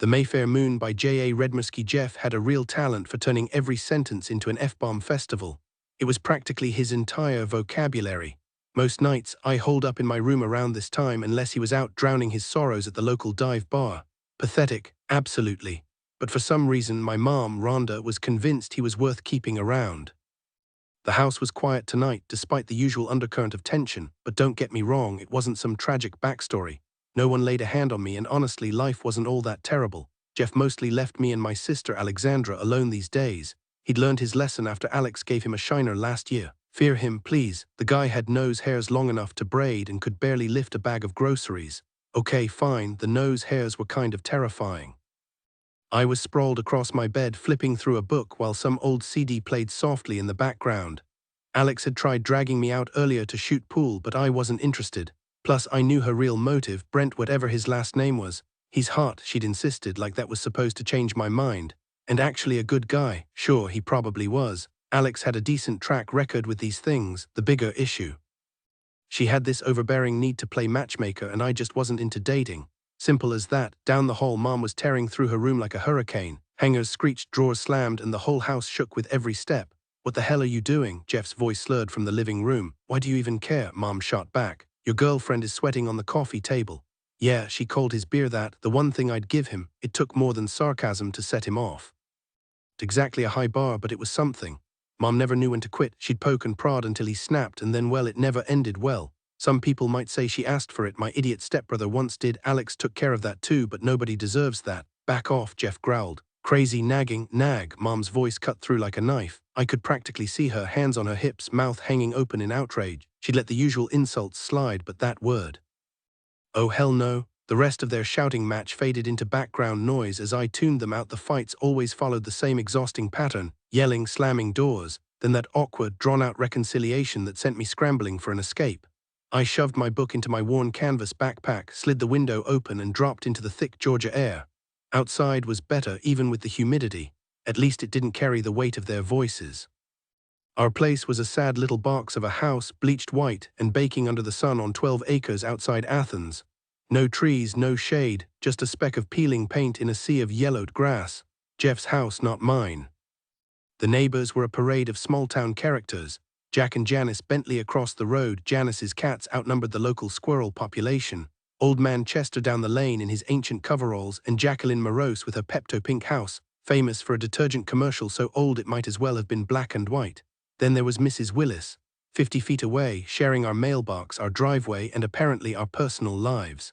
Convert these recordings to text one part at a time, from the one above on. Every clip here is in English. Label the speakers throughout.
Speaker 1: The Mayfair Moon by J.A. Redmerski. Jeff had a real talent for turning every sentence into an F-bomb festival. It was practically his entire vocabulary. Most nights, I holed up in my room around this time unless he was out drowning his sorrows at the local dive bar. Pathetic, absolutely. But for some reason, my mom, Rhonda, was convinced he was worth keeping around. The house was quiet tonight, despite the usual undercurrent of tension, but don't get me wrong, it wasn't some tragic backstory. No one laid a hand on me, and honestly, life wasn't all that terrible. Jeff mostly left me and my sister Alexandra alone these days. He'd learned his lesson after Alex gave him a shiner last year. Fear him, please. The guy had nose hairs long enough to braid and could barely lift a bag of groceries. Okay, fine, the nose hairs were kind of terrifying. I was sprawled across my bed flipping through a book while some old CD played softly in the background. Alex had tried dragging me out earlier to shoot pool, but I wasn't interested. Plus, I knew her real motive, Brent whatever his last name was. He's hot, she'd insisted, like that was supposed to change my mind. And actually a good guy. Sure, he probably was. Alex had a decent track record with these things, the bigger issue. She had this overbearing need to play matchmaker, and I just wasn't into dating. Simple as that. Down the hall, Mom was tearing through her room like a hurricane. Hangers screeched, drawers slammed, and the whole house shook with every step. What the hell are you doing? Jeff's voice slurred from the living room. Why do you even care? Mom shot back. Your girlfriend is sweating on the coffee table. Yeah, she called his beer that, the one thing I'd give him. It took more than sarcasm to set him off. Exactly a high bar, but it was something. Mom never knew when to quit. She'd poke and prod until he snapped, and then, well, it never ended well. Some people might say she asked for it. My idiot stepbrother once did. Alex took care of that too, but nobody deserves that. Back off, Jeff growled. Crazy nagging, nag. Mom's voice cut through like a knife. I could practically see her, hands on her hips, mouth hanging open in outrage. She'd let the usual insults slide, but that word. Oh hell no. The rest of their shouting match faded into background noise as I tuned them out. The fights always followed the same exhausting pattern, yelling, slamming doors, then that awkward, drawn-out reconciliation that sent me scrambling for an escape. I shoved my book into my worn canvas backpack, slid the window open, and dropped into the thick Georgia air. Outside was better, even with the humidity. At least it didn't carry the weight of their voices. Our place was a sad little box of a house, bleached white and baking under the sun on 12 acres outside Athens. No trees, no shade, just a speck of peeling paint in a sea of yellowed grass. Jeff's house, not mine. The neighbors were a parade of small-town characters. Jack and Janice Bentley across the road. Janice's cats outnumbered the local squirrel population. Old Man Chester down the lane in his ancient coveralls, and Jacqueline Morose with her Pepto-Pink house, famous for a detergent commercial so old it might as well have been black and white. Then there was Mrs. Willis, 50 feet away, sharing our mailbox, our driveway, and apparently our personal lives.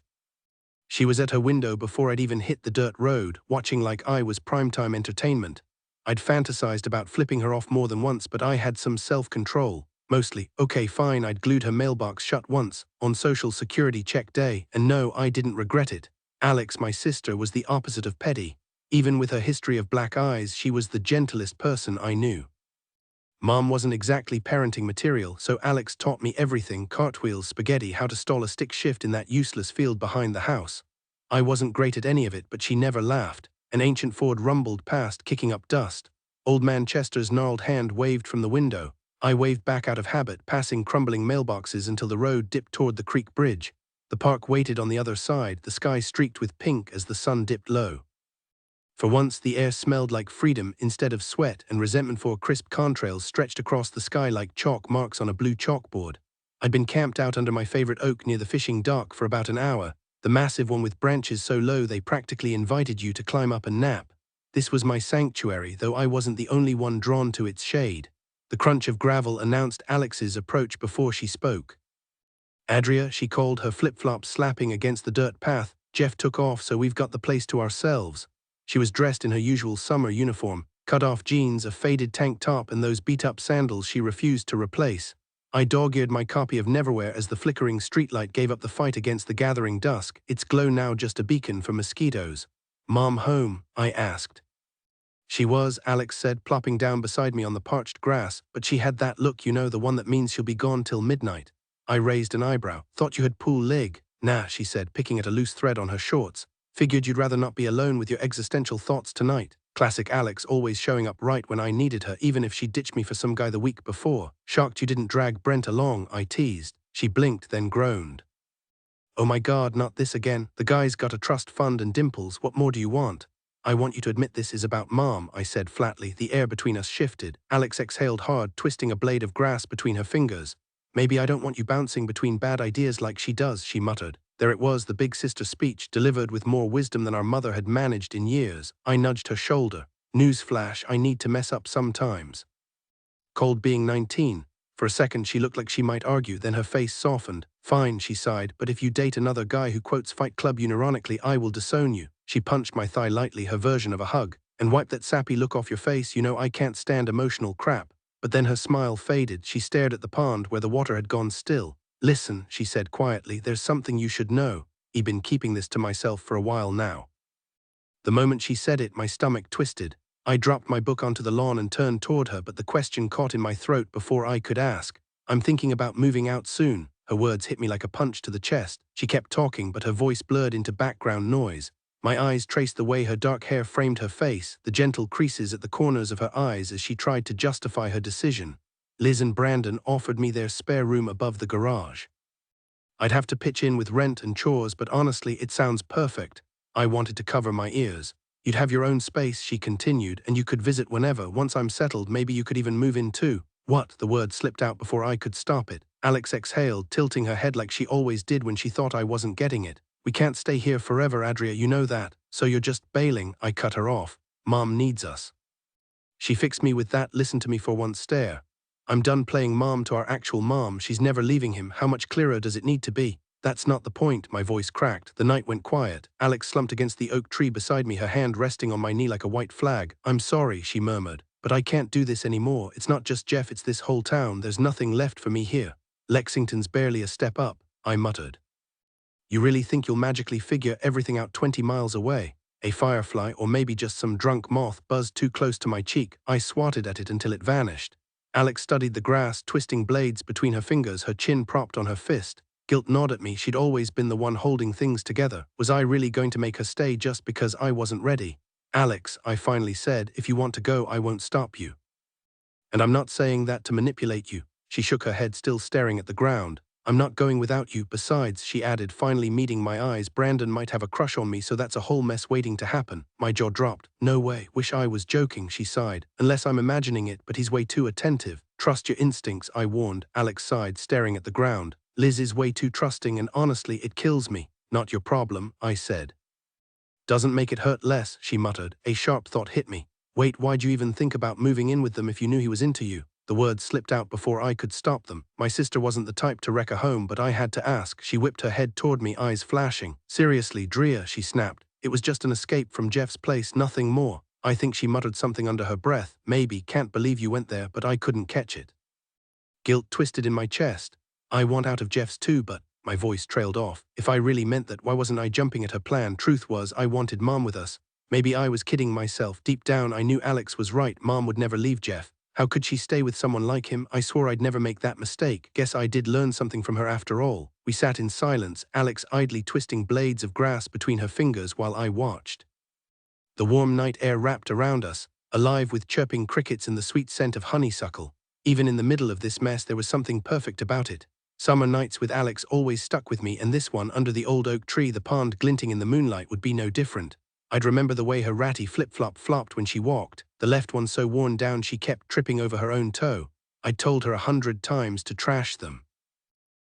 Speaker 1: She was at her window before I'd even hit the dirt road, watching like I was primetime entertainment. I'd fantasized about flipping her off more than once, but I had some self-control. Mostly. Okay, fine, I'd glued her mailbox shut once, on Social Security check day, and no, I didn't regret it. Alex, my sister, was the opposite of petty. Even with her history of black eyes, she was the gentlest person I knew. Mom wasn't exactly parenting material, so Alex taught me everything: cartwheels, spaghetti, how to stall a stick shift in that useless field behind the house. I wasn't great at any of it, but she never laughed. An ancient Ford rumbled past, kicking up dust. Old Man Chester's gnarled hand waved from the window. I waved back out of habit, passing crumbling mailboxes until the road dipped toward the creek bridge. The park waited on the other side, the sky streaked with pink as the sun dipped low. For once, the air smelled like freedom instead of sweat, and resentment for crisp contrails stretched across the sky like chalk marks on a blue chalkboard. I'd been camped out under my favorite oak near the fishing dock for about an hour, the massive one with branches so low they practically invited you to climb up and nap. This was my sanctuary, though I wasn't the only one drawn to its shade. The crunch of gravel announced Alex's approach before she spoke. Adria, she called, her flip-flops slapping against the dirt path. Jeff took off, so we've got the place to ourselves. She was dressed in her usual summer uniform, cut-off jeans, a faded tank top, and those beat-up sandals she refused to replace. I dog-eared my copy of Neverwhere as the flickering streetlight gave up the fight against the gathering dusk, its glow now just a beacon for mosquitoes. Mom home? I asked. She was, Alex said, plopping down beside me on the parched grass, but she had that look, you know, the one that means she'll be gone till midnight. I raised an eyebrow. Thought you had pool leg. Nah, she said, picking at a loose thread on her shorts. Figured you'd rather not be alone with your existential thoughts tonight. Classic Alex, always showing up right when I needed her, even if she ditched me for some guy the week before. Shocked you didn't drag Brent along, I teased. She blinked, then groaned. Oh my God, not this again. The guy's got a trust fund and dimples. What more do you want? I want you to admit this is about Mom, I said flatly. The air between us shifted. Alex exhaled hard, twisting a blade of grass between her fingers. Maybe I don't want you bouncing between bad ideas like she does, she muttered. There it was, the big sister speech, delivered with more wisdom than our mother had managed in years. I nudged her shoulder. Newsflash, I need to mess up sometimes. Cold being 19. For a second she looked like she might argue, then her face softened. Fine, she sighed, but if you date another guy who quotes Fight Club unironically, I will disown you. She punched my thigh lightly, her version of a hug, and wiped that sappy look off your face. You know I can't stand emotional crap. But then her smile faded. She stared at the pond where the water had gone still. Listen, she said quietly, there's something you should know. I've been keeping this to myself for a while now. The moment she said it, my stomach twisted. I dropped my book onto the lawn and turned toward her, but the question caught in my throat before I could ask. I'm thinking about moving out soon. Her words hit me like a punch to the chest. She kept talking, but her voice blurred into background noise. My eyes traced the way her dark hair framed her face, the gentle creases at the corners of her eyes as she tried to justify her decision. Liz and Brandon offered me their spare room above the garage. I'd have to pitch in with rent and chores, but honestly, it sounds perfect. I wanted to cover my ears. You'd have your own space, she continued, and you could visit whenever. Once I'm settled, maybe you could even move in too. What? The word slipped out before I could stop it. Alex exhaled, tilting her head like she always did when she thought I wasn't getting it. We can't stay here forever, Adria, you know that. So you're just bailing. I cut her off. Mom needs us. She fixed me with that listen to me for once stare. I'm done playing mom to our actual mom. She's never leaving him. How much clearer does it need to be? That's not the point, my voice cracked. The night went quiet. Alex slumped against the oak tree beside me, her hand resting on my knee like a white flag. I'm sorry, she murmured, but I can't do this anymore. It's not just Jeff, it's this whole town. There's nothing left for me here. Lexington's barely a step up, I muttered. You really think you'll magically figure everything out 20 miles away? A firefly, or maybe just some drunk moth, buzzed too close to my cheek. I swatted at it until it vanished. Alex studied the grass, twisting blades between her fingers, her chin propped on her fist. Guilt gnawed at me. She'd always been the one holding things together. Was I really going to make her stay just because I wasn't ready? Alex, I finally said, if you want to go, I won't stop you. And I'm not saying that to manipulate you. She shook her head, still staring at the ground. I'm not going without you. Besides, she added, finally meeting my eyes, Brandon might have a crush on me, so that's a whole mess waiting to happen. My jaw dropped. No way. Wish I was joking, she sighed. Unless I'm imagining it, but he's way too attentive. Trust your instincts, I warned. Alex sighed, staring at the ground. Liz is way too trusting, and honestly, it kills me. Not your problem, I said. Doesn't make it hurt less, she muttered. A sharp thought hit me. Wait, why'd you even think about moving in with them if you knew he was into you? The words slipped out before I could stop them. My sister wasn't the type to wreck a home, but I had to ask. She whipped her head toward me, eyes flashing. Seriously, Drea, she snapped. It was just an escape from Jeff's place, nothing more. I think she muttered something under her breath. Maybe, can't believe you went there, but I couldn't catch it. Guilt twisted in my chest. I want out of Jeff's too, but my voice trailed off. If I really meant that, why wasn't I jumping at her plan? Truth was, I wanted Mom with us. Maybe I was kidding myself. Deep down, I knew Alex was right. Mom would never leave Jeff. How could she stay with someone like him? I swore I'd never make that mistake. Guess I did learn something from her after all. We sat in silence, Alex idly twisting blades of grass between her fingers while I watched. The warm night air wrapped around us, alive with chirping crickets and the sweet scent of honeysuckle. Even in the middle of this mess, there was something perfect about it. Summer nights with Alex always stuck with me, and this one, under the old oak tree, the pond glinting in the moonlight, would be no different. I'd remember the way her ratty flip-flop flopped when she walked, the left one so worn down she kept tripping over her own toe. I'd told her 100 times to trash them.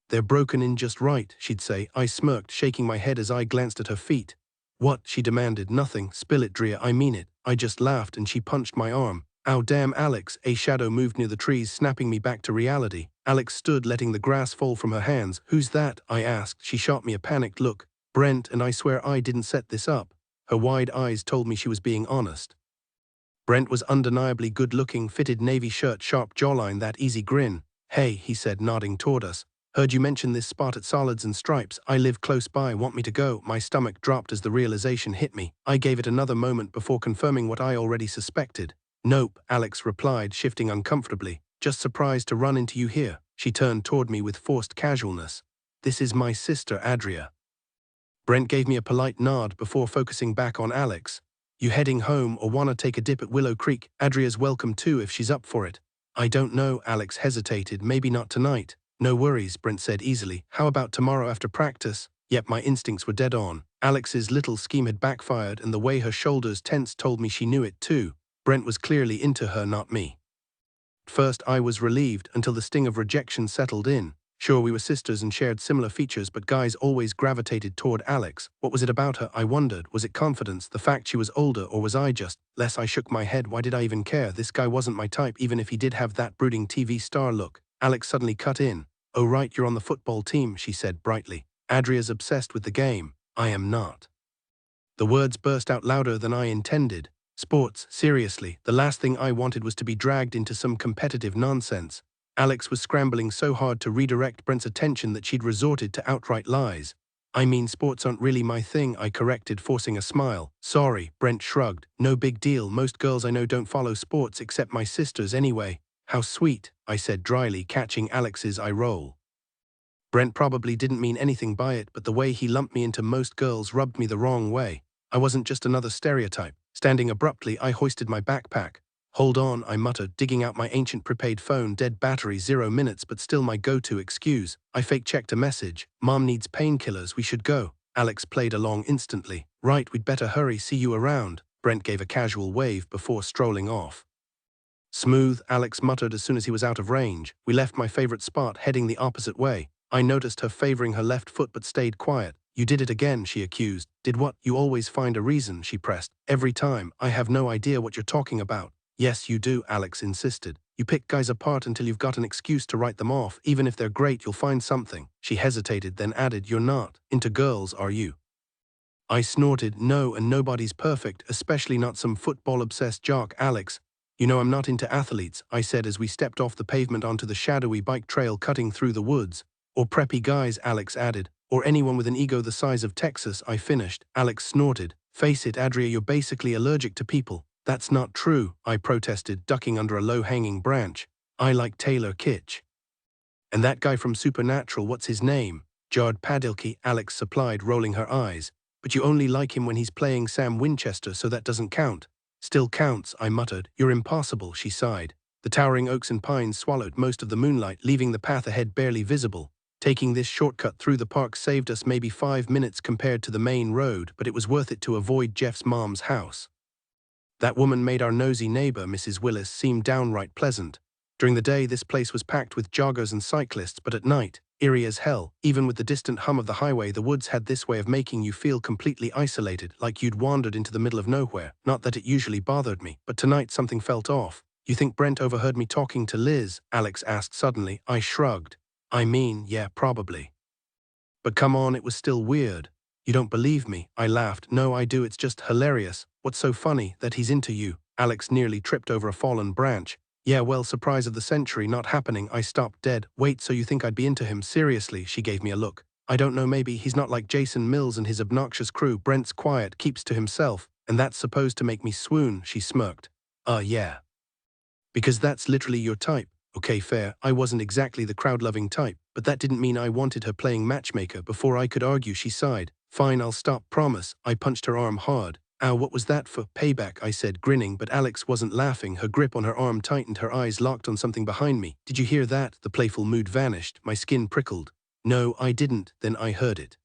Speaker 1: They're broken in just right, she'd say. I smirked, shaking my head as I glanced at her feet. What? She demanded. Nothing. Spill it, Drea, I mean it. I just laughed and she punched my arm. Ow, damn, Alex. A shadow moved near the trees, snapping me back to reality. Alex stood, letting the grass fall from her hands. Who's that? I asked. She shot me a panicked look. Brent, and I swear I didn't set this up. Her wide eyes told me she was being honest. Brent was undeniably good-looking, fitted navy shirt, sharp jawline, that easy grin. Hey, he said, nodding toward us. Heard you mention this spot at Solids and Stripes. I live close by. Want me to go? My stomach dropped as the realization hit me. I gave it another moment before confirming what I already suspected. Nope, Alex replied, shifting uncomfortably. Just surprised to run into you here. She turned toward me with forced casualness. This is my sister, Adria. Brent gave me a polite nod before focusing back on Alex. You heading home or wanna take a dip at Willow Creek? Adria's welcome too if she's up for it. I don't know, Alex hesitated. Maybe not tonight. No worries, Brent said easily. How about tomorrow after practice? Yet my instincts were dead on. Alex's little scheme had backfired, and the way her shoulders tensed told me she knew it too. Brent was clearly into her, not me. At first I was relieved until the sting of rejection settled in. Sure, we were sisters and shared similar features, but guys always gravitated toward Alex. What was it about her, I wondered? Was it confidence, the fact she was older, or was I just less? I shook my head. Why did I even care? This guy wasn't my type, even if he did have that brooding TV star look. Alex suddenly cut in. "Oh right, you're on the football team," she said brightly. "Adria's obsessed with the game. I am not." The words burst out louder than I intended. Sports, seriously, the last thing I wanted was to be dragged into some competitive nonsense. Alex was scrambling so hard to redirect Brent's attention that she'd resorted to outright lies. "I mean, sports aren't really my thing," I corrected, forcing a smile. "Sorry," Brent shrugged. "No big deal. Most girls I know don't follow sports, except my sisters anyway." "How sweet," I said dryly, catching Alex's eye roll. Brent probably didn't mean anything by it, but the way he lumped me into most girls rubbed me the wrong way. I wasn't just another stereotype. Standing abruptly, I hoisted my backpack. "Hold on," I muttered, digging out my ancient prepaid phone, dead battery, 0 minutes, but still my go-to excuse. I fake-checked a message. "Mom needs painkillers, we should go." Alex played along instantly. "Right, we'd better hurry, see you around." Brent gave a casual wave before strolling off. "Smooth," Alex muttered as soon as he was out of range. We left my favorite spot, heading the opposite way. I noticed her favoring her left foot but stayed quiet. "You did it again," she accused. "Did what?" "You always find a reason," she pressed. "Every time. I have no idea what you're talking about." "Yes, you do," Alex insisted. "You pick guys apart until you've got an excuse to write them off. Even if they're great, you'll find something." She hesitated, then added, "You're not into girls, are you?" I snorted. "No, and nobody's perfect, especially not some football-obsessed jock." "Alex, you know I'm not into athletes," I said as we stepped off the pavement onto the shadowy bike trail cutting through the woods. "Or preppy guys," Alex added. "Or anyone with an ego the size of Texas," I finished. Alex snorted. "Face it, Adria, you're basically allergic to people." "That's not true," I protested, ducking under a low-hanging branch. "I like Taylor Kitsch. And that guy from Supernatural, what's his name?" "Jared Padalecki," Alex supplied, rolling her eyes. "But you only like him when he's playing Sam Winchester, so that doesn't count." "Still counts," I muttered. "You're impossible," she sighed. The towering oaks and pines swallowed most of the moonlight, leaving the path ahead barely visible. Taking this shortcut through the park saved us maybe 5 minutes compared to the main road, but it was worth it to avoid Jeff's mom's house. That woman made our nosy neighbor, Mrs. Willis, seem downright pleasant. During the day, this place was packed with joggers and cyclists, but at night, eerie as hell. Even with the distant hum of the highway, the woods had this way of making you feel completely isolated, like you'd wandered into the middle of nowhere. Not that it usually bothered me, but tonight something felt off. "You think Brent overheard me talking to Liz?" Alex asked suddenly. I shrugged. "I mean, yeah, probably. But come on, it was still weird." "You don't believe me?" I laughed. "No, I do, it's just hilarious." "What's so funny?" "That he's into you." Alex nearly tripped over a fallen branch. "Yeah, well, surprise of the century, not happening." I stopped dead. "Wait, so you think I'd be into him? Seriously?" She gave me a look. "I don't know, maybe. He's not like Jason Mills and his obnoxious crew. Brent's quiet, keeps to himself. And that's supposed to make me swoon," she smirked. Yeah. Because that's literally your type." "Okay, fair. I wasn't exactly the crowd-loving type, but that didn't mean I wanted her playing matchmaker." Before I could argue, she sighed. "Fine, I'll stop, promise." I punched her arm hard. "Ow, what was that for?" "Payback," I said, grinning, but Alex wasn't laughing. Her grip on her arm tightened, her eyes locked on something behind me. "Did you hear that?" The playful mood vanished. My skin prickled. "No, I didn't." Then I heard it.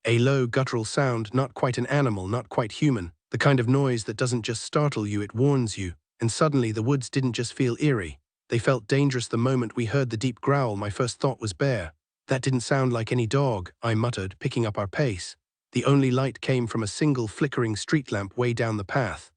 Speaker 1: A low, guttural sound, not quite an animal, not quite human. The kind of noise that doesn't just startle you, it warns you. And suddenly the woods didn't just feel eerie. They felt dangerous. The moment we heard the deep growl, my first thought was bear. "That didn't sound like any dog," I muttered, picking up our pace. The only light came from a single flickering street lamp way down the path.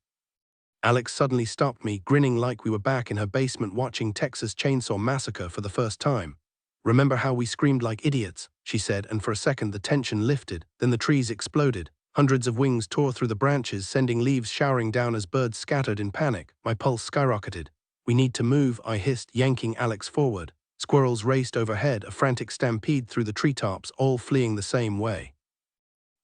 Speaker 1: Alex suddenly stopped me, grinning like we were back in her basement watching Texas Chainsaw Massacre for the first time. "Remember how we screamed like idiots?" she said, and for a second the tension lifted. Then the trees exploded. Hundreds of wings tore through the branches, sending leaves showering down as birds scattered in panic. My pulse skyrocketed. "We need to move," I hissed, yanking Alex forward. Squirrels raced overhead, a frantic stampede through the treetops, all fleeing the same way.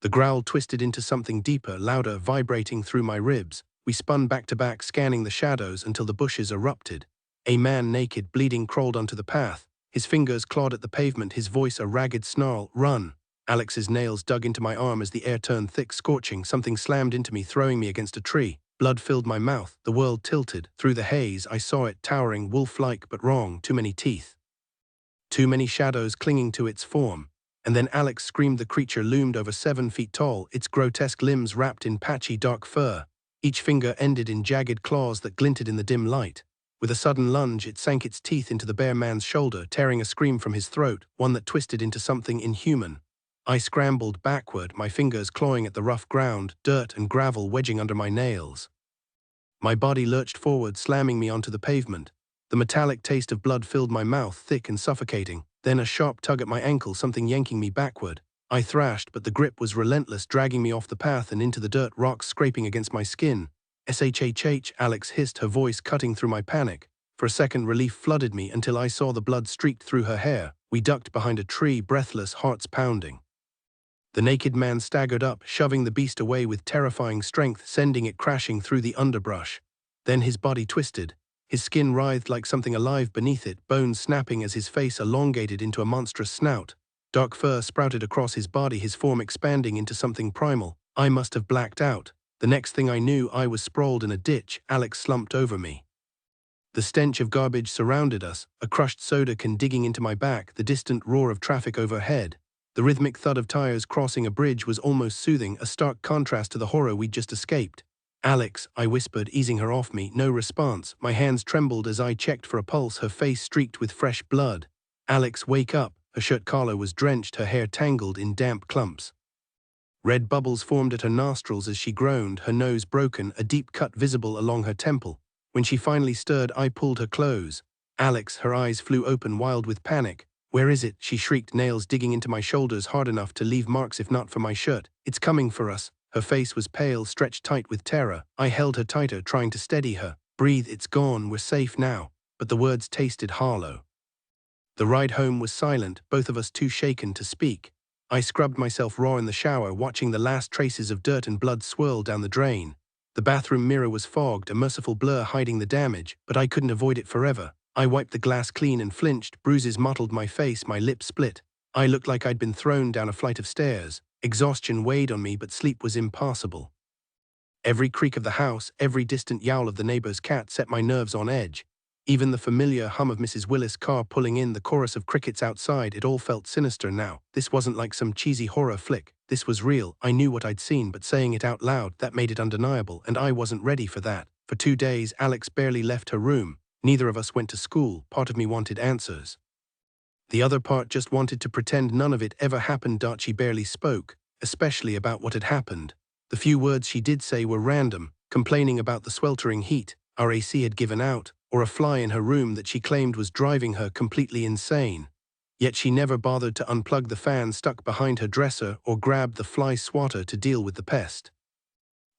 Speaker 1: The growl twisted into something deeper, louder, vibrating through my ribs. We spun back to back, scanning the shadows until the bushes erupted. A man, naked, bleeding, crawled onto the path. His fingers clawed at the pavement, his voice a ragged snarl. "Run!" Alex's nails dug into my arm as the air turned thick, scorching. Something slammed into me, throwing me against a tree. Blood filled my mouth. The world tilted. Through the haze, I saw it, towering, wolf-like but wrong. Too many teeth. Too many shadows clinging to its form. And then Alex screamed. The creature loomed over 7 feet tall, its grotesque limbs wrapped in patchy dark fur. Each finger ended in jagged claws that glinted in the dim light. With a sudden lunge, it sank its teeth into the bare man's shoulder, tearing a scream from his throat, one that twisted into something inhuman. I scrambled backward, my fingers clawing at the rough ground, dirt and gravel wedging under my nails. My body lurched forward, slamming me onto the pavement. The metallic taste of blood filled my mouth, thick and suffocating. Then a sharp tug at my ankle, something yanking me backward. I thrashed, but the grip was relentless, dragging me off the path and into the dirt, rocks scraping against my skin. "SHHH," Alex hissed, her voice cutting through my panic. For a second, relief flooded me until I saw the blood streaked through her hair. We ducked behind a tree, breathless, hearts pounding. The naked man staggered up, shoving the beast away with terrifying strength, sending it crashing through the underbrush. Then his body twisted. His skin writhed like something alive beneath it, bones snapping as his face elongated into a monstrous snout. Dark fur sprouted across his body, his form expanding into something primal. I must have blacked out. The next thing I knew, I was sprawled in a ditch. Alex slumped over me. The stench of garbage surrounded us, a crushed soda can digging into my back, the distant roar of traffic overhead. The rhythmic thud of tires crossing a bridge was almost soothing, a stark contrast to the horror we'd just escaped. "Alex," I whispered, easing her off me. No response. My hands trembled as I checked for a pulse, her face streaked with fresh blood. "Alex, wake up." Her shirt collar was drenched, her hair tangled in damp clumps. Red bubbles formed at her nostrils as she groaned, her nose broken, a deep cut visible along her temple. When she finally stirred, I pulled her close. "Alex," her eyes flew open, wild with panic. "Where is it?" she shrieked, nails digging into my shoulders hard enough to leave marks if not for my shirt. "It's coming for us." Her face was pale, stretched tight with terror. I held her tighter, trying to steady her. "Breathe, it's gone, we're safe now." But the words tasted hollow. The ride home was silent, both of us too shaken to speak. I scrubbed myself raw in the shower, watching the last traces of dirt and blood swirl down the drain. The bathroom mirror was fogged, a merciful blur hiding the damage, but I couldn't avoid it forever. I wiped the glass clean and flinched, bruises mottled my face, my lips split. I looked like I'd been thrown down a flight of stairs. Exhaustion weighed on me, but sleep was impossible. Every creak of the house, every distant yowl of the neighbor's cat set my nerves on edge. Even the familiar hum of Mrs. Willis' car pulling in, the chorus of crickets outside, it all felt sinister now. This wasn't like some cheesy horror flick. This was real. I knew what I'd seen, but saying it out loud, that made it undeniable, and I wasn't ready for that. For 2 days, Alex barely left her room. Neither of us went to school. Part of me wanted answers. The other part just wanted to pretend none of it ever happened. She barely spoke, especially about what had happened. The few words she did say were random, complaining about the sweltering heat, our AC had given out, or a fly in her room that she claimed was driving her completely insane. Yet she never bothered to unplug the fan stuck behind her dresser or grab the fly swatter to deal with the pest.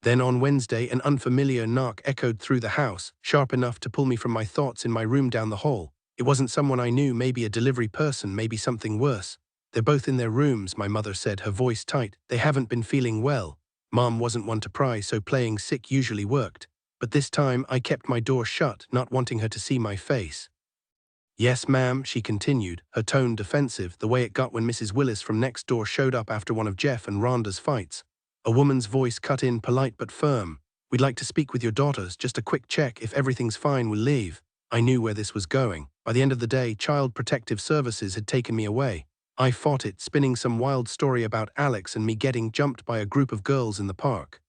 Speaker 1: Then on Wednesday, an unfamiliar knock echoed through the house, sharp enough to pull me from my thoughts in my room down the hall. It wasn't someone I knew, maybe a delivery person, maybe something worse. "They're both in their rooms," my mother said, her voice tight. "They haven't been feeling well." Mom wasn't one to pry, so playing sick usually worked. But this time, I kept my door shut, not wanting her to see my face. "Yes, ma'am," she continued, her tone defensive, the way it got when Mrs. Willis from next door showed up after one of Jeff and Rhonda's fights. A woman's voice cut in, polite but firm. "We'd like to speak with your daughters, just a quick check. If everything's fine, we'll leave." I knew where this was going. By the end of the day, Child Protective Services had taken me away. I fought it, spinning some wild story about Alex and me getting jumped by a group of girls in the park.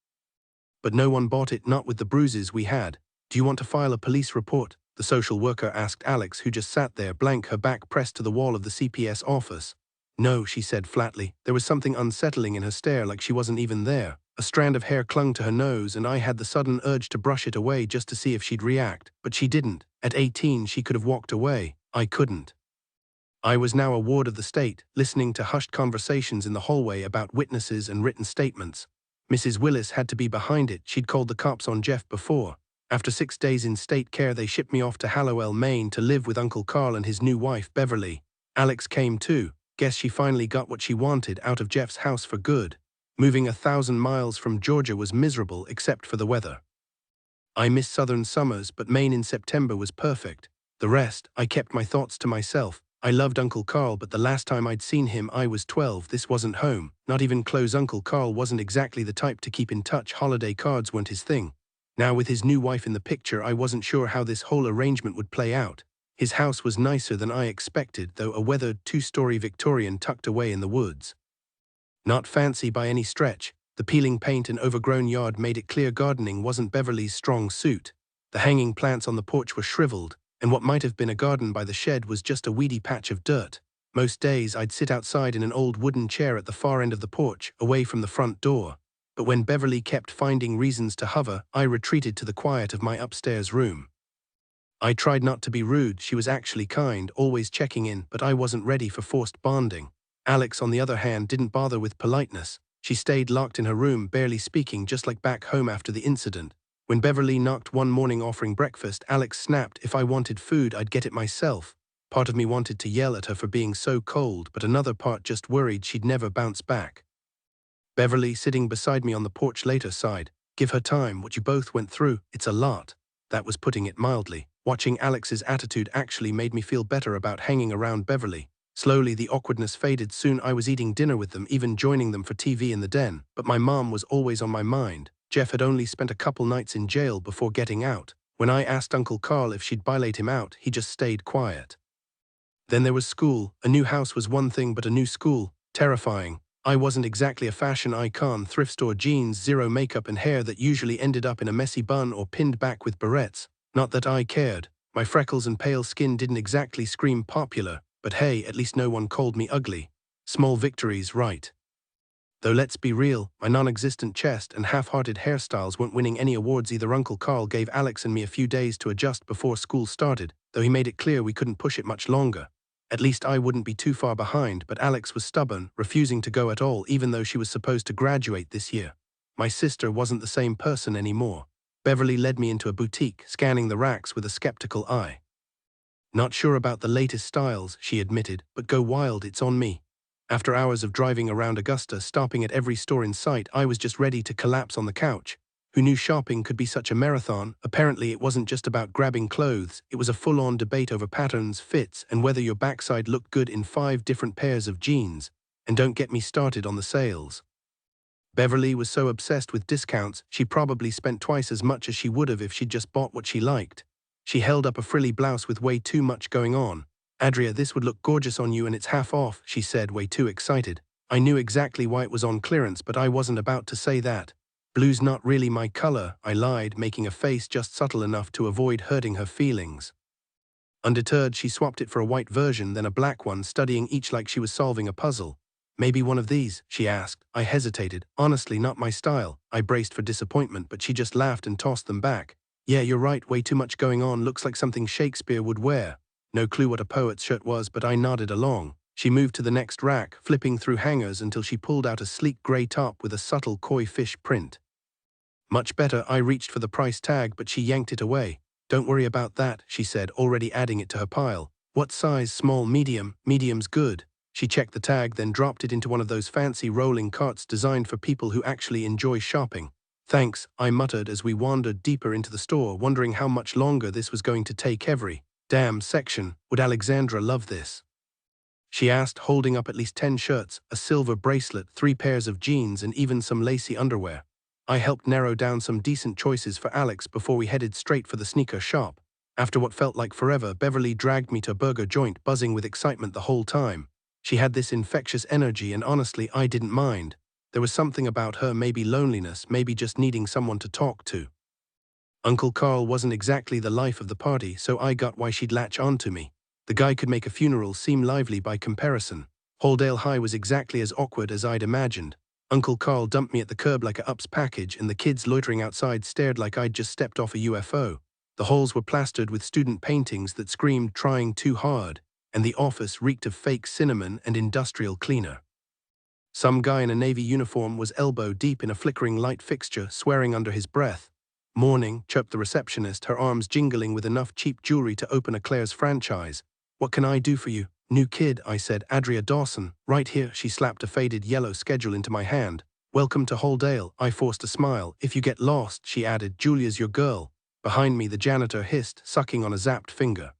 Speaker 1: But no one bought it, not with the bruises we had. "Do you want to file a police report?" the social worker asked Alex, who just sat there, blank, her back pressed to the wall of the CPS office. "No," she said flatly. There was something unsettling in her stare, like she wasn't even there. A strand of hair clung to her nose, and I had the sudden urge to brush it away just to see if she'd react. But she didn't. At 18, she could have walked away. I couldn't. I was now a ward of the state, listening to hushed conversations in the hallway about witnesses and written statements. Mrs. Willis had to be behind it. She'd called the cops on Jeff before. After 6 days in state care, they shipped me off to Hallowell, Maine, to live with Uncle Carl and his new wife, Beverly. Alex came too. Guess she finally got what she wanted, out of Jeff's house for good. Moving 1,000 miles from Georgia was miserable except for the weather. I missed southern summers, but Maine in September was perfect. The rest, I kept my thoughts to myself. I loved Uncle Carl, but the last time I'd seen him, I was 12. This wasn't home. Not even close. Uncle Carl wasn't exactly the type to keep in touch. Holiday cards weren't his thing. Now with his new wife in the picture, I wasn't sure how this whole arrangement would play out. His house was nicer than I expected, though a weathered two-story Victorian tucked away in the woods. Not fancy by any stretch, the peeling paint and overgrown yard made it clear gardening wasn't Beverly's strong suit. The hanging plants on the porch were shriveled, and what might have been a garden by the shed was just a weedy patch of dirt. Most days I'd sit outside in an old wooden chair at the far end of the porch, away from the front door. But when Beverly kept finding reasons to hover, I retreated to the quiet of my upstairs room. I tried not to be rude, she was actually kind, always checking in, but I wasn't ready for forced bonding. Alex, on the other hand, didn't bother with politeness. She stayed locked in her room, barely speaking, just like back home after the incident. When Beverly knocked one morning offering breakfast, Alex snapped, if I wanted food, I'd get it myself. Part of me wanted to yell at her for being so cold, but another part just worried she'd never bounce back. Beverly, sitting beside me on the porch later, sighed. Give her time, what you both went through, it's a lot. That was putting it mildly. Watching Alex's attitude actually made me feel better about hanging around Beverly. Slowly the awkwardness faded. Soon I was eating dinner with them, even joining them for TV in the den. But my mom was always on my mind. Jeff had only spent a couple nights in jail before getting out. When I asked Uncle Carl if she'd bailate him out, he just stayed quiet. Then there was school. A new house was one thing, but a new school, terrifying. I wasn't exactly a fashion icon. Thrift store jeans, zero makeup, and hair that usually ended up in a messy bun or pinned back with barrettes. Not that I cared. My freckles and pale skin didn't exactly scream popular, but hey, at least no one called me ugly. Small victories, right? Though let's be real, my non-existent chest and half-hearted hairstyles weren't winning any awards either. Uncle Carl gave Alex and me a few days to adjust before school started, though he made it clear we couldn't push it much longer. At least I wouldn't be too far behind, but Alex was stubborn, refusing to go at all, even though she was supposed to graduate this year. My sister wasn't the same person anymore. Beverly led me into a boutique, scanning the racks with a skeptical eye. Not sure about the latest styles, she admitted, but go wild, it's on me. After hours of driving around Augusta, stopping at every store in sight, I was just ready to collapse on the couch. Who knew shopping could be such a marathon? Apparently it wasn't just about grabbing clothes, it was a full-on debate over patterns, fits, and whether your backside looked good in 5 different pairs of jeans. And don't get me started on the sales. Beverly was so obsessed with discounts, she probably spent twice as much as she would have if she'd just bought what she liked. She held up a frilly blouse with way too much going on. Adria, this would look gorgeous on you and it's half off, she said, way too excited. I knew exactly why it was on clearance, but I wasn't about to say that. Blue's not really my color, I lied, making a face just subtle enough to avoid hurting her feelings. Undeterred, she swapped it for a white version, then a black one, studying each like she was solving a puzzle. Maybe one of these, she asked. I hesitated. Honestly, not my style. I braced for disappointment, but she just laughed and tossed them back. Yeah, you're right, way too much going on, looks like something Shakespeare would wear. No clue what a poet's shirt was, but I nodded along. She moved to the next rack, flipping through hangers until she pulled out a sleek grey top with a subtle koi fish print. Much better. I reached for the price tag, but she yanked it away. Don't worry about that, she said, already adding it to her pile. What size? Small, medium? Medium's good. She checked the tag, then dropped it into one of those fancy rolling carts designed for people who actually enjoy shopping. Thanks, I muttered as we wandered deeper into the store, wondering how much longer this was going to take. Every damn section. Would Alexandra love this? She asked, holding up at least 10 shirts, a silver bracelet, 3 pairs of jeans, and even some lacy underwear. I helped narrow down some decent choices for Alex before we headed straight for the sneaker shop. After what felt like forever, Beverly dragged me to a burger joint, buzzing with excitement the whole time. She had this infectious energy, and honestly, I didn't mind. There was something about her, maybe loneliness, maybe just needing someone to talk to. Uncle Carl wasn't exactly the life of the party, so I got why she'd latch on to me. The guy could make a funeral seem lively by comparison. Halldale High was exactly as awkward as I'd imagined. Uncle Carl dumped me at the curb like a UPS package, and the kids loitering outside stared like I'd just stepped off a UFO. The halls were plastered with student paintings that screamed trying too hard, and the office reeked of fake cinnamon and industrial cleaner. Some guy in a navy uniform was elbow deep in a flickering light fixture, swearing under his breath. Morning, chirped the receptionist, her arms jingling with enough cheap jewelry to open a Claire's franchise. What can I do for you? New kid, I said. Adria Dawson. Right here. She slapped a faded yellow schedule into my hand. Welcome to Halldale. I forced a smile. If you get lost, she added, Julia's your girl. Behind me, the janitor hissed, sucking on a zapped finger.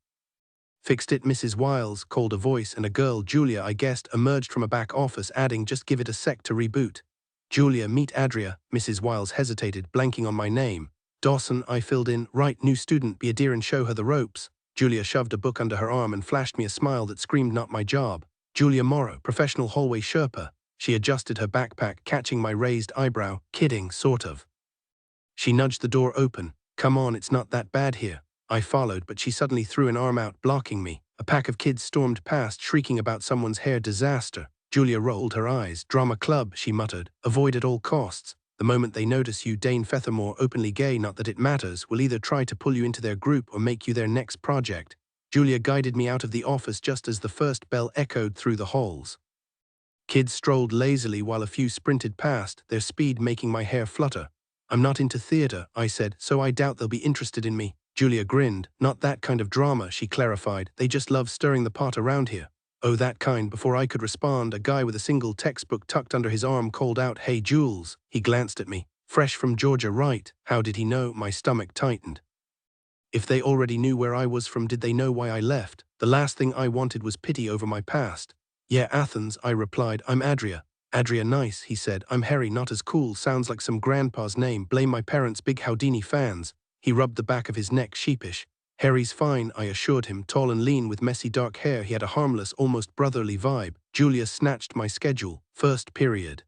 Speaker 1: Fixed it, Mrs. Wiles, called a voice, and a girl, Julia, I guessed, emerged from a back office, adding, just give it a sec to reboot. Julia, meet Adria. Mrs. Wiles hesitated, blanking on my name. Dawson, I filled in. Right, new student, be a dear and show her the ropes. Julia shoved a book under her arm and flashed me a smile that screamed not my job. Julia Morrow, professional hallway Sherpa. She adjusted her backpack, catching my raised eyebrow. Kidding, sort of. She nudged the door open. Come on, it's not that bad here. I followed, but she suddenly threw an arm out, blocking me. A pack of kids stormed past, shrieking about someone's hair disaster. Julia rolled her eyes. Drama club, she muttered. Avoid at all costs. The moment they notice you, Dane Fethermore, openly gay, not that it matters, will either try to pull you into their group or make you their next project. Julia guided me out of the office just as the first bell echoed through the halls. Kids strolled lazily while a few sprinted past, their speed making my hair flutter. I'm not into theater, I said, so I doubt they'll be interested in me. Julia grinned. Not that kind of drama, she clarified. They just love stirring the pot around here. Oh, that kind. Before I could respond, a guy with a single textbook tucked under his arm called out, Hey, Jules. He glanced at me. Fresh from Georgia, right? How did he know? My stomach tightened. If they already knew where I was from, did they know why I left? The last thing I wanted was pity over my past. Yeah, Athens, I replied. I'm Adria. Adria, nice, he said. I'm Harry, not as cool. Sounds like some grandpa's name. Blame my parents, big Houdini fans. He rubbed the back of his neck, sheepish. Harry's fine, I assured him. Tall and lean with messy dark hair, he had a harmless, almost brotherly vibe. Julia snatched my schedule. First period.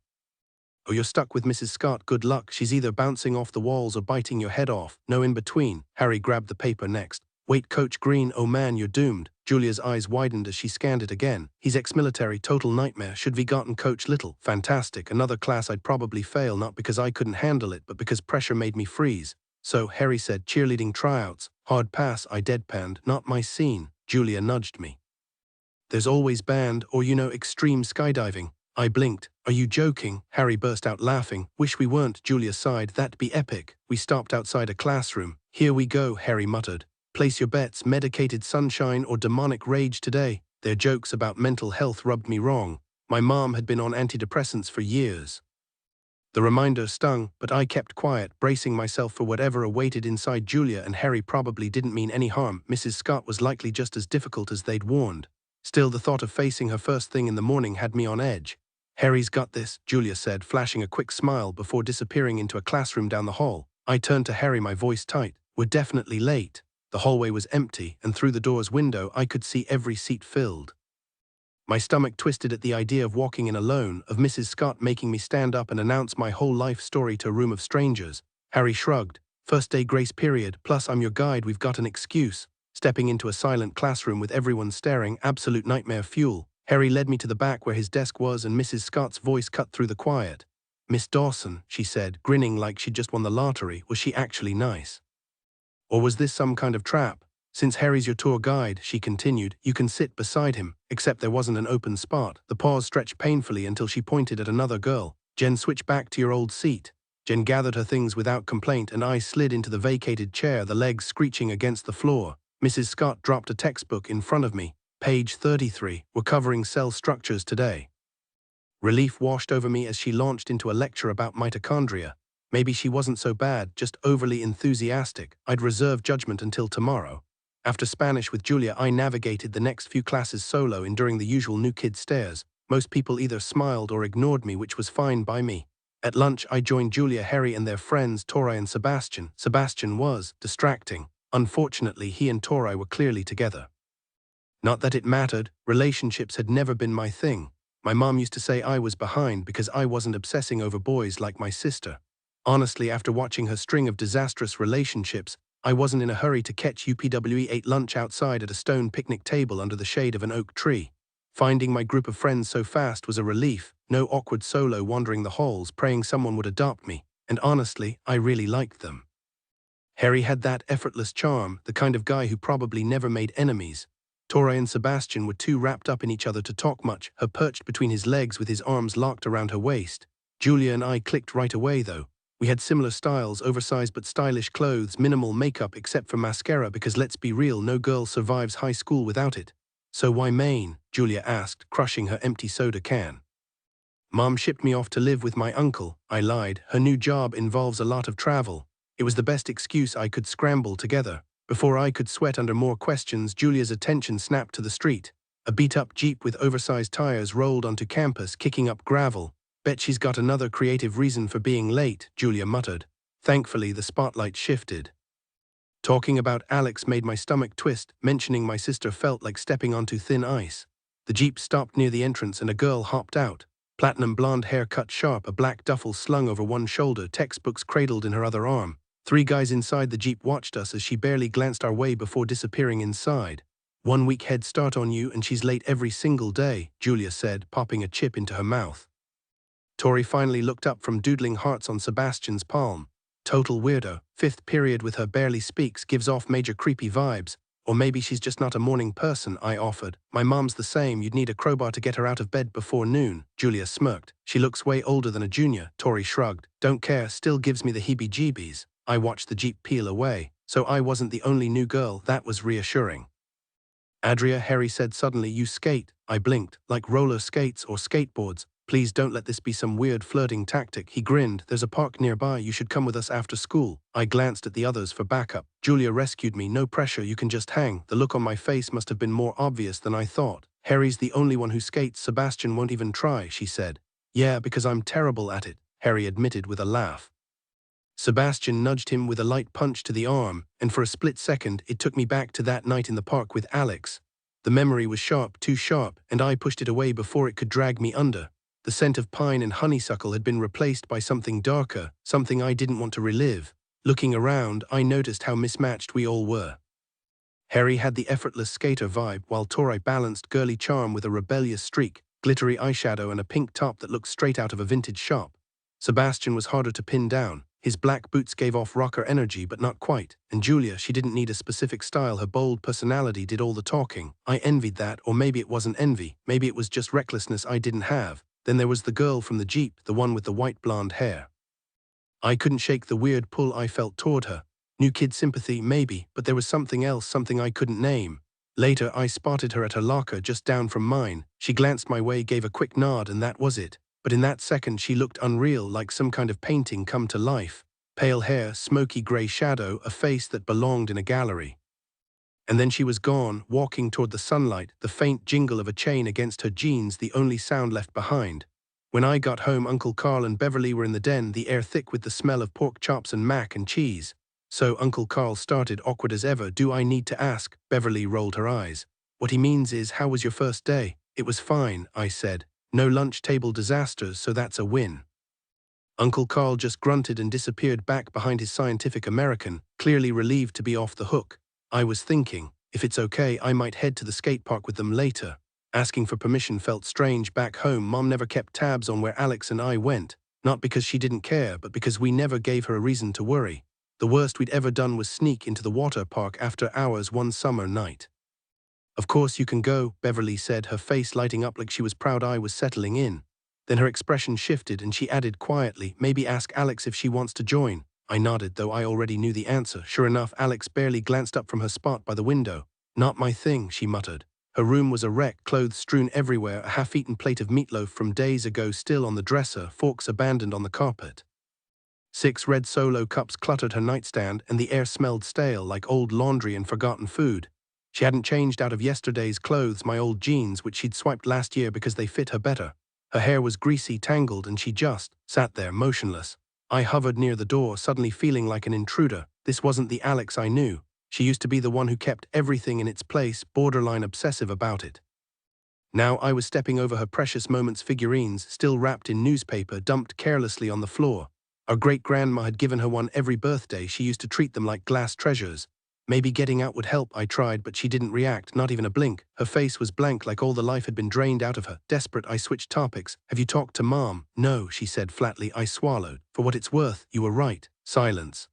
Speaker 1: Oh, you're stuck with Mrs. Scott. Good luck. She's either bouncing off the walls or biting your head off. No in between. Harry grabbed the paper next. Wait, Coach Green, oh man, you're doomed. Julia's eyes widened as she scanned it again. He's ex-military, total nightmare. Should we gotten Coach Little? Fantastic. Another class I'd probably fail, not because I couldn't handle it, but because pressure made me freeze. So, Harry said, cheerleading tryouts. Hard pass, I deadpanned. Not my scene. Julia nudged me. There's always band, or extreme skydiving. I blinked. Are you joking? Harry burst out laughing. Wish we weren't, Julia sighed. That'd be epic. We stopped outside a classroom. Here we go, Harry muttered. Place your bets, medicated sunshine or demonic rage today. Their jokes about mental health rubbed me wrong. My mom had been on antidepressants for years. The reminder stung, but I kept quiet, bracing myself for whatever awaited inside. Julia and Harry probably didn't mean any harm. Mrs. Scott was likely just as difficult as they'd warned. Still, the thought of facing her first thing in the morning had me on edge. Harry's got this, Julia said, flashing a quick smile before disappearing into a classroom down the hall. I turned to Harry, my voice tight. We're definitely late. The hallway was empty, and through the door's window I could see every seat filled. My stomach twisted at the idea of walking in alone, of Mrs. Scott making me stand up and announce my whole life story to a room of strangers. Harry shrugged. First day grace period, plus I'm your guide, we've got an excuse. Stepping into a silent classroom with everyone staring, absolute nightmare fuel. Harry led me to the back where his desk was, and Mrs. Scott's voice cut through the quiet. Miss Dawson, she said, grinning like she'd just won the lottery. Was she actually nice? Or was this some kind of trap? Since Harry's your tour guide, she continued, you can sit beside him, except there wasn't an open spot. The pause stretched painfully until she pointed at another girl. Jen, switch back to your old seat. Jen gathered her things without complaint, and I slid into the vacated chair, the legs screeching against the floor. Mrs. Scott dropped a textbook in front of me. Page 33. We're covering cell structures today. Relief washed over me as she launched into a lecture about mitochondria. Maybe she wasn't so bad, just overly enthusiastic. I'd reserve judgment until tomorrow. After Spanish with Julia, I navigated the next few classes solo, enduring the usual new kid stares. Most people either smiled or ignored me, which was fine by me. At lunch, I joined Julia, Harry, and their friends, Tori and Sebastian. Sebastian was distracting. Unfortunately, he and Tori were clearly together. Not that it mattered, relationships had never been my thing. My mom used to say I was behind because I wasn't obsessing over boys like my sister. Honestly, after watching her string of disastrous relationships, I wasn't in a hurry to catch UPWE. Ate lunch outside at a stone picnic table under the shade of an oak tree. Finding my group of friends so fast was a relief, no awkward solo wandering the halls praying someone would adopt me, and honestly, I really liked them. Harry had that effortless charm, the kind of guy who probably never made enemies. Tori and Sebastian were too wrapped up in each other to talk much, her perched between his legs with his arms locked around her waist. Julia and I clicked right away though. We had similar styles, oversized but stylish clothes, minimal makeup except for mascara because let's be real, no girl survives high school without it. So why Maine? Julia asked, crushing her empty soda can. Mom shipped me off to live with my uncle, I lied. Her new job involves a lot of travel. It was the best excuse I could scramble together. Before I could sweat under more questions, Julia's attention snapped to the street. A beat-up Jeep with oversized tires rolled onto campus, kicking up gravel. Bet she's got another creative reason for being late, Julia muttered. Thankfully, the spotlight shifted. Talking about Alex made my stomach twist. Mentioning my sister felt like stepping onto thin ice. The jeep stopped near the entrance and a girl hopped out. Platinum blonde hair cut sharp, a black duffel slung over one shoulder, textbooks cradled in her other arm. 3 guys inside the jeep watched us as she barely glanced our way before disappearing inside. "1 week head start on you and she's late every single day," Julia said, popping a chip into her mouth. Tori finally looked up from doodling hearts on Sebastian's palm. "Total weirdo. 5th period with her, barely speaks, gives off major creepy vibes. Or maybe she's just not a morning person," I offered. "My mom's the same, you'd need a crowbar to get her out of bed before noon." Julia smirked. "She looks way older than a junior." Tori shrugged. "Don't care, still gives me the heebie-jeebies." I watched the jeep peel away. So I wasn't the only new girl. That was reassuring. "Adria," Harry said suddenly, "you skate." I blinked. "Like roller skates or skateboards? Please don't let this be some weird flirting tactic." He grinned. "There's a park nearby, you should come with us after school." I glanced at the others for backup. Julia rescued me. "No pressure, you can just hang." The look on my face must have been more obvious than I thought. "Harry's the only one who skates, Sebastian won't even try," she said. "Yeah, because I'm terrible at it," Harry admitted with a laugh. Sebastian nudged him with a light punch to the arm, and for a split second it took me back to that night in the park with Alex. The memory was sharp, too sharp, and I pushed it away before it could drag me under. The scent of pine and honeysuckle had been replaced by something darker, something I didn't want to relive. Looking around, I noticed how mismatched we all were. Harry had the effortless skater vibe, while Tori balanced girly charm with a rebellious streak, glittery eyeshadow and a pink top that looked straight out of a vintage shop. Sebastian was harder to pin down. His black boots gave off rocker energy, but not quite. And Julia, she didn't need a specific style, her bold personality did all the talking. I envied that, or maybe it wasn't envy, maybe it was just recklessness I didn't have. Then there was the girl from the jeep, the one with the white blonde hair. I couldn't shake the weird pull I felt toward her. New kid sympathy, maybe, but there was something else, something I couldn't name. Later, I spotted her at her locker just down from mine. She glanced my way, gave a quick nod, and that was it. But in that second she looked unreal, like some kind of painting come to life. Pale hair, smoky grey shadow, a face that belonged in a gallery. And then she was gone, walking toward the sunlight, the faint jingle of a chain against her jeans the only sound left behind. When I got home, Uncle Carl and Beverly were in the den, the air thick with the smell of pork chops and mac and cheese. So Uncle Carl started, awkward as ever. "Do I need to ask?" Beverly rolled her eyes. "What he means is, how was your first day?" "It was fine," I said. "No lunch table disasters, so that's a win." Uncle Carl just grunted and disappeared back behind his Scientific American, clearly relieved to be off the hook. I was thinking, if it's okay, I might head to the skate park with them later. Asking for permission felt strange. Back home, Mom never kept tabs on where Alex and I went, not because she didn't care, but because we never gave her a reason to worry. The worst we'd ever done was sneak into the water park after hours one summer night. "Of course you can go," Beverly said, her face lighting up like she was proud I was settling in. Then her expression shifted and she added quietly, "Maybe ask Alex if she wants to join." I nodded, though I already knew the answer. Sure enough, Alex barely glanced up from her spot by the window. "Not my thing," she muttered. Her room was a wreck, clothes strewn everywhere, a half-eaten plate of meatloaf from days ago still on the dresser, forks abandoned on the carpet. 6 red Solo cups cluttered her nightstand, and the air smelled stale, like old laundry and forgotten food. She hadn't changed out of yesterday's clothes, my old jeans, which she'd swiped last year because they fit her better. Her hair was greasy, tangled, and she just sat there, motionless. I hovered near the door, suddenly feeling like an intruder. This wasn't the Alex I knew. She used to be the one who kept everything in its place, borderline obsessive about it. Now I was stepping over her precious moments figurines, still wrapped in newspaper, dumped carelessly on the floor. Our great-grandma had given her one every birthday. She used to treat them like glass treasures. Maybe getting out would help, I tried, but she didn't react, not even a blink. Her face was blank, like all the life had been drained out of her. Desperate, I switched topics. "Have you talked to Mom?" "No," she said flatly. I swallowed. "For what it's worth, you were right." Silence.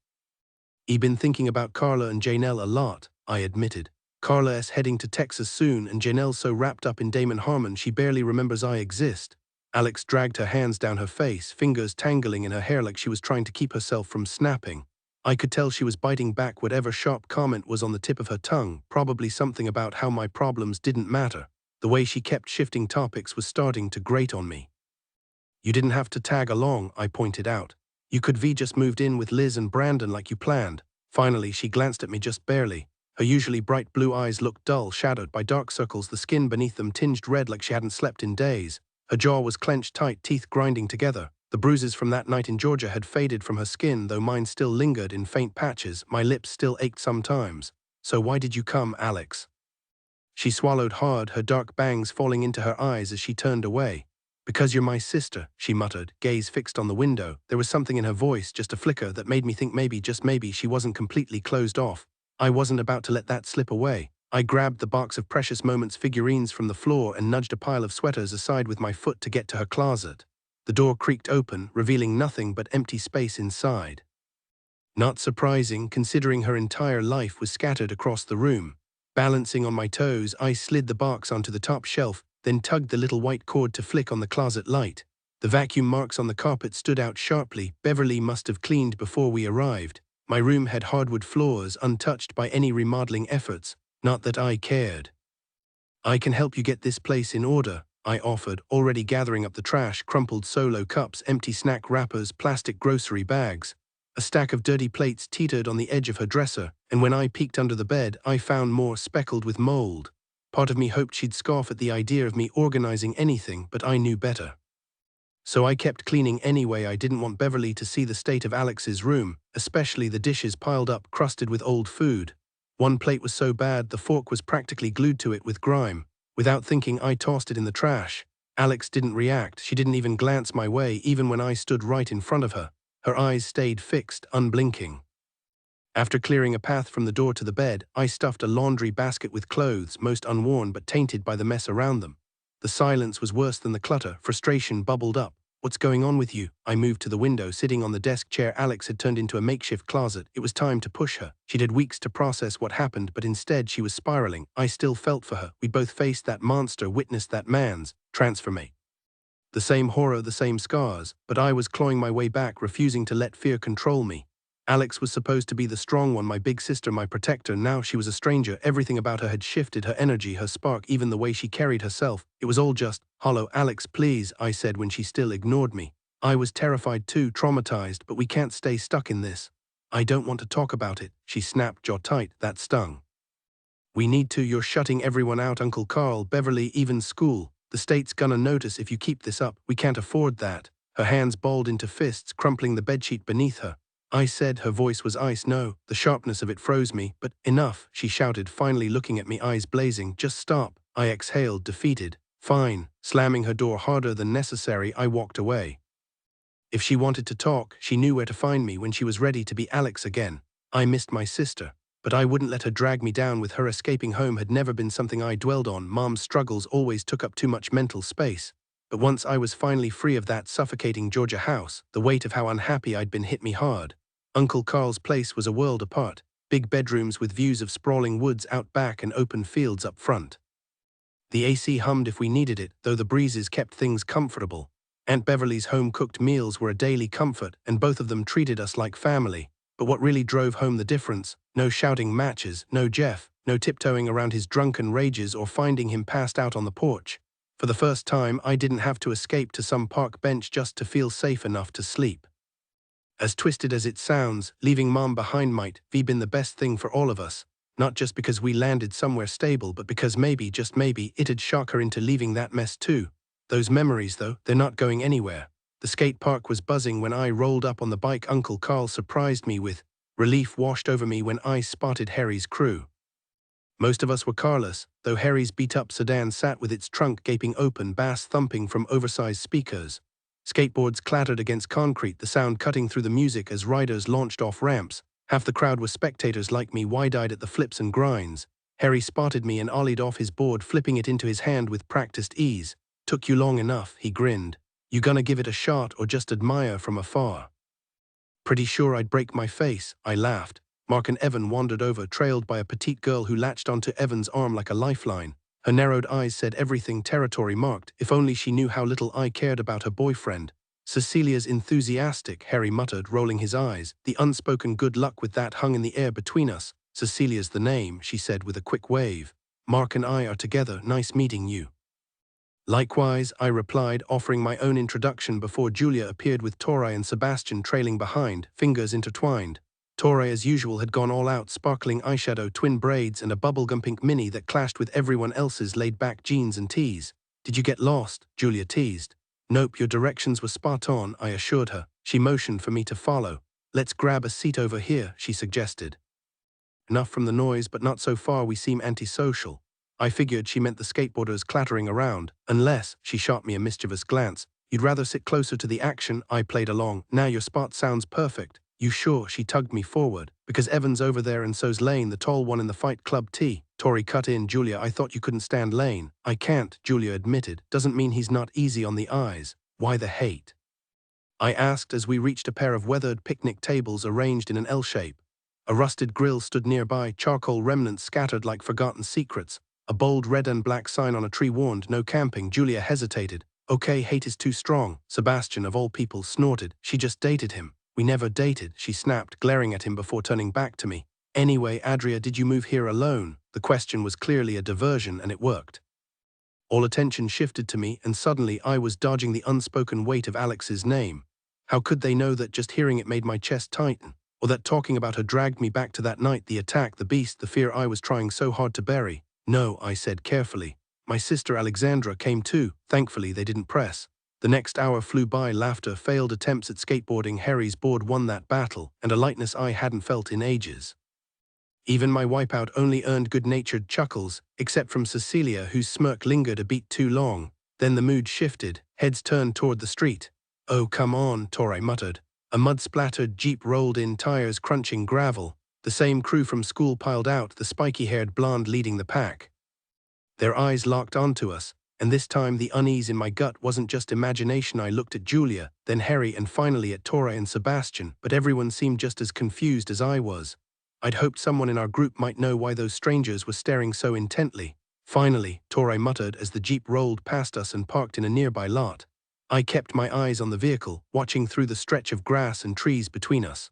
Speaker 1: "I've been thinking about Carla and Janelle a lot," I admitted. "Carla's heading to Texas soon, and Janelle's so wrapped up in Damon Harmon she barely remembers I exist." Alex dragged her hands down her face, fingers tangling in her hair like she was trying to keep herself from snapping. I could tell she was biting back whatever sharp comment was on the tip of her tongue, probably something about how my problems didn't matter. The way she kept shifting topics was starting to grate on me. "You didn't have to tag along," I pointed out. "You could have just moved in with Liz and Brandon like you planned." Finally, she glanced at me just barely. Her usually bright blue eyes looked dull, shadowed by dark circles, the skin beneath them tinged red like she hadn't slept in days. Her jaw was clenched tight, teeth grinding together. The bruises from that night in Georgia had faded from her skin, though mine still lingered in faint patches. My lips still ached sometimes. "So why did you come, Alex?" She swallowed hard, her dark bangs falling into her eyes as she turned away. "Because you're my sister," she muttered, gaze fixed on the window. There was something in her voice, just a flicker, that made me think maybe, just maybe, she wasn't completely closed off. I wasn't about to let that slip away. I grabbed the box of Precious Moments figurines from the floor and nudged a pile of sweaters aside with my foot to get to her closet. The door creaked open, revealing nothing but empty space inside. Not surprising, considering her entire life was scattered across the room. Balancing on my toes, I slid the box onto the top shelf, then tugged the little white cord to flick on the closet light. The vacuum marks on the carpet stood out sharply. Beverly must have cleaned before we arrived. My room had hardwood floors, untouched by any remodeling efforts. Not that I cared. "I can help you get this place in order," I offered, already gathering up the trash, crumpled Solo cups, empty snack wrappers, plastic grocery bags. A stack of dirty plates teetered on the edge of her dresser, and when I peeked under the bed, I found more speckled with mold. Part of me hoped she'd scoff at the idea of me organizing anything, but I knew better. So I kept cleaning anyway. I didn't want Beverly to see the state of Alex's room, especially the dishes piled up, crusted with old food. One plate was so bad the fork was practically glued to it with grime. Without thinking, I tossed it in the trash. Alex didn't react. She didn't even glance my way, even when I stood right in front of her. Her eyes stayed fixed, unblinking. After clearing a path from the door to the bed, I stuffed a laundry basket with clothes, most unworn but tainted by the mess around them. The silence was worse than the clutter. Frustration bubbled up. "What's going on with you?" I moved to the window. Sitting on the desk chair Alex had turned into a makeshift closet. It was time to push her. She'd had weeks to process what happened, but instead she was spiraling. I still felt for her. We'd both faced that monster, witnessed that man's transformation. The same horror, the same scars, but I was clawing my way back, refusing to let fear control me. Alex was supposed to be the strong one, my big sister, my protector. Now she was a stranger. Everything about her had shifted, her energy, her spark, even the way she carried herself. It was all just hollow. "Alex, please," I said when she still ignored me. I was terrified too, traumatized, but we can't stay stuck in this. "I don't want to talk about it," she snapped, jaw tight. That stung. "We need to. You're shutting everyone out, Uncle Carl, Beverly, even school. The state's gonna notice if you keep this up. We can't afford that." Her hands balled into fists, crumpling the bedsheet beneath her. I said, her voice was ice. "No." The sharpness of it froze me. "But enough," she shouted, finally looking at me, eyes blazing. "Just stop." I exhaled, defeated. "Fine." Slamming her door harder than necessary, I walked away. If she wanted to talk, she knew where to find me when she was ready to be Alex again. I missed my sister, but I wouldn't let her drag me down with her. Escaping home had never been something I dwelled on. Mom's struggles always took up too much mental space. But once I was finally free of that suffocating Georgia house, the weight of how unhappy I'd been hit me hard. Uncle Carl's place was a world apart. Big bedrooms with views of sprawling woods out back and open fields up front. The AC hummed if we needed it, though the breezes kept things comfortable. Aunt Beverly's home-cooked meals were a daily comfort, and both of them treated us like family. But what really drove home the difference? No shouting matches, no Jeff, no tiptoeing around his drunken rages or finding him passed out on the porch. For the first time, I didn't have to escape to some park bench just to feel safe enough to sleep. As twisted as it sounds, leaving Mom behind might have been the best thing for all of us. Not just because we landed somewhere stable, but because maybe, just maybe, it'd shock her into leaving that mess too. Those memories, though, they're not going anywhere. The skate park was buzzing when I rolled up on the bike Uncle Carl surprised me with. Relief washed over me when I spotted Harry's crew. Most of us were carless, though Harry's beat-up sedan sat with its trunk gaping open, bass thumping from oversized speakers. Skateboards clattered against concrete, the sound cutting through the music as riders launched off ramps. Half the crowd were spectators like me, wide-eyed at the flips and grinds. Harry spotted me and ollied off his board, flipping it into his hand with practiced ease. "Took you long enough," he grinned. "You gonna give it a shot or just admire from afar?" "Pretty sure I'd break my face," I laughed. Mark and Evan wandered over, trailed by a petite girl who latched onto Evan's arm like a lifeline. Her narrowed eyes said everything, territory marked. If only she knew how little I cared about her boyfriend. "Cecilia's enthusiastic," Harry muttered, rolling his eyes. The unspoken good luck with that hung in the air between us. "Cecilia's the name," she said with a quick wave. "Mark and I are together. Nice meeting you." "Likewise," I replied, offering my own introduction before Julia appeared with Torai and Sebastian trailing behind, fingers intertwined. Torai, as usual, had gone all out, sparkling eyeshadow, twin braids, and a bubblegum pink mini that clashed with everyone else's laid-back jeans and tees. "Did you get lost?" Julia teased. Nope, your directions were spot on, I assured her. She motioned for me to follow. Let's grab a seat over here, she suggested. Enough from the noise, but not so far we seem antisocial. I figured she meant the skateboarders clattering around, unless, she shot me a mischievous glance, you'd rather sit closer to the action. I played along. Now your spot sounds perfect. You sure? She tugged me forward. Because Evan's over there and so's Lane, the tall one in the Fight Club tee. Tori cut in. Julia, I thought you couldn't stand Lane. I can't, Julia admitted. Doesn't mean he's not easy on the eyes. Why the hate? I asked as we reached a pair of weathered picnic tables arranged in an L shape. A rusted grill stood nearby, charcoal remnants scattered like forgotten secrets. A bold red and black sign on a tree warned, no camping. Julia hesitated. Okay, hate is too strong. Sebastian, of all people, snorted. She just dated him. We never dated, she snapped, glaring at him before turning back to me. Anyway, Adria, did you move here alone? The question was clearly a diversion, and it worked. All attention shifted to me, and suddenly I was dodging the unspoken weight of Alex's name. How could they know that just hearing it made my chest tighten? Or that talking about her dragged me back to that night, the attack, the beast, the fear I was trying so hard to bury? No, I said carefully. My sister Alexandra came too. Thankfully, they didn't press. The next hour flew by. Laughter, failed attempts at skateboarding. Harry's board won that battle, and a lightness I hadn't felt in ages. Even my wipeout only earned good-natured chuckles, except from Cecilia, whose smirk lingered a beat too long. Then the mood shifted. Heads turned toward the street. Oh, come on, Tori muttered. A mud-splattered jeep rolled in, tires crunching gravel. The same crew from school piled out, the spiky-haired blonde leading the pack. Their eyes locked onto us, and this time the unease in my gut wasn't just imagination. I looked at Julia, then Harry, and finally at Tori and Sebastian, but everyone seemed just as confused as I was. I'd hoped someone in our group might know why those strangers were staring so intently. Finally, Tori muttered as the jeep rolled past us and parked in a nearby lot. I kept my eyes on the vehicle, watching through the stretch of grass and trees between us.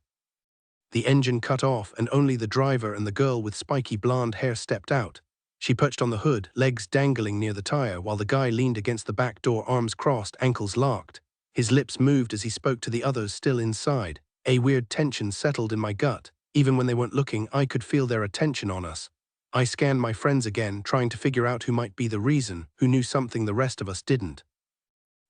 Speaker 1: The engine cut off, and only the driver and the girl with spiky blonde hair stepped out. She perched on the hood, legs dangling near the tire, while the guy leaned against the back door, arms crossed, ankles locked. His lips moved as he spoke to the others still inside. A weird tension settled in my gut. Even when they weren't looking, I could feel their attention on us. I scanned my friends again, trying to figure out who might be the reason, who knew something the rest of us didn't.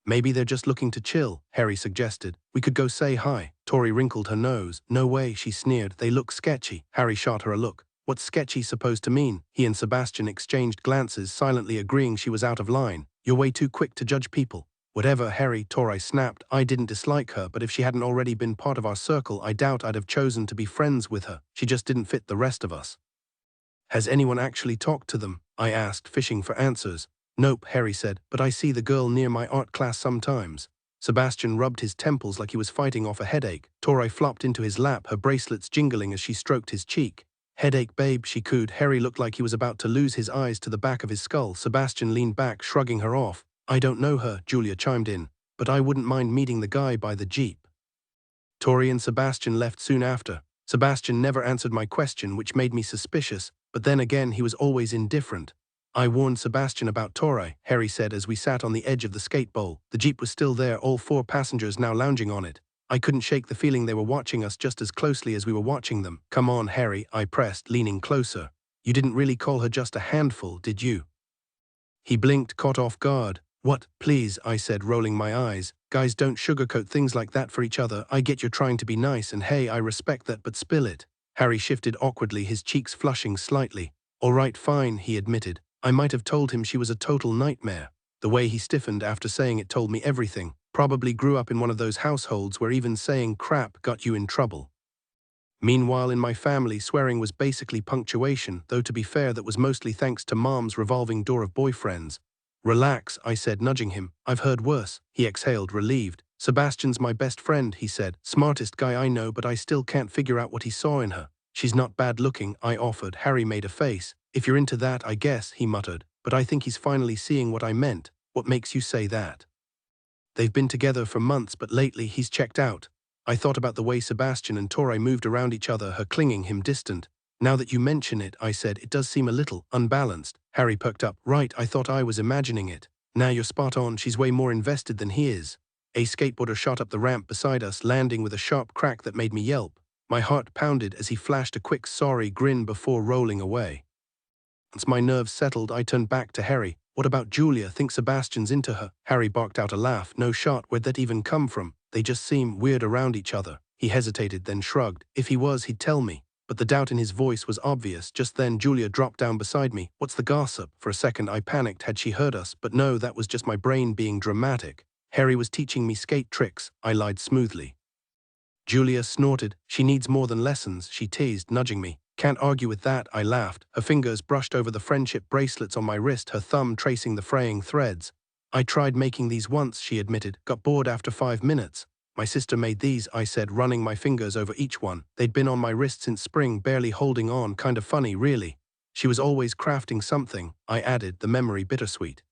Speaker 1: Maybe they're just looking to chill, Harry suggested. We could go say hi. Tori wrinkled her nose. No way, she sneered. They look sketchy. Harry shot her a look. What's sketchy supposed to mean? He and Sebastian exchanged glances, silently agreeing she was out of line. You're way too quick to judge people. Whatever, Harry, Tori snapped. I didn't dislike her, but if she hadn't already been part of our circle, I doubt I'd have chosen to be friends with her. She just didn't fit the rest of us. Has anyone actually talked to them? I asked, fishing for answers. Nope, Harry said, but I see the girl near my art class sometimes. Sebastian rubbed his temples like he was fighting off a headache. Tori flopped into his lap, her bracelets jingling as she stroked his cheek. Headache, babe, she cooed. Harry looked like he was about to lose his eyes to the back of his skull. Sebastian leaned back, shrugging her off. I don't know her, Julia chimed in, but I wouldn't mind meeting the guy by the jeep. Tori and Sebastian left soon after. Sebastian never answered my question, which made me suspicious, but then again he was always indifferent. I warned Sebastian about Tori, Harry said as we sat on the edge of the skate bowl. The jeep was still there, all 4 passengers now lounging on it. I couldn't shake the feeling they were watching us just as closely as we were watching them. Come on, Harry, I pressed, leaning closer. You didn't really call her just a handful, did you? He blinked, caught off guard. What, please, I said, rolling my eyes. Guys don't sugarcoat things like that for each other. I get you're trying to be nice, and hey, I respect that, but spill it. Harry shifted awkwardly, his cheeks flushing slightly. All right, fine, he admitted. I might have told him she was a total nightmare. The way he stiffened after saying it told me everything. Probably grew up in one of those households where even saying crap got you in trouble. Meanwhile, in my family, swearing was basically punctuation, though to be fair, that was mostly thanks to Mom's revolving door of boyfriends. Relax, I said, nudging him. I've heard worse. He exhaled, relieved. Sebastian's my best friend, he said. Smartest guy I know, but I still can't figure out what he saw in her. She's not bad looking, I offered. Harry made a face. If you're into that, I guess, he muttered. But I think he's finally seeing what I meant. What makes you say that? They've been together for months, but lately he's checked out. I thought about the way Sebastian and Tori moved around each other, her clinging, him distant. Now that you mention it, I said, it does seem a little unbalanced. Harry perked up. Right, I thought I was imagining it. Now you're spot on, she's way more invested than he is. A skateboarder shot up the ramp beside us, landing with a sharp crack that made me yelp. My heart pounded as he flashed a quick sorry grin before rolling away. Once my nerves settled, I turned back to Harry. What about Julia? Think Sebastian's into her. Harry barked out a laugh. No shot. Where'd that even come from? They just seem weird around each other. He hesitated, then shrugged. If he was, he'd tell me. But the doubt in his voice was obvious. Just then, Julia dropped down beside me. What's the gossip? For a second, I panicked. Had she heard us? But no, that was just my brain being dramatic. Harry was teaching me skate tricks. I lied smoothly. Julia snorted. She needs more than lessons, she teased, nudging me. Can't argue with that, I laughed. Her fingers brushed over the friendship bracelets on my wrist, her thumb tracing the fraying threads. I tried making these once, she admitted. Got bored after 5 minutes. My sister made these, I said, running my fingers over each one. They'd been on my wrist since spring, barely holding on. Kind of funny, really. She was always crafting something, I added, the memory bittersweet.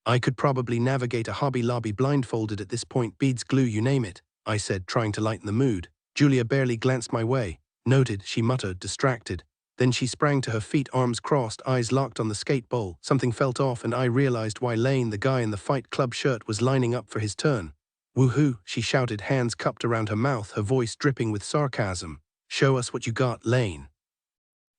Speaker 1: I could probably navigate a Hobby Lobby blindfolded at this point. Beads, glue, you name it, I said, trying to lighten the mood. Julia barely glanced my way. Noted, she muttered, distracted. Then she sprang to her feet, arms crossed, eyes locked on the skate bowl. Something felt off and I realized why. Lane, the guy in the Fight Club shirt, was lining up for his turn. Woohoo, she shouted, hands cupped around her mouth, her voice dripping with sarcasm. Show us what you got, Lane.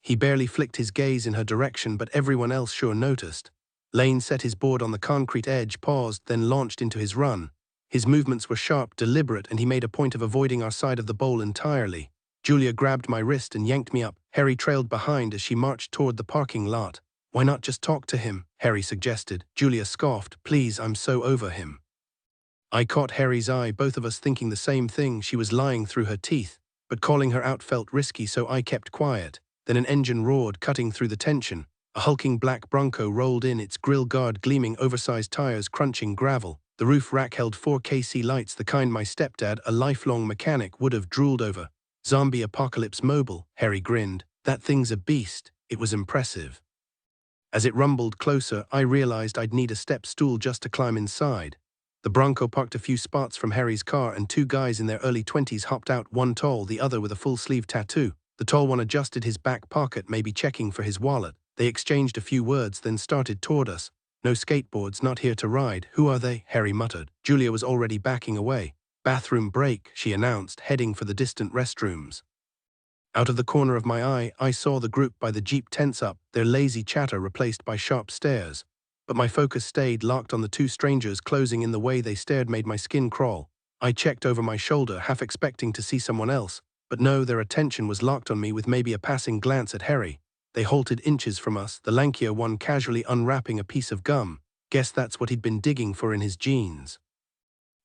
Speaker 1: He barely flicked his gaze in her direction, but everyone else sure noticed. Lane set his board on the concrete edge, paused, then launched into his run. His movements were sharp, deliberate, and he made a point of avoiding our side of the bowl entirely. Julia grabbed my wrist and yanked me up. Harry trailed behind as she marched toward the parking lot. Why not just talk to him? Harry suggested. Julia scoffed. Please, I'm so over him. I caught Harry's eye, both of us thinking the same thing. She was lying through her teeth, but calling her out felt risky, so I kept quiet. Then an engine roared, cutting through the tension. A hulking black Bronco rolled in, its grille guard gleaming, oversized tires crunching gravel. The roof rack held 4 KC lights, the kind my stepdad, a lifelong mechanic, would have drooled over. Zombie apocalypse mobile, Harry grinned. That thing's a beast. It was impressive. As it rumbled closer, I realized I'd need a step stool just to climb inside. The Bronco parked a few spots from Harry's car and 2 guys in their early 20s hopped out, one tall, the other with a full-sleeve tattoo. The tall one adjusted his back pocket, maybe checking for his wallet. They exchanged a few words, then started toward us. No skateboards, not here to ride. Who are they? Harry muttered. Julia was already backing away. Bathroom break, she announced, heading for the distant restrooms. Out of the corner of my eye, I saw the group by the Jeep tense up, their lazy chatter replaced by sharp stares. But my focus stayed locked on the 2 strangers. Closing in the way they stared made my skin crawl. I checked over my shoulder, half expecting to see someone else. But no, their attention was locked on me, with maybe a passing glance at Harry. They halted inches from us, the lankier one casually unwrapping a piece of gum. Guess that's what he'd been digging for in his jeans.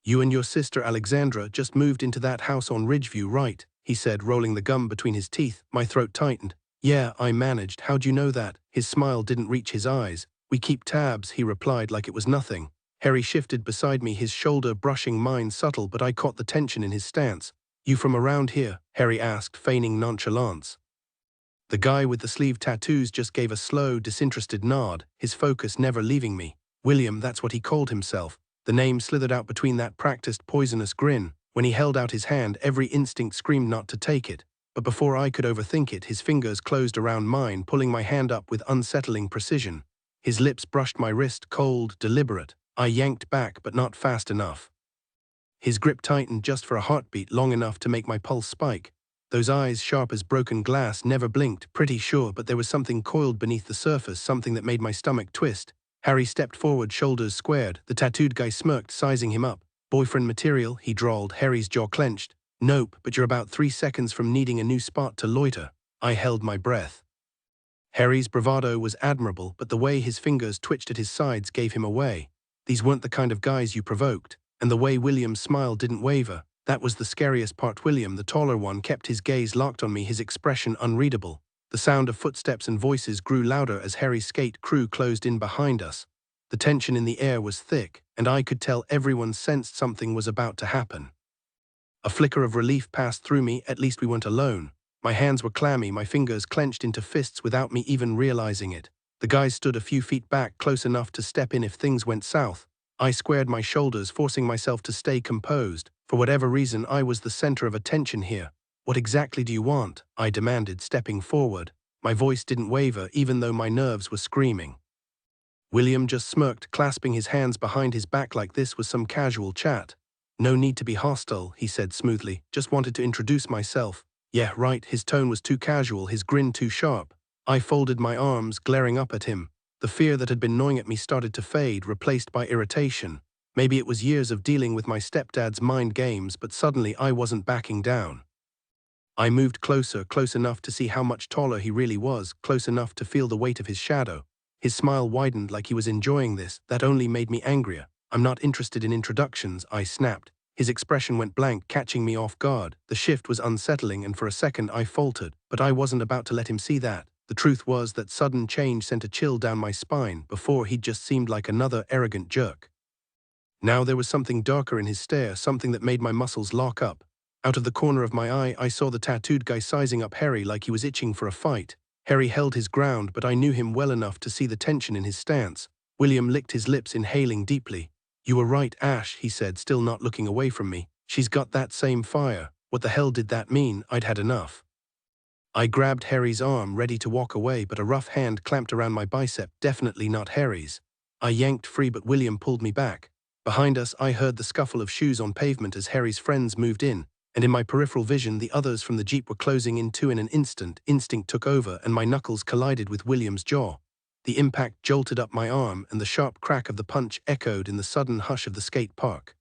Speaker 1: You and your sister Alexandra just moved into that house on Ridgeview, right? He said, rolling the gum between his teeth. My throat tightened. Yeah, I managed. How'd you know that? His smile didn't reach his eyes. We keep tabs, he replied like it was nothing. Harry shifted beside me, his shoulder brushing mine, subtle, but I caught the tension in his stance. You from around here? Harry asked, feigning nonchalance. The guy with the sleeve tattoos just gave a slow, disinterested nod, his focus never leaving me. William, that's what he called himself. The name slithered out between that practiced, poisonous grin. When he held out his hand, every instinct screamed not to take it. But before I could overthink it, his fingers closed around mine, pulling my hand up with unsettling precision. His lips brushed my wrist, cold, deliberate. I yanked back, but not fast enough. His grip tightened just for a heartbeat, long enough to make my pulse spike. Those eyes, sharp as broken glass, never blinked, pretty sure, but there was something coiled beneath the surface, something that made my stomach twist. Harry stepped forward, shoulders squared. The tattooed guy smirked, sizing him up. Boyfriend material, he drawled, Harry's jaw clenched. Nope, but you're about 3 seconds from needing a new spot to loiter. I held my breath. Harry's bravado was admirable, but the way his fingers twitched at his sides gave him away. These weren't the kind of guys you provoked. And the way William's smile didn't waver. That was the scariest part. William, the taller one, kept his gaze locked on me, his expression unreadable. The sound of footsteps and voices grew louder as Harry's skate crew closed in behind us. The tension in the air was thick, and I could tell everyone sensed something was about to happen. A flicker of relief passed through me, at least we weren't alone. My hands were clammy, my fingers clenched into fists without me even realizing it. The guys stood a few feet back, close enough to step in if things went south. I squared my shoulders, forcing myself to stay composed. For whatever reason, I was the center of attention here. What exactly do you want? I demanded, stepping forward. My voice didn't waver, even though my nerves were screaming. William just smirked, clasping his hands behind his back like this was some casual chat. No need to be hostile, he said smoothly. Just wanted to introduce myself. Yeah, right, his tone was too casual, his grin too sharp. I folded my arms, glaring up at him. The fear that had been gnawing at me started to fade, replaced by irritation. Maybe it was years of dealing with my stepdad's mind games, but suddenly I wasn't backing down. I moved closer, close enough to see how much taller he really was, close enough to feel the weight of his shadow. His smile widened like he was enjoying this. That only made me angrier. "I'm not interested in introductions," I snapped. His expression went blank, catching me off guard. The shift was unsettling, and for a second I faltered, but I wasn't about to let him see that. The truth was that sudden change sent a chill down my spine. Before, he'd just seemed like another arrogant jerk. Now there was something darker in his stare, something that made my muscles lock up. Out of the corner of my eye, I saw the tattooed guy sizing up Harry like he was itching for a fight. Harry held his ground, but I knew him well enough to see the tension in his stance. William licked his lips, inhaling deeply. "You were right, Ash," he said, still not looking away from me. "She's got that same fire." What the hell did that mean? I'd had enough. I grabbed Harry's arm, ready to walk away, but a rough hand clamped around my bicep, definitely not Harry's. I yanked free, but William pulled me back. Behind us, I heard the scuffle of shoes on pavement as Harry's friends moved in, and in my peripheral vision, the others from the Jeep were closing in too. In an instant, instinct took over, and my knuckles collided with William's jaw. The impact jolted up my arm, and the sharp crack of the punch echoed in the sudden hush of the skate park.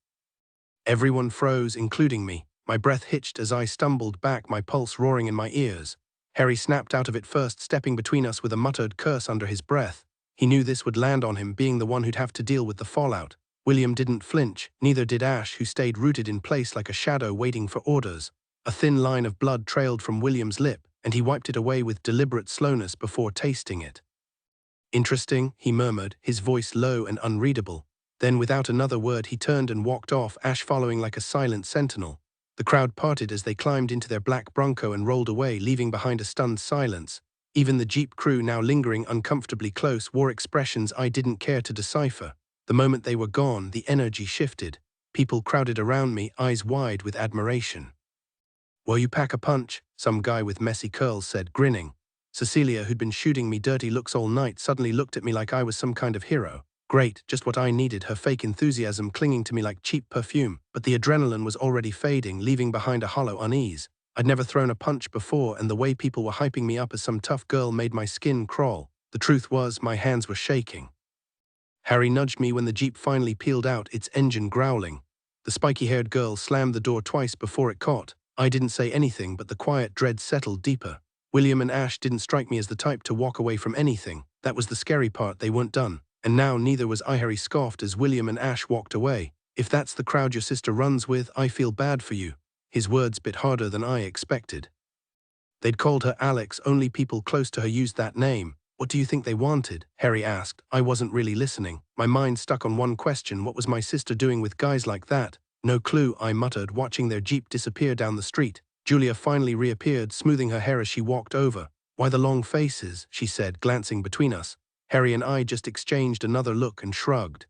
Speaker 1: Everyone froze, including me. My breath hitched as I stumbled back, my pulse roaring in my ears. Harry snapped out of it first, stepping between us with a muttered curse under his breath. He knew this would land on him, being the one who'd have to deal with the fallout. William didn't flinch, neither did Ash, who stayed rooted in place like a shadow waiting for orders. A thin line of blood trailed from William's lip, and he wiped it away with deliberate slowness before tasting it. "Interesting," he murmured, his voice low and unreadable. Then, without another word, he turned and walked off, Ash following like a silent sentinel. The crowd parted as they climbed into their black Bronco and rolled away, leaving behind a stunned silence. Even the Jeep crew, now lingering uncomfortably close, wore expressions I didn't care to decipher. The moment they were gone, the energy shifted. People crowded around me, eyes wide with admiration. "Well, you pack a punch," some guy with messy curls said, grinning. Cecilia, who'd been shooting me dirty looks all night, suddenly looked at me like I was some kind of hero. Great, just what I needed, her fake enthusiasm clinging to me like cheap perfume. But the adrenaline was already fading, leaving behind a hollow unease. I'd never thrown a punch before, and the way people were hyping me up as some tough girl made my skin crawl. The truth was, my hands were shaking. Harry nudged me when the Jeep finally peeled out, its engine growling. The spiky-haired girl slammed the door twice before it caught. I didn't say anything, but the quiet dread settled deeper. William and Ash didn't strike me as the type to walk away from anything. That was the scary part, they weren't done. And now neither was I. Harry scoffed as William and Ash walked away. "If that's the crowd your sister runs with, I feel bad for you." His words bit harder than I expected. They'd called her Alex, only people close to her used that name. "What do you think they wanted?" Harry asked. I wasn't really listening. My mind stuck on one question: what was my sister doing with guys like that? "No clue," I muttered, watching their Jeep disappear down the street. Julia finally reappeared, smoothing her hair as she walked over. "Why the long faces?" she said, glancing between us. Harry and I just exchanged another look and shrugged.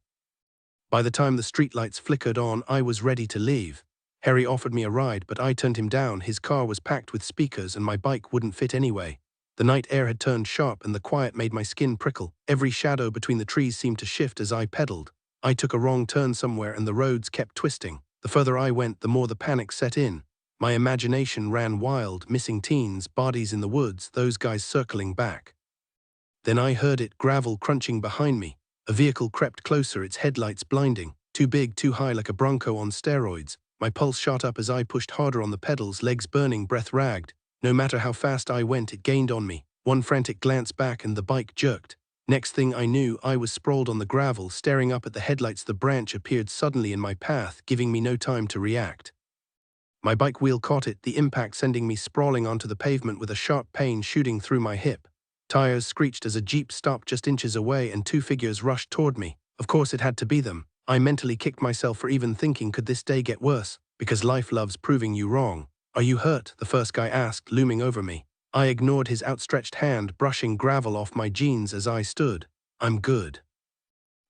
Speaker 1: By the time the streetlights flickered on, I was ready to leave. Harry offered me a ride, but I turned him down. His car was packed with speakers and my bike wouldn't fit anyway. The night air had turned sharp and the quiet made my skin prickle. Every shadow between the trees seemed to shift as I pedaled. I took a wrong turn somewhere and the roads kept twisting. The further I went, the more the panic set in. My imagination ran wild, missing teens, bodies in the woods, those guys circling back. Then I heard it, gravel crunching behind me. A vehicle crept closer, its headlights blinding. Too big, too high, like a Bronco on steroids. My pulse shot up as I pushed harder on the pedals, legs burning, breath ragged. No matter how fast I went, it gained on me. One frantic glance back and the bike jerked. Next thing I knew, I was sprawled on the gravel, staring up at the headlights. The branch appeared suddenly in my path, giving me no time to react. My bike wheel caught it, the impact sending me sprawling onto the pavement with a sharp pain shooting through my hip. Tires screeched as a Jeep stopped just inches away and two figures rushed toward me. Of course it had to be them. I mentally kicked myself for even thinking, could this day get worse? Because life loves proving you wrong. "Are you hurt?" the first guy asked, looming over me. I ignored his outstretched hand, brushing gravel off my jeans as I stood. "I'm good."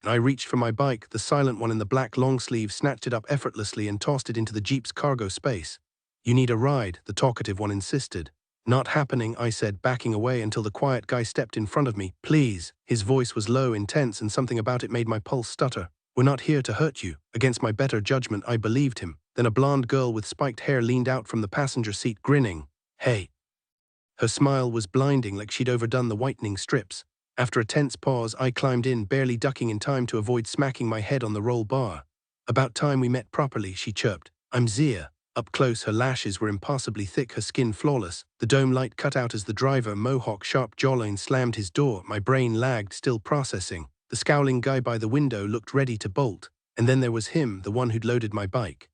Speaker 1: I reached for my bike. The silent one in the black long sleeve snatched it up effortlessly and tossed it into the Jeep's cargo space. "You need a ride?" the talkative one insisted. "Not happening," I said, backing away until the quiet guy stepped in front of me. "Please." His voice was low, intense, and something about it made my pulse stutter. "We're not here to hurt you." Against my better judgment, I believed him. Then a blonde girl with spiked hair leaned out from the passenger seat, grinning. "Hey." Her smile was blinding, like she'd overdone the whitening strips. After a tense pause, I climbed in, barely ducking in time to avoid smacking my head on the roll bar. "About time we met properly," she chirped. "I'm Zia." Up close, her lashes were impossibly thick, her skin flawless. The dome light cut out as the driver, mohawk sharp jawline, slammed his door. My brain lagged, still processing. The scowling guy by the window looked ready to bolt. And then there was him, the one who'd loaded my bike.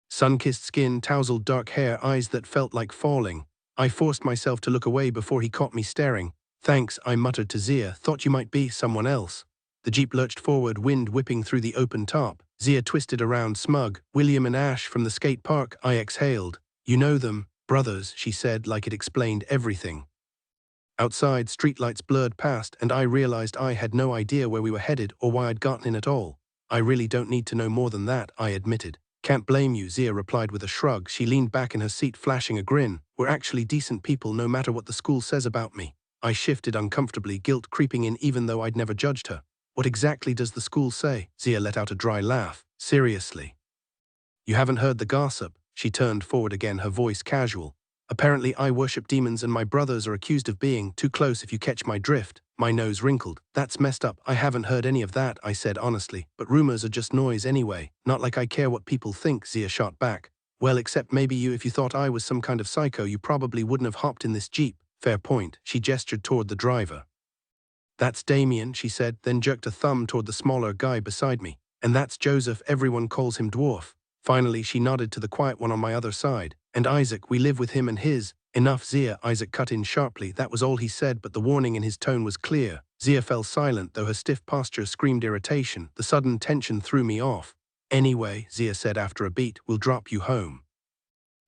Speaker 1: Sun-kissed skin, tousled dark hair, eyes that felt like falling. I forced myself to look away before he caught me staring. "Thanks," I muttered to Zia. "Thought you might be someone else." The Jeep lurched forward, wind whipping through the open top. Zia twisted around, smug. "William and Ash from the skate park," I exhaled. "You know them, brothers," she said, like it explained everything. Outside, streetlights blurred past, and I realized I had no idea where we were headed or why I'd gotten in at all. "I really don't need to know more than that," I admitted. "Can't blame you," Zia replied with a shrug. She leaned back in her seat, flashing a grin. "We're actually decent people, no matter what the school says about me." I shifted uncomfortably, guilt creeping in even though I'd never judged her. "What exactly does the school say?" Zia let out a dry laugh. "Seriously? You haven't heard the gossip?" She turned forward again, her voice casual. "Apparently I worship demons and my brothers are accused of being too close, if you catch my drift." My nose wrinkled. "That's messed up. I haven't heard any of that," I said honestly. "But rumors are just noise anyway. Not like I care what people think," Zia shot back. "Well, except maybe you. If you thought I was some kind of psycho, you probably wouldn't have hopped in this Jeep." "Fair point." She gestured toward the driver. "That's Damien," she said, then jerked a thumb toward the smaller guy beside me. "And that's Joseph. Everyone calls him Dwarf." Finally, she nodded to the quiet one on my other side. "And Isaac, we live with him and his—" "Enough, Zia," Isaac cut in sharply. That was all he said, but the warning in his tone was clear. Zia fell silent, though her stiff posture screamed irritation. The sudden tension threw me off. "Anyway," Zia said after a beat, "we'll drop you home.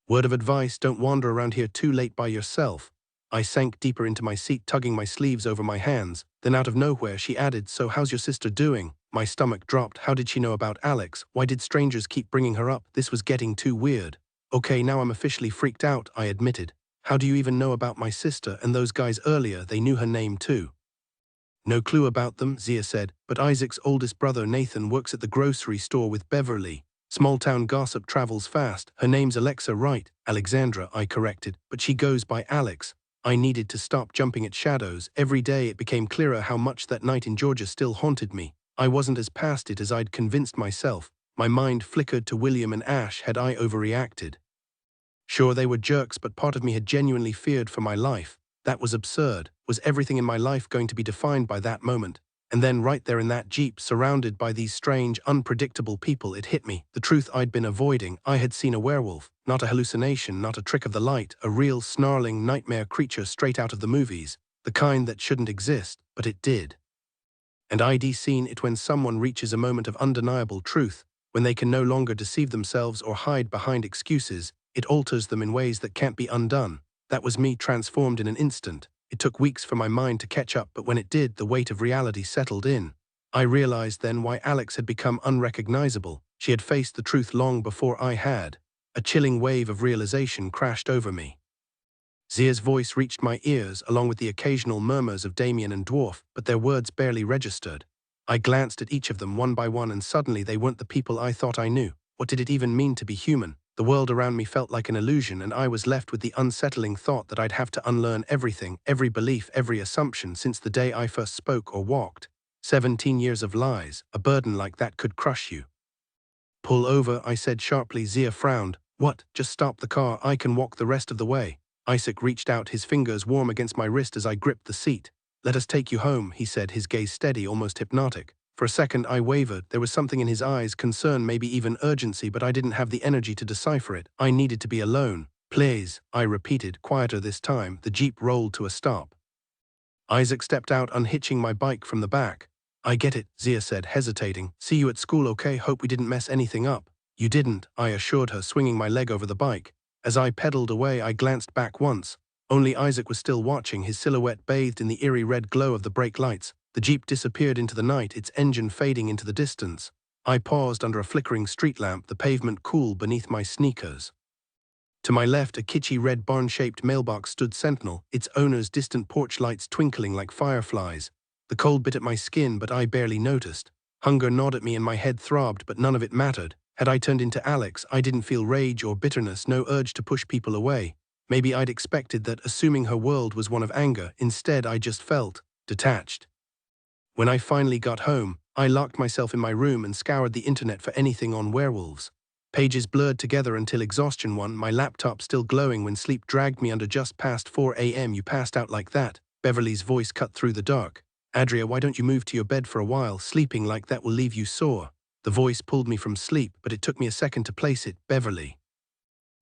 Speaker 1: Word of advice, don't wander around here too late by yourself." I sank deeper into my seat, tugging my sleeves over my hands. Then out of nowhere, she added, "So how's your sister doing?" My stomach dropped. How did she know about Alex? Why did strangers keep bringing her up? This was getting too weird. "Okay, now I'm officially freaked out," I admitted. "How do you even know about my sister and those guys earlier? They knew her name too." "No clue about them," Zia said, "but Isaac's oldest brother, Nathan, works at the grocery store with Beverly. Small-town gossip travels fast. Her name's Alexa, right?" "Alexandra," I corrected, "but she goes by Alex." I needed to stop jumping at shadows. Every day it became clearer how much that night in Georgia still haunted me. I wasn't as past it as I'd convinced myself. My mind flickered to William and Ash. Had I overreacted? Sure, they were jerks, but part of me had genuinely feared for my life. That was absurd. Was everything in my life going to be defined by that moment? And then right there in that Jeep, surrounded by these strange, unpredictable people, it hit me. The truth I'd been avoiding. I had seen a werewolf. Not a hallucination, not a trick of the light. A real, snarling nightmare creature straight out of the movies. The kind that shouldn't exist, but it did. And I'd seen it when someone reaches a moment of undeniable truth, when they can no longer deceive themselves or hide behind excuses. It alters them in ways that can't be undone. That was me, transformed in an instant. It took weeks for my mind to catch up, but when it did, the weight of reality settled in. I realized then why Alex had become unrecognizable. She had faced the truth long before I had. A chilling wave of realization crashed over me. Zia's voice reached my ears, along with the occasional murmurs of Damien and Dwarf, but their words barely registered. I glanced at each of them one by one, and suddenly they weren't the people I thought I knew. What did it even mean to be human? The world around me felt like an illusion, and I was left with the unsettling thought that I'd have to unlearn everything, every belief, every assumption since the day I first spoke or walked. 17 years of lies. A burden like that could crush you. "Pull over," I said sharply. Zia frowned. "What? Just stop the car. I can walk the rest of the way." Isaac reached out, his fingers warm against my wrist as I gripped the seat. "Let us take you home," he said, his gaze steady, almost hypnotic. For a second I wavered. There was something in his eyes, concern, maybe even urgency, but I didn't have the energy to decipher it. I needed to be alone. "Please," I repeated, quieter this time. The Jeep rolled to a stop. Isaac stepped out, unhitching my bike from the back. "I get it," Zia said, hesitating. "See you at school, okay? Hope we didn't mess anything up." "You didn't," I assured her, swinging my leg over the bike. As I pedaled away, I glanced back once. Only Isaac was still watching, his silhouette bathed in the eerie red glow of the brake lights. The Jeep disappeared into the night, its engine fading into the distance. I paused under a flickering street lamp, the pavement cool beneath my sneakers. To my left, a kitschy red barn-shaped mailbox stood sentinel, its owner's distant porch lights twinkling like fireflies. The cold bit at my skin, but I barely noticed. Hunger gnawed at me and my head throbbed, but none of it mattered. Had I turned into Alex, I didn't feel rage or bitterness, no urge to push people away. Maybe I'd expected that, assuming her world was one of anger. Instead, I just felt detached. When I finally got home, I locked myself in my room and scoured the internet for anything on werewolves. Pages blurred together until exhaustion won, my laptop still glowing when sleep dragged me under just past 4 a.m. You passed out like that, Beverly's voice cut through the dark. Adria, why don't you move to your bed for a while? Sleeping like that will leave you sore. The voice pulled me from sleep, but it took me a second to place it. Beverly.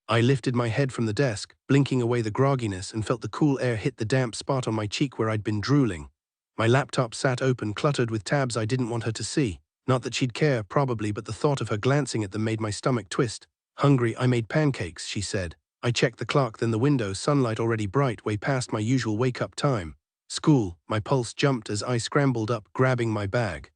Speaker 1: I lifted my head from the desk, blinking away the grogginess, and felt the cool air hit the damp spot on my cheek where I'd been drooling. My laptop sat open, cluttered with tabs I didn't want her to see. Not that she'd care, probably, but the thought of her glancing at them made my stomach twist. Hungry, I made pancakes, she said. I checked the clock, then the window, sunlight already bright, way past my usual wake-up time. School, my pulse jumped as I scrambled up, grabbing my bag.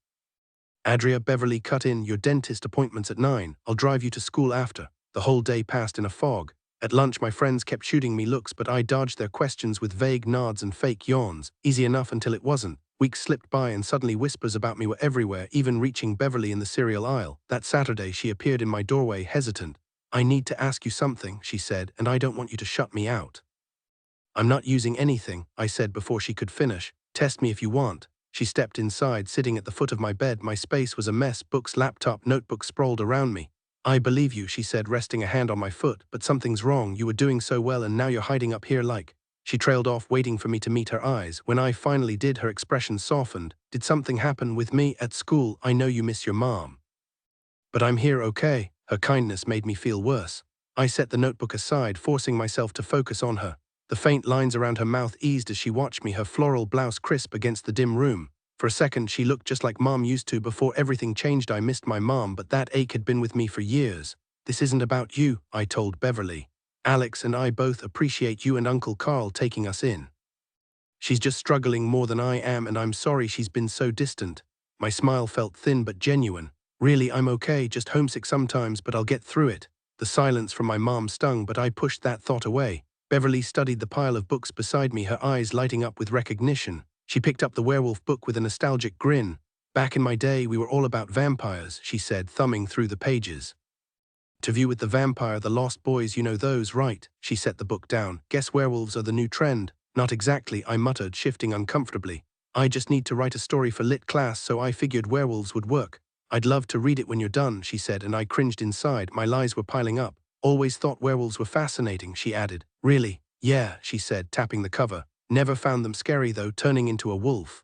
Speaker 1: Adria, Beverly cut in, your dentist appointment's at 9. I'll drive you to school after. The whole day passed in a fog. At lunch, my friends kept shooting me looks, but I dodged their questions with vague nods and fake yawns. Easy enough until it wasn't. Weeks slipped by and suddenly whispers about me were everywhere, even reaching Beverly in the cereal aisle. That Saturday, she appeared in my doorway, hesitant. I need to ask you something, she said, and I don't want you to shut me out. I'm not using anything, I said before she could finish. Test me if you want. She stepped inside, sitting at the foot of my bed. My space was a mess, books, laptop, notebooks sprawled around me. I believe you, she said, resting a hand on my foot, but something's wrong. You were doing so well and now you're hiding up here like. She trailed off, waiting for me to meet her eyes. When I finally did, her expression softened. Did something happen with me at school? I know you miss your mom. But I'm here okay. Her kindness made me feel worse. I set the notebook aside, forcing myself to focus on her. The faint lines around her mouth eased as she watched me, her floral blouse crisp against the dim room. For a second, she looked just like Mom used to before everything changed. I missed my mom, but that ache had been with me for years. This isn't about you, I told Beverly. Alex and I both appreciate you and Uncle Carl taking us in. She's just struggling more than I am, and I'm sorry she's been so distant. My smile felt thin but genuine. Really, I'm okay, just homesick sometimes, but I'll get through it. The silence from my mom stung, but I pushed that thought away. Beverly studied the pile of books beside me, her eyes lighting up with recognition. She picked up the werewolf book with a nostalgic grin. Back in my day, we were all about vampires, she said, thumbing through the pages. To View with the Vampire, The Lost Boys, you know those, right? She set the book down. Guess werewolves are the new trend. Not exactly, I muttered, shifting uncomfortably. I just need to write a story for lit class, so I figured werewolves would work. I'd love to read it when you're done, she said, and I cringed inside. My lies were piling up. Always thought werewolves were fascinating, she added. Really? Yeah, she said, tapping the cover. Never found them scary though, turning into a wolf.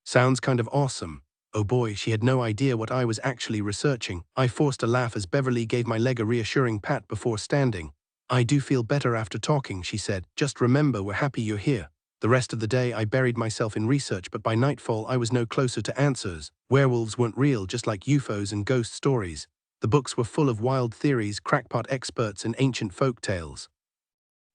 Speaker 1: Sounds kind of awesome. Oh boy, she had no idea what I was actually researching. I forced a laugh as Beverly gave my leg a reassuring pat before standing. I do feel better after talking, she said. Just remember, we're happy you're here. The rest of the day I buried myself in research, but by nightfall I was no closer to answers. Werewolves weren't real, just like UFOs and ghost stories. The books were full of wild theories, crackpot experts, and ancient folk tales.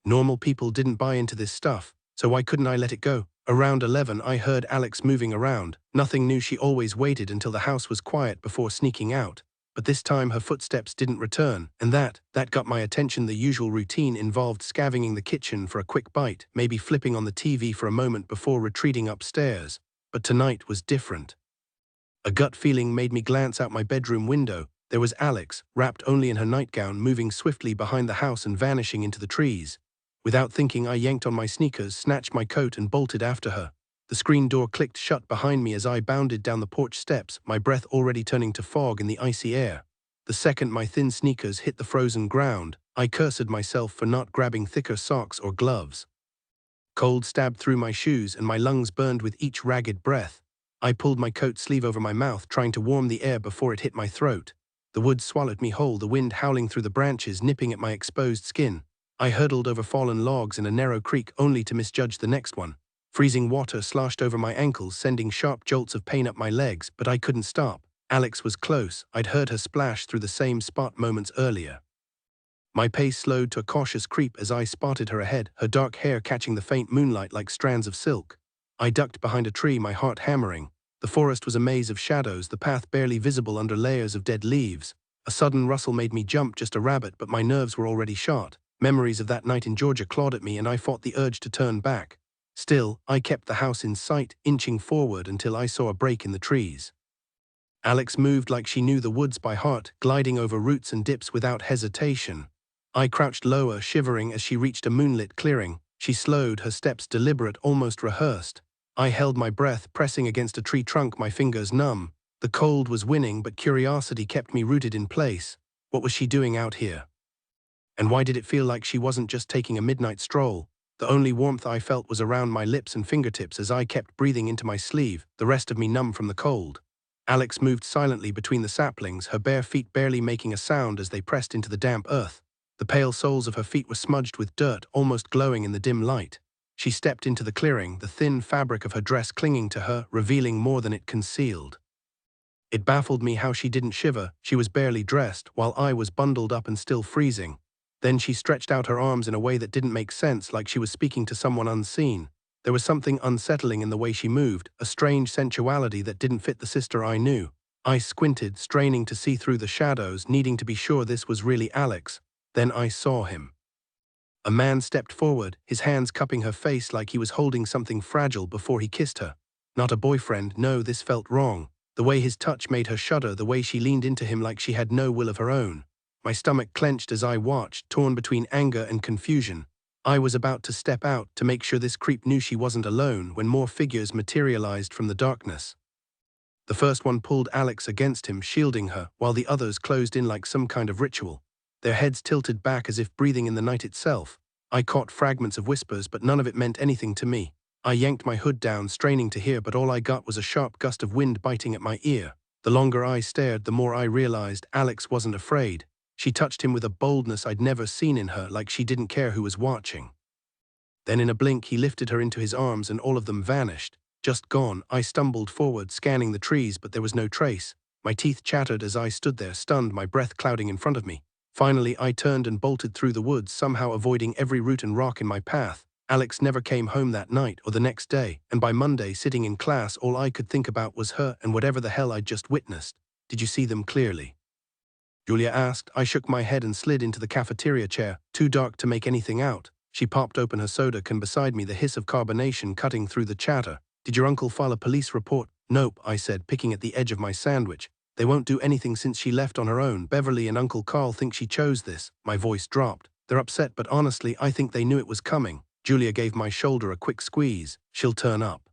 Speaker 1: Normal people didn't buy into this stuff, so why couldn't I let it go? Around 11, I heard Alex moving around. Nothing new, she always waited until the house was quiet before sneaking out. But this time her footsteps didn't return, and that got my attention. The usual routine involved scavenging the kitchen for a quick bite, maybe flipping on the TV for a moment before retreating upstairs. But tonight was different. A gut feeling made me glance out my bedroom window. There was Alex, wrapped only in her nightgown, moving swiftly behind the house and vanishing into the trees. Without thinking, I yanked on my sneakers, snatched my coat, and bolted after her. The screen door clicked shut behind me as I bounded down the porch steps, my breath already turning to fog in the icy air. The second my thin sneakers hit the frozen ground, I cursed myself for not grabbing thicker socks or gloves. Cold stabbed through my shoes and my lungs burned with each ragged breath. I pulled my coat sleeve over my mouth, trying to warm the air before it hit my throat. The woods swallowed me whole, the wind howling through the branches, nipping at my exposed skin. I hurtled over fallen logs in a narrow creek, only to misjudge the next one. Freezing water sloshed over my ankles, sending sharp jolts of pain up my legs, but I couldn't stop. Alex was close. I'd heard her splash through the same spot moments earlier. My pace slowed to a cautious creep as I spotted her ahead, her dark hair catching the faint moonlight like strands of silk. I ducked behind a tree, my heart hammering. The forest was a maze of shadows, the path barely visible under layers of dead leaves. A sudden rustle made me jump, just a rabbit, but my nerves were already shot. Memories of that night in Georgia clawed at me, and I fought the urge to turn back. Still, I kept the house in sight, inching forward until I saw a break in the trees. Alex moved like she knew the woods by heart, gliding over roots and dips without hesitation. I crouched lower, shivering as she reached a moonlit clearing. She slowed, her steps deliberate, almost rehearsed. I held my breath, pressing against a tree trunk, my fingers numb. The cold was winning, but curiosity kept me rooted in place. What was she doing out here? And why did it feel like she wasn't just taking a midnight stroll? The only warmth I felt was around my lips and fingertips as I kept breathing into my sleeve, the rest of me numb from the cold. Alex moved silently between the saplings, her bare feet barely making a sound as they pressed into the damp earth. The pale soles of her feet were smudged with dirt, almost glowing in the dim light. She stepped into the clearing, the thin fabric of her dress clinging to her, revealing more than it concealed. It baffled me how she didn't shiver. She was barely dressed, while I was bundled up and still freezing. Then she stretched out her arms in a way that didn't make sense, like she was speaking to someone unseen. There was something unsettling in the way she moved, a strange sensuality that didn't fit the sister I knew. I squinted, straining to see through the shadows, needing to be sure this was really Alex. Then I saw him. A man stepped forward, his hands cupping her face like he was holding something fragile before he kissed her. Not a boyfriend, no, this felt wrong. The way his touch made her shudder, the way she leaned into him like she had no will of her own. My stomach clenched as I watched, torn between anger and confusion. I was about to step out to make sure this creep knew she wasn't alone when more figures materialized from the darkness. The first one pulled Alex against him, shielding her, while the others closed in like some kind of ritual. Their heads tilted back as if breathing in the night itself. I caught fragments of whispers, but none of it meant anything to me. I yanked my hood down, straining to hear, but all I got was a sharp gust of wind biting at my ear. The longer I stared, the more I realized Alex wasn't afraid. She touched him with a boldness I'd never seen in her, like she didn't care who was watching. Then in a blink, he lifted her into his arms and all of them vanished. Just gone. I stumbled forward, scanning the trees, but there was no trace. My teeth chattered as I stood there, stunned, my breath clouding in front of me. Finally, I turned and bolted through the woods, somehow avoiding every root and rock in my path. Alex never came home that night or the next day, and by Monday, sitting in class, all I could think about was her and whatever the hell I'd just witnessed. Did you see them clearly? Julia asked. I shook my head and slid into the cafeteria chair, too dark to make anything out. She popped open her soda can beside me, the hiss of carbonation cutting through the chatter. Did your uncle file a police report? Nope, I said, picking at the edge of my sandwich. They won't do anything since she left on her own. Beverly and Uncle Carl think she chose this. My voice dropped. They're upset, but honestly, I think they knew it was coming. Julia gave my shoulder a quick squeeze. She'll turn up.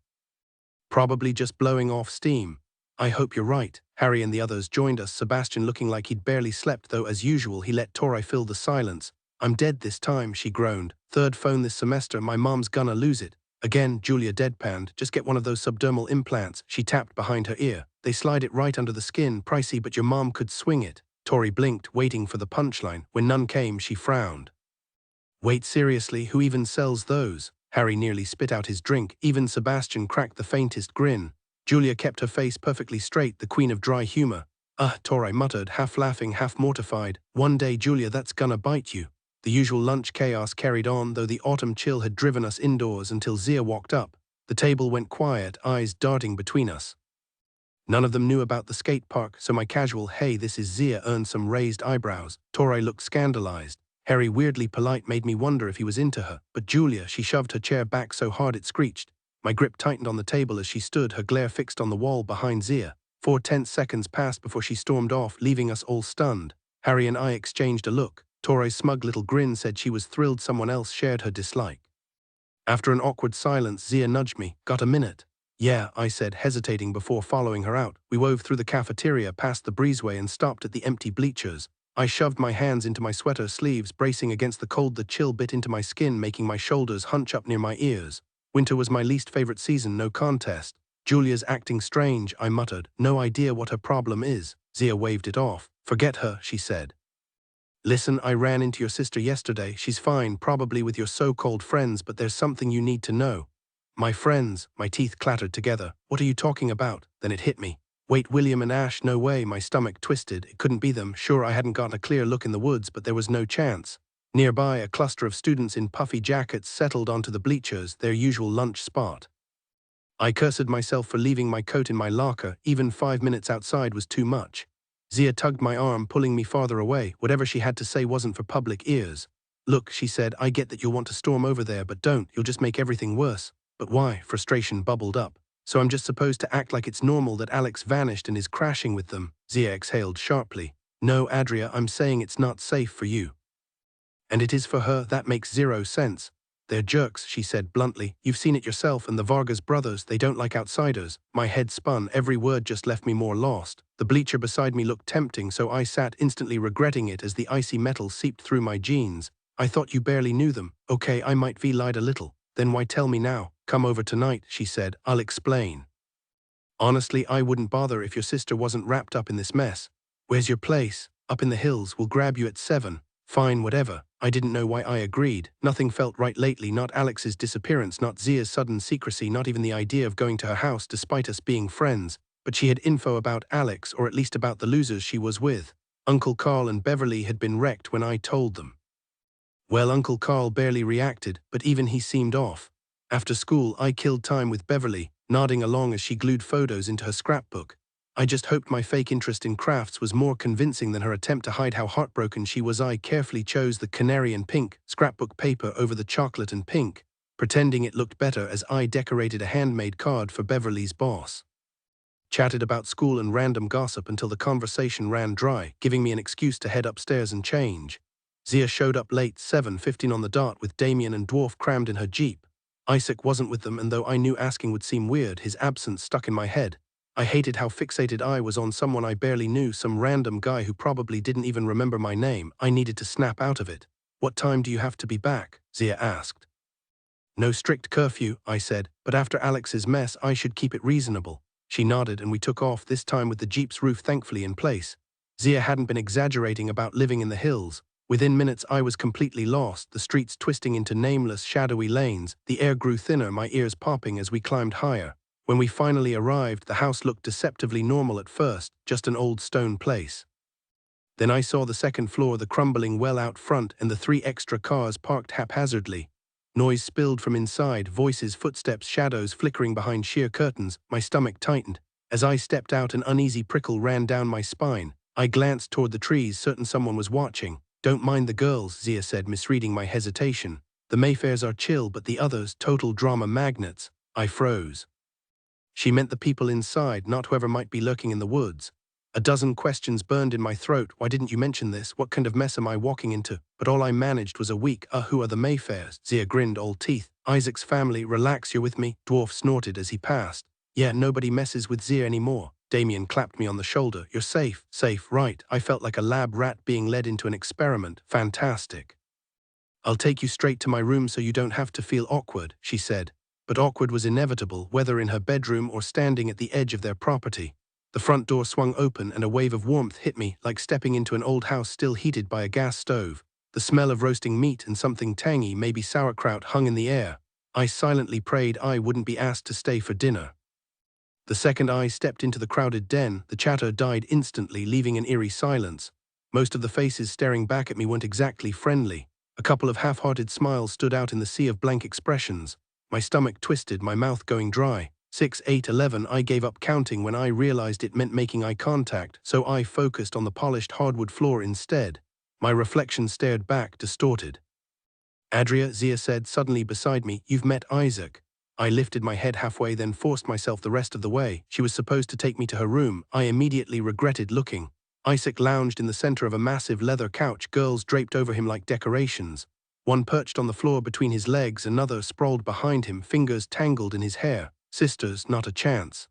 Speaker 1: Probably just blowing off steam. I hope you're right. Harry and the others joined us, Sebastian looking like he'd barely slept, though as usual he let Tori fill the silence. I'm dead this time, she groaned. Third phone this semester, my mom's gonna lose it. Again, Julia deadpanned. Just get one of those subdermal implants. She tapped behind her ear. They slide it right under the skin, pricey, but your mom could swing it. Tori blinked, waiting for the punchline. When none came, she frowned. Wait, seriously, who even sells those? Harry nearly spit out his drink. Even Sebastian cracked the faintest grin. Julia kept her face perfectly straight, the queen of dry humor. Tori muttered, half laughing, half mortified. One day, Julia, that's gonna bite you. The usual lunch chaos carried on, though the autumn chill had driven us indoors until Zia walked up. The table went quiet, eyes darting between us. None of them knew about the skate park, so my casual, hey, this is Zia, earned some raised eyebrows. Tori looked scandalized. Harry, weirdly polite, made me wonder if he was into her. But Julia, she shoved her chair back so hard it screeched. My grip tightened on the table as she stood, her glare fixed on the wall behind Zia. 4 tense seconds passed before she stormed off, leaving us all stunned. Harry and I exchanged a look. Tori's smug little grin said she was thrilled someone else shared her dislike. After an awkward silence, Zia nudged me. Got a minute? Yeah, I said, hesitating before following her out. We wove through the cafeteria, past the breezeway, and stopped at the empty bleachers. I shoved my hands into my sweater sleeves, bracing against the cold. The chill bit into my skin, making my shoulders hunch up near my ears. Winter was my least favorite season, no contest. Julia's acting strange, I muttered. No idea what her problem is. Zia waved it off. Forget her, she said. Listen, I ran into your sister yesterday. She's fine, probably with your so-called friends, but there's something you need to know. My friends, my teeth clattered together. What are you talking about? Then it hit me. Wait, William and Ash, no way. My stomach twisted. It couldn't be them. Sure, I hadn't gotten a clear look in the woods, but there was no chance. Nearby, a cluster of students in puffy jackets settled onto the bleachers, their usual lunch spot. I cursed myself for leaving my coat in my locker. Even 5 minutes outside was too much. Zia tugged my arm, pulling me farther away. Whatever she had to say wasn't for public ears. Look, she said, I get that you'll want to storm over there, but don't. You'll just make everything worse. But why? Frustration bubbled up. So I'm just supposed to act like it's normal that Alex vanished and is crashing with them? Zia exhaled sharply. No, Adria, I'm saying it's not safe for you. And it is for her. That makes 0 sense. They're jerks, she said bluntly. You've seen it yourself, and the Vargas brothers, they don't like outsiders. My head spun, every word just left me more lost. The bleacher beside me looked tempting, so I sat instantly regretting it as the icy metal seeped through my jeans. I thought you barely knew them. Okay, I might be lied a little. Then why tell me now? Come over tonight, she said. I'll explain. Honestly, I wouldn't bother if your sister wasn't wrapped up in this mess. Where's your place? Up in the hills, we'll grab you at 7. Fine, whatever. I didn't know why I agreed. Nothing felt right lately, not Alex's disappearance, not Zia's sudden secrecy, not even the idea of going to her house despite us being friends. But she had info about Alex, or at least about the losers she was with. Uncle Carl and Beverly had been wrecked when I told them. Well, Uncle Carl barely reacted, but even he seemed off. After school, I killed time with Beverly, nodding along as she glued photos into her scrapbook. I just hoped my fake interest in crafts was more convincing than her attempt to hide how heartbroken she was. I carefully chose the canary and pink scrapbook paper over the chocolate and pink, pretending it looked better as I decorated a handmade card for Beverly's boss. Chatted about school and random gossip until the conversation ran dry, giving me an excuse to head upstairs and change. Zia showed up late, 7:15 on the dot, with Damien and Dwarf crammed in her jeep. Isaac wasn't with them, and though I knew asking would seem weird, his absence stuck in my head. I hated how fixated I was on someone I barely knew, some random guy who probably didn't even remember my name. I needed to snap out of it. What time do you have to be back? Zia asked. No strict curfew, I said, but after Alex's mess I should keep it reasonable. She nodded and we took off, this time with the jeep's roof thankfully in place. Zia hadn't been exaggerating about living in the hills. Within minutes I was completely lost, the streets twisting into nameless, shadowy lanes. The air grew thinner, my ears popping as we climbed higher. When we finally arrived, the house looked deceptively normal at first, just an old stone place. Then I saw the second floor, the crumbling well out front, and the 3 extra cars parked haphazardly. Noise spilled from inside, voices, footsteps, shadows flickering behind sheer curtains. My stomach tightened. As I stepped out, an uneasy prickle ran down my spine. I glanced toward the trees, certain someone was watching. Don't mind the girls, Zia said, misreading my hesitation. The Mayfairs are chill, but the others, total drama magnets. I froze. She meant the people inside, not whoever might be lurking in the woods. A dozen questions burned in my throat. Why didn't you mention this? What kind of mess am I walking into? But all I managed was a weak, who are the Mayfairs? Zia grinned, all teeth. Isaac's family. Relax, you're with me? Dwarf snorted as he passed. Yeah, nobody messes with Zia anymore. Damien clapped me on the shoulder. You're safe. Safe, right. I felt like a lab rat being led into an experiment. Fantastic. I'll take you straight to my room so you don't have to feel awkward, she said. But awkward was inevitable, whether in her bedroom or standing at the edge of their property. The front door swung open and a wave of warmth hit me, like stepping into an old house still heated by a gas stove. The smell of roasting meat and something tangy, maybe sauerkraut, hung in the air. I silently prayed I wouldn't be asked to stay for dinner. The second I stepped into the crowded den, the chatter died instantly, leaving an eerie silence. Most of the faces staring back at me weren't exactly friendly. A couple of half-hearted smiles stood out in the sea of blank expressions. My stomach twisted, my mouth going dry. 6, 8, 11, I gave up counting when I realized it meant making eye contact, so I focused on the polished hardwood floor instead. My reflection stared back, distorted. Adria, Zia said suddenly beside me, you've met Isaac. I lifted my head halfway, then forced myself the rest of the way. She was supposed to take me to her room. I immediately regretted looking. Isaac lounged in the center of a massive leather couch, girls draped over him like decorations. One perched on the floor between his legs, another sprawled behind him, fingers tangled in his hair. Sisters, not a chance.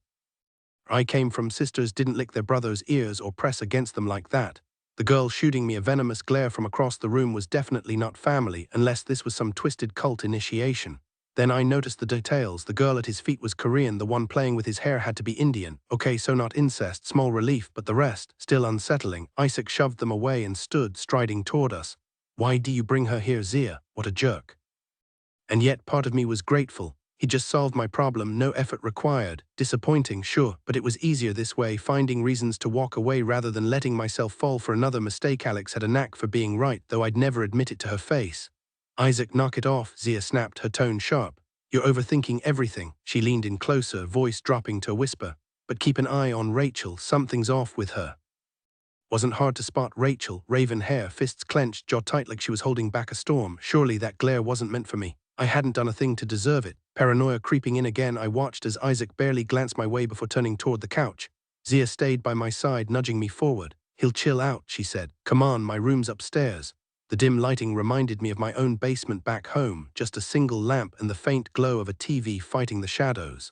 Speaker 1: I came from. Sisters didn't lick their brothers' ears or press against them like that. The girl shooting me a venomous glare from across the room was definitely not family, unless this was some twisted cult initiation. Then I noticed the details. The girl at his feet was Korean, the one playing with his hair had to be Indian. Okay, so not incest, small relief, but the rest, still unsettling. Isaac shoved them away and stood, striding toward us. Why do you bring her here, Zia? What a jerk. And yet part of me was grateful. He just solved my problem, no effort required. Disappointing, sure, but it was easier this way, finding reasons to walk away rather than letting myself fall for another mistake. Alex had a knack for being right, though I'd never admit it to her face. Isaac, knock it off, Zia snapped, her tone sharp. You're overthinking everything. She leaned in closer, voice dropping to a whisper. But keep an eye on Rachel, something's off with her. Wasn't hard to spot Rachel, raven hair, fists clenched, jaw tight like she was holding back a storm. Surely that glare wasn't meant for me. I hadn't done a thing to deserve it. Paranoia creeping in again, I watched as Isaac barely glanced my way before turning toward the couch. Zia stayed by my side, nudging me forward. He'll chill out, she said. Come on, my room's upstairs. The dim lighting reminded me of my own basement back home, just a single lamp and the faint glow of a TV fighting the shadows.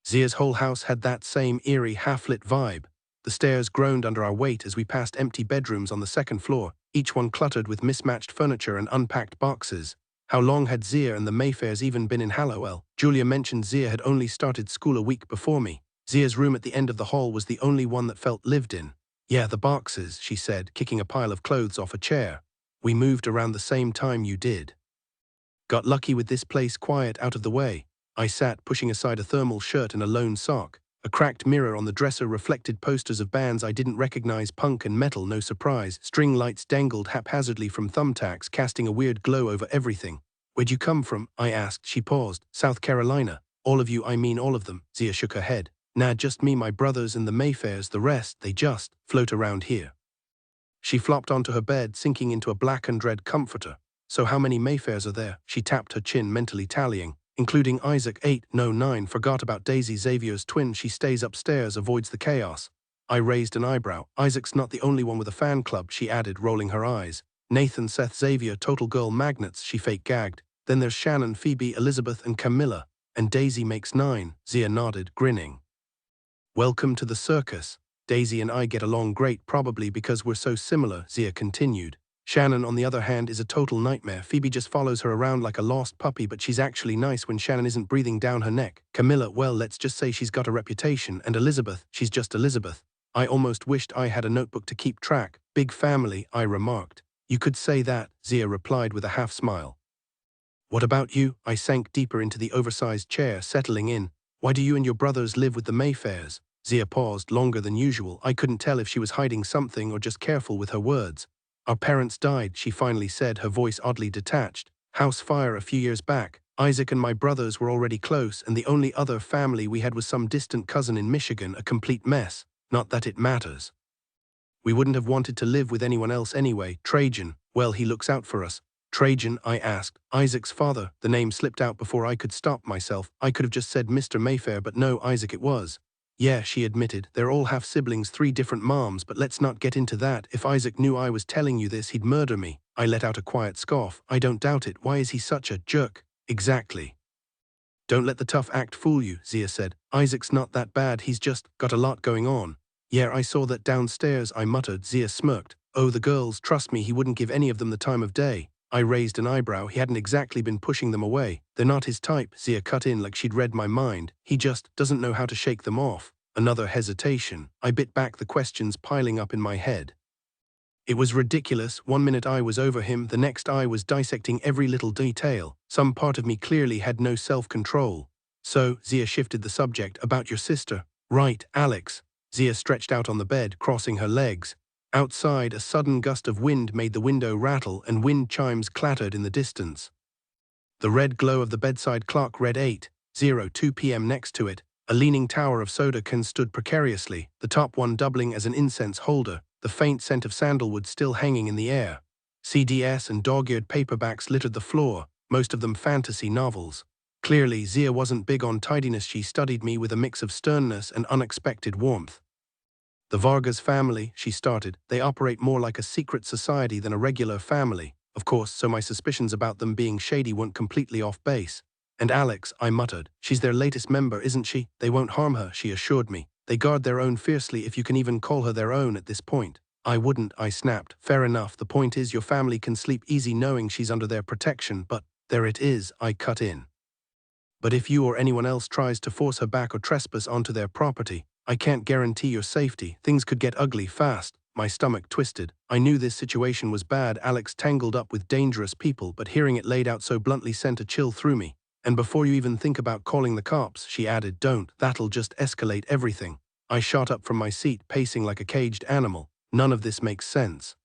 Speaker 1: Zia's whole house had that same eerie, half-lit vibe. The stairs groaned under our weight as we passed empty bedrooms on the second floor, each one cluttered with mismatched furniture and unpacked boxes. How long had Zia and the Mayfairs even been in Hallowell? Julia mentioned Zia had only started school a week before me. Zia's room at the end of the hall was the only one that felt lived in. Yeah, the boxes, she said, kicking a pile of clothes off a chair. We moved around the same time you did. Got lucky with this place quiet out of the way. I sat, pushing aside a thermal shirt and a lone sock. A cracked mirror on the dresser reflected posters of bands I didn't recognize, punk and metal, no surprise. String lights dangled haphazardly from thumbtacks, casting a weird glow over everything. Where'd you come from? I asked. She paused. South Carolina. All of you? I mean all of them. Zia shook her head. Nah, just me, my brothers and the Mayfairs. The rest, they just float around here. She flopped onto her bed, sinking into a black and red comforter. So how many Mayfairs are there? She tapped her chin, mentally tallying. Including Isaac, 8, no 9, forgot about Daisy, Xavier's twin. She stays upstairs, avoids the chaos. I raised an eyebrow. Isaac's not the only one with a fan club, she added, rolling her eyes. Nathan, Seth, Xavier, total girl magnets, she fake gagged. Then there's Shannon, Phoebe, Elizabeth, and Camilla. And Daisy makes 9, Zia nodded, grinning. Welcome to the circus. Daisy and I get along great, probably because we're so similar, Zia continued. Shannon, on the other hand, is a total nightmare. Phoebe just follows her around like a lost puppy, but she's actually nice when Shannon isn't breathing down her neck. Camilla, well, let's just say she's got a reputation. And Elizabeth, she's just Elizabeth. I almost wished I had a notebook to keep track. Big family, I remarked. You could say that, Zia replied with a half-smile. What about you? I sank deeper into the oversized chair, settling in. Why do you and your brothers live with the Mayfairs? Zia paused, longer than usual. I couldn't tell if she was hiding something or just careful with her words. Our parents died, she finally said, her voice oddly detached. House fire a few years back. Isaac and my brothers were already close, and the only other family we had was some distant cousin in Michigan, a complete mess. Not that it matters. We wouldn't have wanted to live with anyone else anyway. Trajan, well, he looks out for us. Trajan, I asked. Isaac's father. The name slipped out before I could stop myself. I could have just said Mr. Mayfair, but no, Isaac it was. Yeah, she admitted. They're all half-siblings, 3 different moms, but let's not get into that. If Isaac knew I was telling you this, he'd murder me. I let out a quiet scoff. I don't doubt it. Why is he such a jerk? Exactly. Don't let the tough act fool you, Zia said. Isaac's not that bad, he's just got a lot going on. Yeah, I saw that downstairs, I muttered. Zia smirked. Oh, the girls, trust me, he wouldn't give any of them the time of day. I raised an eyebrow. He hadn't exactly been pushing them away. They're not his type, Zia cut in like she'd read my mind. He just doesn't know how to shake them off. Another hesitation. I bit back, the questions piling up in my head. It was ridiculous. 1 minute I was over him, the next I was dissecting every little detail. Some part of me clearly had no self-control. So, Zia shifted the subject. About your sister. Right, Alex. Zia stretched out on the bed, crossing her legs. Outside, a sudden gust of wind made the window rattle and wind chimes clattered in the distance. The red glow of the bedside clock read 8:02 p.m. next to it. A leaning tower of soda cans stood precariously, the top one doubling as an incense holder, the faint scent of sandalwood still hanging in the air. CDs and dog-eared paperbacks littered the floor, most of them fantasy novels. Clearly, Zia wasn't big on tidiness. She studied me with a mix of sternness and unexpected warmth. The Vargas family, she started, they operate more like a secret society than a regular family, of course, so my suspicions about them being shady weren't completely off base. And Alex, I muttered, she's their latest member, isn't she? They won't harm her, she assured me. They guard their own fiercely, if you can even call her their own at this point. I wouldn't, I snapped. Fair enough, the point is your family can sleep easy knowing she's under their protection, but there it is, I cut in. But if you or anyone else tries to force her back or trespass onto their property, I can't guarantee your safety. Things could get ugly fast. My stomach twisted. I knew this situation was bad. Alex tangled up with dangerous people, but hearing it laid out so bluntly sent a chill through me. And before you even think about calling the cops, she added, don't, that'll just escalate everything. I shot up from my seat, pacing like a caged animal. None of this makes sense.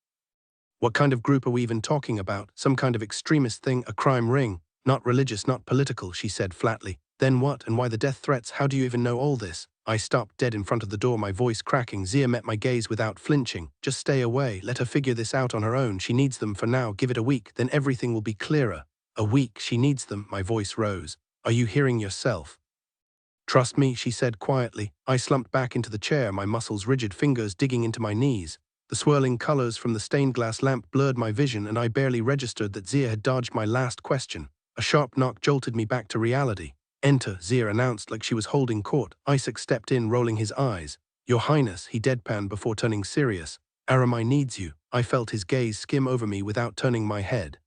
Speaker 1: What kind of group are we even talking about? Some kind of extremist thing, a crime ring? Not religious, not political, she said flatly. Then what, and why the death threats? How do you even know all this? I stopped dead in front of the door, my voice cracking. Zia met my gaze without flinching. Just stay away, let her figure this out on her own. She needs them for now, give it a week, then everything will be clearer. A week, she needs them, my voice rose. Are you hearing yourself? Trust me, she said quietly. I slumped back into the chair, my muscles rigid, fingers digging into my knees. The swirling colors from the stained glass lamp blurred my vision, and I barely registered that Zia had dodged my last question. A sharp knock jolted me back to reality. "Enter," Zia announced like she was holding court. Isaac stepped in, rolling his eyes. "Your Highness," he deadpanned before turning serious. "Aramai needs you." I felt his gaze skim over me without turning my head.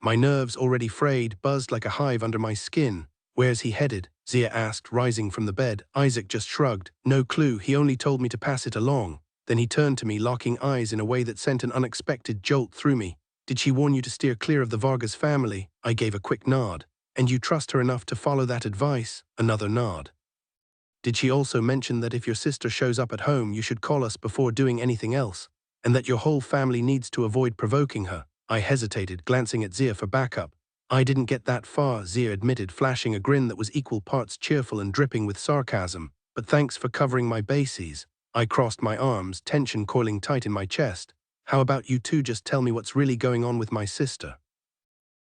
Speaker 1: My nerves, already frayed, buzzed like a hive under my skin. "Where's he headed?" Zia asked, rising from the bed. Isaac just shrugged. "No clue, he only told me to pass it along." Then he turned to me, locking eyes in a way that sent an unexpected jolt through me. "Did she warn you to steer clear of the Vargas family?" I gave a quick nod. "And you trust her enough to follow that advice?" Another nod. "Did she also mention that if your sister shows up at home, you should call us before doing anything else? And that your whole family needs to avoid provoking her?" I hesitated, glancing at Zia for backup. "I didn't get that far," Zia admitted, flashing a grin that was equal parts cheerful and dripping with sarcasm. "But thanks for covering my bases." I crossed my arms, tension coiling tight in my chest. "How about you two just tell me what's really going on with my sister?"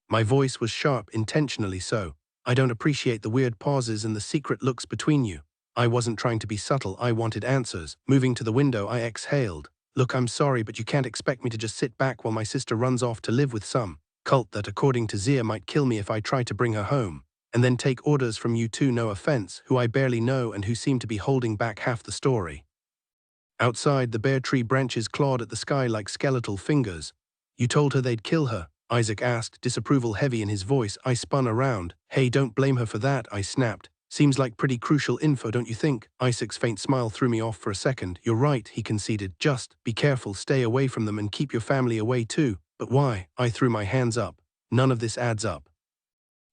Speaker 1: My voice was sharp, intentionally so. "I don't appreciate the weird pauses and the secret looks between you." I wasn't trying to be subtle, I wanted answers. Moving to the window, I exhaled. "Look, I'm sorry, but you can't expect me to just sit back while my sister runs off to live with some cult that, according to Zia, might kill me if I try to bring her home. And then take orders from you two, no offense, who I barely know and who seem to be holding back half the story." Outside, the bare tree branches clawed at the sky like skeletal fingers. "You told her they'd kill her?" Isaac asked, disapproval heavy in his voice. I spun around. "Hey, don't blame her for that," I snapped. "Seems like pretty crucial info, don't you think?" Isaac's faint smile threw me off for a second. "You're right," he conceded. "Just be careful, stay away from them, and keep your family away too." "But why?" I threw my hands up. "None of this adds up.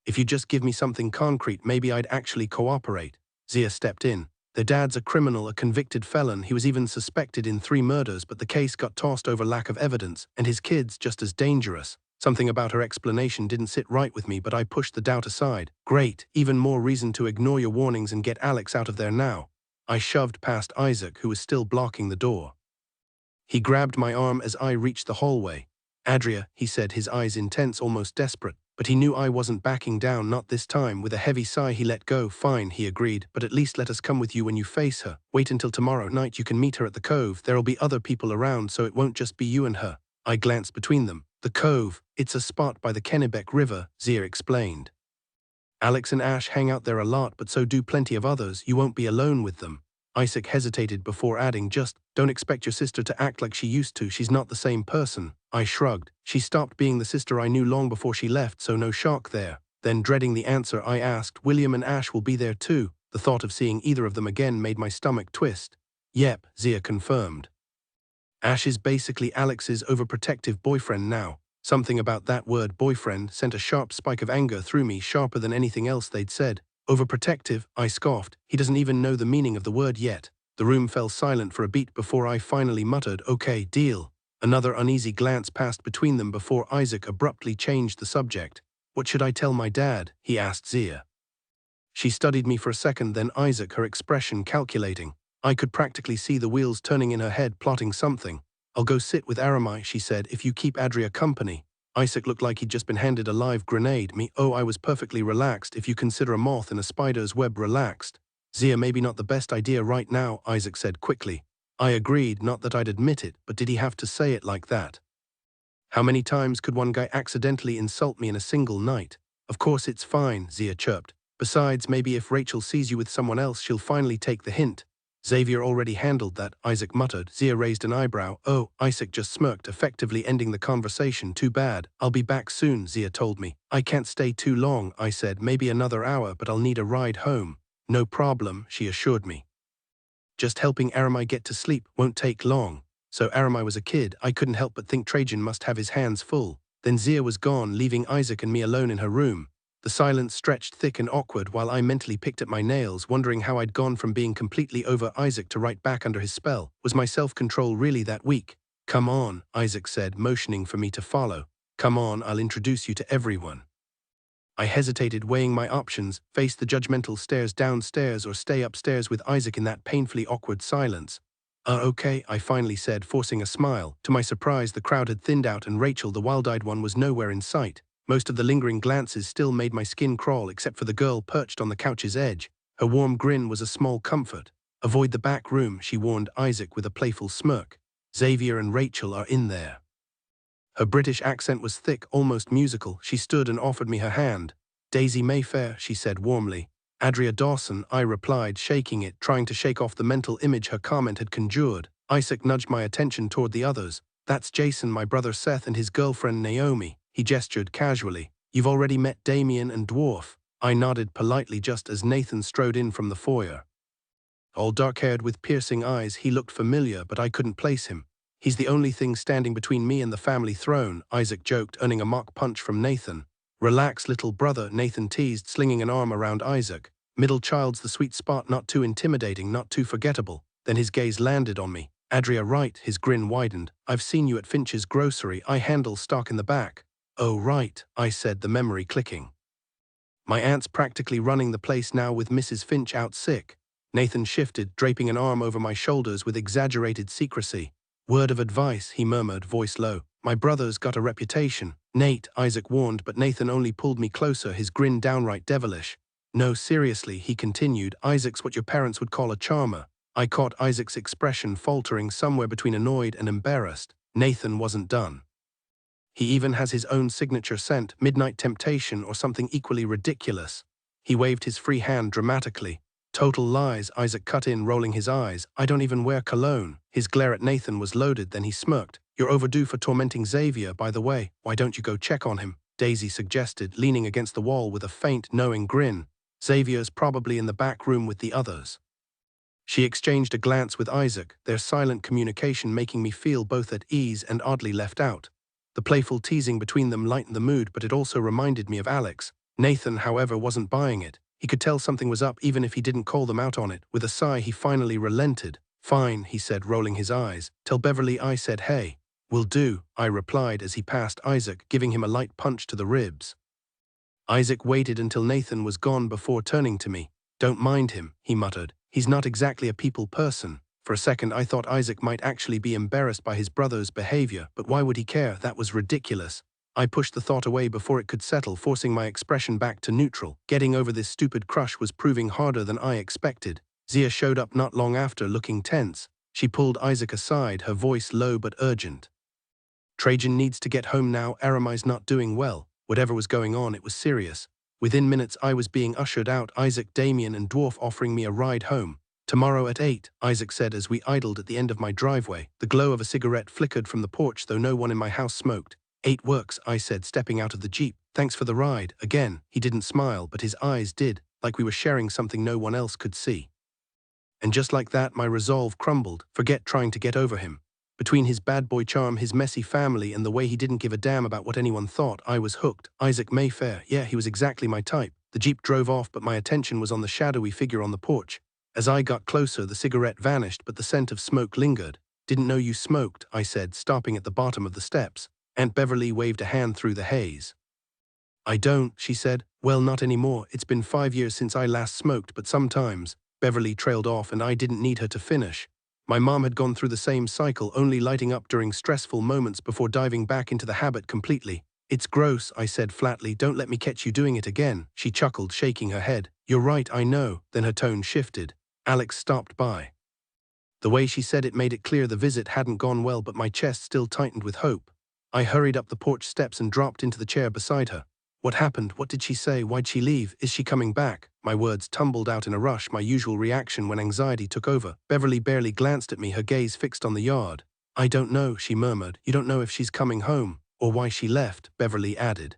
Speaker 1: If you just give me something concrete, maybe I'd actually cooperate." Zia stepped in. "Their dad's a criminal, a convicted felon. He was even suspected in 3 murders, but the case got tossed over lack of evidence, and his kid's just as dangerous." Something about her explanation didn't sit right with me, but I pushed the doubt aside. "Great, even more reason to ignore your warnings and get Alex out of there now." I shoved past Isaac, who was still blocking the door. He grabbed my arm as I reached the hallway. "Adria," he said, his eyes intense, almost desperate. But he knew I wasn't backing down, not this time. With a heavy sigh, he let go. "Fine," he agreed, "but at least let us come with you when you face her. Wait until tomorrow night, you can meet her at the Cove. There'll be other people around, so it won't just be you and her." I glanced between them. "The Cove, it's a spot by the Kennebec River," Zia explained. "Alex and Ash hang out there a lot, but so do plenty of others. You won't be alone with them." Isaac hesitated before adding, "Just don't expect your sister to act like she used to. She's not the same person." I shrugged. "She stopped being the sister I knew long before she left, so no shock there." Then, dreading the answer, I asked, "William and Ash will be there too?" The thought of seeing either of them again made my stomach twist. "Yep," Zia confirmed. "Ash is basically Alex's overprotective boyfriend now." Something about that word boyfriend sent a sharp spike of anger through me, sharper than anything else they'd said. "Overprotective?" I scoffed. "He doesn't even know the meaning of the word yet." The room fell silent for a beat before I finally muttered, "Okay, deal." Another uneasy glance passed between them before Isaac abruptly changed the subject. "What should I tell my dad?" he asked Zia. She studied me for a second, then Isaac, her expression calculating. I could practically see the wheels turning in her head, plotting something. "I'll go sit with Aramai," she said, "if you keep Adria company." Isaac looked like he'd just been handed a live grenade. I was perfectly relaxed, if you consider a moth in a spider's web relaxed. "Zia, maybe not the best idea right now," Isaac said quickly. I agreed, not that I'd admit it, but did he have to say it like that? How many times could one guy accidentally insult me in a single night? "Of course it's fine," Zia chirped. "Besides, maybe if Rachel sees you with someone else, she'll finally take the hint." "Xavier already handled that," Isaac muttered. Zia raised an eyebrow. "Oh," Isaac just smirked, effectively ending the conversation. "Too bad. I'll be back soon," Zia told me. "I can't stay too long," I said. "Maybe another hour, but I'll need a ride home." "No problem," she assured me. "Just helping Aramai get to sleep won't take long." So Aramai was a kid. I couldn't help but think Trajan must have his hands full. Then Zia was gone, leaving Isaac and me alone in her room. The silence stretched thick and awkward while I mentally picked at my nails, wondering how I'd gone from being completely over Isaac to right back under his spell. Was my self-control really that weak? "Come on," Isaac said, motioning for me to follow. "Come on, I'll introduce you to everyone." I hesitated, weighing my options: face the judgmental stares downstairs or stay upstairs with Isaac in that painfully awkward silence. Okay," I finally said, forcing a smile. To my surprise, the crowd had thinned out and Rachel, the wild-eyed one, was nowhere in sight. Most of the lingering glances still made my skin crawl, except for the girl perched on the couch's edge. Her warm grin was a small comfort. "Avoid the back room," she warned Isaac with a playful smirk. Xavier and Rachel are in there." Her British accent was thick, almost musical. She stood and offered me her hand. "Daisy Mayfair," she said warmly. "Adria Dawson," I replied, shaking it, trying to shake off the mental image her comment had conjured. Isaac nudged my attention toward the others. "That's Jason, my brother Seth, and his girlfriend Naomi," he gestured casually. "You've already met Damien and Dwarf." I nodded politely just as Nathan strode in from the foyer. All dark-haired with piercing eyes, he looked familiar, but I couldn't place him. "He's the only thing standing between me and the family throne," Isaac joked, earning a mock punch from Nathan. "Relax, little brother," Nathan teased, slinging an arm around Isaac. "Middle child's the sweet spot, not too intimidating, not too forgettable." Then his gaze landed on me. "Adria, right," his grin widened. "I've seen you at Finch's grocery. I handle stock in the back." "Oh, right," I said, the memory clicking. "My aunt's practically running the place now with Mrs. Finch out sick." Nathan shifted, draping an arm over my shoulders with exaggerated secrecy. "Word of advice," he murmured, voice low. "My brother's got a reputation." "Nate," Isaac warned, but Nathan only pulled me closer, his grin downright devilish. "No, seriously," he continued, "Isaac's what your parents would call a charmer." I caught Isaac's expression faltering somewhere between annoyed and embarrassed. Nathan wasn't done. "He even has his own signature scent, Midnight Temptation or something equally ridiculous." He waved his free hand dramatically. "Total lies," Isaac cut in, rolling his eyes. "I don't even wear cologne." His glare at Nathan was loaded, then he smirked. "You're overdue for tormenting Xavier, by the way. Why don't you go check on him?" Daisy suggested, leaning against the wall with a faint, knowing grin. "Xavier's probably in the back room with the others." She exchanged a glance with Isaac, their silent communication making me feel both at ease and oddly left out. The playful teasing between them lightened the mood, but it also reminded me of Alex. Nathan, however, wasn't buying it. He could tell something was up even if he didn't call them out on it. With a sigh, he finally relented. "Fine," he said, rolling his eyes. "Tell Beverly I said hey." "Will do," I replied as he passed Isaac, giving him a light punch to the ribs. Isaac waited until Nathan was gone before turning to me. "Don't mind him," he muttered. "He's not exactly a people person." For a second I thought Isaac might actually be embarrassed by his brother's behavior, but why would he care? That was ridiculous. I pushed the thought away before it could settle, forcing my expression back to neutral. Getting over this stupid crush was proving harder than I expected. Zia showed up not long after, looking tense. She pulled Isaac aside, her voice low but urgent. "Trajan needs to get home now. Aramai's not doing well." Whatever was going on, it was serious. Within minutes I was being ushered out, Isaac, Damien and Dwarf offering me a ride home. "Tomorrow at 8, Isaac said as we idled at the end of my driveway. The glow of a cigarette flickered from the porch, though no one in my house smoked. "8 works," I said, stepping out of the Jeep. "Thanks for the ride." Again, he didn't smile, but his eyes did, like we were sharing something no one else could see. And just like that, my resolve crumbled. Forget trying to get over him. Between his bad boy charm, his messy family, and the way he didn't give a damn about what anyone thought, I was hooked. Isaac Mayfair, yeah, he was exactly my type. The Jeep drove off, but my attention was on the shadowy figure on the porch. As I got closer, the cigarette vanished, but the scent of smoke lingered. "Didn't know you smoked," I said, stopping at the bottom of the steps. Aunt Beverly waved a hand through the haze. "I don't," she said. "Well, not anymore. It's been 5 years since I last smoked, but sometimes." Beverly trailed off, and I didn't need her to finish. My mom had gone through the same cycle, only lighting up during stressful moments before diving back into the habit completely. "It's gross," I said flatly. "Don't let me catch you doing it again." She chuckled, shaking her head. "You're right, I know." Then her tone shifted. "Alex stopped by." The way she said it made it clear the visit hadn't gone well, but my chest still tightened with hope. I hurried up the porch steps and dropped into the chair beside her. "What happened? What did she say? Why'd she leave? Is she coming back?" My words tumbled out in a rush, my usual reaction when anxiety took over. Beverly barely glanced at me, her gaze fixed on the yard. "I don't know," she murmured. "You don't know if she's coming home, or why she left," Beverly added.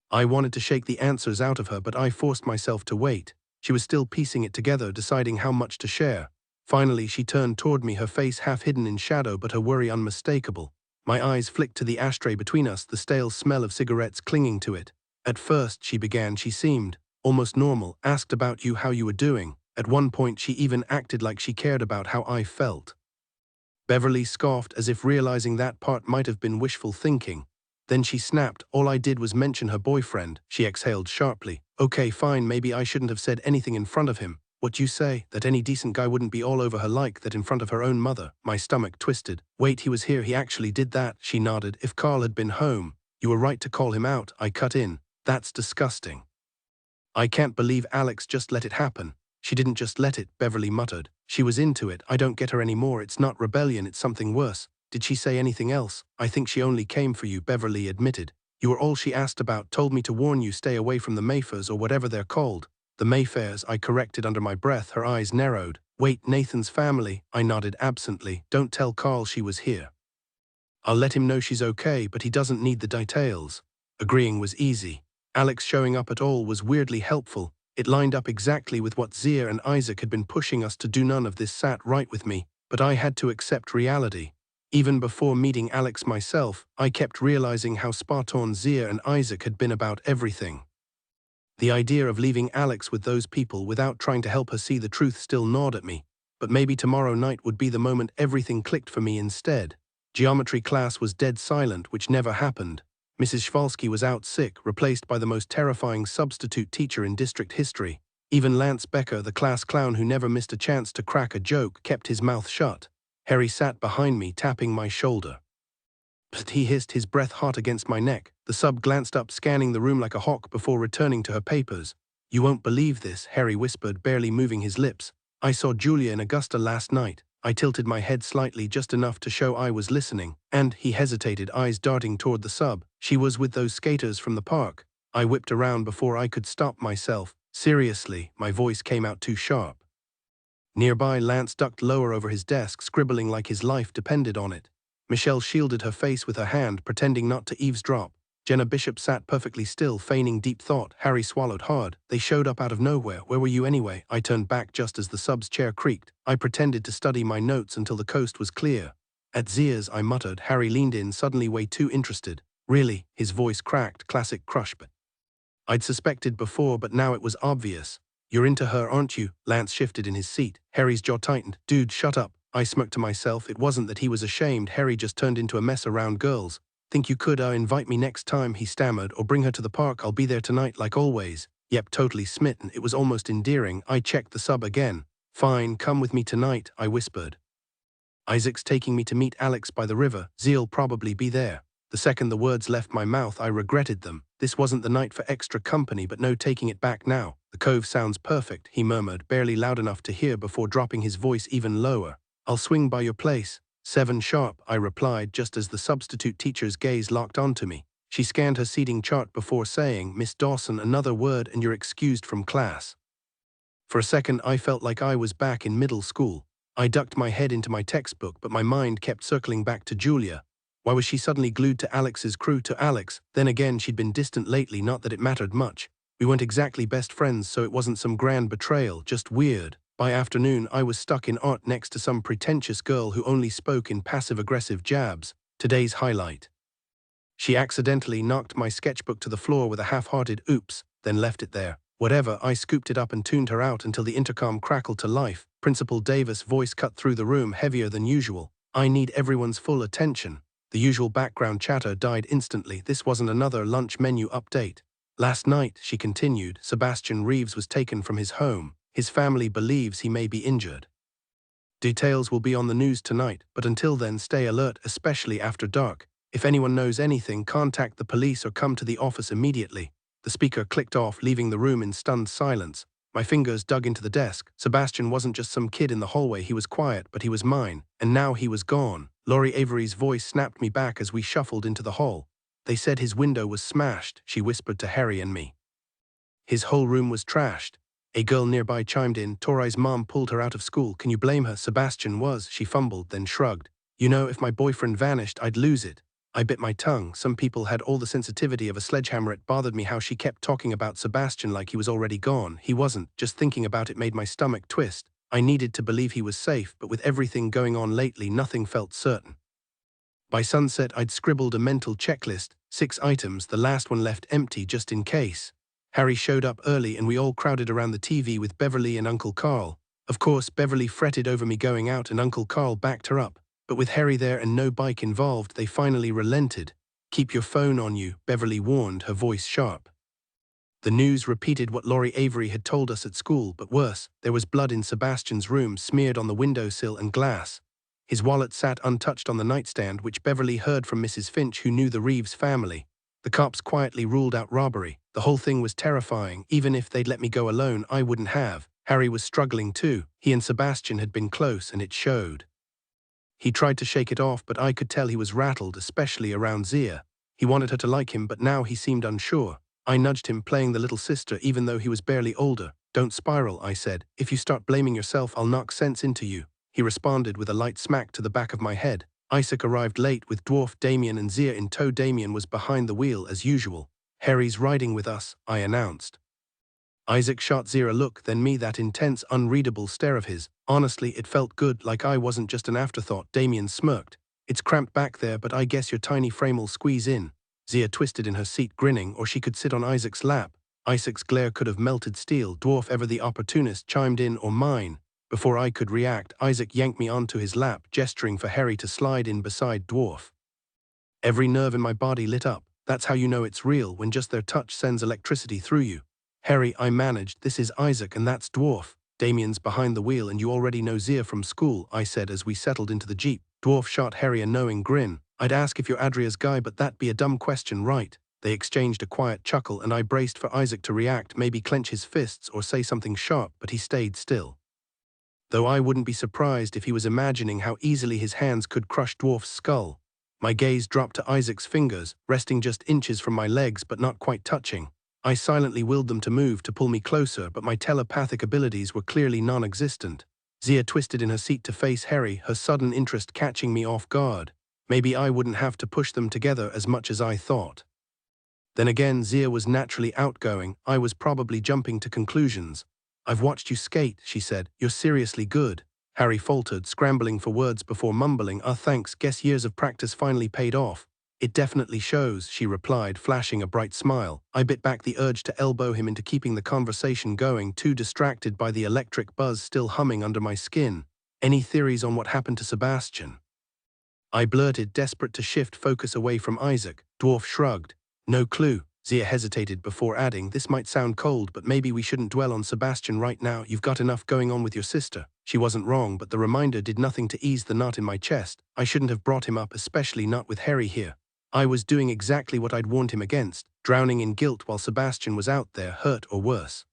Speaker 1: I wanted to shake the answers out of her, but I forced myself to wait. She was still piecing it together, deciding how much to share. Finally, she turned toward me, her face half hidden in shadow, but her worry unmistakable. My eyes flicked to the ashtray between us, the stale smell of cigarettes clinging to it. "At first," she began, "she seemed almost normal, asked about you, how you were doing. At one point she even acted like she cared about how I felt." Beverly scoffed, as if realizing that part might have been wishful thinking. Then she snapped. "All I did was mention her boyfriend." She exhaled sharply. "Okay, fine, maybe I shouldn't have said anything in front of him. What you say, that any decent guy wouldn't be all over her like that in front of her own mother." My stomach twisted. "Wait, he was here, he actually did that." She nodded. "If Carl had been home." "You were right to call him out," I cut in. "That's disgusting. I can't believe Alex just let it happen." She didn't just let it, Beverly muttered. She was into it. I don't get her anymore. It's not rebellion, it's something worse. Did she say anything else? I think she only came for you, Beverly admitted. You were all she asked about, told me to warn you stay away from the Mayfairs or whatever they're called. The Mayfairs, I corrected under my breath, her eyes narrowed. Wait, Nathan's family? I nodded absently. Don't tell Carl she was here. I'll let him know she's okay, but he doesn't need the details. Agreeing was easy. Alex showing up at all was weirdly helpful. It lined up exactly with what Zia and Isaac had been pushing us to do. None of this sat right with me, but I had to accept reality. Even before meeting Alex myself, I kept realizing how spot on Zia and Isaac had been about everything. The idea of leaving Alex with those people without trying to help her see the truth still gnawed at me, but maybe tomorrow night would be the moment everything clicked for me instead. Geometry class was dead silent, which never happened. Mrs. Schwalski was out sick, replaced by the most terrifying substitute teacher in district history. Even Lance Becker, the class clown who never missed a chance to crack a joke, kept his mouth shut. Harry sat behind me, tapping my shoulder. Psst, he hissed, his breath hot against my neck. The sub glanced up, scanning the room like a hawk before returning to her papers. You won't believe this, Harry whispered, barely moving his lips. I saw Julia in Augusta last night. I tilted my head slightly, just enough to show I was listening, and he hesitated, eyes darting toward the sub. She was with those skaters from the park. I whipped around before I could stop myself. Seriously, my voice came out too sharp. Nearby, Lance ducked lower over his desk, scribbling like his life depended on it. Michelle shielded her face with her hand, pretending not to eavesdrop. Jenna Bishop sat perfectly still, feigning deep thought. Harry swallowed hard. They showed up out of nowhere. Where were you anyway? I turned back just as the sub's chair creaked. I pretended to study my notes until the coast was clear. At Zia's, I muttered. Harry leaned in, suddenly way too interested. Really? His voice cracked, classic crush, but I'd suspected before, but now it was obvious. You're into her, aren't you? Lance shifted in his seat. Harry's jaw tightened. Dude, shut up. I smirked to myself. It wasn't that he was ashamed. Harry just turned into a mess around girls. Think you could invite me next time, he stammered, or bring her to the park. I'll be there tonight like always. Yep, totally smitten. It was almost endearing. I checked the sub again. Fine, come with me tonight, I whispered. Isaac's taking me to meet Alex by the river. Zea'll probably be there. The second the words left my mouth, I regretted them. This wasn't the night for extra company, but no taking it back now. The cove sounds perfect, he murmured, barely loud enough to hear before dropping his voice even lower. I'll swing by your place. 7 sharp, I replied, just as the substitute teacher's gaze locked onto me. She scanned her seating chart before saying, Miss Dawson, another word and you're excused from class. For a second, I felt like I was back in middle school. I ducked my head into my textbook, but my mind kept circling back to Julia. Why was she suddenly glued to Alex's crew, to Alex? Then again, she'd been distant lately, not that it mattered much. We weren't exactly best friends, so it wasn't some grand betrayal, just weird. By afternoon, I was stuck in art next to some pretentious girl who only spoke in passive-aggressive jabs. Today's highlight. She accidentally knocked my sketchbook to the floor with a half-hearted oops, then left it there. Whatever, I scooped it up and tuned her out until the intercom crackled to life. Principal Davis' voice cut through the room, heavier than usual. I need everyone's full attention. The usual background chatter died instantly. This wasn't another lunch menu update. Last night, she continued, Sebastian Reeves was taken from his home. His family believes he may be injured. Details will be on the news tonight, but until then, stay alert, especially after dark. If anyone knows anything, contact the police or come to the office immediately. The speaker clicked off, leaving the room in stunned silence. My fingers dug into the desk. Sebastian wasn't just some kid in the hallway. He was quiet, but he was mine. And now he was gone. Laurie Avery's voice snapped me back as we shuffled into the hall. They said his window was smashed, she whispered to Harry and me. His whole room was trashed. A girl nearby chimed in. Torai's mom pulled her out of school. Can you blame her? Sebastian was, she fumbled, then shrugged. You know, if my boyfriend vanished, I'd lose it. I bit my tongue. Some people had all the sensitivity of a sledgehammer. It bothered me how she kept talking about Sebastian like he was already gone. He wasn't. Just thinking about it made my stomach twist. I needed to believe he was safe, but with everything going on lately, nothing felt certain. By sunset, I'd scribbled a mental checklist, 6 items, the last one left empty just in case. Harry showed up early and we all crowded around the TV with Beverly and Uncle Carl. Of course, Beverly fretted over me going out and Uncle Carl backed her up. But with Harry there and no bike involved, they finally relented. Keep your phone on you, Beverly warned, her voice sharp. The news repeated what Laurie Avery had told us at school, but worse, there was blood in Sebastian's room, smeared on the windowsill and glass. His wallet sat untouched on the nightstand, which Beverly heard from Mrs. Finch, who knew the Reeves family. The cops quietly ruled out robbery. The whole thing was terrifying. Even if they'd let me go alone, I wouldn't have. Harry was struggling too. He and Sebastian had been close, and it showed. He tried to shake it off, but I could tell he was rattled, especially around Zia. He wanted her to like him, but now he seemed unsure. I nudged him, playing the little sister even though he was barely older. "Don't spiral," I said. "If you start blaming yourself, I'll knock sense into you." He responded with a light smack to the back of my head. Isaac arrived late with Dwarf, Damien and Zia in tow. Damien was behind the wheel as usual. "Harry's riding with us," I announced. Isaac shot Zia a look, then me, that intense, unreadable stare of his. Honestly, it felt good, like I wasn't just an afterthought. Damien smirked. "It's cramped back there, but I guess your tiny frame'll squeeze in." Zia twisted in her seat, grinning, or she could sit on Isaac's lap. Isaac's glare could have melted steel. Dwarf, ever the opportunist, chimed in, "Or mine." Before I could react, Isaac yanked me onto his lap, gesturing for Harry to slide in beside Dwarf. Every nerve in my body lit up. That's how you know it's real, when just their touch sends electricity through you. "Harry," I managed, "this is Isaac and that's Dwarf. Damien's behind the wheel and you already know Zia from school," I said as we settled into the jeep. Dwarf shot Harry a knowing grin. "I'd ask if you're Adria's guy, but that'd be a dumb question, right?" They exchanged a quiet chuckle and I braced for Isaac to react, maybe clench his fists or say something sharp, but he stayed still. Though I wouldn't be surprised if he was imagining how easily his hands could crush Dwarf's skull. My gaze dropped to Isaac's fingers, resting just inches from my legs but not quite touching. I silently willed them to move, to pull me closer, but my telepathic abilities were clearly non-existent. Zia twisted in her seat to face Harry, her sudden interest catching me off guard. Maybe I wouldn't have to push them together as much as I thought. Then again, Zia was naturally outgoing. I was probably jumping to conclusions. "I've watched you skate," she said. "You're seriously good." Harry faltered, scrambling for words before mumbling, "Thanks, guess years of practice finally paid off." "It definitely shows," she replied, flashing a bright smile. I bit back the urge to elbow him into keeping the conversation going, too distracted by the electric buzz still humming under my skin. "Any theories on what happened to Sebastian?" I blurted, desperate to shift focus away from Isaac. Dwarf shrugged. "No clue." Zia hesitated before adding, "This might sound cold, but maybe we shouldn't dwell on Sebastian right now. You've got enough going on with your sister." She wasn't wrong, but the reminder did nothing to ease the knot in my chest. I shouldn't have brought him up, especially not with Harry here. I was doing exactly what I'd warned him against, drowning in guilt while Sebastian was out there, hurt or worse.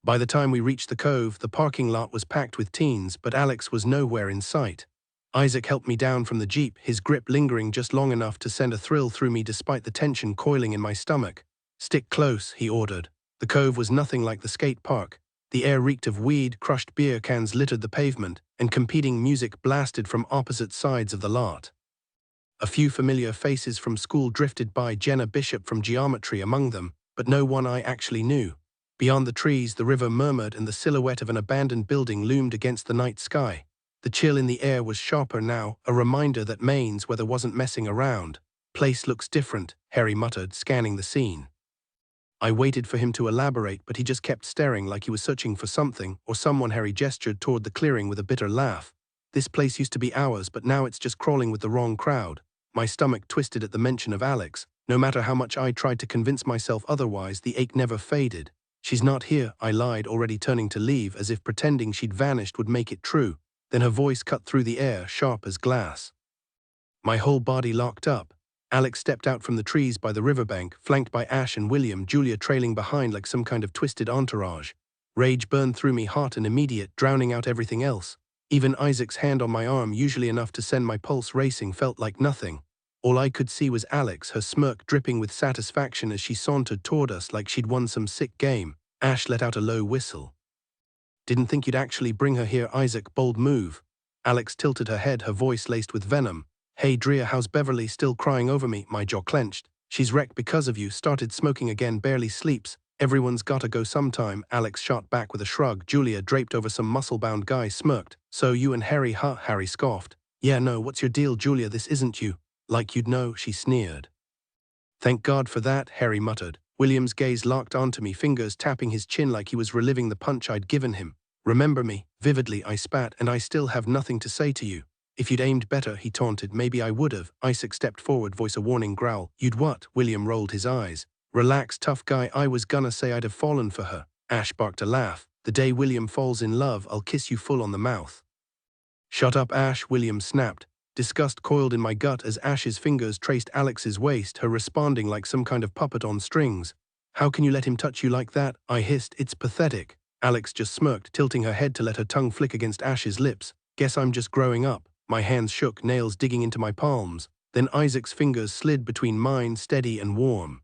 Speaker 1: By the time we reached the cove, the parking lot was packed with teens, but Alex was nowhere in sight. Isaac helped me down from the jeep, his grip lingering just long enough to send a thrill through me despite the tension coiling in my stomach. "Stick close," he ordered. The cove was nothing like the skate park. The air reeked of weed, crushed beer cans littered the pavement, and competing music blasted from opposite sides of the lot. A few familiar faces from school drifted by, Jenna Bishop from geometry among them, but no one I actually knew. Beyond the trees, the river murmured and the silhouette of an abandoned building loomed against the night sky. The chill in the air was sharper now, a reminder that Maine's weather wasn't messing around. "Place looks different," Harry muttered, scanning the scene. I waited for him to elaborate, but he just kept staring like he was searching for something or someone. Harry gestured toward the clearing with a bitter laugh. "This place used to be ours, but now it's just crawling with the wrong crowd." My stomach twisted at the mention of Alex. No matter how much I tried to convince myself otherwise, the ache never faded. "She's not here," I lied, already turning to leave, as if pretending she'd vanished would make it true. Then her voice cut through the air, sharp as glass. My whole body locked up. Alex stepped out from the trees by the riverbank, flanked by Ash and William, Julia trailing behind like some kind of twisted entourage. Rage burned through me, hot and immediate, drowning out everything else. Even Isaac's hand on my arm, usually enough to send my pulse racing, felt like nothing. All I could see was Alex, her smirk dripping with satisfaction as she sauntered toward us like she'd won some sick game. Ash let out a low whistle. "Didn't think you'd actually bring her here, Isaac. Bold move." Alex tilted her head, her voice laced with venom. "Hey Drea, how's Beverly? Still crying over me?" My jaw clenched. "She's wrecked because of you. Started smoking again, barely sleeps. Everyone's gotta go sometime." Alex shot back with a shrug. Julia, draped over some muscle-bound guy, smirked. "So you and Harry, huh?" Harry scoffed. "Yeah, no, what's your deal, Julia? This isn't you." "Like you'd know," she sneered. "Thank God for that," Harry muttered. William's gaze locked onto me, fingers tapping his chin like he was reliving the punch I'd given him. "Remember me?" Vividly, I spat. "And I still have nothing to say to you." "If you'd aimed better," he taunted. "Maybe I would've." Isaac stepped forward, voice a warning growl. "You'd what?" William rolled his eyes. "Relax, tough guy. I was gonna say I'd have fallen for her." Ash barked a laugh. "The day William falls in love, I'll kiss you full on the mouth." "Shut up, Ash," William snapped. Disgust coiled in my gut as Ash's fingers traced Alex's waist, her responding like some kind of puppet on strings. "How can you let him touch you like that?" I hissed. "It's pathetic." Alex just smirked, tilting her head to let her tongue flick against Ash's lips. Guess I'm just growing up. My hands shook, nails digging into my palms. Then Isaac's fingers slid between mine, steady and warm.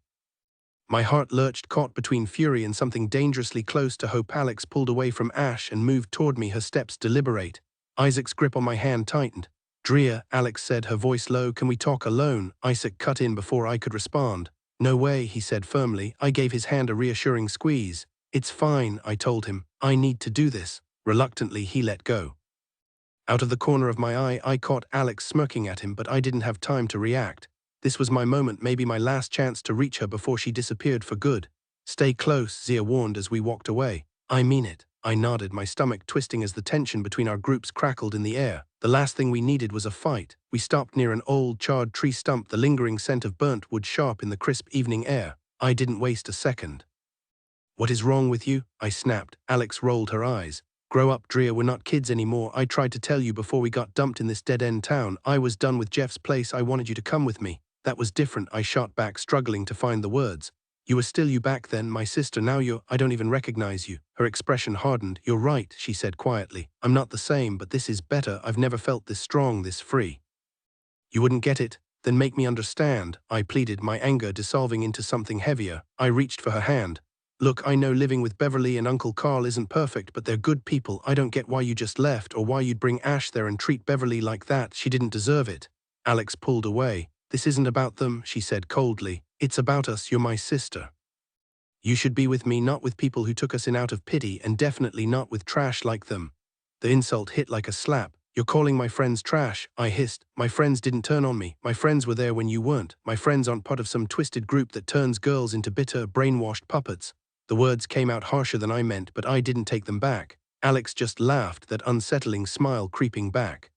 Speaker 1: My heart lurched, caught between fury and something dangerously close to hope. Alex pulled away from Ash and moved toward me, her steps deliberate. Isaac's grip on my hand tightened. "Drea," Alex said, her voice low, "can we talk alone?" Isaac cut in before I could respond. "No way," he said firmly. I gave his hand a reassuring squeeze. "It's fine," I told him. "I need to do this." Reluctantly, he let go. Out of the corner of my eye, I caught Alex smirking at him, but I didn't have time to react. This was my moment, maybe my last chance to reach her before she disappeared for good. "Stay close," Zia warned as we walked away. "I mean it." I nodded, my stomach twisting as the tension between our groups crackled in the air. The last thing we needed was a fight. We stopped near an old, charred tree stump, the lingering scent of burnt wood sharp in the crisp evening air. I didn't waste a second. "What is wrong with you?" I snapped. Alex rolled her eyes. "Grow up, Drea, we're not kids anymore. I tried to tell you before we got dumped in this dead-end town. I was done with Jeff's place. I wanted you to come with me." "That was different," I shot back, struggling to find the words. "You were still you back then, my sister. Now I don't even recognize you." Her expression hardened. "You're right," she said quietly. "I'm not the same, but this is better. I've never felt this strong, this free." "You wouldn't get it? Then make me understand," I pleaded, my anger dissolving into something heavier. I reached for her hand. "Look, I know living with Beverly and Uncle Carl isn't perfect, but they're good people. I don't get why you just left, or why you'd bring Ash there and treat Beverly like that. She didn't deserve it." Alex pulled away. "This isn't about them," she said coldly. "It's about us. You're my sister. You should be with me, not with people who took us in out of pity, and definitely not with trash like them." The insult hit like a slap. "You're calling my friends trash," I hissed. "My friends didn't turn on me. My friends were there when you weren't. My friends aren't part of some twisted group that turns girls into bitter, brainwashed puppets." The words came out harsher than I meant, but I didn't take them back. Alex just laughed, that unsettling smile creeping back.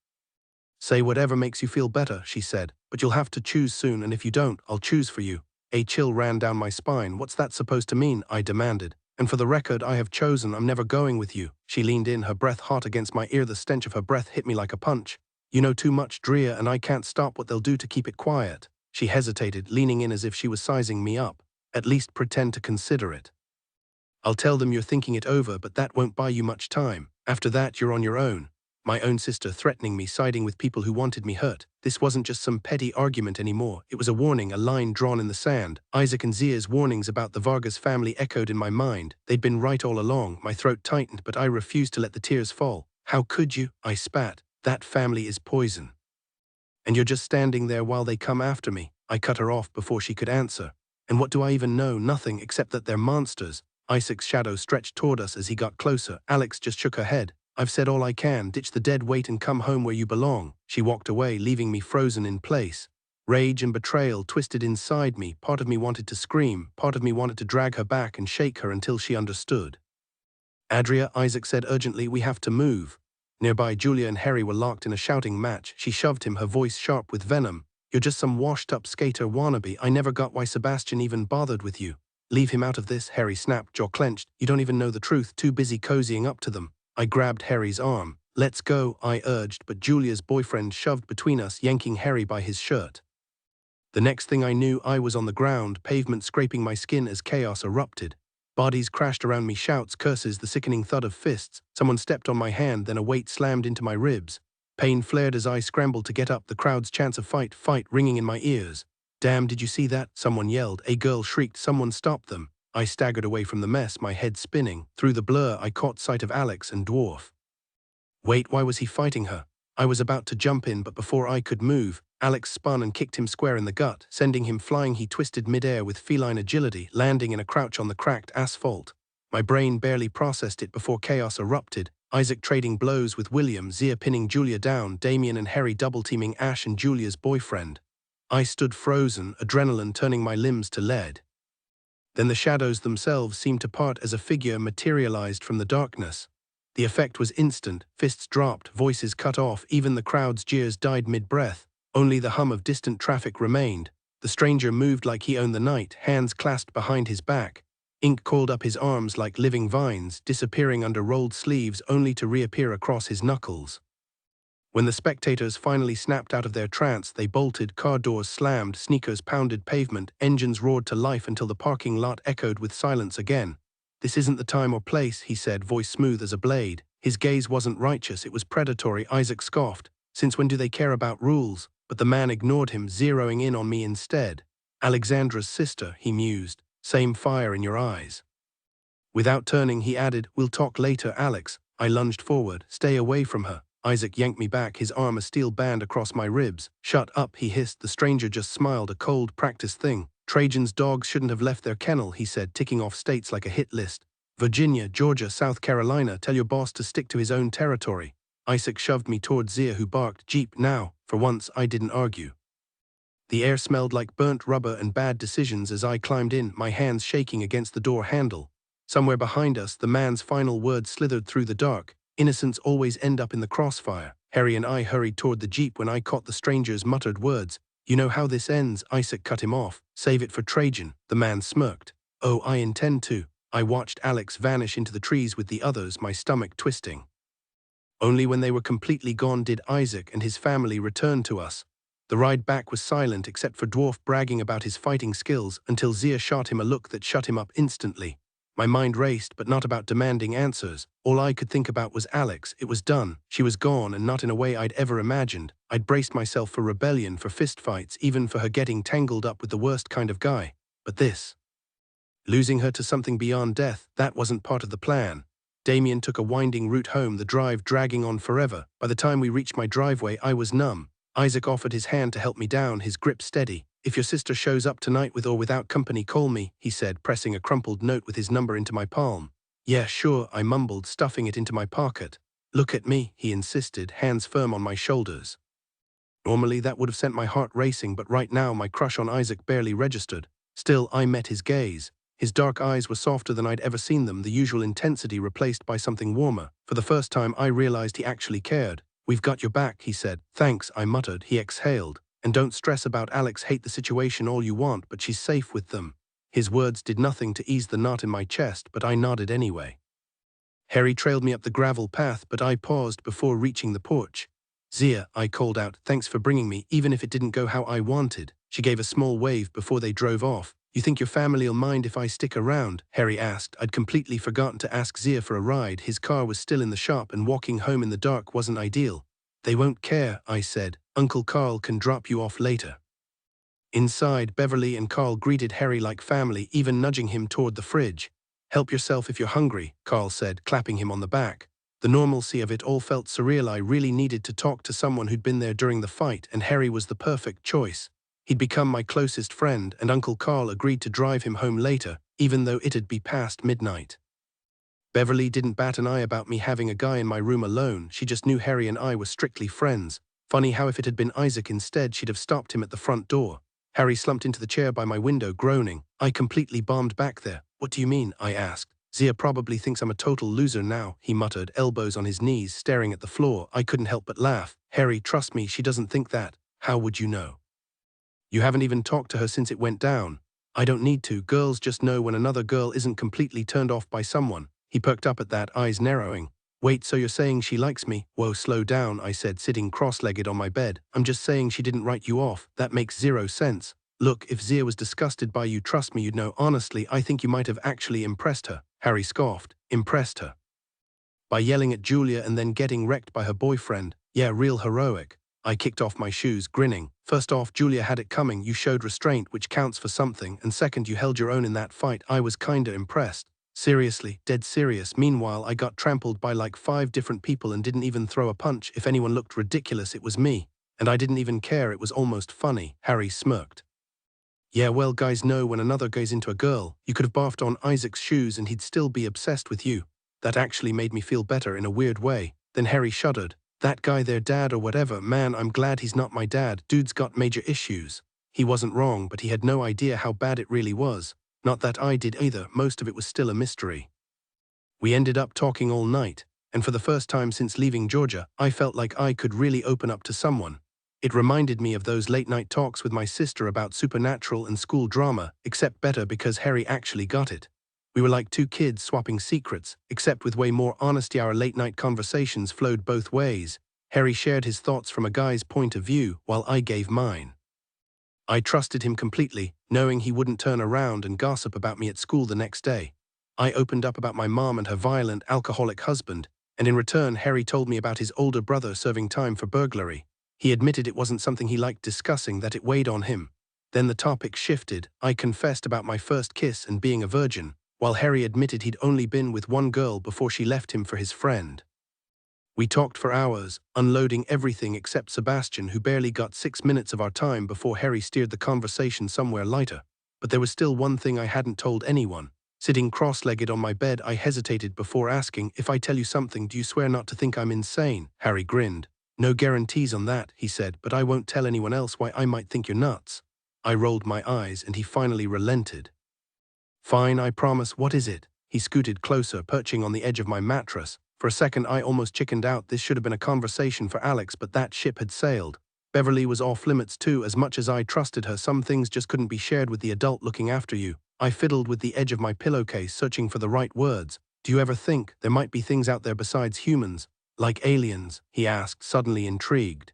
Speaker 1: "Say whatever makes you feel better," she said, "but you'll have to choose soon, and if you don't, I'll choose for you." A chill ran down my spine. "What's that supposed to mean?" I demanded. "And for the record, I have chosen. I'm never going with you." She leaned in, her breath hot against my ear. The stench of her breath hit me like a punch. "You know too much, Drea, and I can't stop what they'll do to keep it quiet." She hesitated, leaning in as if she was sizing me up. "At least pretend to consider it. I'll tell them you're thinking it over, but that won't buy you much time. After that, you're on your own." My own sister threatening me, siding with people who wanted me hurt. This wasn't just some petty argument anymore. It was a warning, a line drawn in the sand. Isaac and Zia's warnings about the Vargas family echoed in my mind. They'd been right all along. My throat tightened, but I refused to let the tears fall. "How could you?" I spat. "That family is poison. And you're just standing there while they come after me." I cut her off before she could answer. "And what do I even know? Nothing, except that they're monsters." Isaac's shadow stretched toward us as he got closer. Alex just shook her head. "I've said all I can. Ditch the dead weight and come home where you belong." She walked away, leaving me frozen in place. Rage and betrayal twisted inside me. Part of me wanted to scream. Part of me wanted to drag her back and shake her until she understood. "Adria," Isaac said urgently, "we have to move." Nearby, Julia and Harry were locked in a shouting match. She shoved him, her voice sharp with venom. "You're just some washed-up skater wannabe. I never got why Sebastian even bothered with you." "Leave him out of this," Harry snapped, jaw clenched. "You don't even know the truth, too busy cozying up to them." I grabbed Harry's arm. "Let's go," I urged, but Julia's boyfriend shoved between us, yanking Harry by his shirt. The next thing I knew, I was on the ground, pavement scraping my skin as chaos erupted. Bodies crashed around me, shouts, curses, the sickening thud of fists. Someone stepped on my hand, then a weight slammed into my ribs. Pain flared as I scrambled to get up, the crowd's chants of fight, fight ringing in my ears. "Damn, did you see that?" Someone yelled. A girl shrieked. Someone stopped them. I staggered away from the mess, my head spinning. Through the blur, I caught sight of Alex and Dwarf. Wait, why was he fighting her? I was about to jump in, but before I could move, Alex spun and kicked him square in the gut, sending him flying. He twisted midair with feline agility, landing in a crouch on the cracked asphalt. My brain barely processed it before chaos erupted. Isaac trading blows with William, Zia pinning Julia down, Damien and Harry double-teaming Ash and Julia's boyfriend. I stood frozen, adrenaline turning my limbs to lead. Then the shadows themselves seemed to part as a figure materialized from the darkness. The effect was instant. Fists dropped, voices cut off, even the crowd's jeers died mid-breath. Only the hum of distant traffic remained. The stranger moved like he owned the night, hands clasped behind his back. Ink coiled up his arms like living vines, disappearing under rolled sleeves only to reappear across his knuckles. When the spectators finally snapped out of their trance, they bolted, car doors slammed, sneakers pounded pavement, engines roared to life until the parking lot echoed with silence again. "This isn't the time or place," he said, voice smooth as a blade. His gaze wasn't righteous, it was predatory. Isaac scoffed. "Since when do they care about rules?" But the man ignored him, zeroing in on me instead. "Alexandra's sister," he mused. "Same fire in your eyes." Without turning, he added, "We'll talk later, Alex." I lunged forward. "Stay away from her." Isaac yanked me back, his arm a steel band across my ribs. "Shut up," he hissed. The stranger just smiled, a cold, practiced thing. "Trajan's dogs shouldn't have left their kennel," he said, ticking off states like a hit list. "Virginia, Georgia, South Carolina, tell your boss to stick to his own territory." Isaac shoved me toward Zia, who barked, "Jeep, now." For once, I didn't argue. The air smelled like burnt rubber and bad decisions as I climbed in, my hands shaking against the door handle. Somewhere behind us, the man's final words slithered through the dark. "Innocents always end up in the crossfire." Harry and I hurried toward the jeep when I caught the stranger's muttered words. "You know how this ends." Isaac cut him off. "Save it for Trajan." The man smirked. "Oh, I intend to." I watched Alex vanish into the trees with the others, my stomach twisting. Only when they were completely gone did Isaac and his family return to us. The ride back was silent except for Dwarf bragging about his fighting skills until Zia shot him a look that shut him up instantly. My mind raced, but not about demanding answers. All I could think about was Alex. It was done. She was gone, and not in a way I'd ever imagined. I'd braced myself for rebellion, for fistfights, even for her getting tangled up with the worst kind of guy. But this, losing her to something beyond death, that wasn't part of the plan. Damien took a winding route home, the drive dragging on forever. By the time we reached my driveway, I was numb. Isaac offered his hand to help me down, his grip steady. "If your sister shows up tonight with or without company, call me," he said, pressing a crumpled note with his number into my palm. "Yeah, sure," I mumbled, stuffing it into my pocket. "Look at me," he insisted, hands firm on my shoulders. Normally that would have sent my heart racing, but right now my crush on Isaac barely registered. Still, I met his gaze. His dark eyes were softer than I'd ever seen them, the usual intensity replaced by something warmer. For the first time, I realized he actually cared. "We've got your back," he said. "Thanks," I muttered. He exhaled. "And don't stress about Alex. Hate the situation all you want, but she's safe with them." His words did nothing to ease the knot in my chest, but I nodded anyway. Harry trailed me up the gravel path, but I paused before reaching the porch. "Zia," I called out, "thanks for bringing me, even if it didn't go how I wanted." She gave a small wave before they drove off. "You think your family'll mind if I stick around?" Harry asked. I'd completely forgotten to ask Zia for a ride. His car was still in the shop, and walking home in the dark wasn't ideal. "They won't care," I said. "Uncle Carl can drop you off later." Inside, Beverly and Carl greeted Harry like family, even nudging him toward the fridge. "Help yourself if you're hungry," Carl said, clapping him on the back. The normalcy of it all felt surreal. I really needed to talk to someone who'd been there during the fight, and Harry was the perfect choice. He'd become my closest friend, and Uncle Carl agreed to drive him home later, even though it'd be past midnight. Beverly didn't bat an eye about me having a guy in my room alone. She just knew Harry and I were strictly friends. Funny how if it had been Isaac instead, she'd have stopped him at the front door. Harry slumped into the chair by my window, groaning. I completely bombed back there. "What do you mean?" I asked. "Zia probably thinks I'm a total loser now," he muttered, elbows on his knees, staring at the floor. I couldn't help but laugh. "Harry, trust me, she doesn't think that." "How would you know?" "You haven't even talked to her since it went down." "I don't need to. Girls just know when another girl isn't completely turned off by someone." He perked up at that, eyes narrowing. "Wait, so you're saying she likes me?" "Whoa, slow down," I said, sitting cross-legged on my bed. "I'm just saying she didn't write you off. That makes zero sense." "Look, if Zia was disgusted by you, trust me, you'd know. Honestly, I think you might have actually impressed her." Harry scoffed. "Impressed her?" "By yelling at Julia and then getting wrecked by her boyfriend. Yeah, real heroic." I kicked off my shoes, grinning. "First off, Julia had it coming. You showed restraint, which counts for something, and second, you held your own in that fight. I was kinda impressed. Seriously, dead serious. Meanwhile, I got trampled by like 5 different people and didn't even throw a punch. If anyone looked ridiculous, it was me. And I didn't even care. It was almost funny." Harry smirked. "Yeah, well, guys know when another guy's into a girl. You could have barfed on Isaac's shoes and he'd still be obsessed with you." That actually made me feel better in a weird way. Then Harry shuddered. "That guy, their dad or whatever, man, I'm glad he's not my dad. Dude's got major issues." He wasn't wrong, but he had no idea how bad it really was. Not that I did either. Most of it was still a mystery. We ended up talking all night, and for the first time since leaving Georgia, I felt like I could really open up to someone. It reminded me of those late-night talks with my sister about supernatural and school drama, except better because Harry actually got it. We were like 2 kids swapping secrets, except with way more honesty. Our late-night conversations flowed both ways. Harry shared his thoughts from a guy's point of view, while I gave mine. I trusted him completely, knowing he wouldn't turn around and gossip about me at school the next day. I opened up about my mom and her violent, alcoholic husband, and in return Harry told me about his older brother serving time for burglary. He admitted it wasn't something he liked discussing, that it weighed on him. Then the topic shifted. I confessed about my first kiss and being a virgin, while Harry admitted he'd only been with one girl before she left him for his friend. We talked for hours, unloading everything except Sebastian, who barely got 6 minutes of our time before Harry steered the conversation somewhere lighter. But there was still one thing I hadn't told anyone. Sitting cross-legged on my bed, I hesitated before asking, "If I tell you something, do you swear not to think I'm insane?" Harry grinned. "No guarantees on that," he said, "but I won't tell anyone else why I might think you're nuts." I rolled my eyes and he finally relented. "Fine, I promise. What is it?" He scooted closer, perching on the edge of my mattress. For a second I almost chickened out. This should have been a conversation for Alex, but that ship had sailed. Beverly was off limits too. As much as I trusted her, some things just couldn't be shared with the adult looking after you. I fiddled with the edge of my pillowcase, searching for the right words. "Do you ever think there might be things out there besides humans, like aliens?" he asked, suddenly intrigued.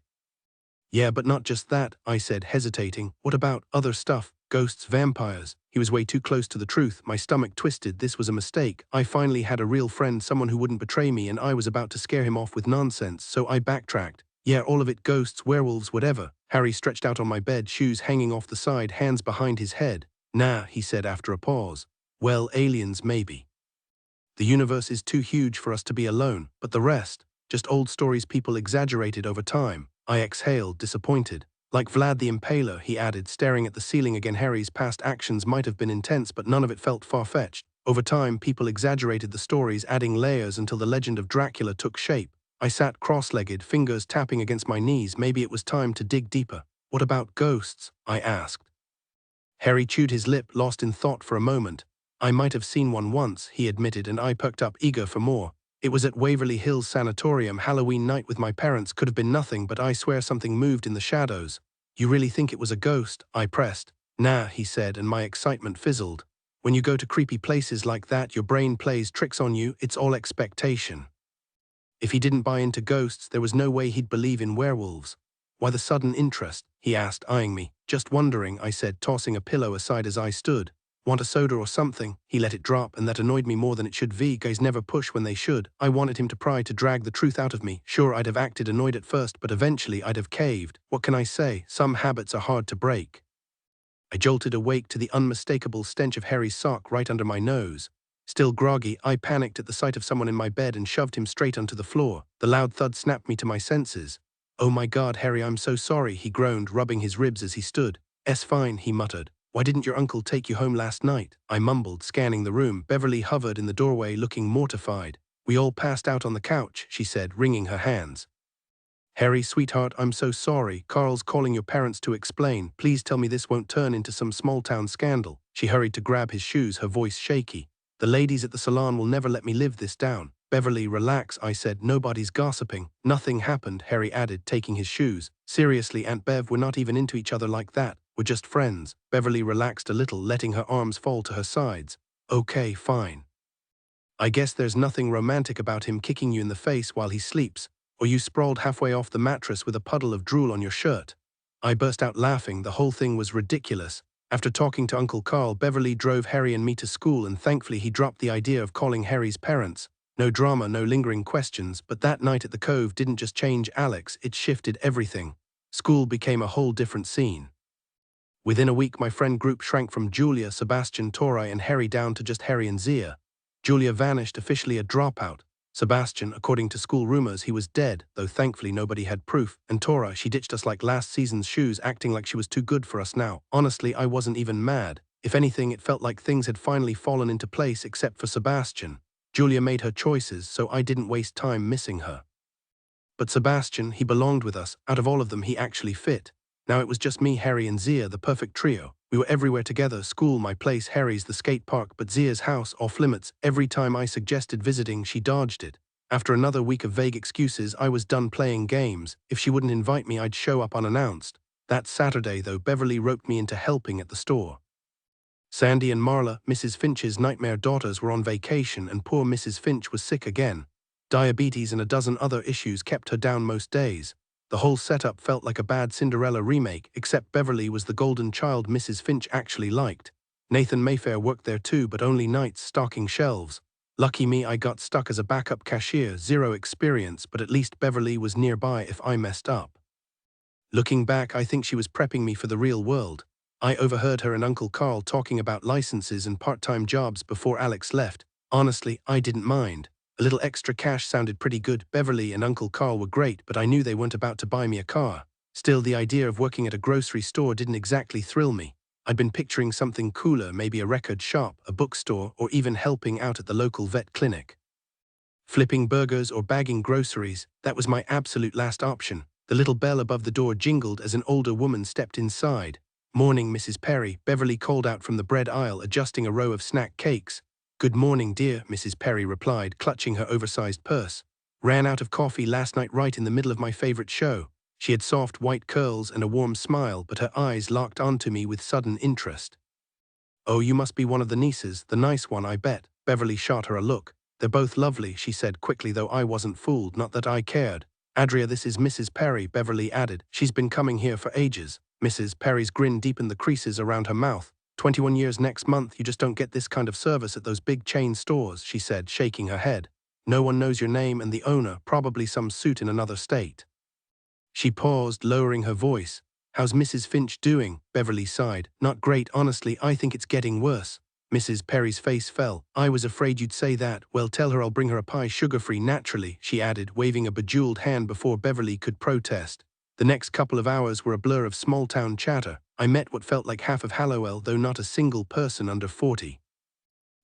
Speaker 1: "Yeah, but not just that," I said, hesitating. "What about other stuff? Ghosts, vampires?" He was way too close to the truth. My stomach twisted. This was a mistake. I finally had a real friend, someone who wouldn't betray me, and I was about to scare him off with nonsense, so I backtracked. "Yeah, all of it. Ghosts, werewolves, whatever." Harry stretched out on my bed, shoes hanging off the side, hands behind his head. "Nah," he said after a pause. "Well, aliens maybe. The universe is too huge for us to be alone, but the rest, just old stories people exaggerated over time." I exhaled, disappointed. "Like Vlad the Impaler," he added, staring at the ceiling again. Harry's past actions might have been intense, but none of it felt far-fetched. Over time, people exaggerated the stories, adding layers until the legend of Dracula took shape. I sat cross-legged, fingers tapping against my knees. Maybe it was time to dig deeper. "What about ghosts?" I asked. Harry chewed his lip, lost in thought for a moment. "I might have seen one once," he admitted, and I perked up, eager for more. "It was at Waverly Hills Sanatorium. Halloween night with my parents. Could have been nothing, but I swear something moved in the shadows." "You really think it was a ghost?" I pressed. "Nah," he said, and my excitement fizzled. When you go to creepy places like that, your brain plays tricks on you. It's all expectation. If he didn't buy into ghosts, there was no way he'd believe in werewolves. "Why the sudden interest?" he asked, eyeing me. "Just wondering," I said, tossing a pillow aside as I stood. "Want a soda or something?" He let it drop, and that annoyed me more than it should. Guys never push when they should. I wanted him to pry, to drag the truth out of me. Sure, I'd have acted annoyed at first, but eventually I'd have caved. What can I say? Some habits are hard to break. I jolted awake to the unmistakable stench of Harry's sock right under my nose. Still groggy, I panicked at the sight of someone in my bed and shoved him straight onto the floor. The loud thud snapped me to my senses. "Oh my God, Harry, I'm so sorry," he groaned, rubbing his ribs as he stood. "Es fine," he muttered. "Why didn't your uncle take you home last night?" I mumbled, scanning the room. Beverly hovered in the doorway, looking mortified. "We all passed out on the couch," she said, wringing her hands. "Harry, sweetheart, I'm so sorry. Carl's calling your parents to explain. Please tell me this won't turn into some small-town scandal." She hurried to grab his shoes, her voice shaky. "The ladies at the salon will never let me live this down." "Beverly, relax," I said. "Nobody's gossiping." "Nothing happened," Harry added, taking his shoes. "Seriously, Aunt Bev, we're not even into each other like that. We're just friends." Beverly relaxed a little, letting her arms fall to her sides. "Okay, fine. I guess there's nothing romantic about him kicking you in the face while he sleeps, or you sprawled halfway off the mattress with a puddle of drool on your shirt." I burst out laughing. The whole thing was ridiculous. After talking to Uncle Carl, Beverly drove Harry and me to school, and thankfully he dropped the idea of calling Harry's parents. No drama, no lingering questions, but that night at the Cove didn't just change Alex, it shifted everything. School became a whole different scene. Within a week, my friend group shrank from Julia, Sebastian, Tori, and Harry down to just Harry and Zia. Julia vanished, officially a dropout. Sebastian, according to school rumors, he was dead, though thankfully nobody had proof. And Tora, she ditched us like last season's shoes, acting like she was too good for us now. Honestly, I wasn't even mad. If anything, it felt like things had finally fallen into place, except for Sebastian. Julia made her choices, so I didn't waste time missing her. But Sebastian, he belonged with us. Out of all of them, he actually fit. Now it was just me, Harry, and Zia, the perfect trio. We were everywhere together: school, my place, Harry's, the skate park, but Zia's house, off limits. Every time I suggested visiting, she dodged it. After another week of vague excuses, I was done playing games. If she wouldn't invite me, I'd show up unannounced. That Saturday, though, Beverly roped me into helping at the store. Sandy and Marla, Mrs. Finch's nightmare daughters, were on vacation, and poor Mrs. Finch was sick again. Diabetes and a dozen other issues kept her down most days. The whole setup felt like a bad Cinderella remake, except Beverly was the golden child Mrs. Finch actually liked. Nathan Mayfair worked there too, but only nights, stocking shelves. Lucky me, I got stuck as a backup cashier, zero experience, but at least Beverly was nearby if I messed up. Looking back, I think she was prepping me for the real world. I overheard her and Uncle Carl talking about licenses and part-time jobs before Alex left. Honestly, I didn't mind. A little extra cash sounded pretty good. Beverly and Uncle Carl were great, but I knew they weren't about to buy me a car. Still, the idea of working at a grocery store didn't exactly thrill me. I'd been picturing something cooler, maybe a record shop, a bookstore, or even helping out at the local vet clinic. Flipping burgers or bagging groceries, that was my absolute last option. The little bell above the door jingled as an older woman stepped inside. "Morning, Mrs. Perry," Beverly called out from the bread aisle, adjusting a row of snack cakes. "Good morning, dear," Mrs. Perry replied, clutching her oversized purse. "Ran out of coffee last night right in the middle of my favorite show." She had soft white curls and a warm smile, but her eyes locked onto me with sudden interest. "Oh, you must be one of the nieces, the nice one, I bet." Beverly shot her a look. "They're both lovely," she said quickly, though I wasn't fooled, not that I cared. "Adria, this is Mrs. Perry," Beverly added. "She's been coming here for ages." Mrs. Perry's grin deepened the creases around her mouth. 21 years next month, you just don't get this kind of service at those big chain stores," she said, shaking her head. "No one knows your name and the owner, probably some suit in another state." She paused, lowering her voice. "How's Mrs. Finch doing?" Beverly sighed. "Not great, honestly. I think it's getting worse." Mrs. Perry's face fell. "I was afraid you'd say that. Well, tell her I'll bring her a pie, sugar-free, naturally," she added, waving a bejeweled hand before Beverly could protest. The next couple of hours were a blur of small-town chatter. I met what felt like half of Hallowell, though not a single person under 40.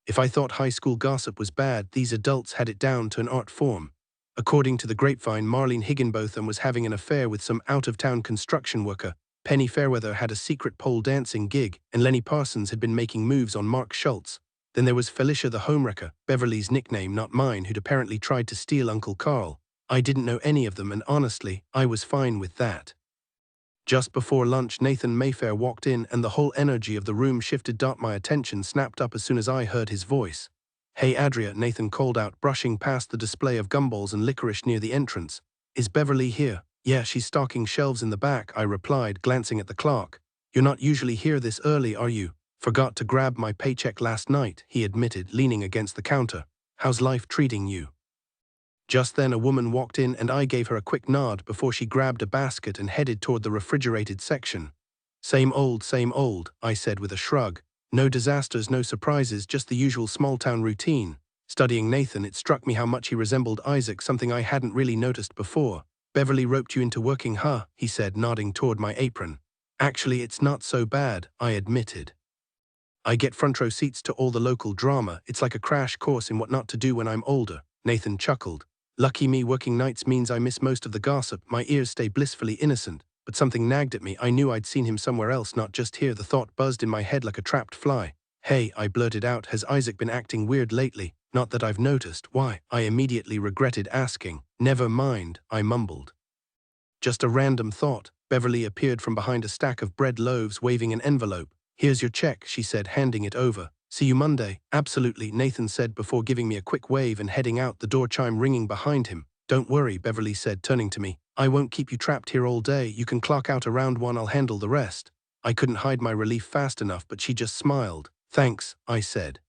Speaker 1: If I thought high school gossip was bad, these adults had it down to an art form. According to the grapevine, Marlene Higginbotham was having an affair with some out-of-town construction worker. Penny Fairweather had a secret pole dancing gig, and Lenny Parsons had been making moves on Mark Schultz. Then there was Felicia the homewrecker, Beverly's nickname, not mine, who'd apparently tried to steal Uncle Carl. I didn't know any of them, and honestly, I was fine with that. Just before lunch, Nathan Mayfair walked in, and the whole energy of the room shifted. My attention snapped up as soon as I heard his voice. "Hey, Adria," Nathan called out, brushing past the display of gumballs and licorice near the entrance. "Is Beverly here?" "Yeah, she's stocking shelves in the back," I replied, glancing at the clock. "You're not usually here this early, are you?" "Forgot to grab my paycheck last night," he admitted, leaning against the counter. "How's life treating you?" Just then a woman walked in, and I gave her a quick nod before she grabbed a basket and headed toward the refrigerated section. Same old," I said with a shrug. "No disasters, no surprises, just the usual small-town routine." Studying Nathan, it struck me how much he resembled Isaac, something I hadn't really noticed before. "Beverly roped you into working, huh?" he said, nodding toward my apron. "Actually, it's not so bad," I admitted. "I get front-row seats to all the local drama. It's like a crash course in what not to do when I'm older." Nathan chuckled. "Lucky me, working nights means I miss most of the gossip. My ears stay blissfully innocent." But something nagged at me. I knew I'd seen him somewhere else, not just here. The thought buzzed in my head like a trapped fly. "Hey," I blurted out, "has Isaac been acting weird lately?" "Not that I've noticed." "Why?" I immediately regretted asking. "Never mind," I mumbled. "Just a random thought." Beverly appeared from behind a stack of bread loaves, waving an envelope. "Here's your check," she said, handing it over. "See you Monday." "Absolutely," Nathan said before giving me a quick wave and heading out, the door chime ringing behind him. "Don't worry," Beverly said, turning to me. "I won't keep you trapped here all day. You can clock out around 1. I'll handle the rest." I couldn't hide my relief fast enough, but she just smiled. "Thanks," I said.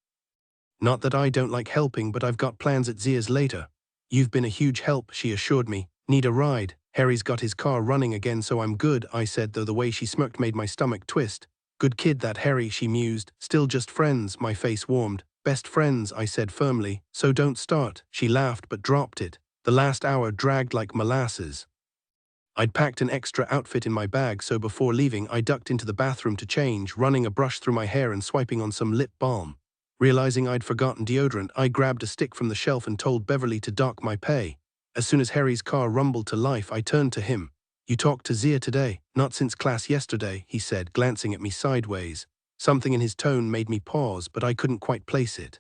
Speaker 1: "Not that I don't like helping, but I've got plans at Zia's later." "You've been a huge help," she assured me. "Need a ride?" "Harry's got his car running again, so I'm good," I said, though the way she smirked made my stomach twist. "Good kid, that Harry," she mused. "Still just friends." My face warmed. "Best friends," I said firmly. "So don't start." She laughed but dropped it. The last hour dragged like molasses. I'd packed an extra outfit in my bag, so before leaving I ducked into the bathroom to change, running a brush through my hair and swiping on some lip balm. Realizing I'd forgotten deodorant, I grabbed a stick from the shelf and told Beverly to dock my pay. As soon as Harry's car rumbled to life, I turned to him. "You talked to Zia today?" "Not since class yesterday," he said, glancing at me sideways. Something in his tone made me pause, but I couldn't quite place it.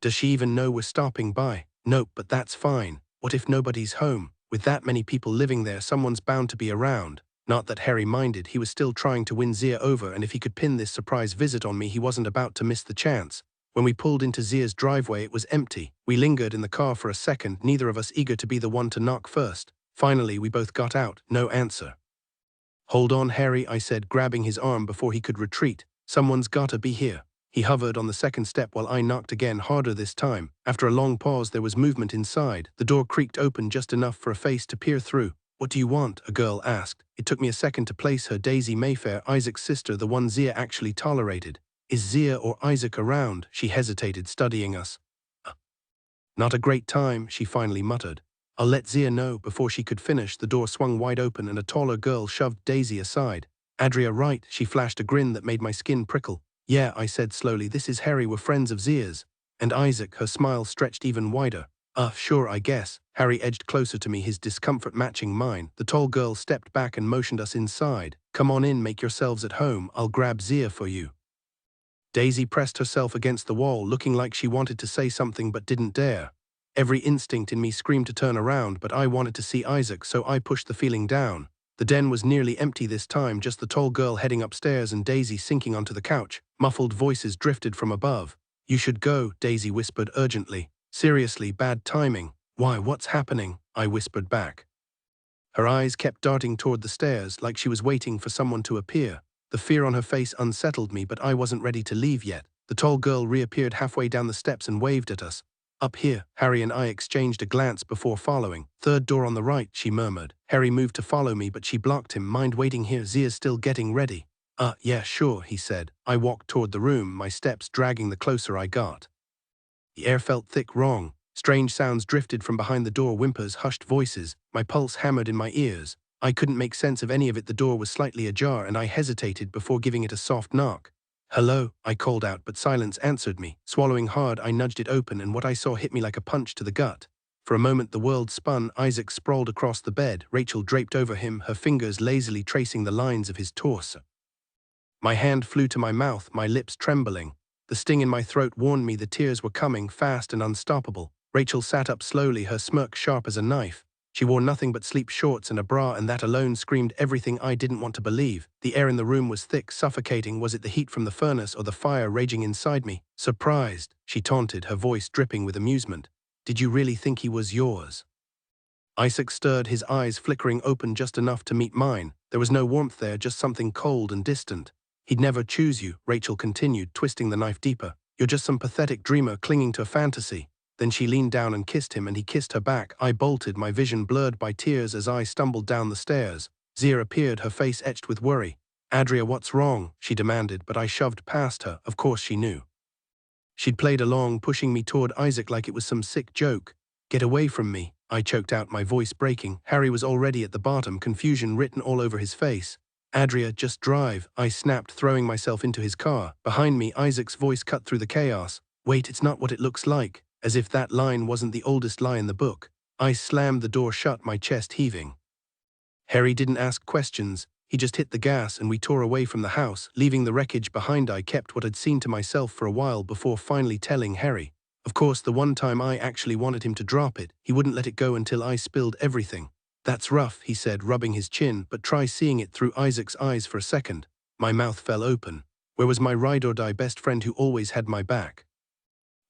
Speaker 1: "Does she even know we're stopping by?" "Nope, but that's fine. What if nobody's home? With that many people living there, someone's bound to be around." Not that Harry minded. He was still trying to win Zia over, and if he could pin this surprise visit on me, he wasn't about to miss the chance. When we pulled into Zia's driveway, it was empty. We lingered in the car for a second, neither of us eager to be the one to knock first. Finally, we both got out. No answer. "Hold on, Harry," I said, grabbing his arm before he could retreat. Someone's gotta be here. He hovered on the second step while I knocked again, harder this time. After a long pause, there was movement inside. The door creaked open just enough for a face to peer through. "What do you want?" a girl asked. It took me a second to place her. Daisy Mayfair, Isaac's sister, the one Zia actually tolerated. "Is Zia or Isaac around?" She hesitated, studying us. "Not a great time," she finally muttered. "I'll let Zia know." Before she could finish, the door swung wide open and a taller girl shoved Daisy aside. "Adria, right?" She flashed a grin that made my skin prickle. "Yeah," I said slowly, "this is Harry, we're friends of Zia's." "And Isaac?" Her smile stretched even wider. Sure, I guess." Harry edged closer to me, his discomfort matching mine. The tall girl stepped back and motioned us inside. "Come on in, make yourselves at home. I'll grab Zia for you." Daisy pressed herself against the wall, looking like she wanted to say something but didn't dare. Every instinct in me screamed to turn around, but I wanted to see Isaac, so I pushed the feeling down. The den was nearly empty this time, just the tall girl heading upstairs and Daisy sinking onto the couch. Muffled voices drifted from above. "You should go," Daisy whispered urgently. "Seriously, bad timing." "Why, what's happening?" I whispered back. Her eyes kept darting toward the stairs, like she was waiting for someone to appear. The fear on her face unsettled me, but I wasn't ready to leave yet. The tall girl reappeared halfway down the steps and waved at us. "Up here." Harry and I exchanged a glance before following. "Third door on the right," she murmured. Harry moved to follow me, but she blocked him. "Mind waiting here? Zia's still getting ready." Yeah, sure," he said. I walked toward the room, my steps dragging the closer I got. The air felt thick, wrong. Strange sounds drifted from behind the door, whimpers, hushed voices. My pulse hammered in my ears. I couldn't make sense of any of it. The door was slightly ajar, and I hesitated before giving it a soft knock. "Hello," I called out, but silence answered me. Swallowing hard, I nudged it open, and what I saw hit me like a punch to the gut. For a moment, the world spun. Isaac sprawled across the bed, Rachel draped over him, her fingers lazily tracing the lines of his torso. My hand flew to my mouth, my lips trembling. The sting in my throat warned me the tears were coming, fast and unstoppable. Rachel sat up slowly, her smirk sharp as a knife. She wore nothing but sleep shorts and a bra, and that alone screamed everything I didn't want to believe. The air in the room was thick, suffocating. Was it the heat from the furnace or the fire raging inside me? "Surprised," she taunted, her voice dripping with amusement. "Did you really think he was yours?" Isaac stirred, his eyes flickering open just enough to meet mine. There was no warmth there, just something cold and distant. "He'd never choose you," Rachel continued, twisting the knife deeper. "You're just some pathetic dreamer clinging to a fantasy." Then she leaned down and kissed him, and he kissed her back. I bolted, my vision blurred by tears as I stumbled down the stairs. Zia appeared, her face etched with worry. "Adria, what's wrong?" she demanded, but I shoved past her. Of course she knew. She'd played along, pushing me toward Isaac like it was some sick joke. "Get away from me," I choked out, my voice breaking. Harry was already at the bottom, confusion written all over his face. "Adria, just drive," I snapped, throwing myself into his car. Behind me, Isaac's voice cut through the chaos. "Wait, it's not what it looks like." As if that line wasn't the oldest lie in the book. I slammed the door shut, my chest heaving. Harry didn't ask questions. He just hit the gas and we tore away from the house, leaving the wreckage behind. I kept what I'd seen to myself for a while before finally telling Harry. Of course, the one time I actually wanted him to drop it, he wouldn't let it go until I spilled everything. "That's rough," he said, rubbing his chin, "but try seeing it through Isaac's eyes for a second." My mouth fell open. Where was my ride-or-die best friend who always had my back?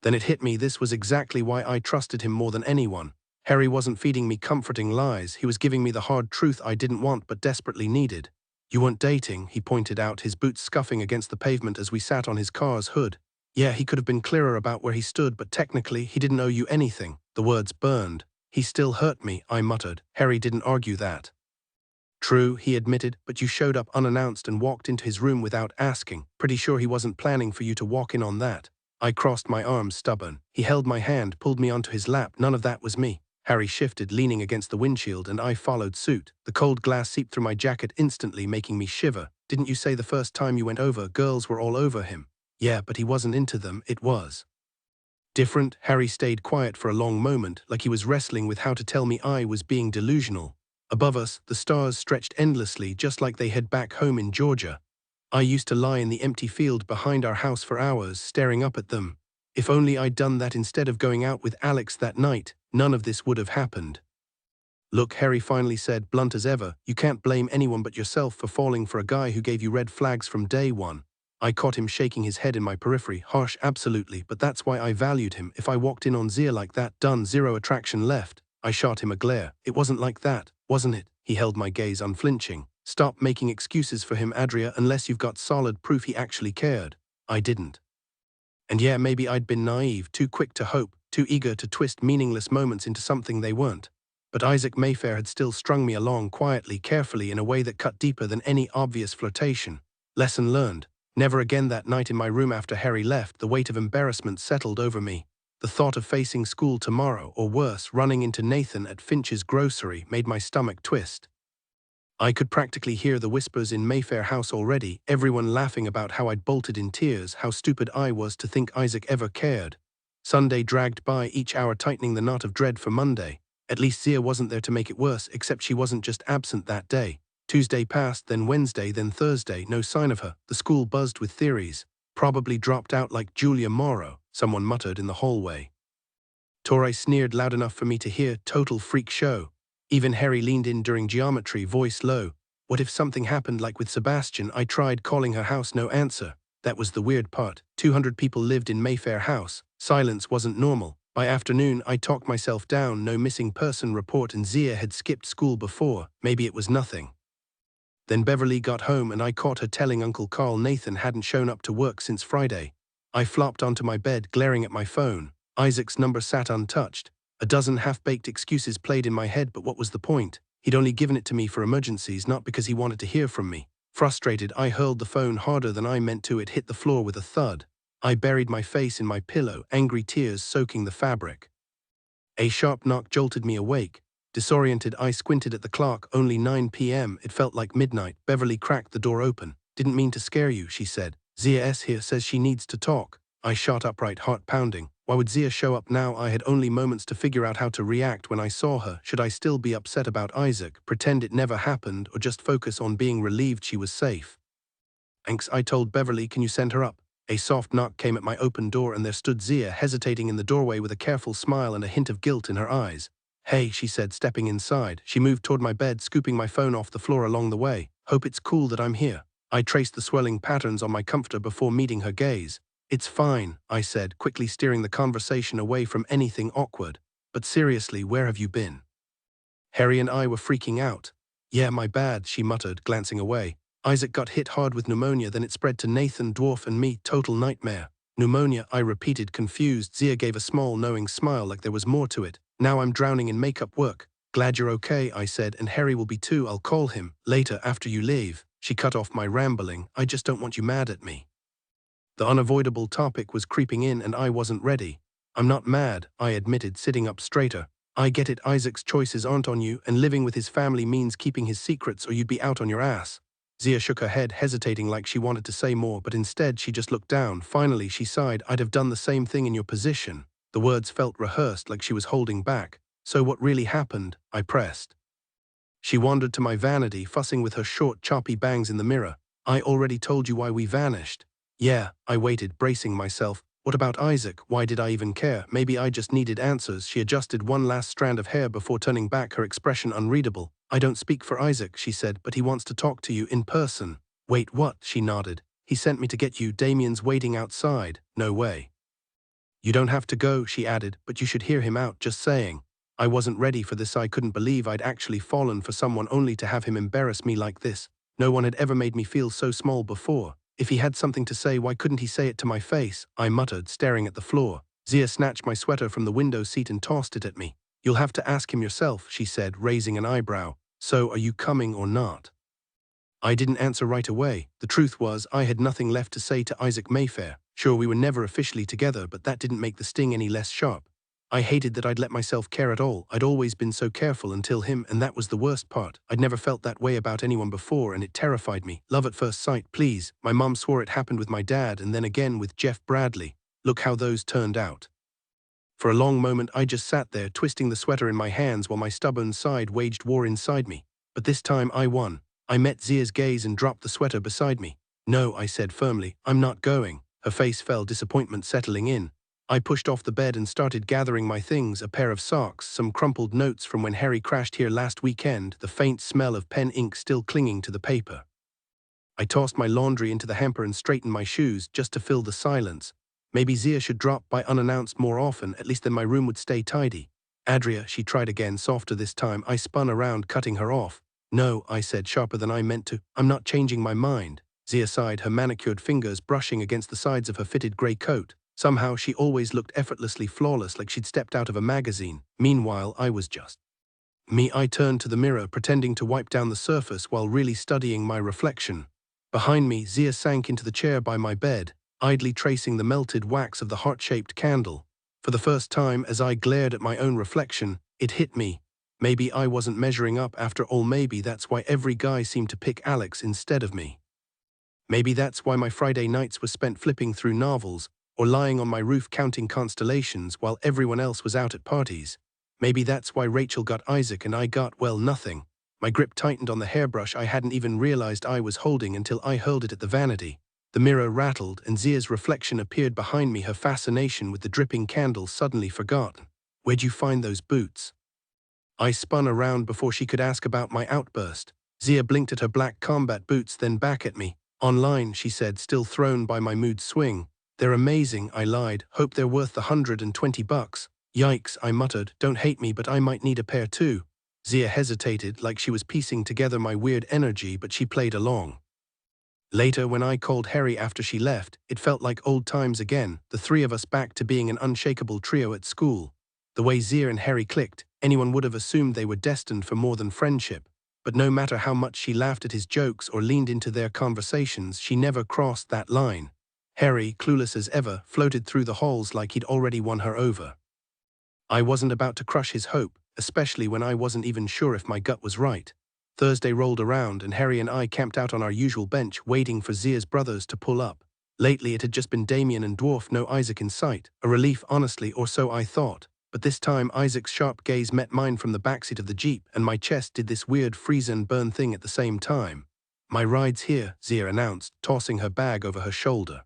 Speaker 1: Then it hit me, this was exactly why I trusted him more than anyone. Harry wasn't feeding me comforting lies, he was giving me the hard truth I didn't want but desperately needed. "You weren't dating," he pointed out, his boots scuffing against the pavement as we sat on his car's hood. Yeah, he could have been clearer about where he stood, but technically he didn't owe you anything. The words burned. "He still hurt me," I muttered. Harry didn't argue that. "True," he admitted, "but you showed up unannounced and walked into his room without asking. Pretty sure he wasn't planning for you to walk in on that." I crossed my arms, stubborn. He held my hand, pulled me onto his lap. "None of that was me." Harry shifted, leaning against the windshield, and I followed suit. The cold glass seeped through my jacket instantly, making me shiver. "Didn't you say the first time you went over, girls were all over him?" "Yeah, but he wasn't into them, it was different." Harry stayed quiet for a long moment, like he was wrestling with how to tell me I was being delusional. Above us, the stars stretched endlessly, just like they had back home in Georgia. I used to lie in the empty field behind our house for hours, staring up at them. If only I'd done that instead of going out with Alex that night, none of this would have happened. "Look," Harry finally said, blunt as ever, "you can't blame anyone but yourself for falling for a guy who gave you red flags from day one." I caught him shaking his head in my periphery. "Harsh, absolutely, but that's why I valued him. If I walked in on Zia like that, done, zero attraction left." I shot him a glare. "It wasn't like that, wasn't it?" He held my gaze unflinching. Stop making excuses for him, Adria, unless you've got solid proof he actually cared. I didn't. And yeah, maybe I'd been naive, too quick to hope, too eager to twist meaningless moments into something they weren't. But Isaac Mayfair had still strung me along quietly, carefully, in a way that cut deeper than any obvious flirtation. Lesson learned. Never again. That night in my room after Harry left, the weight of embarrassment settled over me. The thought of facing school tomorrow, or worse, running into Nathan at Finch's grocery, made my stomach twist. I could practically hear the whispers in Mayfair House already, everyone laughing about how I'd bolted in tears, how stupid I was to think Isaac ever cared. Sunday dragged by, each hour tightening the knot of dread for Monday. At least Zia wasn't there to make it worse, except she wasn't just absent that day. Tuesday passed, then Wednesday, then Thursday, no sign of her. The school buzzed with theories. Probably dropped out like Julia Morrow, someone muttered in the hallway. Torre sneered loud enough for me to hear. Total freak show. Even Harry leaned in during geometry, voice low. What if something happened like with Sebastian? I tried calling her house, no answer. That was the weird part. 200 people lived in Mayfair House. Silence wasn't normal. By afternoon, I talked myself down. No missing person report, and Zia had skipped school before. Maybe it was nothing. Then Beverly got home and I caught her telling Uncle Carl Nathan hadn't shown up to work since Friday. I flopped onto my bed, glaring at my phone. Isaac's number sat untouched. A dozen half-baked excuses played in my head, but what was the point? He'd only given it to me for emergencies, not because he wanted to hear from me. Frustrated, I hurled the phone harder than I meant to. It hit the floor with a thud. I buried my face in my pillow, angry tears soaking the fabric. A sharp knock jolted me awake. Disoriented, I squinted at the clock. Only 9 p.m. It felt like midnight. Beverly cracked the door open. Didn't mean to scare you, she said. Zia S. here says she needs to talk. I shot upright, heart pounding. Why would Zia show up now? I had only moments to figure out how to react when I saw her. Should I still be upset about Isaac, pretend it never happened, or just focus on being relieved she was safe? Thanks, I told Beverly. Can you send her up? A soft knock came at my open door and there stood Zia, hesitating in the doorway with a careful smile and a hint of guilt in her eyes. Hey, she said, stepping inside. She moved toward my bed, scooping my phone off the floor along the way. Hope it's cool that I'm here. I traced the swelling patterns on my comforter before meeting her gaze. It's fine, I said, quickly steering the conversation away from anything awkward. But seriously, where have you been? Harry and I were freaking out. Yeah, my bad, she muttered, glancing away. Isaac got hit hard with pneumonia, then it spread to Nathan, Dwarf, and me. Total nightmare. Pneumonia, I repeated, confused. Zia gave a small, knowing smile like there was more to it. Now I'm drowning in makeup work. Glad you're okay, I said, and Harry will be too. I'll call him later after you leave. She cut off my rambling. I just don't want you mad at me. The unavoidable topic was creeping in and I wasn't ready. I'm not mad, I admitted, sitting up straighter. I get it, Isaac's choices aren't on you, and living with his family means keeping his secrets or you'd be out on your ass. Zia shook her head, hesitating like she wanted to say more, but instead she just looked down. Finally, she sighed. I'd have done the same thing in your position. The words felt rehearsed, like she was holding back. So what really happened? I pressed. She wandered to my vanity, fussing with her short, choppy bangs in the mirror. I already told you why we vanished. Yeah, I waited, bracing myself. What about Isaac? Why did I even care? Maybe I just needed answers. She adjusted one last strand of hair before turning back, her expression unreadable. I don't speak for Isaac, she said, but he wants to talk to you in person. Wait, what? She nodded. He sent me to get you. Damien's waiting outside. No way. You don't have to go, she added, but you should hear him out, just saying. I wasn't ready for this. I couldn't believe I'd actually fallen for someone only to have him embarrass me like this. No one had ever made me feel so small before. If he had something to say, why couldn't he say it to my face? I muttered, staring at the floor. Zia snatched my sweater from the window seat and tossed it at me. You'll have to ask him yourself, she said, raising an eyebrow. So, are you coming or not? I didn't answer right away. The truth was, I had nothing left to say to Isaac Mayfair. Sure, we were never officially together, but that didn't make the sting any less sharp. I hated that I'd let myself care at all. I'd always been so careful until him, and that was the worst part. I'd never felt that way about anyone before, and it terrified me. Love at first sight, please. My mom swore it happened with my dad, and then again with Jeff Bradley. Look how those turned out. For a long moment, I just sat there, twisting the sweater in my hands while my stubborn side waged war inside me. But this time, I won. I met Zia's gaze and dropped the sweater beside me. No, I said firmly, I'm not going. Her face fell, disappointment settling in. I pushed off the bed and started gathering my things, a pair of socks, some crumpled notes from when Harry crashed here last weekend, the faint smell of pen ink still clinging to the paper. I tossed my laundry into the hamper and straightened my shoes, just to fill the silence. Maybe Zia should drop by unannounced more often, at least then my room would stay tidy. Adria, she tried again, softer this time. I spun around, cutting her off. No, I said, sharper than I meant to. I'm not changing my mind. Zia sighed, her manicured fingers brushing against the sides of her fitted grey coat. Somehow she always looked effortlessly flawless, like she'd stepped out of a magazine. Meanwhile, I was just me. I turned to the mirror, pretending to wipe down the surface while really studying my reflection. Behind me, Zia sank into the chair by my bed, idly tracing the melted wax of the heart-shaped candle. For the first time, as I glared at my own reflection, it hit me. Maybe I wasn't measuring up after all. Maybe that's why every guy seemed to pick Alex instead of me. Maybe that's why my Friday nights were spent flipping through novels or lying on my roof counting constellations while everyone else was out at parties. Maybe that's why Rachel got Isaac and I got, well, nothing. My grip tightened on the hairbrush I hadn't even realized I was holding until I hurled it at the vanity. The mirror rattled and Zia's reflection appeared behind me, her fascination with the dripping candle suddenly forgotten. Where'd you find those boots? I spun around before she could ask about my outburst. Zia blinked at her black combat boots, then back at me. Online, she said, still thrown by my mood swing. They're amazing, I lied. Hope they're worth the $120. Yikes, I muttered. Don't hate me, but I might need a pair too. Zia hesitated, like she was piecing together my weird energy, but she played along. Later, when I called Harry after she left, it felt like old times again, the three of us back to being an unshakable trio at school. The way Zia and Harry clicked, anyone would have assumed they were destined for more than friendship. But no matter how much she laughed at his jokes or leaned into their conversations, she never crossed that line. Harry, clueless as ever, floated through the halls like he'd already won her over. I wasn't about to crush his hope, especially when I wasn't even sure if my gut was right. Thursday rolled around and Harry and I camped out on our usual bench waiting for Zia's brothers to pull up. Lately it had just been Damien and Dwarf, no Isaac in sight. A relief, honestly, or so I thought. But this time Isaac's sharp gaze met mine from the backseat of the Jeep, and my chest did this weird freeze and burn thing at the same time. My ride's here, Zia announced, tossing her bag over her shoulder.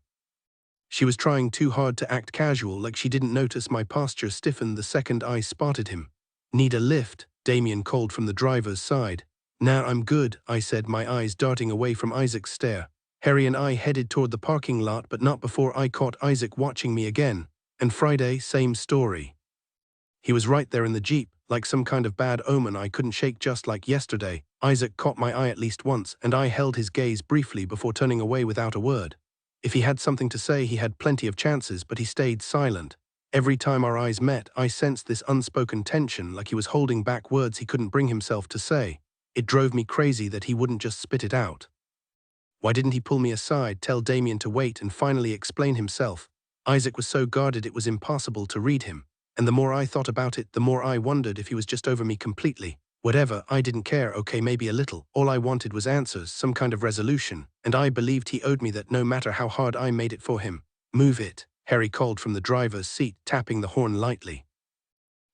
Speaker 1: She was trying too hard to act casual, like she didn't notice my posture stiffened the second I spotted him. Need a lift? Damien called from the driver's side. Nah, I'm good, I said, my eyes darting away from Isaac's stare. Harry and I headed toward the parking lot, but not before I caught Isaac watching me again. And Friday, same story. He was right there in the Jeep, like some kind of bad omen I couldn't shake. Just like yesterday, Isaac caught my eye at least once, and I held his gaze briefly before turning away without a word. If he had something to say, he had plenty of chances, but he stayed silent. Every time our eyes met, I sensed this unspoken tension, like he was holding back words he couldn't bring himself to say. It drove me crazy that he wouldn't just spit it out. Why didn't he pull me aside, tell Damien to wait, and finally explain himself? Isaac was so guarded it was impossible to read him. And the more I thought about it, the more I wondered if he was just over me completely. Whatever, I didn't care, okay, maybe a little. All I wanted was answers, some kind of resolution, and I believed he owed me that no matter how hard I made it for him. Move it, Harry called from the driver's seat, tapping the horn lightly.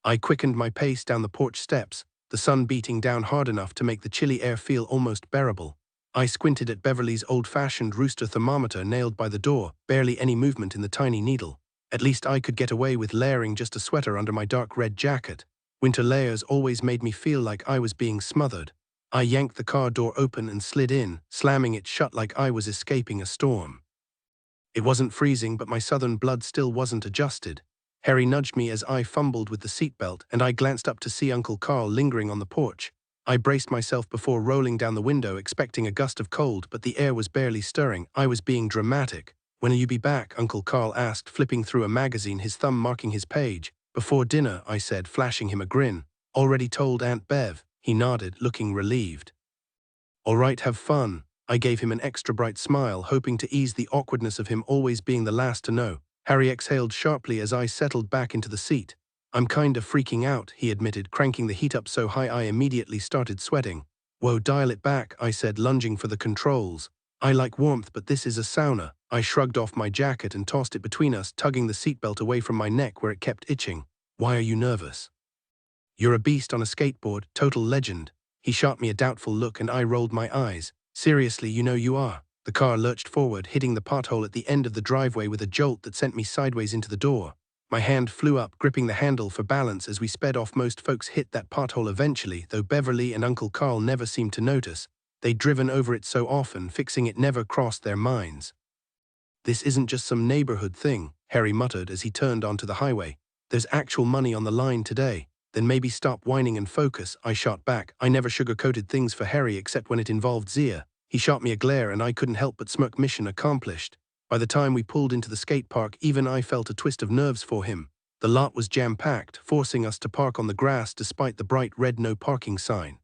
Speaker 1: I quickened my pace down the porch steps, the sun beating down hard enough to make the chilly air feel almost bearable. I squinted at Beverly's old-fashioned rooster thermometer nailed by the door, barely any movement in the tiny needle. At least I could get away with layering just a sweater under my dark red jacket. Winter layers always made me feel like I was being smothered. I yanked the car door open and slid in, slamming it shut like I was escaping a storm. It wasn't freezing, but my southern blood still wasn't adjusted. Harry nudged me as I fumbled with the seatbelt, and I glanced up to see Uncle Carl lingering on the porch. I braced myself before rolling down the window, expecting a gust of cold, but the air was barely stirring. I was being dramatic. When will you be back? Uncle Carl asked, flipping through a magazine, his thumb marking his page. Before dinner, I said, flashing him a grin. Already told Aunt Bev. He nodded, looking relieved. All right, have fun. I gave him an extra bright smile, hoping to ease the awkwardness of him always being the last to know. Harry exhaled sharply as I settled back into the seat. I'm kinda freaking out, he admitted, cranking the heat up so high I immediately started sweating. Whoa, dial it back, I said, lunging for the controls. I like warmth, but this is a sauna. I shrugged off my jacket and tossed it between us, tugging the seatbelt away from my neck where it kept itching. Why are you nervous? You're a beast on a skateboard, total legend. He shot me a doubtful look and I rolled my eyes. Seriously, you know you are. The car lurched forward, hitting the pothole at the end of the driveway with a jolt that sent me sideways into the door. My hand flew up, gripping the handle for balance as we sped off. Most folks hit that pothole eventually, though Beverly and Uncle Carl never seemed to notice. They'd driven over it so often, fixing it never crossed their minds. This isn't just some neighborhood thing, Harry muttered as he turned onto the highway. There's actual money on the line today. Then maybe stop whining and focus, I shot back. I never sugar-coated things for Harry except when it involved Zia. He shot me a glare and I couldn't help but smirk. Mission accomplished. By the time we pulled into the skate park, even I felt a twist of nerves for him. The lot was jam-packed, forcing us to park on the grass despite the bright red no parking sign.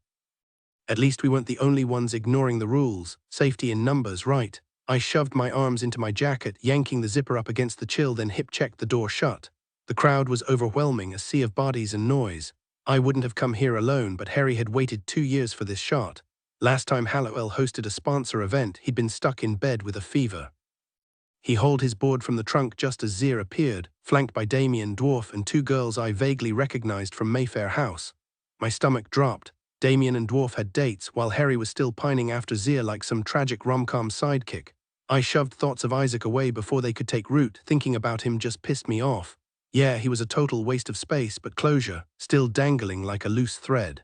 Speaker 1: At least we weren't the only ones ignoring the rules. Safety in numbers, right? I shoved my arms into my jacket, yanking the zipper up against the chill, then hip-checked the door shut. The crowd was overwhelming, a sea of bodies and noise. I wouldn't have come here alone, but Harry had waited 2 years for this shot. Last time Hallowell hosted a sponsor event, he'd been stuck in bed with a fever. He hauled his board from the trunk just as Zia appeared, flanked by Damien, Dwarf, and 2 girls I vaguely recognized from Mayfair House. My stomach dropped. Damien and Dwarf had dates, while Harry was still pining after Zia like some tragic rom-com sidekick. I shoved thoughts of Isaac away before they could take root. Thinking about him just pissed me off. Yeah, he was a total waste of space, but closure, still dangling like a loose thread.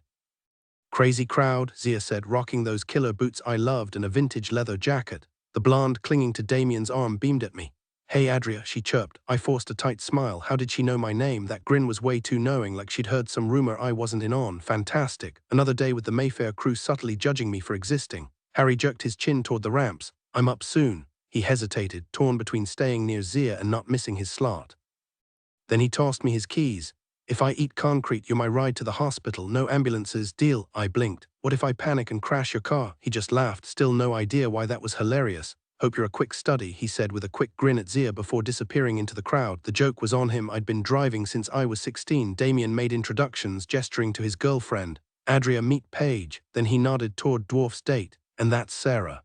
Speaker 1: Crazy crowd, Zia said, rocking those killer boots I loved and a vintage leather jacket. The blonde clinging to Damien's arm beamed at me. Hey Adria, she chirped. I forced a tight smile. How did she know my name? That grin was way too knowing, like she'd heard some rumor I wasn't in on. Fantastic. Another day with the Mayfair crew subtly judging me for existing. Harry jerked his chin toward the ramps. I'm up soon. He hesitated, torn between staying near Zia and not missing his slot. Then he tossed me his keys. If I eat concrete, you're my ride to the hospital. No ambulances, deal. I blinked. What if I panic and crash your car? He just laughed, still no idea why that was hilarious. Hope you're a quick study, he said with a quick grin at Zia before disappearing into the crowd. The joke was on him. I'd been driving since I was 16. Damien made introductions, gesturing to his girlfriend. Adria, meet Paige. Then he nodded toward Dwarf's date. And that's Sarah.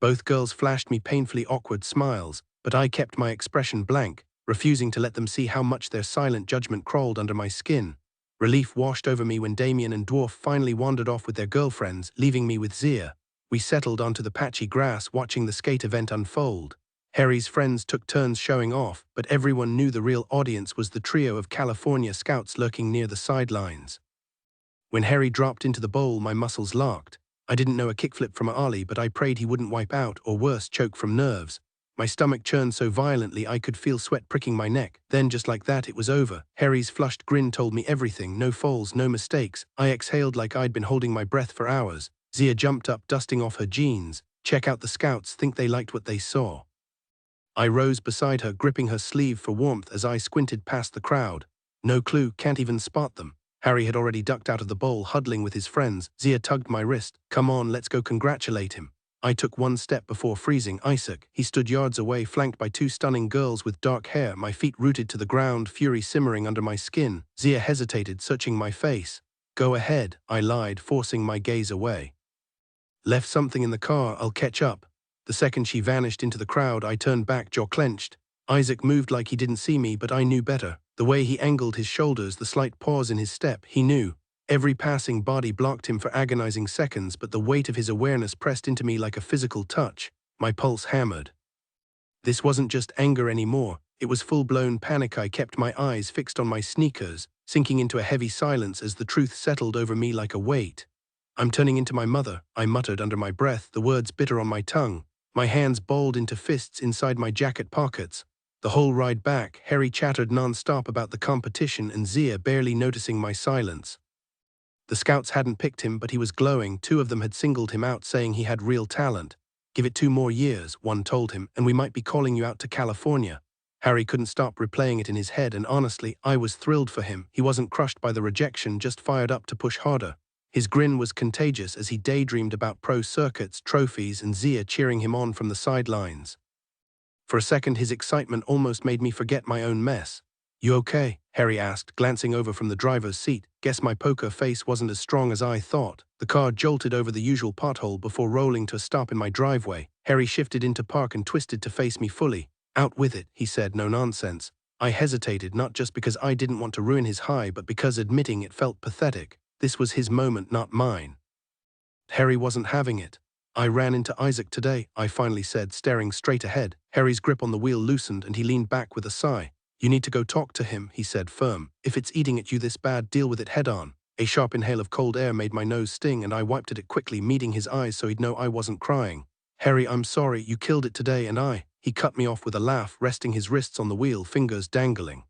Speaker 1: Both girls flashed me painfully awkward smiles, but I kept my expression blank, refusing to let them see how much their silent judgment crawled under my skin. Relief washed over me when Damien and Dwarf finally wandered off with their girlfriends, leaving me with Zia. We settled onto the patchy grass, watching the skate event unfold. Harry's friends took turns showing off, but everyone knew the real audience was the trio of California scouts lurking near the sidelines. When Harry dropped into the bowl, my muscles locked. I didn't know a kickflip from a ollie, but I prayed he wouldn't wipe out, or worse, choke from nerves. My stomach churned so violently I could feel sweat pricking my neck. Then, just like that, it was over. Harry's flushed grin told me everything. No falls, no mistakes. I exhaled like I'd been holding my breath for hours. Zia jumped up, dusting off her jeans. Check out the scouts, think they liked what they saw. I rose beside her, gripping her sleeve for warmth as I squinted past the crowd. No clue, can't even spot them. Harry had already ducked out of the bowl, huddling with his friends. Zia tugged my wrist. Come on, let's go congratulate him. I took one step before freezing. Isaac. He stood yards away, flanked by 2 stunning girls with dark hair, my feet rooted to the ground, fury simmering under my skin. Zia hesitated, searching my face. Go ahead, I lied, forcing my gaze away. Left something in the car, I'll catch up. The second she vanished into the crowd, I turned back, jaw clenched. Isaac moved like he didn't see me, but I knew better. The way he angled his shoulders, the slight pause in his step, he knew. Every passing body blocked him for agonizing seconds, but the weight of his awareness pressed into me like a physical touch. My pulse hammered. This wasn't just anger anymore. It was full-blown panic. I kept my eyes fixed on my sneakers, sinking into a heavy silence as the truth settled over me like a weight. I'm turning into my mother, I muttered under my breath, the words bitter on my tongue. My hands balled into fists inside my jacket pockets. The whole ride back, Harry chattered non-stop about the competition and Zia barely noticing my silence. The scouts hadn't picked him, but he was glowing. 2 of them had singled him out, saying he had real talent. Give it 2 more years, one told him, and we might be calling you out to California. Harry couldn't stop replaying it in his head, and honestly, I was thrilled for him. He wasn't crushed by the rejection, just fired up to push harder. His grin was contagious as he daydreamed about pro circuits, trophies, and Zia cheering him on from the sidelines. For a second, his excitement almost made me forget my own mess. You okay? Harry asked, glancing over from the driver's seat. Guess my poker face wasn't as strong as I thought. The car jolted over the usual pothole before rolling to a stop in my driveway. Harry shifted into park and twisted to face me fully. Out with it, he said, no nonsense. I hesitated, not just because I didn't want to ruin his high, but because admitting it felt pathetic. This was his moment, not mine. Harry wasn't having it. I ran into Isaac today, I finally said, staring straight ahead. Harry's grip on the wheel loosened and he leaned back with a sigh. You need to go talk to him, he said, firm. If it's eating at you this bad, deal with it head on. A sharp inhale of cold air made my nose sting and I wiped at it quickly, meeting his eyes so he'd know I wasn't crying. Harry, I'm sorry, you killed it today and He cut me off with a laugh, resting his wrists on the wheel, fingers dangling.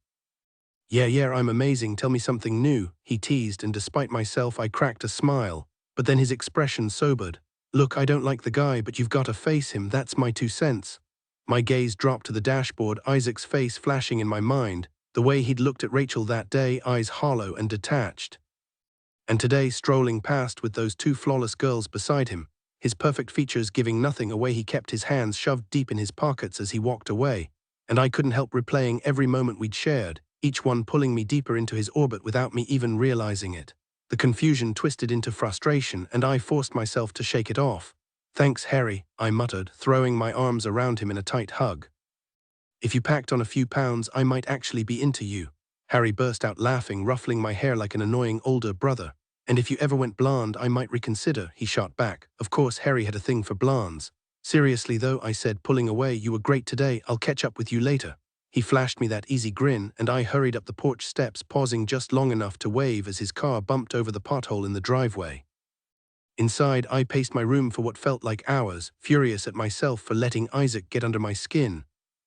Speaker 1: Yeah, I'm amazing, tell me something new, he teased, and despite myself I cracked a smile, but then his expression sobered. Look, I don't like the guy, but you've got to face him, that's my 2 cents. My gaze dropped to the dashboard, Isaac's face flashing in my mind, the way he'd looked at Rachel that day, eyes hollow and detached. And today, strolling past with those 2 flawless girls beside him, his perfect features giving nothing away, he kept his hands shoved deep in his pockets as he walked away, and I couldn't help replaying every moment we'd shared, each one pulling me deeper into his orbit without me even realizing it. The confusion twisted into frustration, and I forced myself to shake it off. Thanks, Harry, I muttered, throwing my arms around him in a tight hug. If you packed on a few pounds, I might actually be into you. Harry burst out laughing, ruffling my hair like an annoying older brother. And if you ever went blonde, I might reconsider, he shot back. Of course, Harry had a thing for blondes. Seriously though, I said, pulling away, you were great today, I'll catch up with you later. He flashed me that easy grin, and I hurried up the porch steps, pausing just long enough to wave as his car bumped over the pothole in the driveway. Inside, I paced my room for what felt like hours, furious at myself for letting Isaac get under my skin.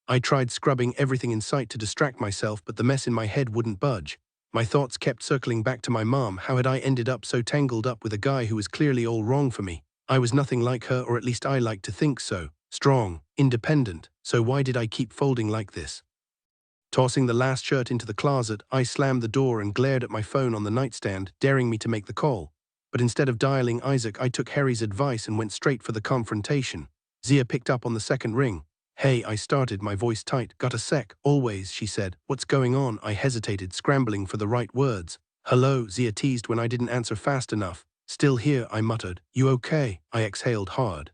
Speaker 1: I tried scrubbing everything in sight to distract myself, but the mess in my head wouldn't budge. My thoughts kept circling back to my mom. How had I ended up so tangled up with a guy who was clearly all wrong for me? I was nothing like her, or at least I liked to think so. Strong, independent, so why did I keep folding like this? Tossing the last shirt into the closet, I slammed the door and glared at my phone on the nightstand, daring me to make the call. But instead of dialing Isaac, I took Harry's advice and went straight for the confrontation. Zia picked up on the second ring. Hey, I started, my voice tight. Got a sec? Always, she said. What's going on? I hesitated, scrambling for the right words. Hello, Zia teased when I didn't answer fast enough. Still here, I muttered. You okay? I exhaled hard.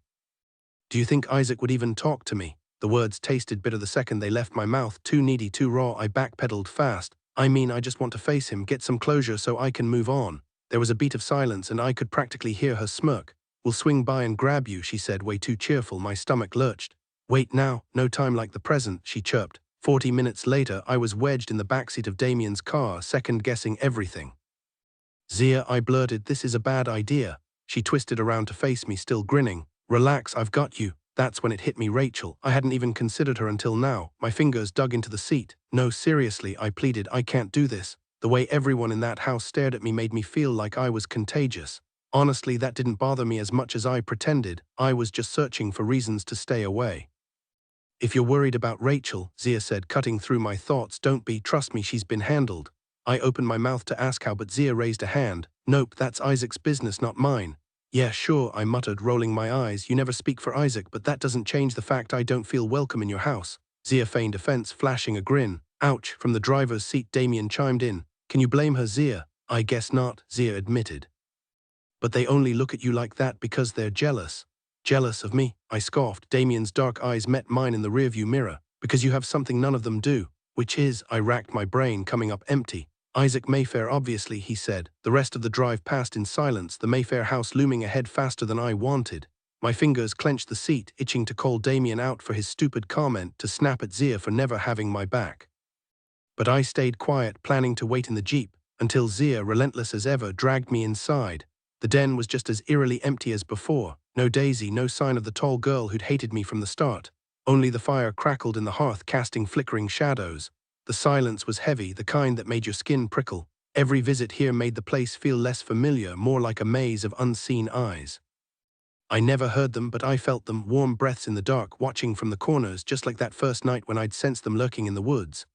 Speaker 1: Do you think Isaac would even talk to me? The words tasted bitter the second they left my mouth. Too needy, too raw, I backpedaled fast. I mean, I just want to face him, get some closure so I can move on. There was a beat of silence and I could practically hear her smirk. We'll swing by and grab you, she said, way too cheerful. My stomach lurched. Wait now, no time like the present, she chirped. 40 minutes later, I was wedged in the backseat of Damien's car, second-guessing everything. Zia, I blurted, this is a bad idea. She twisted around to face me, still grinning. Relax, I've got you. That's when it hit me, Rachel. I hadn't even considered her until now. My fingers dug into the seat. No, seriously, I pleaded, I can't do this. The way everyone in that house stared at me made me feel like I was contagious. Honestly, that didn't bother me as much as I pretended. I was just searching for reasons to stay away. If you're worried about Rachel, Zia said, cutting through my thoughts, don't be, trust me, she's been handled. I opened my mouth to ask how, but Zia raised a hand. Nope, that's Isaac's business, not mine. Yeah, sure, I muttered, rolling my eyes. You never speak for Isaac, but that doesn't change the fact I don't feel welcome in your house. Zia feigned offense, flashing a grin. Ouch, from the driver's seat Damien chimed in. Can you blame her, Zia? I guess not, Zia admitted. But they only look at you like that because they're jealous. Jealous of me? I scoffed. Damien's dark eyes met mine in the rearview mirror. Because you have something none of them do. Which is, I racked my brain, coming up empty. Isaac Mayfair, obviously, he said. The rest of the drive passed in silence, the Mayfair house looming ahead faster than I wanted. My fingers clenched the seat, itching to call Damien out for his stupid comment, to snap at Zia for never having my back. But I stayed quiet, planning to wait in the Jeep, until Zia, relentless as ever, dragged me inside. The den was just as eerily empty as before. No Daisy, no sign of the tall girl who'd hated me from the start. Only the fire crackled in the hearth, casting flickering shadows. The silence was heavy, the kind that made your skin prickle. Every visit here made the place feel less familiar, more like a maze of unseen eyes. I never heard them, but I felt them, warm breaths in the dark, watching from the corners, just like that first night when I'd sensed them lurking in the woods.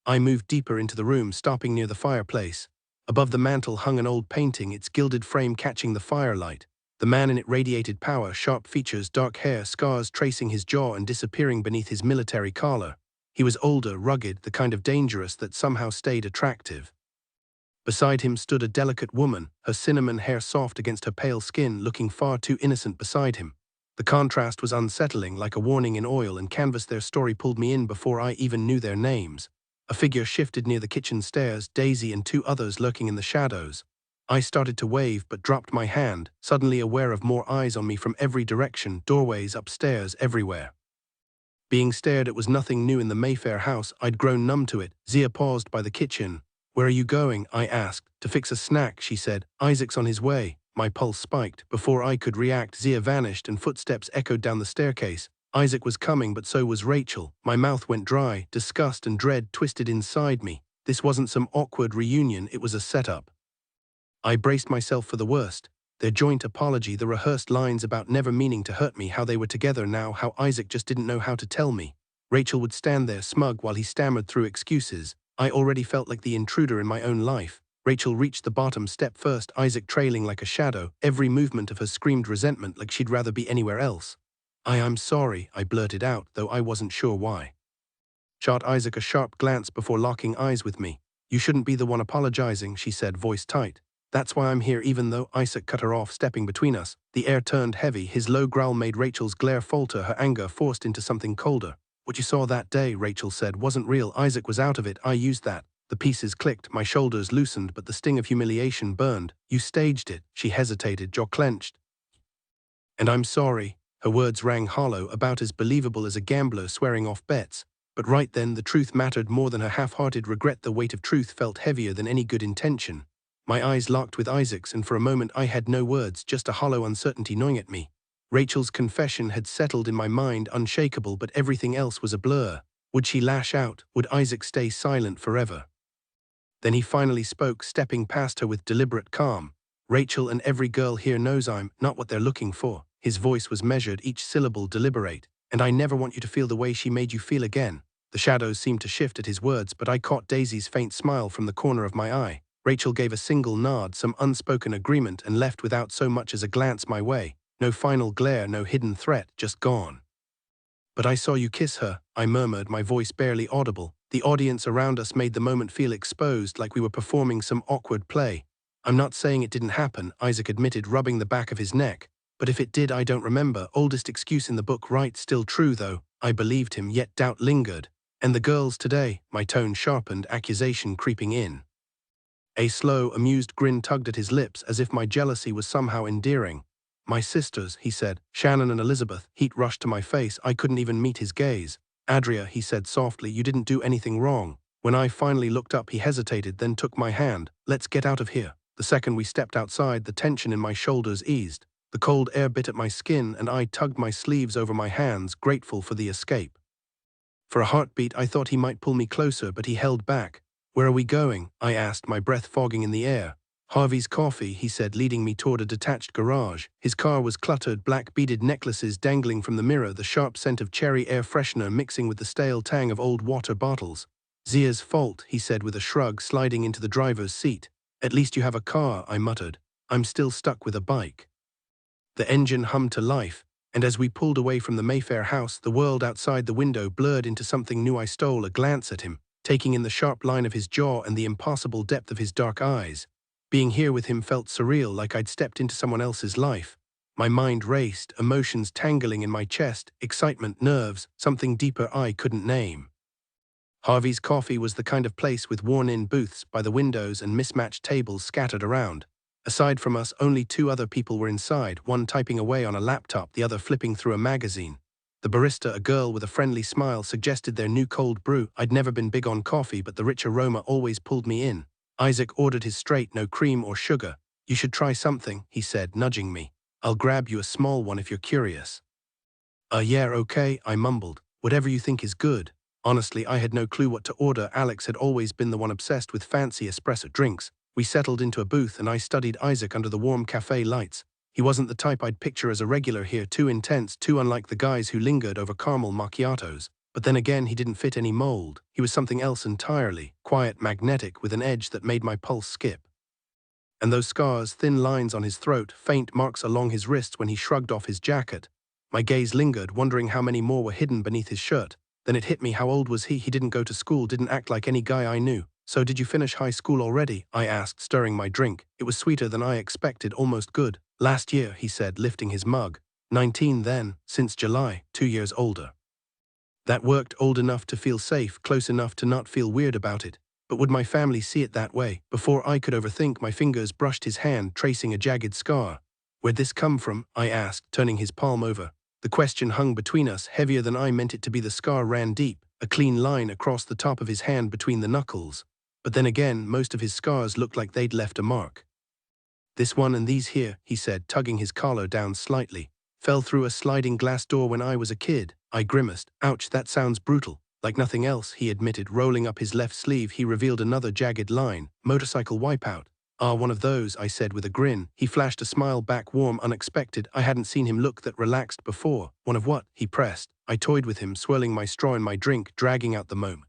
Speaker 1: I moved deeper into the room, stopping near the fireplace. Above the mantel hung an old painting, its gilded frame catching the firelight. The man in it radiated power, sharp features, dark hair, scars tracing his jaw and disappearing beneath his military collar. He was older, rugged, the kind of dangerous that somehow stayed attractive. Beside him stood a delicate woman, her cinnamon hair soft against her pale skin, looking far too innocent beside him. The contrast was unsettling, like a warning in oil and canvas. Their story pulled me in before I even knew their names. A figure shifted near the kitchen stairs, Daisy and two others lurking in the shadows. I started to wave but dropped my hand, suddenly aware of more eyes on me from every direction, doorways, upstairs, everywhere. Being stared at was nothing new in the Mayfair house. I'd grown numb to it. Zia paused by the kitchen. Where are you going? I asked. To fix a snack, she said. Isaac's on his way. My pulse spiked. Before I could react, Zia vanished and footsteps echoed down the staircase. Isaac was coming, but so was Rachel. My mouth went dry, disgust and dread twisted inside me. This wasn't some awkward reunion, it was a setup. I braced myself for the worst. Their joint apology, the rehearsed lines about never meaning to hurt me, how they were together now, how Isaac just didn't know how to tell me. Rachel would stand there smug while he stammered through excuses. I already felt like the intruder in my own life. Rachel reached the bottom step first, Isaac trailing like a shadow. Every movement of her screamed resentment, like she'd rather be anywhere else. I'm sorry, I blurted out, though I wasn't sure why. Shot Isaac a sharp glance before locking eyes with me. You shouldn't be the one apologizing, she said, voice tight. That's why I'm here, even though Isaac cut her off, stepping between us. The air turned heavy. His low growl made Rachel's glare falter, her anger forced into something colder. What you saw that day, Rachel said, wasn't real. Isaac was out of it. I used that. The pieces clicked, my shoulders loosened, but the sting of humiliation burned. You staged it. She hesitated, jaw clenched. And I'm sorry. Her words rang hollow, about as believable as a gambler swearing off bets. But right then, the truth mattered more than her half-hearted regret. The weight of truth felt heavier than any good intention. My eyes locked with Isaac's, and for a moment I had no words, just a hollow uncertainty gnawing at me. Rachel's confession had settled in my mind, unshakable, but everything else was a blur. Would she lash out? Would Isaac stay silent forever? Then he finally spoke, stepping past her with deliberate calm. Rachel, and every girl here knows I'm not what they're looking for. His voice was measured, each syllable deliberate. And I never want you to feel the way she made you feel again. The shadows seemed to shift at his words, but I caught Daisy's faint smile from the corner of my eye. Rachel gave a single nod, some unspoken agreement, and left without so much as a glance my way. No final glare, no hidden threat, just gone. But I saw you kiss her, I murmured, my voice barely audible. The audience around us made the moment feel exposed, like we were performing some awkward play. I'm not saying it didn't happen, Isaac admitted, rubbing the back of his neck. But if it did, I don't remember. Oldest excuse in the book, right? Still true, though. I believed him, yet doubt lingered. And the girls today, my tone sharpened, accusation creeping in. A slow, amused grin tugged at his lips, as if my jealousy was somehow endearing. My sisters, he said, Shannon and Elizabeth. Heat rushed to my face. I couldn't even meet his gaze. Adria, he said softly, you didn't do anything wrong. When I finally looked up, he hesitated, then took my hand. Let's get out of here. The second we stepped outside, the tension in my shoulders eased. The cold air bit at my skin, and I tugged my sleeves over my hands, grateful for the escape. For a heartbeat, I thought he might pull me closer, but he held back. Where are we going? I asked, my breath fogging in the air. Harvey's Coffee, he said, leading me toward a detached garage. His car was cluttered, black beaded necklaces dangling from the mirror, the sharp scent of cherry air freshener mixing with the stale tang of old water bottles. Zia's fault, he said with a shrug, sliding into the driver's seat. At least you have a car, I muttered. I'm still stuck with a bike. The engine hummed to life, and as we pulled away from the Mayfair house, the world outside the window blurred into something new. I stole a glance at him, taking in the sharp line of his jaw and the impossible depth of his dark eyes. Being here with him felt surreal, like I'd stepped into someone else's life. My mind raced, emotions tangling in my chest, excitement, nerves, something deeper I couldn't name. Harvey's Coffee was the kind of place with worn-in booths by the windows and mismatched tables scattered around. Aside from us, only two other people were inside, one typing away on a laptop, the other flipping through a magazine. The barista, a girl with a friendly smile, suggested their new cold brew. I'd never been big on coffee, but the rich aroma always pulled me in. Isaac ordered his straight, no cream or sugar. You should try something, he said, nudging me. I'll grab you a small one if you're curious. Yeah, okay, I mumbled. Whatever you think is good. Honestly, I had no clue what to order. Alex had always been the one obsessed with fancy espresso drinks. We settled into a booth and I studied Isaac under the warm cafe lights. He wasn't the type I'd picture as a regular here, too intense, too unlike the guys who lingered over caramel macchiatos. But then again, he didn't fit any mold. He was something else entirely, quiet, magnetic, with an edge that made my pulse skip. And those scars, thin lines on his throat, faint marks along his wrists when he shrugged off his jacket. My gaze lingered, wondering how many more were hidden beneath his shirt. Then it hit me, how old was he? He didn't go to school, didn't act like any guy I knew. So did you finish high school already? I asked, stirring my drink. It was sweeter than I expected, almost good. Last year, he said, lifting his mug. 19 then, since July, 2 years older. That worked, old enough to feel safe, close enough to not feel weird about it. But would my family see it that way? Before I could overthink, my fingers brushed his hand, tracing a jagged scar. Where'd this come from? I asked, turning his palm over. The question hung between us, heavier than I meant it to be. The scar ran deep, a clean line across the top of his hand between the knuckles. But then again, most of his scars looked like they'd left a mark. This one and these here, he said, tugging his collar down slightly, fell through a sliding glass door when I was a kid. I grimaced. Ouch, that sounds brutal. Like nothing else, he admitted, rolling up his left sleeve. He revealed another jagged line. Motorcycle wipeout. Ah, one of those, I said with a grin. He flashed a smile back, warm, unexpected. I hadn't seen him look that relaxed before. One of what? He pressed. I toyed with him, swirling my straw in my drink, dragging out the moan.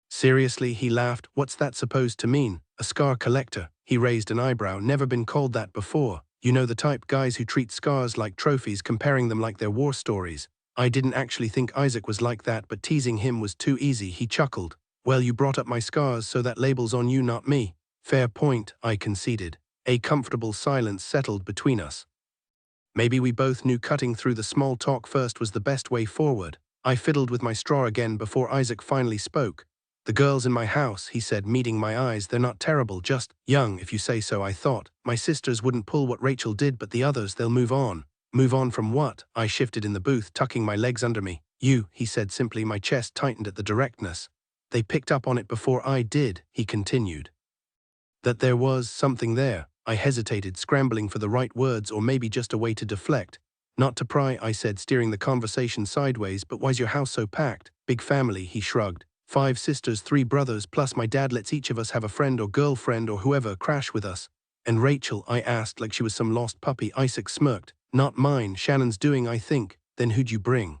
Speaker 1: Seriously, he laughed. What's that supposed to mean? A scar collector. He raised an eyebrow. Never been called that before. You know the type, guys who treat scars like trophies, comparing them like they're war stories. I didn't actually think Isaac was like that, but teasing him was too easy. He chuckled. Well, you brought up my scars, so that label's on you, not me. Fair point, I conceded. A comfortable silence settled between us. Maybe we both knew cutting through the small talk first was the best way forward. I fiddled with my straw again before Isaac finally spoke. The girls in my house, he said, meeting my eyes, they're not terrible, just young, if you say so. I thought. My sisters wouldn't pull what Rachel did, but the others, they'll move on. Move on from what? I shifted in the booth, tucking my legs under me. You, he said simply. My chest tightened at the directness. They picked up on it before I did, he continued. That there was something there. I hesitated, scrambling for the right words, or maybe just a way to deflect. Not to pry, I said, steering the conversation sideways, but why's your house so packed? Big family, he shrugged. 5 sisters, 3 brothers, plus my dad lets each of us have a friend or girlfriend or whoever crash with us. And Rachel, I asked like she was some lost puppy. Isaac smirked. Not mine, Shannon's doing, I think. Then who'd you bring?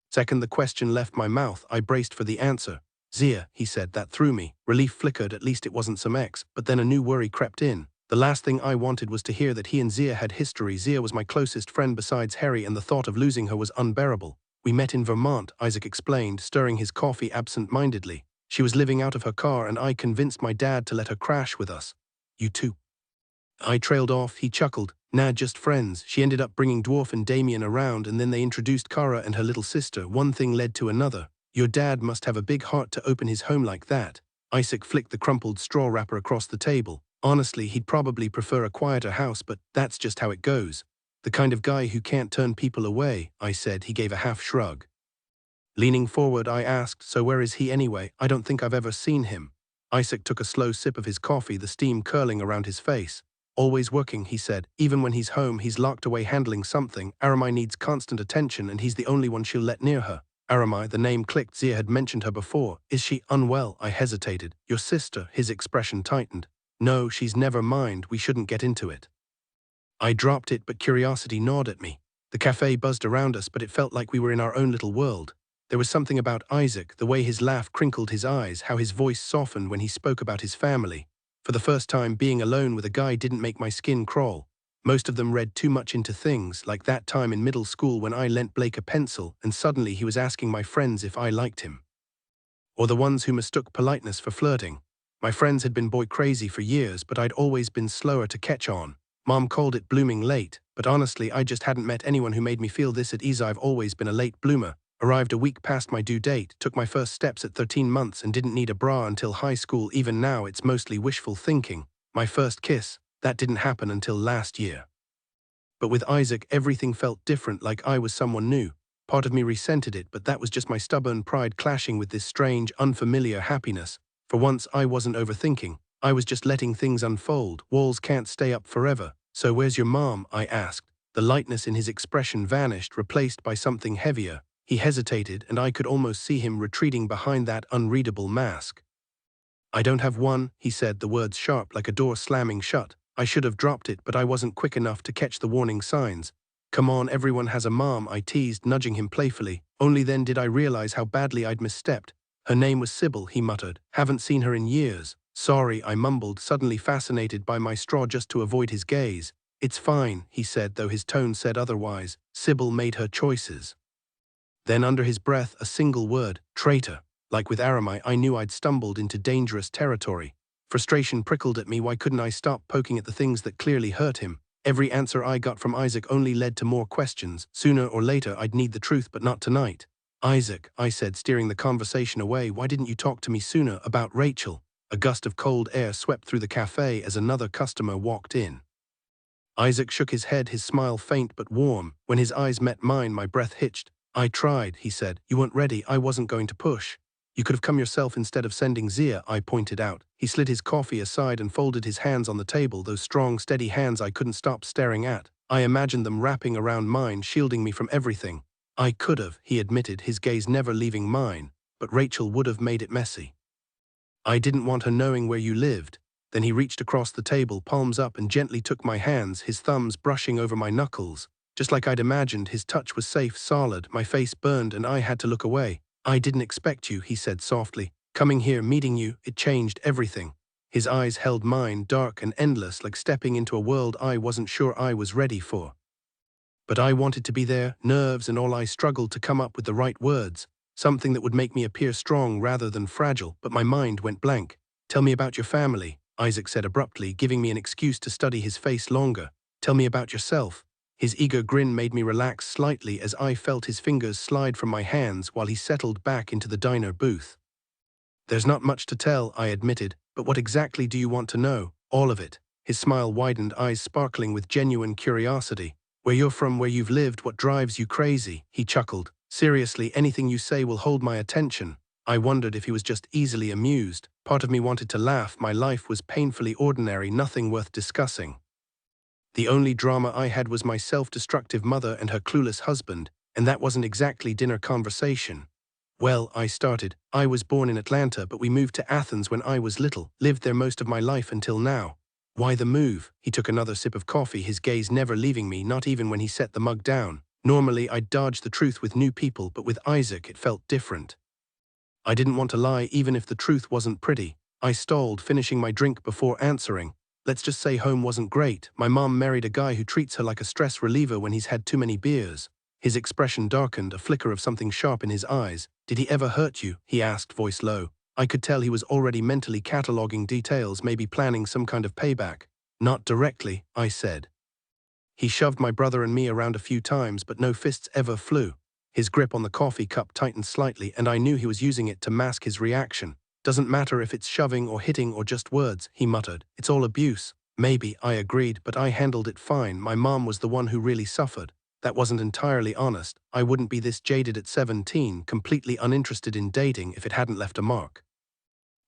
Speaker 1: Second the question left my mouth, I braced for the answer. Zia, he said. That threw me. Relief flickered, at least it wasn't some ex, but then a new worry crept in. The last thing I wanted was to hear that he and Zia had history. Zia was my closest friend besides Harry, and the thought of losing her was unbearable. We met in Vermont, Isaac explained, stirring his coffee absent-mindedly. She was living out of her car, and I convinced my dad to let her crash with us. You too? I trailed off. He chuckled. Nah, just friends. She ended up bringing Dwarf and Damien around, and then they introduced Kara and her little sister. One thing led to another. Your dad must have a big heart to open his home like that. Isaac flicked the crumpled straw wrapper across the table. Honestly, he'd probably prefer a quieter house, but that's just how it goes. The kind of guy who can't turn people away, I said. He gave a half shrug. Leaning forward, I asked, so where is he anyway? I don't think I've ever seen him. Isaac took a slow sip of his coffee, the steam curling around his face. Always working, he said. Even when he's home, he's locked away handling something. Aramai needs constant attention, and he's the only one she'll let near her. Aramai, the name clicked. Zia had mentioned her before. Is she unwell? I hesitated. Your sister, his expression tightened. No, she's never mind. We shouldn't get into it. I dropped it, but curiosity gnawed at me. The cafe buzzed around us, but it felt like we were in our own little world. There was something about Isaac, the way his laugh crinkled his eyes, how his voice softened when he spoke about his family. For the first time, being alone with a guy didn't make my skin crawl. Most of them read too much into things, like that time in middle school when I lent Blake a pencil and suddenly he was asking my friends if I liked him. Or the ones who mistook politeness for flirting. My friends had been boy crazy for years, but I'd always been slower to catch on. Mom called it blooming late, but honestly I just hadn't met anyone who made me feel this at ease. I've always been a late bloomer, arrived a week past my due date, took my first steps at 13 months and didn't need a bra until high school. Even now it's mostly wishful thinking. My first kiss, that didn't happen until last year. But with Isaac everything felt different, like I was someone new. Part of me resented it, but that was just my stubborn pride clashing with this strange, unfamiliar happiness. For once I wasn't overthinking. I was just letting things unfold. Walls can't stay up forever. So where's your mom? I asked. The lightness in his expression vanished, replaced by something heavier. He hesitated, and I could almost see him retreating behind that unreadable mask. I don't have one, he said, the words sharp like a door slamming shut. I should have dropped it, but I wasn't quick enough to catch the warning signs. Come on, everyone has a mom, I teased, nudging him playfully. Only then did I realize how badly I'd misstepped. Her name was Sybil, he muttered. Haven't seen her in years. Sorry, I mumbled, suddenly fascinated by my straw just to avoid his gaze. It's fine, he said, though his tone said otherwise. Sybil made her choices. Then under his breath, a single word, traitor. Like with Aramai, I knew I'd stumbled into dangerous territory. Frustration prickled at me. Why couldn't I stop poking at the things that clearly hurt him? Every answer I got from Isaac only led to more questions. Sooner or later I'd need the truth, but not tonight. Isaac, I said, steering the conversation away, why didn't you talk to me sooner about Rachel? A gust of cold air swept through the cafe as another customer walked in. Isaac shook his head, his smile faint but warm. When his eyes met mine, my breath hitched. I tried, he said. You weren't ready. I wasn't going to push. You could have come yourself instead of sending Zia, I pointed out. He slid his coffee aside and folded his hands on the table, those strong, steady hands I couldn't stop staring at. I imagined them wrapping around mine, shielding me from everything. I could have, he admitted, his gaze never leaving mine. but Rachel would have made it messy. I didn't want her knowing where you lived. Then he reached across the table, palms up, and gently took my hands, his thumbs brushing over my knuckles. Just like I'd imagined, his touch was safe, solid. My face burned and I had to look away. I didn't expect you, he said softly. Coming here, meeting you, it changed everything. His eyes held mine, dark and endless, like stepping into a world I wasn't sure I was ready for. But I wanted to be there, nerves and all. I struggled to come up with the right words, something that would make me appear strong rather than fragile, but my mind went blank. Tell me about your family, Isaac said abruptly, giving me an excuse to study his face longer. Tell me about yourself. His eager grin made me relax slightly as I felt his fingers slide from my hands while he settled back into the diner booth. There's not much to tell, I admitted, but what exactly do you want to know? All of it. His smile widened, eyes sparkling with genuine curiosity. Where you're from, where you've lived, what drives you crazy, he chuckled. Seriously, anything you say will hold my attention. I wondered if he was just easily amused. Part of me wanted to laugh. My life was painfully ordinary, nothing worth discussing. The only drama I had was my self-destructive mother and her clueless husband, and that wasn't exactly dinner conversation. Well, I started. I was born in Atlanta, but we moved to Athens when I was little, lived there most of my life until now. Why the move? He took another sip of coffee, his gaze never leaving me, not even when he set the mug down. Normally, I'd dodge the truth with new people, but with Isaac, it felt different. I didn't want to lie, even if the truth wasn't pretty. I stalled, finishing my drink before answering. Let's just say home wasn't great. My mom married a guy who treats her like a stress reliever when he's had too many beers. His expression darkened, a flicker of something sharp in his eyes. Did he ever hurt you? He asked, voice low. I could tell he was already mentally cataloging details, maybe planning some kind of payback. Not directly, I said. He shoved my brother and me around a few times, but no fists ever flew. His grip on the coffee cup tightened slightly, and I knew he was using it to mask his reaction. Doesn't matter if it's shoving or hitting or just words, he muttered. It's all abuse. Maybe, I agreed, but I handled it fine. My mom was the one who really suffered. That wasn't entirely honest. I wouldn't be this jaded at 17, completely uninterested in dating, if it hadn't left a mark.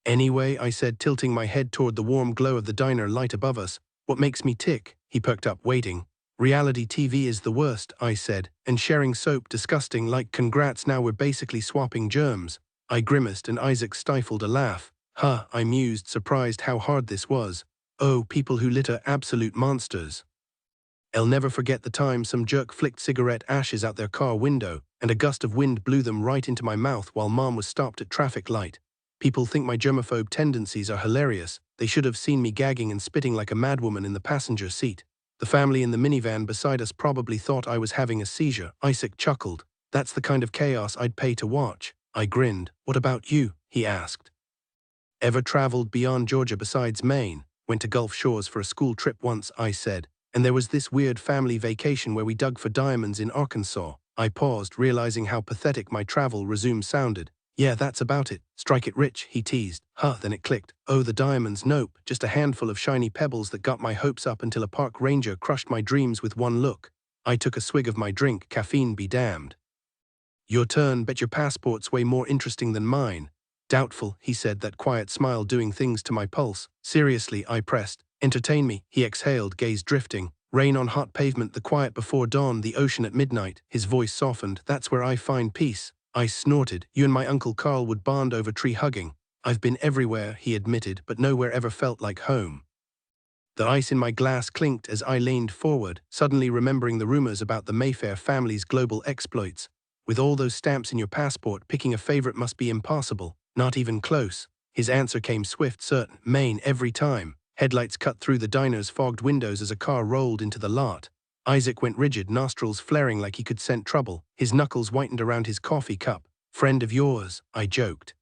Speaker 1: Anyway, I said, tilting my head toward the warm glow of the diner light above us. What makes me tick? He perked up, waiting. Reality TV is the worst, I said, and sharing soap disgusting, like congrats, now we're basically swapping germs. I grimaced and Isaac stifled a laugh. Huh, I mused, surprised how hard this was. Oh, people who litter, absolute monsters. I'll never forget the time some jerk flicked cigarette ashes out their car window, and a gust of wind blew them right into my mouth while Mom was stopped at traffic light. People think my germaphobe tendencies are hilarious. They should have seen me gagging and spitting like a madwoman in the passenger seat. The family in the minivan beside us probably thought I was having a seizure. Isaac chuckled. That's the kind of chaos I'd pay to watch. I grinned. What about you? He asked. Ever traveled beyond Georgia besides Maine? Went to Gulf Shores for a school trip once, I said. And there was this weird family vacation where we dug for diamonds in Arkansas. I paused, realizing how pathetic my travel resume sounded. Yeah, that's about it. Strike it rich, he teased. Huh, then it clicked. Oh, the diamonds, nope. Just a handful of shiny pebbles that got my hopes up until a park ranger crushed my dreams with one look. I took a swig of my drink, caffeine be damned. Your turn, bet your passport's way more interesting than mine. Doubtful, he said, that quiet smile doing things to my pulse. Seriously, I pressed. Entertain me, he exhaled, gaze drifting. Rain on hot pavement, the quiet before dawn, the ocean at midnight. His voice softened. That's where I find peace. I snorted. You and my Uncle Carl would bond over tree hugging. I've been everywhere, he admitted, but nowhere ever felt like home. The ice in my glass clinked as I leaned forward, suddenly remembering the rumors about the Mayfair family's global exploits. With all those stamps in your passport, picking a favorite must be impossible. Not even close. His answer came swift, certain. Maine, every time. Headlights cut through the diner's fogged windows as a car rolled into the lot. Isaac went rigid, nostrils flaring like he could scent trouble. His knuckles whitened around his coffee cup. Friend of yours, I joked.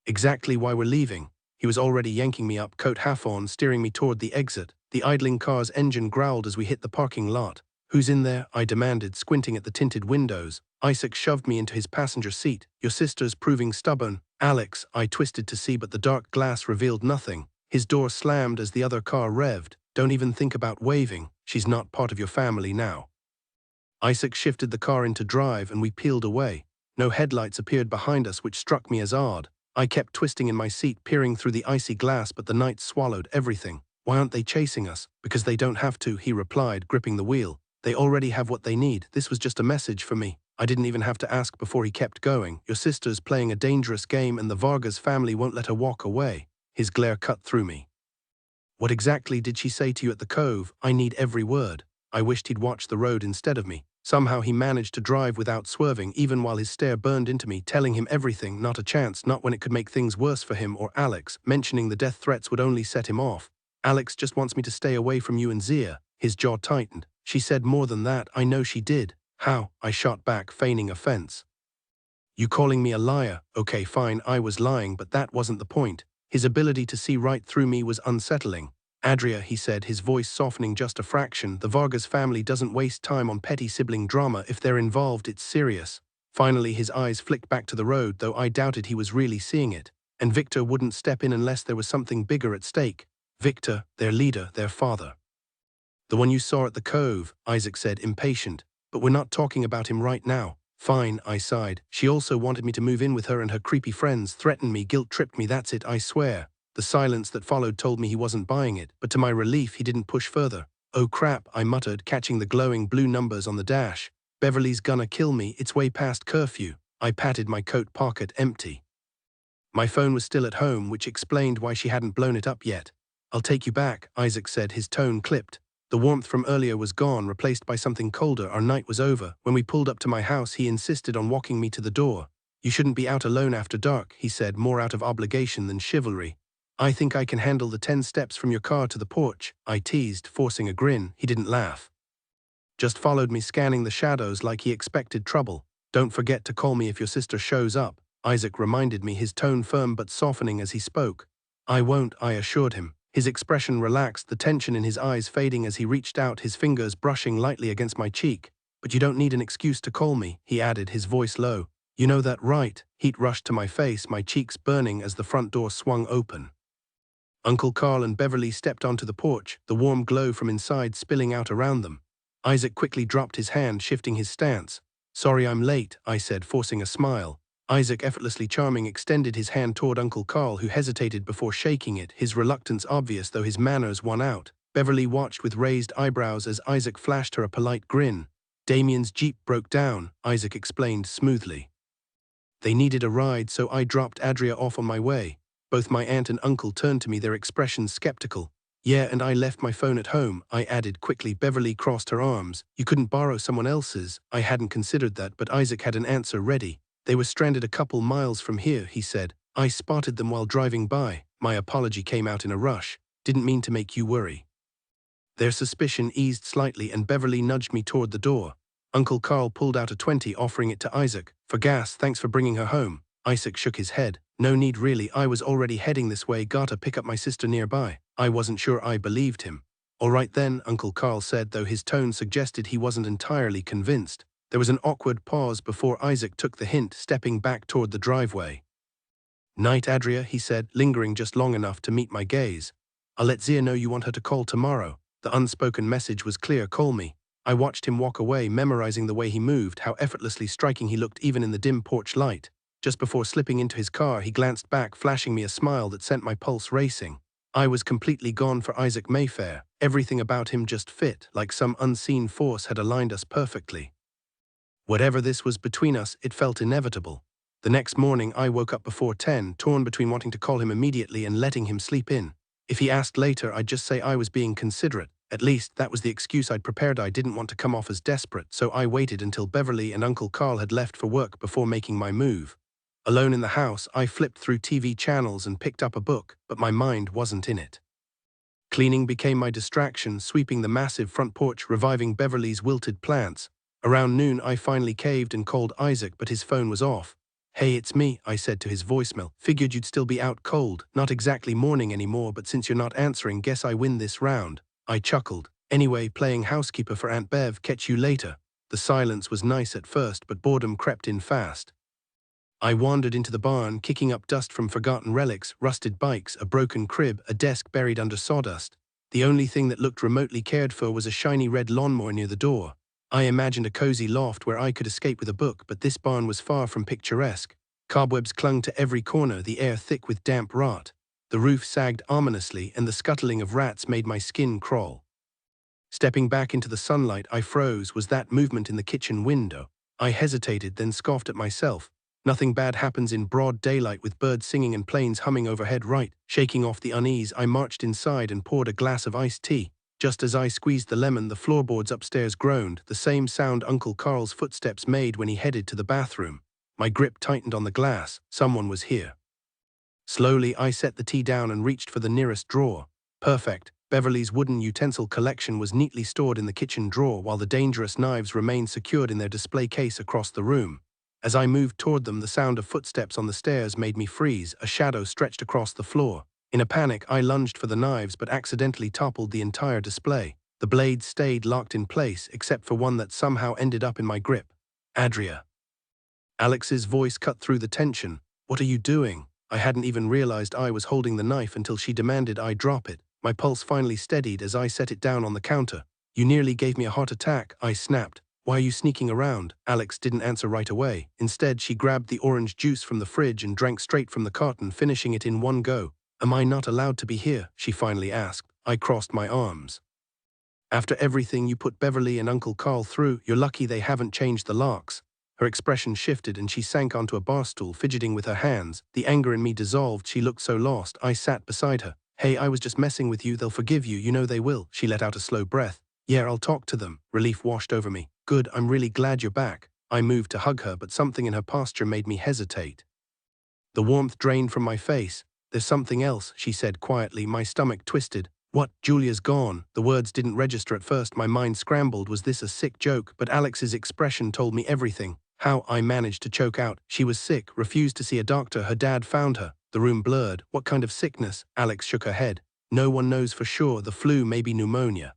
Speaker 1: Exactly why we're leaving. He was already yanking me up, coat half on, steering me toward the exit. The idling car's engine growled as we hit the parking lot. Who's in there? I demanded, squinting at the tinted windows. Isaac shoved me into his passenger seat. Your sister's proving stubborn. Alex, I twisted to see, but the dark glass revealed nothing. His door slammed as the other car revved. Don't even think about waving. She's not part of your family now. Isaac shifted the car into drive and we peeled away. No headlights appeared behind us, which struck me as odd. I kept twisting in my seat, peering through the icy glass, but the night swallowed everything. Why aren't they chasing us? Because they don't have to, he replied, gripping the wheel. They already have what they need. This was just a message for me. I didn't even have to ask before he kept going. Your sister's playing a dangerous game and the Vargas family won't let her walk away. His glare cut through me. What exactly did she say to you at the cove? I need every word. I wished he'd watched the road instead of me. Somehow he managed to drive without swerving, even while his stare burned into me, telling him everything, not a chance, not when it could make things worse for him or Alex. Mentioning the death threats would only set him off. Alex just wants me to stay away from you and Zia. His jaw tightened. She said more than that. I know she did. How? I shot back, feigning offense. You calling me a liar? Okay, fine, I was lying, but that wasn't the point. His ability to see right through me was unsettling. Adria, he said, his voice softening just a fraction, the Vargas family doesn't waste time on petty sibling drama. If they're involved, it's serious. Finally, his eyes flicked back to the road, though I doubted he was really seeing it. And Victor wouldn't step in unless there was something bigger at stake. Victor, their leader, their father. The one you saw at the cove, Isaac said, impatient. But we're not talking about him right now. Fine, I sighed. She also wanted me to move in with her and her creepy friends, threatened me, guilt-tripped me, that's it, I swear. The silence that followed told me he wasn't buying it, but to my relief he didn't push further. Oh crap, I muttered, catching the glowing blue numbers on the dash. Beverly's gonna kill me, it's way past curfew. I patted my coat pocket empty. My phone was still at home, which explained why she hadn't blown it up yet. I'll take you back, Isaac said, his tone clipped. The warmth from earlier was gone, replaced by something colder. Our night was over. When we pulled up to my house, he insisted on walking me to the door. You shouldn't be out alone after dark, he said, more out of obligation than chivalry. I think I can handle the 10 steps from your car to the porch, I teased, forcing a grin. He didn't laugh. Just followed me, scanning the shadows like he expected trouble. Don't forget to call me if your sister shows up, Isaac reminded me, his tone firm but softening as he spoke. I won't, I assured him. His expression relaxed, the tension in his eyes fading as he reached out, his fingers brushing lightly against my cheek. But you don't need an excuse to call me, he added, his voice low. You know that, right? Heat rushed to my face, my cheeks burning as the front door swung open. Uncle Carl and Beverly stepped onto the porch, the warm glow from inside spilling out around them. Isaac quickly dropped his hand, shifting his stance. Sorry I'm late, I said, forcing a smile. Isaac, effortlessly charming, extended his hand toward Uncle Carl, who hesitated before shaking it, his reluctance obvious though his manners won out. Beverly watched with raised eyebrows as Isaac flashed her a polite grin. Damien's Jeep broke down, Isaac explained smoothly. They needed a ride, so I dropped Adria off on my way. Both my aunt and uncle turned to me, their expressions skeptical. Yeah, and I left my phone at home, I added quickly. Beverly crossed her arms. You couldn't borrow someone else's? I hadn't considered that, but Isaac had an answer ready. They were stranded a couple miles from here, he said. I spotted them while driving by. My apology came out in a rush. Didn't mean to make you worry. Their suspicion eased slightly and Beverly nudged me toward the door. Uncle Carl pulled out a 20, offering it to Isaac. For gas, thanks for bringing her home. Isaac shook his head. No need really, I was already heading this way, gotta pick up my sister nearby. I wasn't sure I believed him. All right then, Uncle Carl said, though his tone suggested he wasn't entirely convinced. There was an awkward pause before Isaac took the hint, stepping back toward the driveway. Night, Adria, he said, lingering just long enough to meet my gaze. I'll let Zia know you want her to call tomorrow. The unspoken message was clear, call me. I watched him walk away, memorizing the way he moved, how effortlessly striking he looked even in the dim porch light. Just before slipping into his car, he glanced back, flashing me a smile that sent my pulse racing. I was completely gone for Isaac Mayfair. Everything about him just fit, like some unseen force had aligned us perfectly. Whatever this was between us, it felt inevitable. The next morning, I woke up before 10, torn between wanting to call him immediately and letting him sleep in. If he asked later, I'd just say I was being considerate. At least, that was the excuse I'd prepared. I didn't want to come off as desperate, so I waited until Beverly and Uncle Carl had left for work before making my move. Alone in the house, I flipped through TV channels and picked up a book, but my mind wasn't in it. Cleaning became my distraction, sweeping the massive front porch, reviving Beverly's wilted plants. Around noon, I finally caved and called Isaac, but his phone was off. Hey, it's me, I said to his voicemail. Figured you'd still be out cold. Not exactly morning anymore, but since you're not answering, guess I win this round. I chuckled. Anyway, playing housekeeper for Aunt Bev, catch you later. The silence was nice at first, but boredom crept in fast. I wandered into the barn, kicking up dust from forgotten relics, rusted bikes, a broken crib, a desk buried under sawdust. The only thing that looked remotely cared for was a shiny red lawnmower near the door. I imagined a cozy loft where I could escape with a book, but this barn was far from picturesque. Cobwebs clung to every corner, the air thick with damp rot. The roof sagged ominously, and the scuttling of rats made my skin crawl. Stepping back into the sunlight, I froze. Was that movement in the kitchen window? I hesitated, then scoffed at myself. Nothing bad happens in broad daylight with birds singing and planes humming overhead, right? Shaking off the unease, I marched inside and poured a glass of iced tea. Just as I squeezed the lemon, the floorboards upstairs groaned, the same sound Uncle Carl's footsteps made when he headed to the bathroom. My grip tightened on the glass. Someone was here. Slowly, I set the tea down and reached for the nearest drawer. Perfect. Beverly's wooden utensil collection was neatly stored in the kitchen drawer, while the dangerous knives remained secured in their display case across the room. As I moved toward them, the sound of footsteps on the stairs made me freeze. A shadow stretched across the floor. In a panic, I lunged for the knives but accidentally toppled the entire display. The blades stayed locked in place, except for one that somehow ended up in my grip. Adria. Alex's voice cut through the tension. "What are you doing?" I hadn't even realized I was holding the knife until she demanded I drop it. My pulse finally steadied as I set it down on the counter. "You nearly gave me a heart attack," I snapped. "Why are you sneaking around?" Alex didn't answer right away. Instead, she grabbed the orange juice from the fridge and drank straight from the carton, finishing it in one go. "Am I not allowed to be here?" she finally asked. I crossed my arms. "After everything you put Beverly and Uncle Carl through, you're lucky they haven't changed the locks." Her expression shifted and she sank onto a bar stool, fidgeting with her hands. The anger in me dissolved. She looked so lost. I sat beside her. "Hey, I was just messing with you. They'll forgive you. You know they will." She let out a slow breath. "Yeah, I'll talk to them." Relief washed over me. "Good, I'm really glad you're back." I moved to hug her, but something in her posture made me hesitate. The warmth drained from my face. "There's something else," she said quietly. My stomach twisted. "What? Julia's gone." The words didn't register at first. My mind scrambled. Was this a sick joke? But Alex's expression told me everything. How? I managed to choke out. "She was sick, refused to see a doctor. Her dad found her." The room blurred. "What kind of sickness?" Alex shook her head. "No one knows for sure. The flu, maybe pneumonia."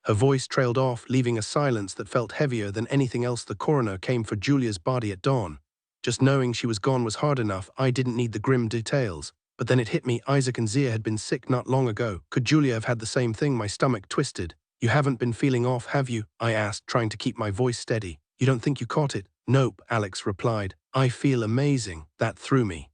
Speaker 1: Her voice trailed off, leaving a silence that felt heavier than anything else. The coroner came for Julia's body at dawn. Just knowing she was gone was hard enough. I didn't need the grim details. But then it hit me. Isaac and Zia had been sick not long ago. Could Julia have had the same thing? My stomach twisted. "You haven't been feeling off, have you?" I asked, trying to keep my voice steady. "You don't think you caught it?" "Nope," Alex replied. "I feel amazing." That threw me.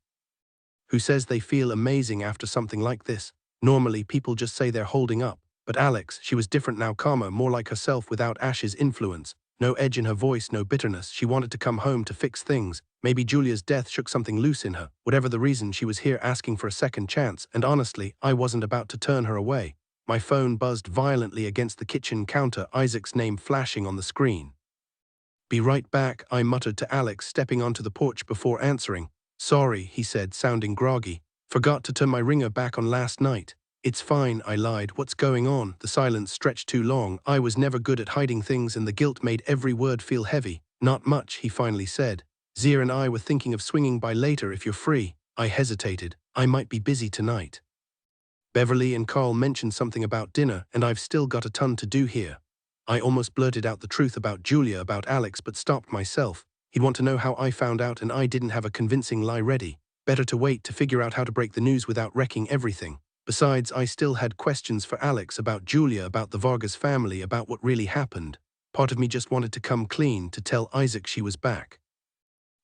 Speaker 1: Who says they feel amazing after something like this? Normally, people just say they're holding up. But Alex, she was different now, calmer, more like herself without Ash's influence. No edge in her voice, no bitterness. She wanted to come home to fix things. Maybe Julia's death shook something loose in her. Whatever the reason, she was here asking for a second chance, and honestly, I wasn't about to turn her away. My phone buzzed violently against the kitchen counter, Isaac's name flashing on the screen. "Be right back," I muttered to Alex, stepping onto the porch before answering. "Sorry," he said, sounding groggy. "Forgot to turn my ringer back on last night." "It's fine," I lied. "What's going on?" The silence stretched too long. I was never good at hiding things, and the guilt made every word feel heavy. "Not much," he finally said. "Zia and I were thinking of swinging by later if you're free." I hesitated. "I might be busy tonight. Beverly and Carl mentioned something about dinner, and I've still got a ton to do here." I almost blurted out the truth about Julia, about Alex, but stopped myself. He'd want to know how I found out, and I didn't have a convincing lie ready. Better to wait to figure out how to break the news without wrecking everything. Besides, I still had questions for Alex, about Julia, about the Vargas family, about what really happened. Part of me just wanted to come clean, to tell Isaac she was back.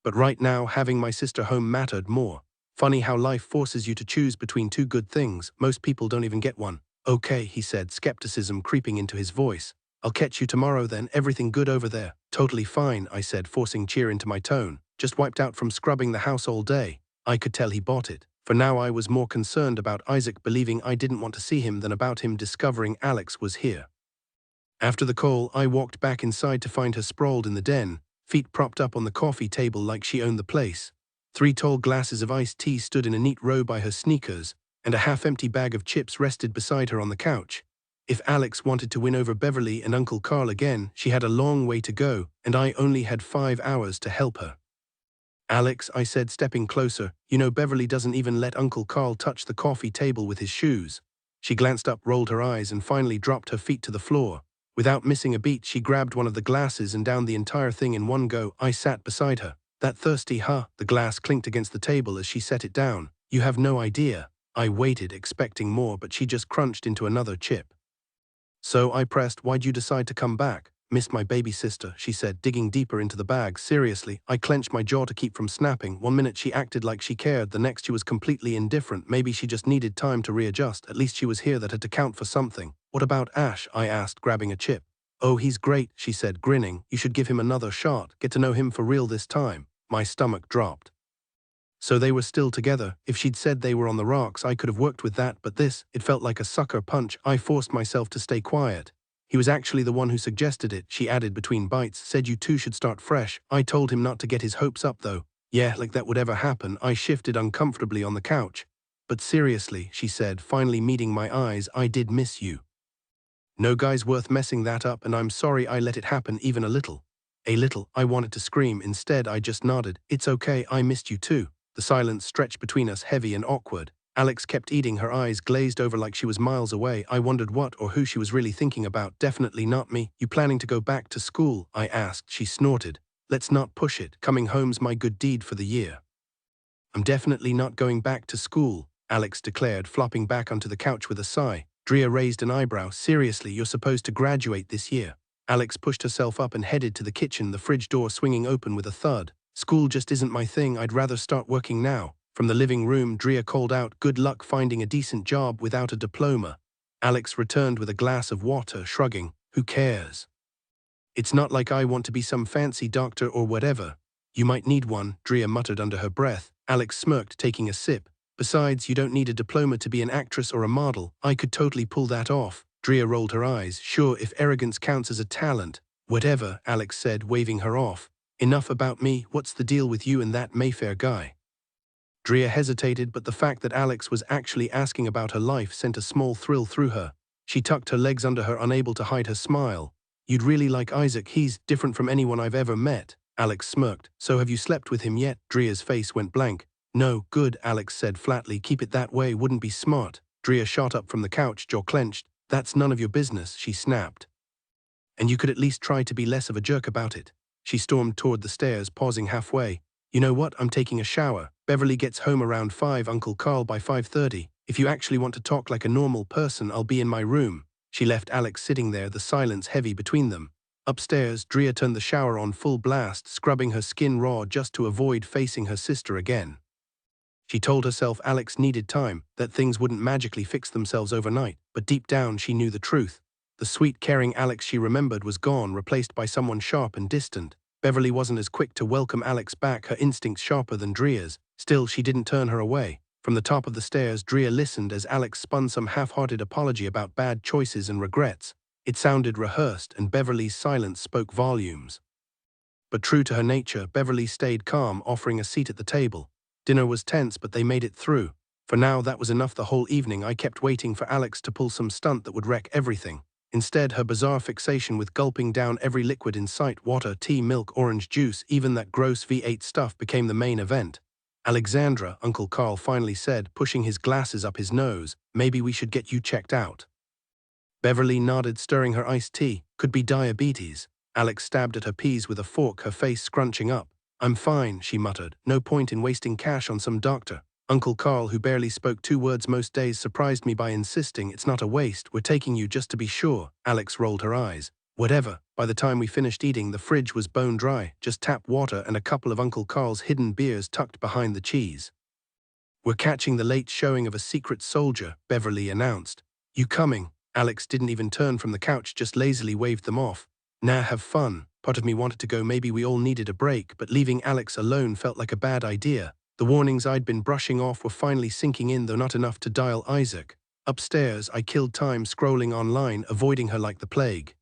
Speaker 1: But right now, having my sister home mattered more. Funny how life forces you to choose between two good things. Most people don't even get one. "Okay," he said, skepticism creeping into his voice. "I'll catch you tomorrow then. Everything good over there?" "Totally fine," I said, forcing cheer into my tone. "Just wiped out from scrubbing the house all day." I could tell he bought it. For now I was more concerned about Isaac believing I didn't want to see him than about him discovering Alex was here. After the call, I walked back inside to find her sprawled in the den, feet propped up on the coffee table like she owned the place. 3 tall glasses of iced tea stood in a neat row by her sneakers, and a half-empty bag of chips rested beside her on the couch. If Alex wanted to win over Beverly and Uncle Carl again, she had a long way to go, and I only had 5 hours to help her. "Alex," I said, stepping closer, "you know Beverly doesn't even let Uncle Carl touch the coffee table with his shoes." She glanced up, rolled her eyes, and finally dropped her feet to the floor. Without missing a beat, she grabbed one of the glasses and downed the entire thing in one go. I sat beside her. "That thirsty, huh?" The glass clinked against the table as she set it down. "You have no idea." I waited, expecting more, but she just crunched into another chip. "So," I pressed, "why'd you decide to come back?" "Missed my baby sister," she said, digging deeper into the bag. Seriously, I clenched my jaw to keep from snapping. One minute she acted like she cared, the next she was completely indifferent. Maybe she just needed time to readjust. At least she was here, that had to count for something. "What about Ash?" I asked, grabbing a chip. "Oh, he's great," she said, grinning. "You should give him another shot, get to know him for real this time." My stomach dropped. So they were still together. If she'd said they were on the rocks, I could have worked with that, but this, it felt like a sucker punch. I forced myself to stay quiet. "He was actually the one who suggested it," she added between bites. "Said you two should start fresh." I told him not to get his hopes up though. Yeah, like that would ever happen. I shifted uncomfortably on the couch. "But seriously," she said, finally meeting my eyes, "I did miss you. No guy's worth messing that up, and I'm sorry I let it happen even a little." A little, I wanted to scream. Instead, I just nodded. "It's okay, I missed you too." The silence stretched between us, heavy and awkward. Alex kept eating, her eyes glazed over like she was miles away. I wondered what or who she was really thinking about. "Definitely not me." "You planning to go back to school?" I asked. She snorted. "Let's not push it. Coming home's my good deed for the year." "I'm definitely not going back to school," Alex declared, flopping back onto the couch with a sigh. Drea raised an eyebrow. "Seriously, you're supposed to graduate this year." Alex pushed herself up and headed to the kitchen, the fridge door swinging open with a thud. "School just isn't my thing. I'd rather start working now." From the living room, Drea called out, "Good luck finding a decent job without a diploma." Alex returned with a glass of water, shrugging. "Who cares? It's not like I want to be some fancy doctor or whatever." "You might need one," Drea muttered under her breath. Alex smirked, taking a sip. "Besides, you don't need a diploma to be an actress or a model. I could totally pull that off." Drea rolled her eyes. "Sure, if arrogance counts as a talent." "Whatever," Alex said, waving her off. "Enough about me. What's the deal with you and that Mayfair guy?" Drea hesitated, but the fact that Alex was actually asking about her life sent a small thrill through her. She tucked her legs under her, unable to hide her smile. "You'd really like Isaac. He's different from anyone I've ever met." Alex smirked. "So have you slept with him yet?" Drea's face went blank. "No." "Good," Alex said flatly. "Keep it that way. Wouldn't be smart." Drea shot up from the couch, jaw clenched. "That's none of your business," she snapped. "And you could at least try to be less of a jerk about it." She stormed toward the stairs, pausing halfway. "You know what? I'm taking a shower. Beverly gets home around 5, Uncle Carl by 5:30. If you actually want to talk like a normal person, I'll be in my room." She left Alex sitting there, the silence heavy between them. Upstairs, Drea turned the shower on full blast, scrubbing her skin raw just to avoid facing her sister again. She told herself Alex needed time, that things wouldn't magically fix themselves overnight, but deep down she knew the truth. The sweet, caring Alex she remembered was gone, replaced by someone sharp and distant. Beverly wasn't as quick to welcome Alex back, her instincts sharper than Drea's. Still, she didn't turn her away. From the top of the stairs, Drea listened as Alex spun some half-hearted apology about bad choices and regrets. It sounded rehearsed, and Beverly's silence spoke volumes. But true to her nature, Beverly stayed calm, offering a seat at the table. Dinner was tense, but they made it through. For now, that was enough. The whole evening, I kept waiting for Alex to pull some stunt that would wreck everything. Instead, her bizarre fixation with gulping down every liquid in sight, water, tea, milk, orange juice, even that gross V8 stuff, became the main event. "Alexandra," Uncle Carl finally said, pushing his glasses up his nose, "maybe we should get you checked out." Beverly nodded, stirring her iced tea. "Could be diabetes." Alex stabbed at her peas with a fork, her face scrunching up. "I'm fine," she muttered. "No point in wasting cash on some doctor." Uncle Carl, who barely spoke 2 words most days, surprised me by insisting, "It's not a waste, we're taking you just to be sure." Alex rolled her eyes. "Whatever." By the time we finished eating, the fridge was bone dry, just tap water and a couple of Uncle Carl's hidden beers tucked behind the cheese. "We're catching the late showing of A Secret Soldier," Beverly announced. "You coming?" Alex didn't even turn from the couch, just lazily waved them off. "Nah, have fun." Part of me wanted to go, maybe we all needed a break, but leaving Alex alone felt like a bad idea. The warnings I'd been brushing off were finally sinking in, though not enough to dial Isaac. Upstairs, I killed time scrolling online, avoiding her like the plague.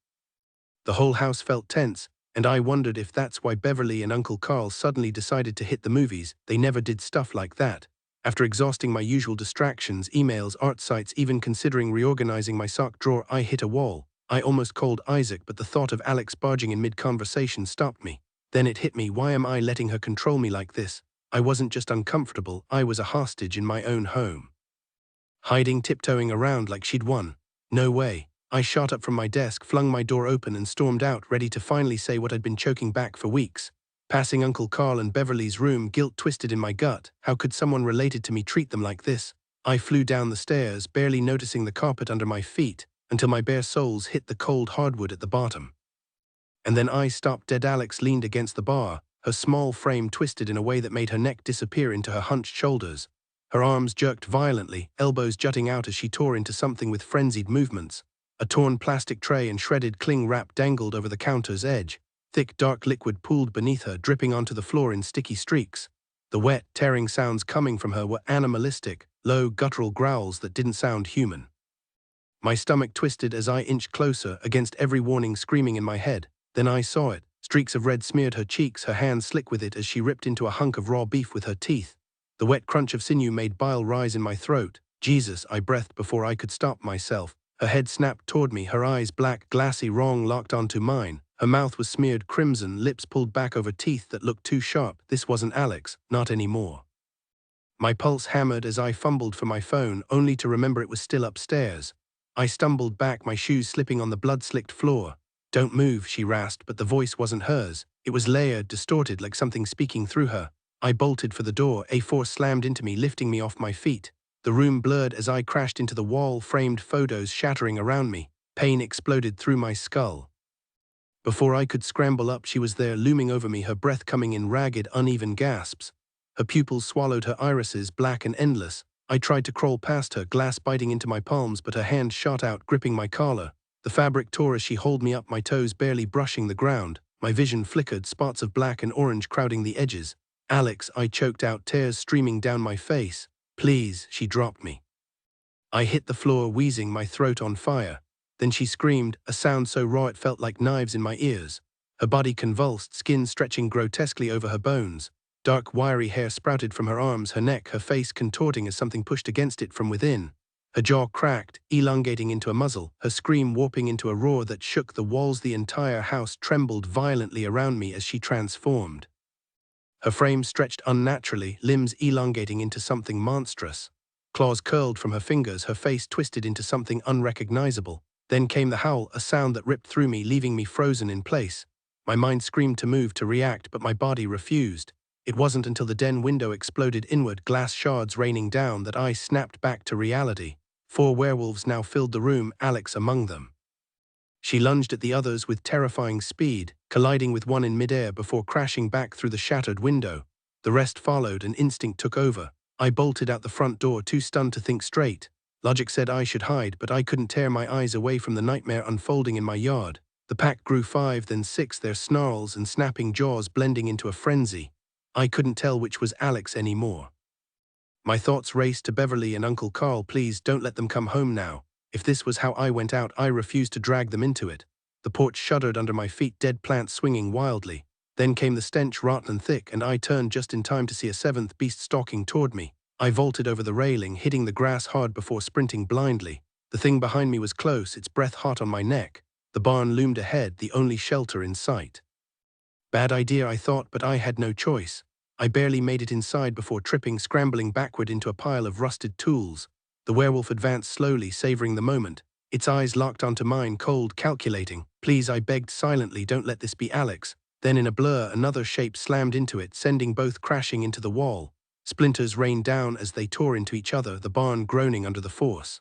Speaker 1: The whole house felt tense, and I wondered if that's why Beverly and Uncle Carl suddenly decided to hit the movies. They never did stuff like that. After exhausting my usual distractions, emails, art sites, even considering reorganizing my sock drawer, I hit a wall. I almost called Isaac, but the thought of Alex barging in mid-conversation stopped me. Then it hit me, why am I letting her control me like this? I wasn't just uncomfortable, I was a hostage in my own home. Hiding, tiptoeing around like she'd won. No way. I shot up from my desk, flung my door open and stormed out, ready to finally say what I'd been choking back for weeks. Passing Uncle Carl and Beverly's room, guilt twisted in my gut. How could someone related to me treat them like this? I flew down the stairs, barely noticing the carpet under my feet, until my bare soles hit the cold hardwood at the bottom. And then I stopped dead. Alex leaned against the bar, her small frame twisted in a way that made her neck disappear into her hunched shoulders. Her arms jerked violently, elbows jutting out as she tore into something with frenzied movements. A torn plastic tray and shredded cling wrap dangled over the counter's edge. Thick, dark liquid pooled beneath her, dripping onto the floor in sticky streaks. The wet, tearing sounds coming from her were animalistic, low, guttural growls that didn't sound human. My stomach twisted as I inched closer, against every warning screaming in my head. Then I saw it. Streaks of red smeared her cheeks, her hands slick with it as she ripped into a hunk of raw beef with her teeth. The wet crunch of sinew made bile rise in my throat. Jesus, I breathed before I could stop myself. Her head snapped toward me, her eyes black, glassy, wrong, locked onto mine. Her mouth was smeared crimson, lips pulled back over teeth that looked too sharp. This wasn't Alex, not anymore. My pulse hammered as I fumbled for my phone, only to remember it was still upstairs. I stumbled back, my shoes slipping on the blood-slicked floor. "Don't move," she rasped, but the voice wasn't hers. It was layered, distorted, like something speaking through her. I bolted for the door, a force slammed into me, lifting me off my feet. The room blurred as I crashed into the wall, framed photos shattering around me. Pain exploded through my skull. Before I could scramble up, she was there, looming over me, her breath coming in ragged, uneven gasps. Her pupils swallowed her irises, black and endless. I tried to crawl past her, glass biting into my palms, but her hand shot out, gripping my collar. The fabric tore as she hauled me up, my toes barely brushing the ground. My vision flickered, spots of black and orange crowding the edges. "Alex," I choked out, tears streaming down my face. "Please," she dropped me. I hit the floor, wheezing, my throat on fire. Then she screamed, a sound so raw it felt like knives in my ears. Her body convulsed, skin stretching grotesquely over her bones. Dark, wiry hair sprouted from her arms, her neck, her face contorting as something pushed against it from within. Her jaw cracked, elongating into a muzzle, her scream warping into a roar that shook the walls. The entire house trembled violently around me as she transformed. Her frame stretched unnaturally, limbs elongating into something monstrous. Claws curled from her fingers, her face twisted into something unrecognizable. Then came the howl, a sound that ripped through me, leaving me frozen in place. My mind screamed to move, to react, but my body refused. It wasn't until the den window exploded inward, glass shards raining down, that I snapped back to reality. 4 werewolves now filled the room, Alex among them. She lunged at the others with terrifying speed, colliding with one in midair before crashing back through the shattered window. The rest followed, and instinct took over. I bolted out the front door, too stunned to think straight. Logic said I should hide, but I couldn't tear my eyes away from the nightmare unfolding in my yard. The pack grew 5, then 6, their snarls and snapping jaws blending into a frenzy. I couldn't tell which was Alex anymore. My thoughts raced to Beverly and Uncle Carl. Please don't let them come home now. If this was how I went out, I refused to drag them into it. The porch shuddered under my feet, dead plants swinging wildly. Then came the stench, rotten and thick, and I turned just in time to see a 7th beast stalking toward me. I vaulted over the railing, hitting the grass hard before sprinting blindly. The thing behind me was close, its breath hot on my neck. The barn loomed ahead, the only shelter in sight. Bad idea, I thought, but I had no choice. I barely made it inside before tripping, scrambling backward into a pile of rusted tools. The werewolf advanced slowly, savoring the moment. Its eyes locked onto mine, cold, calculating. "Please," I begged silently, "don't let this be Alex." Then in a blur, another shape slammed into it, sending both crashing into the wall. Splinters rained down as they tore into each other, the barn groaning under the force.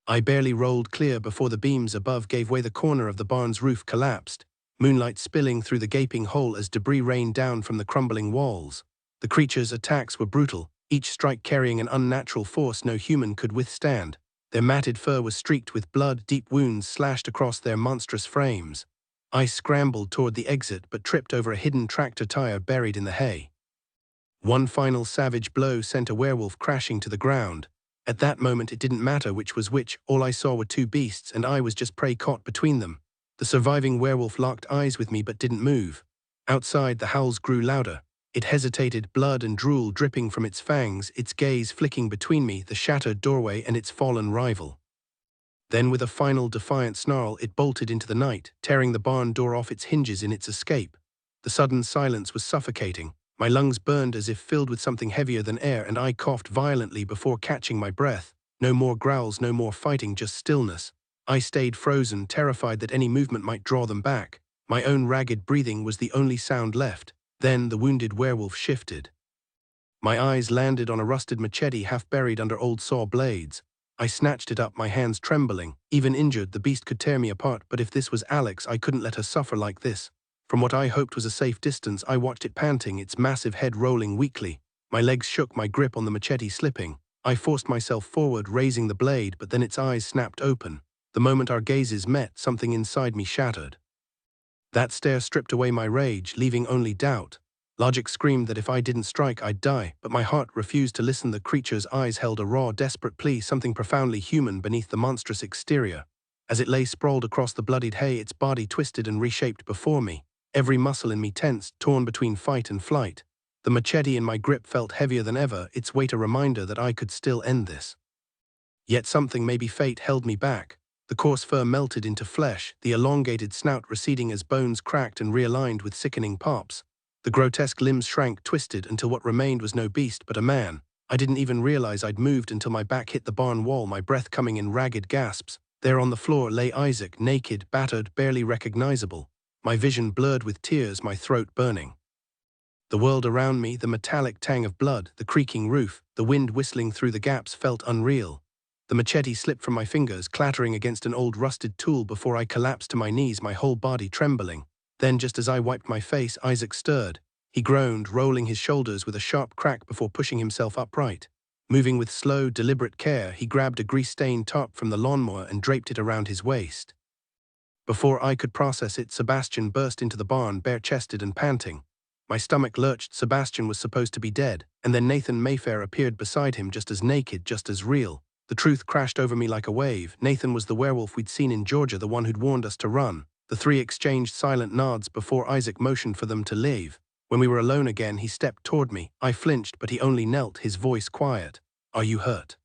Speaker 1: I barely rolled clear before the beams above gave way. The corner of the barn's roof collapsed, moonlight spilling through the gaping hole as debris rained down from the crumbling walls. The creature's attacks were brutal, each strike carrying an unnatural force no human could withstand. Their matted fur was streaked with blood, deep wounds slashed across their monstrous frames. I scrambled toward the exit but tripped over a hidden tractor tire buried in the hay. One final savage blow sent a werewolf crashing to the ground. At that moment it didn't matter which was which, all I saw were 2 beasts and I was just prey caught between them. The surviving werewolf locked eyes with me but didn't move. Outside, the howls grew louder. It hesitated, blood and drool dripping from its fangs, its gaze flicking between me, the shattered doorway, and its fallen rival. Then with a final defiant snarl, it bolted into the night, tearing the barn door off its hinges in its escape. The sudden silence was suffocating. My lungs burned as if filled with something heavier than air, and I coughed violently before catching my breath. No more growls, no more fighting, just stillness. I stayed frozen, terrified that any movement might draw them back. My own ragged breathing was the only sound left. Then the wounded werewolf shifted. My eyes landed on a rusted machete half buried under old saw blades. I snatched it up, my hands trembling. Even injured, the beast could tear me apart, but if this was Alex, I couldn't let her suffer like this. From what I hoped was a safe distance, I watched it panting, its massive head rolling weakly. My legs shook, my grip on the machete slipping. I forced myself forward, raising the blade, but then its eyes snapped open. The moment our gazes met, something inside me shattered. That stare stripped away my rage, leaving only doubt. Logic screamed that if I didn't strike, I'd die, but my heart refused to listen. The creature's eyes held a raw, desperate plea, something profoundly human beneath the monstrous exterior. As it lay sprawled across the bloodied hay, its body twisted and reshaped before me. Every muscle in me tensed, torn between fight and flight. The machete in my grip felt heavier than ever, its weight a reminder that I could still end this. Yet something, maybe fate, held me back. The coarse fur melted into flesh, the elongated snout receding as bones cracked and realigned with sickening pops. The grotesque limbs shrank, twisted, until what remained was no beast but a man. I didn't even realize I'd moved until my back hit the barn wall, my breath coming in ragged gasps. There on the floor lay Isaac, naked, battered, barely recognizable. My vision blurred with tears, my throat burning. The world around me, the metallic tang of blood, the creaking roof, the wind whistling through the gaps, felt unreal. The machete slipped from my fingers, clattering against an old rusted tool before I collapsed to my knees, my whole body trembling. Then, just as I wiped my face, Isaac stirred. He groaned, rolling his shoulders with a sharp crack before pushing himself upright. Moving with slow, deliberate care, he grabbed a grease-stained tarp from the lawnmower and draped it around his waist. Before I could process it, Sebastian burst into the barn, bare-chested and panting. My stomach lurched. Sebastian was supposed to be dead, and then Nathan Mayfair appeared beside him, just as naked, just as real. The truth crashed over me like a wave. Nathan was the werewolf we'd seen in Georgia, the one who'd warned us to run. The three exchanged silent nods before Isaac motioned for them to leave. When we were alone again, he stepped toward me. I flinched, but he only knelt, his voice quiet. "Are you hurt?"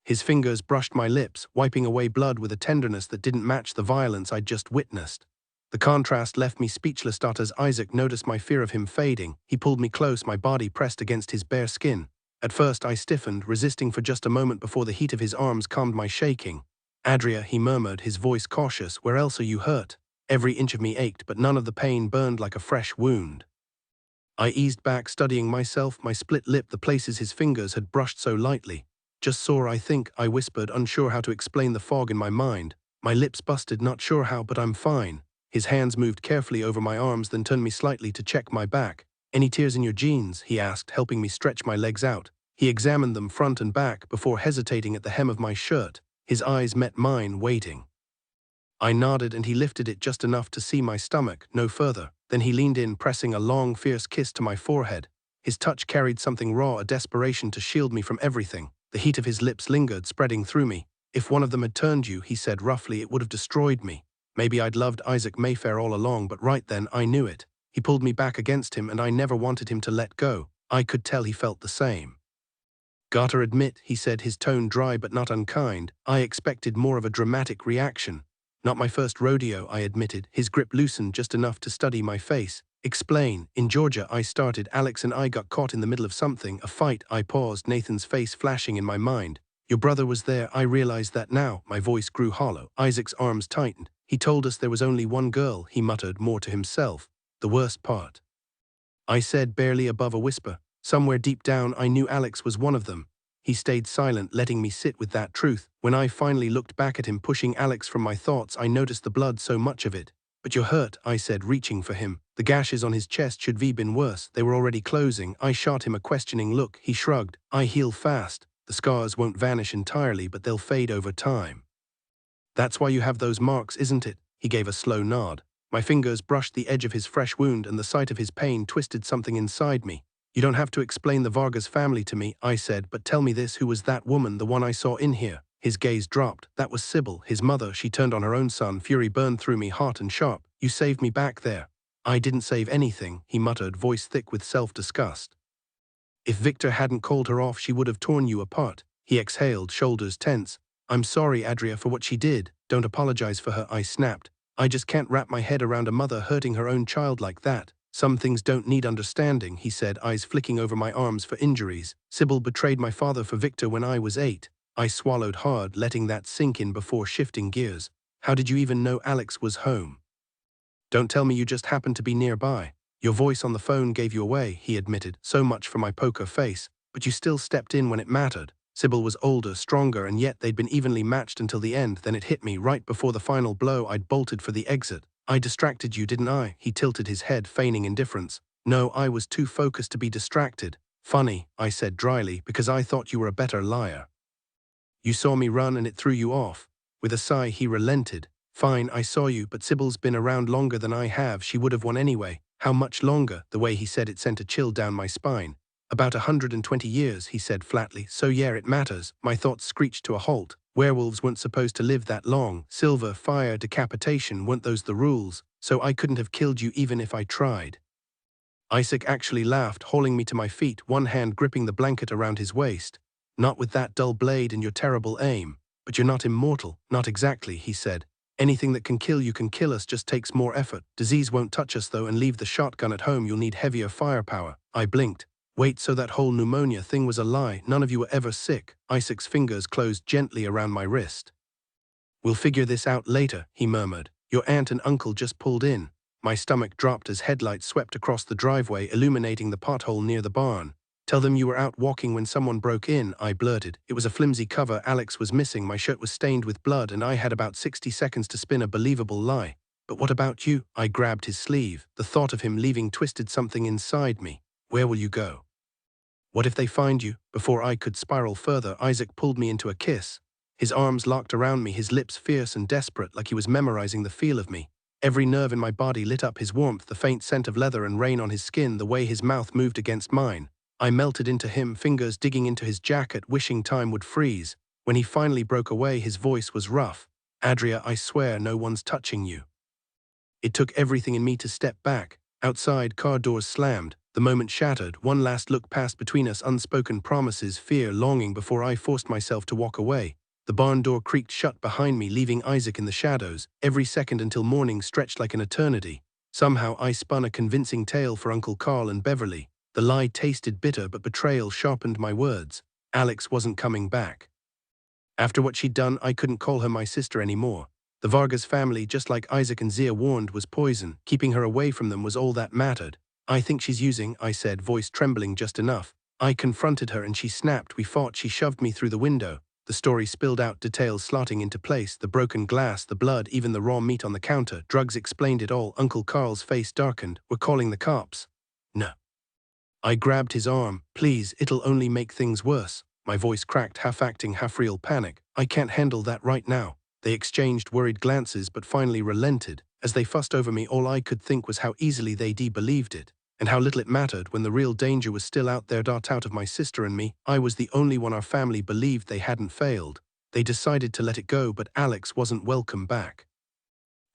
Speaker 1: His fingers brushed my lips, wiping away blood with a tenderness that didn't match the violence I'd just witnessed. The contrast left me speechless. As Isaac noticed my fear of him fading, he pulled me close, my body pressed against his bare skin. At first I stiffened, resisting for just a moment before the heat of his arms calmed my shaking. "Adria," he murmured, his voice cautious, "where else are you hurt?" Every inch of me ached, but none of the pain burned like a fresh wound. I eased back, studying myself, my split lip, the places his fingers had brushed so lightly. "Just sore, I think," I whispered, unsure how to explain the fog in my mind. My lips busted, not sure how, but "I'm fine." His hands moved carefully over my arms, then turned me slightly to check my back. "Any tears in your jeans?" he asked, helping me stretch my legs out. He examined them front and back before hesitating at the hem of my shirt. His eyes met mine, waiting. I nodded, and he lifted it just enough to see my stomach, no further. Then he leaned in, pressing a long, fierce kiss to my forehead. His touch carried something raw, a desperation to shield me from everything. The heat of his lips lingered, spreading through me. "If one of them had turned you," he said roughly, "it would have destroyed me." Maybe I'd loved Isaac Mayfair all along, but right then I knew it. He pulled me back against him, and I never wanted him to let go. I could tell he felt the same. "Gotta admit," he said, his tone dry but not unkind, "I expected more of a dramatic reaction." "Not my first rodeo," I admitted. His grip loosened just enough to study my face. "Explain." "In Georgia," I started, "Alex and I got caught in the middle of something, a fight." I paused, Nathan's face flashing in my mind. "Your brother was there." I realized that now. My voice grew hollow. Isaac's arms tightened. "He told us there was only one girl," he muttered, more to himself. "The worst part," I said, barely above a whisper. Somewhere deep down, I knew Alex was one of them. He stayed silent, letting me sit with that truth. When I finally looked back at him, pushing Alex from my thoughts, I noticed the blood, so much of it. "But you're hurt," I said, reaching for him. The gashes on his chest should have been worse. They were already closing. I shot him a questioning look. He shrugged. "I heal fast. The scars won't vanish entirely, but they'll fade over time." "That's why you have those marks, isn't it?" He gave a slow nod. My fingers brushed the edge of his fresh wound, and the sight of his pain twisted something inside me. "You don't have to explain the Vargas family to me," I said, "but tell me this, who was that woman, the one I saw in here?" His gaze dropped. "That was Sybil, his mother. She turned on her own son." Fury burned through me, hot and sharp. "You saved me back there." "I didn't save anything," he muttered, voice thick with self-disgust. "If Victor hadn't called her off, she would have torn you apart." He exhaled, shoulders tense. "I'm sorry, Adria, for what she did." "Don't apologize for her," I snapped. "I just can't wrap my head around a mother hurting her own child like that." "Some things don't need understanding," he said, eyes flicking over my arms for injuries. "Sybil betrayed my father for Victor when I was 8. I swallowed hard, letting that sink in before shifting gears. "How did you even know Alex was home?" "Don't tell me you just happened to be nearby." "Your voice on the phone gave you away," he admitted. "So much for my poker face. But you still stepped in when it mattered." Sybil was older, stronger, and yet they'd been evenly matched until the end. Then it hit me, right before the final blow. I'd bolted for the exit. "I distracted you, didn't I?" He tilted his head, feigning indifference. "No, I was too focused to be distracted." "Funny," I said dryly, "because I thought you were a better liar. You saw me run and it threw you off." With a sigh, he relented. Fine, I saw you, but Sybil's been around longer than I have. She would have won anyway. How much longer? The way he said it sent a chill down my spine. About 120 years, he said flatly. So yeah, it matters. My thoughts screeched to a halt. Werewolves weren't supposed to live that long. Silver, fire, decapitation, weren't those the rules? So I couldn't have killed you even if I tried. Isaac actually laughed, hauling me to my feet, one hand gripping the blanket around his waist. Not with that dull blade and your terrible aim. But you're not immortal. Not exactly, he said. Anything that can kill you can kill us, just takes more effort. Disease won't touch us though, and leave the shotgun at home, you'll need heavier firepower. I blinked. Wait, so that whole pneumonia thing was a lie? None of you were ever sick? Isaac's fingers closed gently around my wrist. We'll figure this out later, he murmured. Your aunt and uncle just pulled in. My stomach dropped as headlights swept across the driveway, illuminating the pothole near the barn. Tell them you were out walking when someone broke in, I blurted. It was a flimsy cover. Alex was missing, my shirt was stained with blood, and I had about 60 seconds to spin a believable lie. But what about you? I grabbed his sleeve. The thought of him leaving twisted something inside me. Where will you go? What if they find you? Before I could spiral further, Isaac pulled me into a kiss. His arms locked around me, his lips fierce and desperate, like he was memorizing the feel of me. Every nerve in my body lit up, his warmth, the faint scent of leather and rain on his skin, the way his mouth moved against mine. I melted into him, fingers digging into his jacket, wishing time would freeze. When he finally broke away, his voice was rough. Adria, I swear no one's touching you. It took everything in me to step back. Outside, car doors slammed. The moment shattered. One last look passed between us, unspoken promises, fear, longing, before I forced myself to walk away. The barn door creaked shut behind me, leaving Isaac in the shadows. Every second until morning stretched like an eternity. Somehow I spun a convincing tale for Uncle Carl and Beverly. The lie tasted bitter, but betrayal sharpened my words. Alex wasn't coming back. After what she'd done, I couldn't call her my sister anymore. The Vargas family, just like Isaac and Zia warned, was poison. Keeping her away from them was all that mattered. I think she's using, I said, voice trembling just enough. I confronted her and she snapped. We fought. She shoved me through the window. The story spilled out, details slotting into place, the broken glass, the blood, even the raw meat on the counter. Drugs explained it all. Uncle Carl's face darkened. We're calling the cops. No. I grabbed his arm. Please, it'll only make things worse. My voice cracked, half acting, half real panic. I can't handle that right now. They exchanged worried glances, but finally relented. As they fussed over me, all I could think was how easily they believed it, and how little it mattered when the real danger was still out there. Out of my sister and me, I was the only one our family believed they hadn't failed. They decided to let it go, but Alex wasn't welcome back.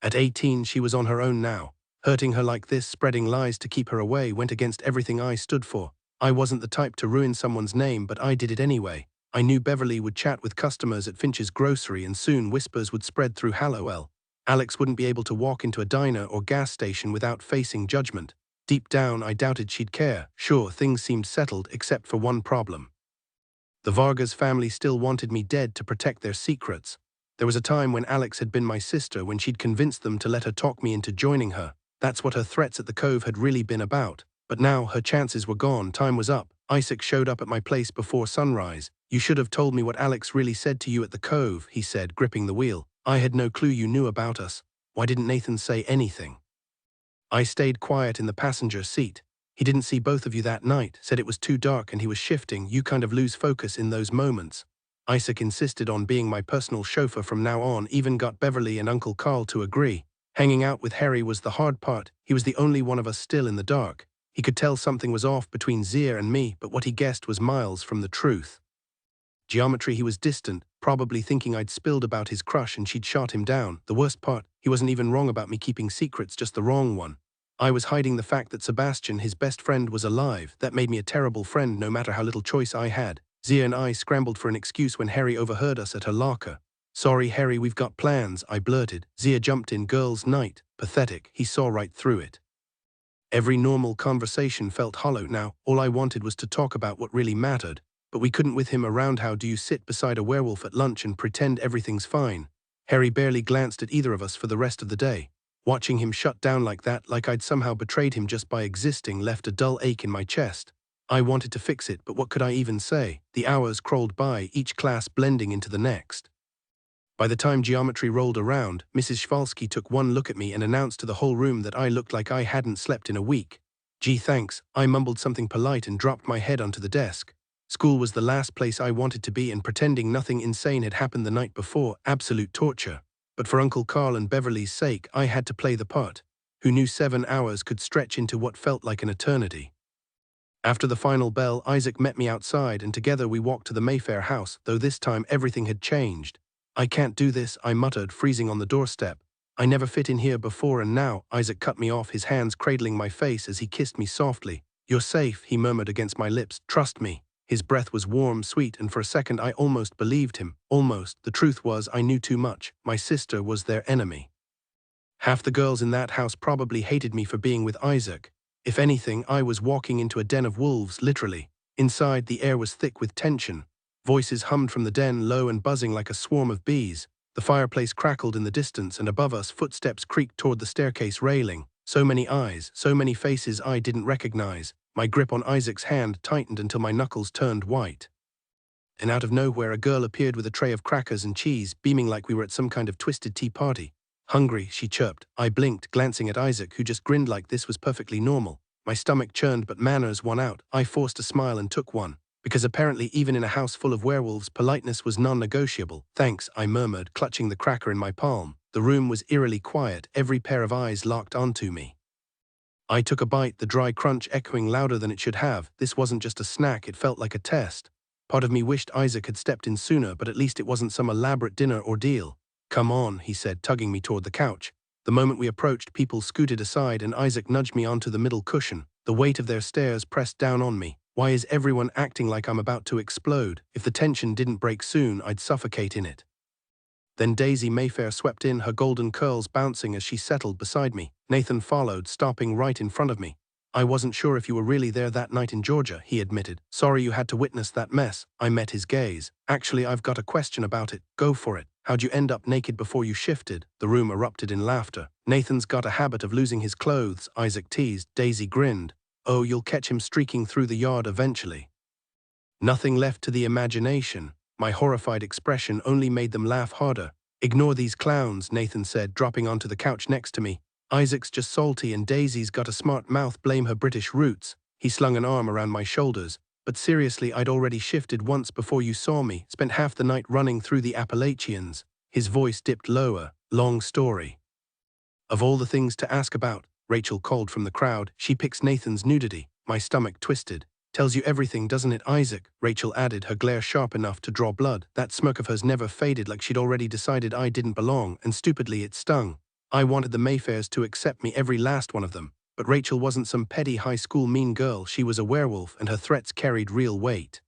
Speaker 1: At 18, she was on her own now. Hurting her like this, spreading lies to keep her away, went against everything I stood for. I wasn't the type to ruin someone's name, but I did it anyway. I knew Beverly would chat with customers at Finch's grocery, and soon whispers would spread through Hallowell. Alex wouldn't be able to walk into a diner or gas station without facing judgment. Deep down, I doubted she'd care. Sure, things seemed settled, except for one problem. The Vargas family still wanted me dead to protect their secrets. There was a time when Alex had been my sister, when she'd convinced them to let her talk me into joining her. That's what her threats at the Cove had really been about. But now her chances were gone, time was up. Isaac showed up at my place before sunrise. You should have told me what Alex really said to you at the Cove, he said, gripping the wheel. I had no clue you knew about us. Why didn't Nathan say anything? I stayed quiet in the passenger seat. He didn't see both of you that night, said it was too dark and he was shifting. You kind of lose focus in those moments. Isaac insisted on being my personal chauffeur from now on, even got Beverly and Uncle Carl to agree. Hanging out with Harry was the hard part. He was the only one of us still in the dark. He could tell something was off between Zia and me, but what he guessed was miles from the truth. Geometry, he was distant, probably thinking I'd spilled about his crush and she'd shot him down. The worst part, he wasn't even wrong about me keeping secrets, just the wrong one. I was hiding the fact that Sebastian, his best friend, was alive. That made me a terrible friend, no matter how little choice I had. Zia and I scrambled for an excuse when Harry overheard us at her locker. Sorry, Harry, we've got plans, I blurted. Zia jumped in. Girls' night. Pathetic. He saw right through it. Every normal conversation felt hollow now. All I wanted was to talk about what really mattered. But we couldn't with him around. How do you sit beside a werewolf at lunch and pretend everything's fine? Harry barely glanced at either of us for the rest of the day. Watching him shut down like that, like I'd somehow betrayed him just by existing, left a dull ache in my chest. I wanted to fix it, but what could I even say? The hours crawled by, each class blending into the next. By the time geometry rolled around, Mrs. Schwalski took one look at me and announced to the whole room that I looked like I hadn't slept in a week. Gee, thanks. I mumbled something polite and dropped my head onto the desk. School was the last place I wanted to be, and pretending nothing insane had happened the night before, absolute torture. But for Uncle Carl and Beverly's sake, I had to play the part. Who knew 7 hours could stretch into what felt like an eternity? After the final bell, Isaac met me outside, and together we walked to the Mayfair house, though this time everything had changed. "I can't do this," I muttered, freezing on the doorstep. "I never fit in here before, and now—" Isaac cut me off, his hands cradling my face as he kissed me softly. "You're safe," he murmured against my lips. "Trust me." His breath was warm, sweet, and for a second I almost believed him. Almost. The truth was, I knew too much. My sister was their enemy. Half the girls in that house probably hated me for being with Isaac. If anything, I was walking into a den of wolves, literally. Inside, the air was thick with tension. Voices hummed from the den, low and buzzing like a swarm of bees. The fireplace crackled in the distance, and above us, footsteps creaked toward the staircase railing. So many eyes, so many faces I didn't recognize. My grip on Isaac's hand tightened until my knuckles turned white. And out of nowhere, a girl appeared with a tray of crackers and cheese, beaming like we were at some kind of twisted tea party. "Hungry," she chirped. I blinked, glancing at Isaac, who just grinned like this was perfectly normal. My stomach churned, but manners won out. I forced a smile and took one. Because apparently even in a house full of werewolves, politeness was non-negotiable. "Thanks," I murmured, clutching the cracker in my palm. The room was eerily quiet, every pair of eyes locked onto me. I took a bite, the dry crunch echoing louder than it should have. This wasn't just a snack, it felt like a test. Part of me wished Isaac had stepped in sooner, but at least it wasn't some elaborate dinner ordeal. "Come on," he said, tugging me toward the couch. The moment we approached, people scooted aside and Isaac nudged me onto the middle cushion. The weight of their stares pressed down on me. Why is everyone acting like I'm about to explode? If the tension didn't break soon, I'd suffocate in it. Then Daisy Mayfair swept in, her golden curls bouncing as she settled beside me. Nathan followed, stopping right in front of me. "I wasn't sure if you were really there that night in Georgia," he admitted. "Sorry you had to witness that mess." I met his gaze. "Actually, I've got a question about it." "Go for it." "How'd you end up naked before you shifted?" The room erupted in laughter. "Nathan's got a habit of losing his clothes," Isaac teased. Daisy grinned. "Oh, you'll catch him streaking through the yard eventually." Nothing left to the imagination. My horrified expression only made them laugh harder. "Ignore these clowns," Nathan said, dropping onto the couch next to me. "Isaac's just salty and Daisy's got a smart mouth, blame her British roots." He slung an arm around my shoulders. "But seriously, I'd already shifted once before you saw me, spent half the night running through the Appalachians." His voice dipped lower. "Long story." "Of all the things to ask about," Rachel called from the crowd, "she picks Nathan's nudity." My stomach twisted. "Tells you everything, doesn't it, Isaac?" Rachel added, her glare sharp enough to draw blood. That smirk of hers never faded, like she'd already decided I didn't belong, and stupidly it stung. I wanted the Mayfairs to accept me, every last one of them. But Rachel wasn't some petty high school mean girl, she was a werewolf, and her threats carried real weight.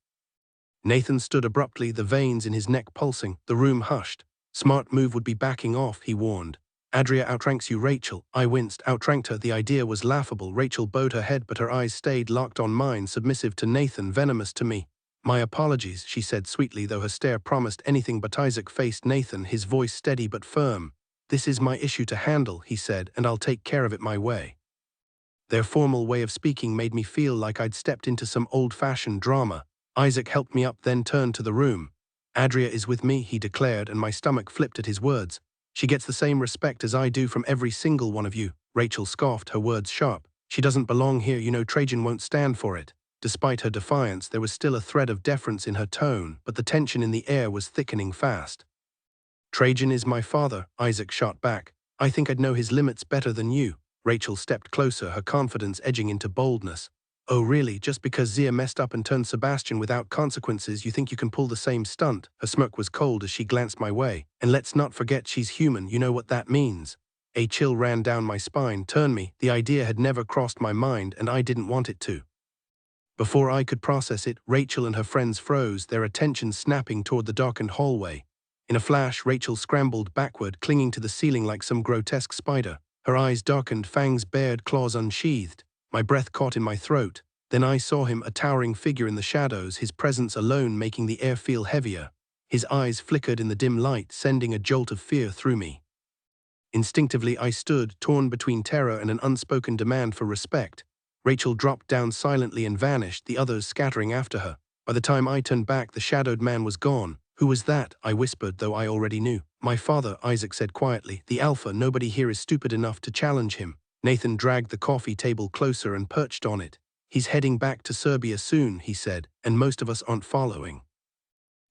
Speaker 1: Nathan stood abruptly, the veins in his neck pulsing. The room hushed. "Smart move would be backing off," he warned. "Adria outranks you, Rachel." I winced. Outranked her? The idea was laughable. Rachel bowed her head, but her eyes stayed locked on mine, submissive to Nathan, venomous to me. "My apologies," she said sweetly, though her stare promised anything but. Isaac faced Nathan, his voice steady but firm. "This is my issue to handle," he said, "and I'll take care of it my way." Their formal way of speaking made me feel like I'd stepped into some old-fashioned drama. Isaac helped me up, then turned to the room. "Adria is with me," he declared, and my stomach flipped at his words. "She gets the same respect as I do from every single one of you." Rachel scoffed, her words sharp. "She doesn't belong here, you know. Trajan won't stand for it." Despite her defiance, there was still a thread of deference in her tone, but the tension in the air was thickening fast. "Trajan is my father," Isaac shot back. "I think I'd know his limits better than you." Rachel stepped closer, her confidence edging into boldness. "Oh really, just because Zia messed up and turned Sebastian without consequences, you think you can pull the same stunt?" Her smirk was cold as she glanced my way. "And let's not forget she's human, you know what that means." A chill ran down my spine. Turn me. The idea had never crossed my mind, and I didn't want it to. Before I could process it, Rachel and her friends froze, their attention snapping toward the darkened hallway. In a flash, Rachel scrambled backward, clinging to the ceiling like some grotesque spider. Her eyes darkened, fangs bared, claws unsheathed. My breath caught in my throat. Then I saw him, a towering figure in the shadows, his presence alone making the air feel heavier. His eyes flickered in the dim light, sending a jolt of fear through me. Instinctively I stood, torn between terror and an unspoken demand for respect. Rachel dropped down silently and vanished, the others scattering after her. By the time I turned back, the shadowed man was gone. "Who was that?" I whispered, though I already knew. "My father," Isaac said quietly. "The Alpha. Nobody here is stupid enough to challenge him." Nathan dragged the coffee table closer and perched on it. He's heading back to Serbia soon, he said, and most of us aren't following.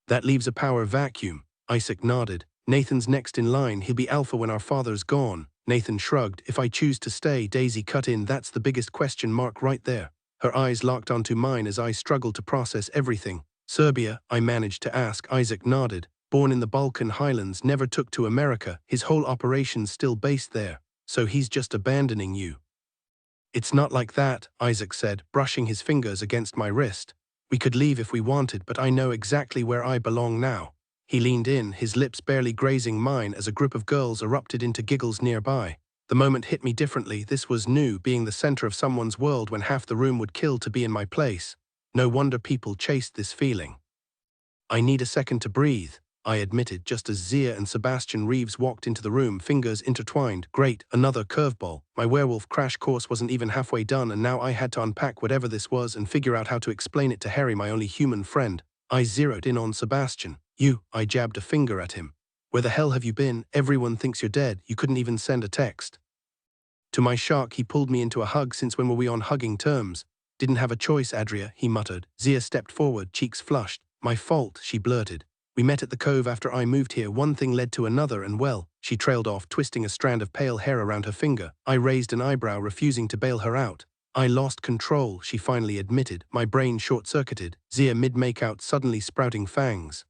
Speaker 1: That leaves a power vacuum. Isaac nodded. Nathan's next in line. He'll be alpha when our father's gone. Nathan shrugged. If I choose to stay, Daisy cut in. That's the biggest question mark right there. Her eyes locked onto mine as I struggled to process everything. Serbia, I managed to ask. Isaac nodded. Born in the Balkan Highlands, never took to America. His whole operation's still based there. So he's just abandoning you. It's not like that, Isaac said, brushing his fingers against my wrist. We could leave if we wanted, but I know exactly where I belong now. He leaned in, his lips barely grazing mine as a group of girls erupted into giggles nearby. The moment hit me differently. This was new, being the center of someone's world when half the room would kill to be in my place. No wonder people chased this feeling. I need a second to breathe, I admitted just as Zia and Sebastian Reeves walked into the room, fingers intertwined. Great, another curveball. My werewolf crash course wasn't even halfway done, and now I had to unpack whatever this was and figure out how to explain it to Harry, my only human friend. I zeroed in on Sebastian. You, I jabbed a finger at him. Where the hell have you been? Everyone thinks you're dead. You couldn't even send a text. To my shock, he pulled me into a hug. Since when were we on hugging terms? Didn't have a choice, Adria, he muttered. Zia stepped forward, cheeks flushed. My fault, she blurted. We met at the cove after I moved here. One thing led to another and well, she trailed off, twisting a strand of pale hair around her finger. I raised an eyebrow, refusing to bail her out. I lost control, she finally admitted, my brain short-circuited, Zia mid-makeout suddenly sprouting fangs.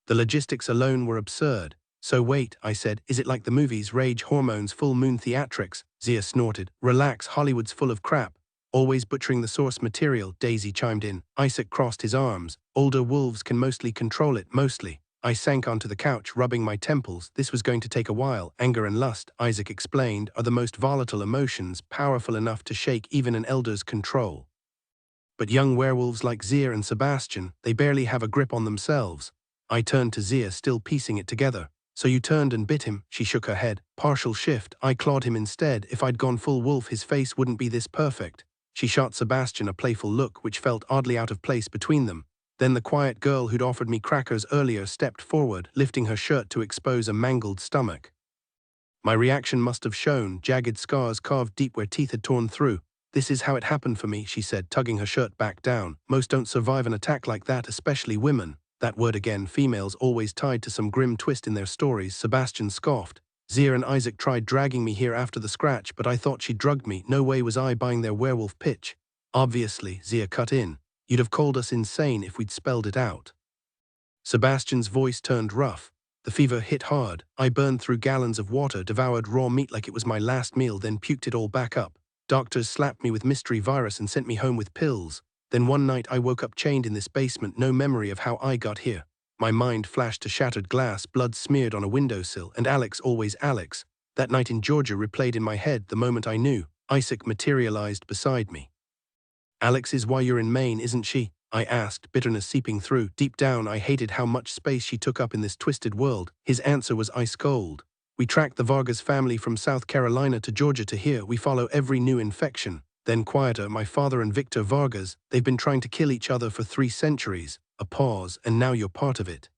Speaker 1: The logistics alone were absurd. So wait, I said, is it like the movies, rage hormones, full moon theatrics? Zia snorted. Relax, Hollywood's full of crap. Always butchering the source material, Daisy chimed in. Isaac crossed his arms. Older wolves can mostly control it, mostly. I sank onto the couch, rubbing my temples. This was going to take a while. Anger and lust, Isaac explained, are the most volatile emotions, powerful enough to shake even an elder's control. But young werewolves like Zia and Sebastian, they barely have a grip on themselves. I turned to Zia, still piecing it together. So you turned and bit him, she shook her head. Partial shift, I clawed him instead. If I'd gone full wolf, his face wouldn't be this perfect. She shot Sebastian a playful look which felt oddly out of place between them. Then the quiet girl who'd offered me crackers earlier stepped forward, lifting her shirt to expose a mangled stomach. My reaction must have shown, jagged scars carved deep where teeth had torn through. This is how it happened for me, she said, tugging her shirt back down. Most don't survive an attack like that, especially women. That word again, females always tied to some grim twist in their stories. Sebastian scoffed. Zia and Isaac tried dragging me here after the scratch, but I thought she drugged me. No way was I buying their werewolf pitch. Obviously, Zia cut in. You'd have called us insane if we'd spelled it out. Sebastian's voice turned rough. The fever hit hard. I burned through gallons of water, devoured raw meat like it was my last meal, then puked it all back up. Doctors slapped me with mystery virus and sent me home with pills. Then one night I woke up chained in this basement, no memory of how I got here. My mind flashed to shattered glass, blood smeared on a windowsill, and Alex, always Alex. That night in Georgia replayed in my head the moment I knew. Isaac materialized beside me. Alex is why you're in Maine, isn't she? I asked, bitterness seeping through. Deep down, I hated how much space she took up in this twisted world. His answer was ice cold. We tracked the Vargas family from South Carolina to Georgia to here. We follow every new infection. Then quieter, my father and Victor Vargas, they've been trying to kill each other for 3 centuries. A pause, and now you're part of it.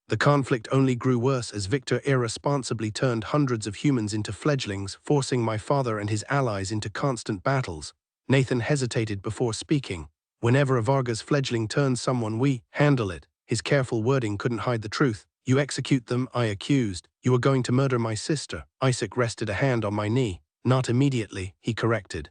Speaker 1: The conflict only grew worse as Victor irresponsibly turned hundreds of humans into fledglings, forcing my father and his allies into constant battles. Nathan hesitated before speaking. Whenever a Vargas fledgling turns someone, we handle it. His careful wording couldn't hide the truth. You execute them, I accused. You are going to murder my sister. Isaac rested a hand on my knee. Not immediately, he corrected.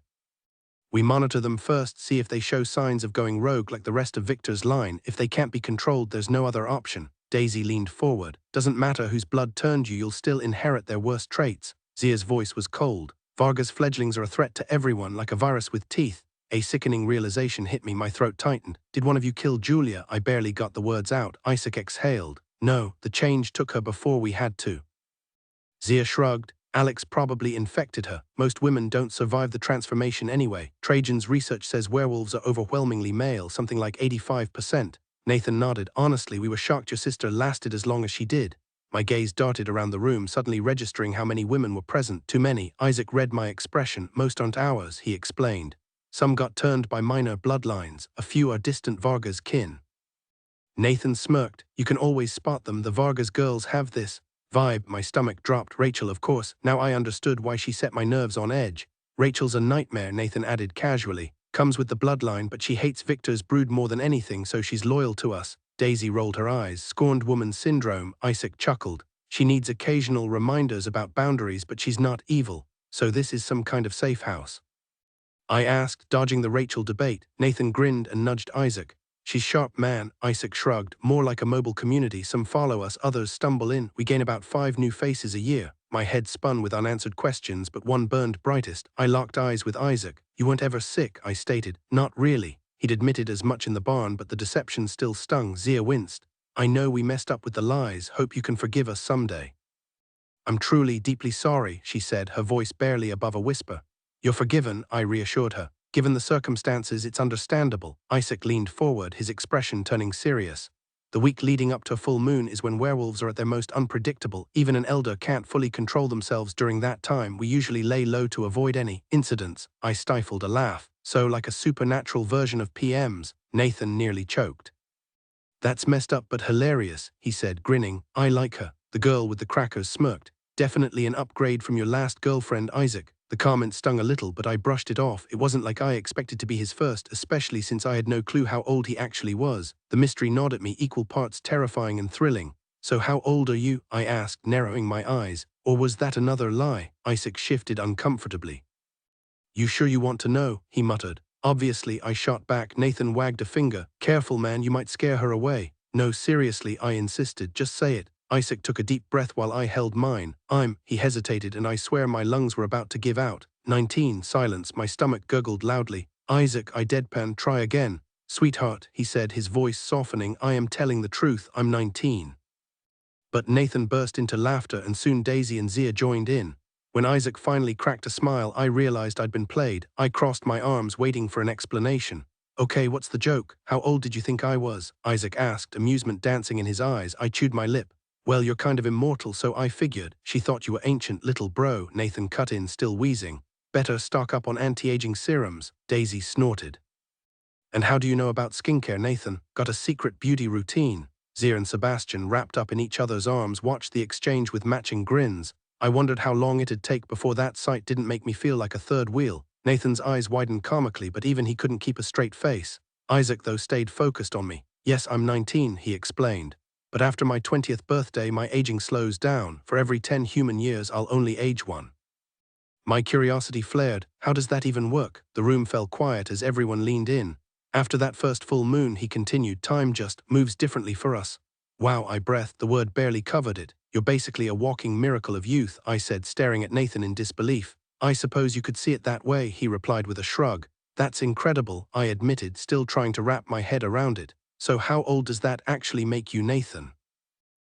Speaker 1: We monitor them first, see if they show signs of going rogue like the rest of Victor's line. If they can't be controlled, there's no other option. Daisy leaned forward. Doesn't matter whose blood turned you, you'll still inherit their worst traits. Zia's voice was cold. Vargas fledglings are a threat to everyone, like a virus with teeth. A sickening realization hit me, my throat tightened. Did one of you kill Julia? I barely got the words out. Isaac exhaled. No, the change took her before we had to. Zia shrugged. Alex probably infected her. Most women don't survive the transformation anyway. Trajan's research says werewolves are overwhelmingly male, something like 85%. Nathan nodded. Honestly, we were shocked your sister lasted as long as she did. My gaze darted around the room, suddenly registering how many women were present. Too many. Isaac read my expression. Most aren't ours, he explained. Some got turned by minor bloodlines. A few are distant Vargas kin. Nathan smirked. You can always spot them. The Vargas girls have this vibe. My stomach dropped. Rachel, of course. Now I understood why she set my nerves on edge. Rachel's a nightmare, Nathan added casually. Comes with the bloodline, but she hates Victor's brood more than anything, so she's loyal to us. Daisy rolled her eyes. Scorned woman syndrome, Isaac chuckled. She needs occasional reminders about boundaries, but she's not evil, so this is some kind of safe house. I asked, dodging the Rachel debate. Nathan grinned and nudged Isaac. She's sharp, man, Isaac shrugged. More like a mobile community. Some follow us, others stumble in. We gain about 5 new faces a year. My head spun with unanswered questions, but one burned brightest. I locked eyes with Isaac. You weren't ever sick, I stated. Not really. He'd admitted as much in the barn, but the deception still stung. Zia winced. I know we messed up with the lies. Hope you can forgive us someday. I'm truly, deeply sorry, she said, her voice barely above a whisper. You're forgiven, I reassured her. Given the circumstances, it's understandable. Isaac leaned forward, his expression turning serious. The week leading up to a full moon is when werewolves are at their most unpredictable. Even an elder can't fully control themselves during that time. We usually lay low to avoid any incidents. I stifled a laugh. So like a supernatural version of PMs. Nathan nearly choked. That's messed up but hilarious, he said, grinning. I like her. The girl with the crackers smirked. Definitely an upgrade from your last girlfriend, Isaac. The comment stung a little, but I brushed it off. It wasn't like I expected to be his first, especially since I had no clue how old he actually was. The mystery gnawed at me, equal parts terrifying and thrilling. So how old are you? I asked, narrowing my eyes. Or was that another lie? Isaac shifted uncomfortably. You sure you want to know? He muttered. Obviously, I shot back. Nathan wagged a finger. Careful, man, you might scare her away. No, seriously, I insisted. Just say it. Isaac took a deep breath while I held mine. He hesitated, and I swear my lungs were about to give out. 19, silence, my stomach gurgled loudly. Isaac, I deadpan, try again. Sweetheart, he said, his voice softening, I am telling the truth, I'm 19. But Nathan burst into laughter, and soon Daisy and Zia joined in. When Isaac finally cracked a smile, I realized I'd been played. I crossed my arms, waiting for an explanation. Okay, what's the joke? How old did you think I was? Isaac asked, amusement dancing in his eyes. I chewed my lip. Well, you're kind of immortal, so I figured. She thought you were ancient, little bro, Nathan cut in, still wheezing. Better stock up on anti-aging serums, Daisy snorted. And how do you know about skincare, Nathan? Got a secret beauty routine? Zia and Sebastian, wrapped up in each other's arms, watched the exchange with matching grins. I wondered how long it'd take before that sight didn't make me feel like a third wheel. Nathan's eyes widened comically, but even he couldn't keep a straight face. Isaac, though, stayed focused on me. Yes, I'm 19, he explained. But after my 20th birthday, my aging slows down. For every 10 human years, I'll only age 1. My curiosity flared. How does that even work? The room fell quiet as everyone leaned in. After that first full moon, he continued, time just moves differently for us. Wow, I breathed. The word barely covered it. You're basically a walking miracle of youth, I said, staring at Nathan in disbelief. I suppose you could see it that way, he replied with a shrug. That's incredible, I admitted, still trying to wrap my head around it. So how old does that actually make you, Nathan?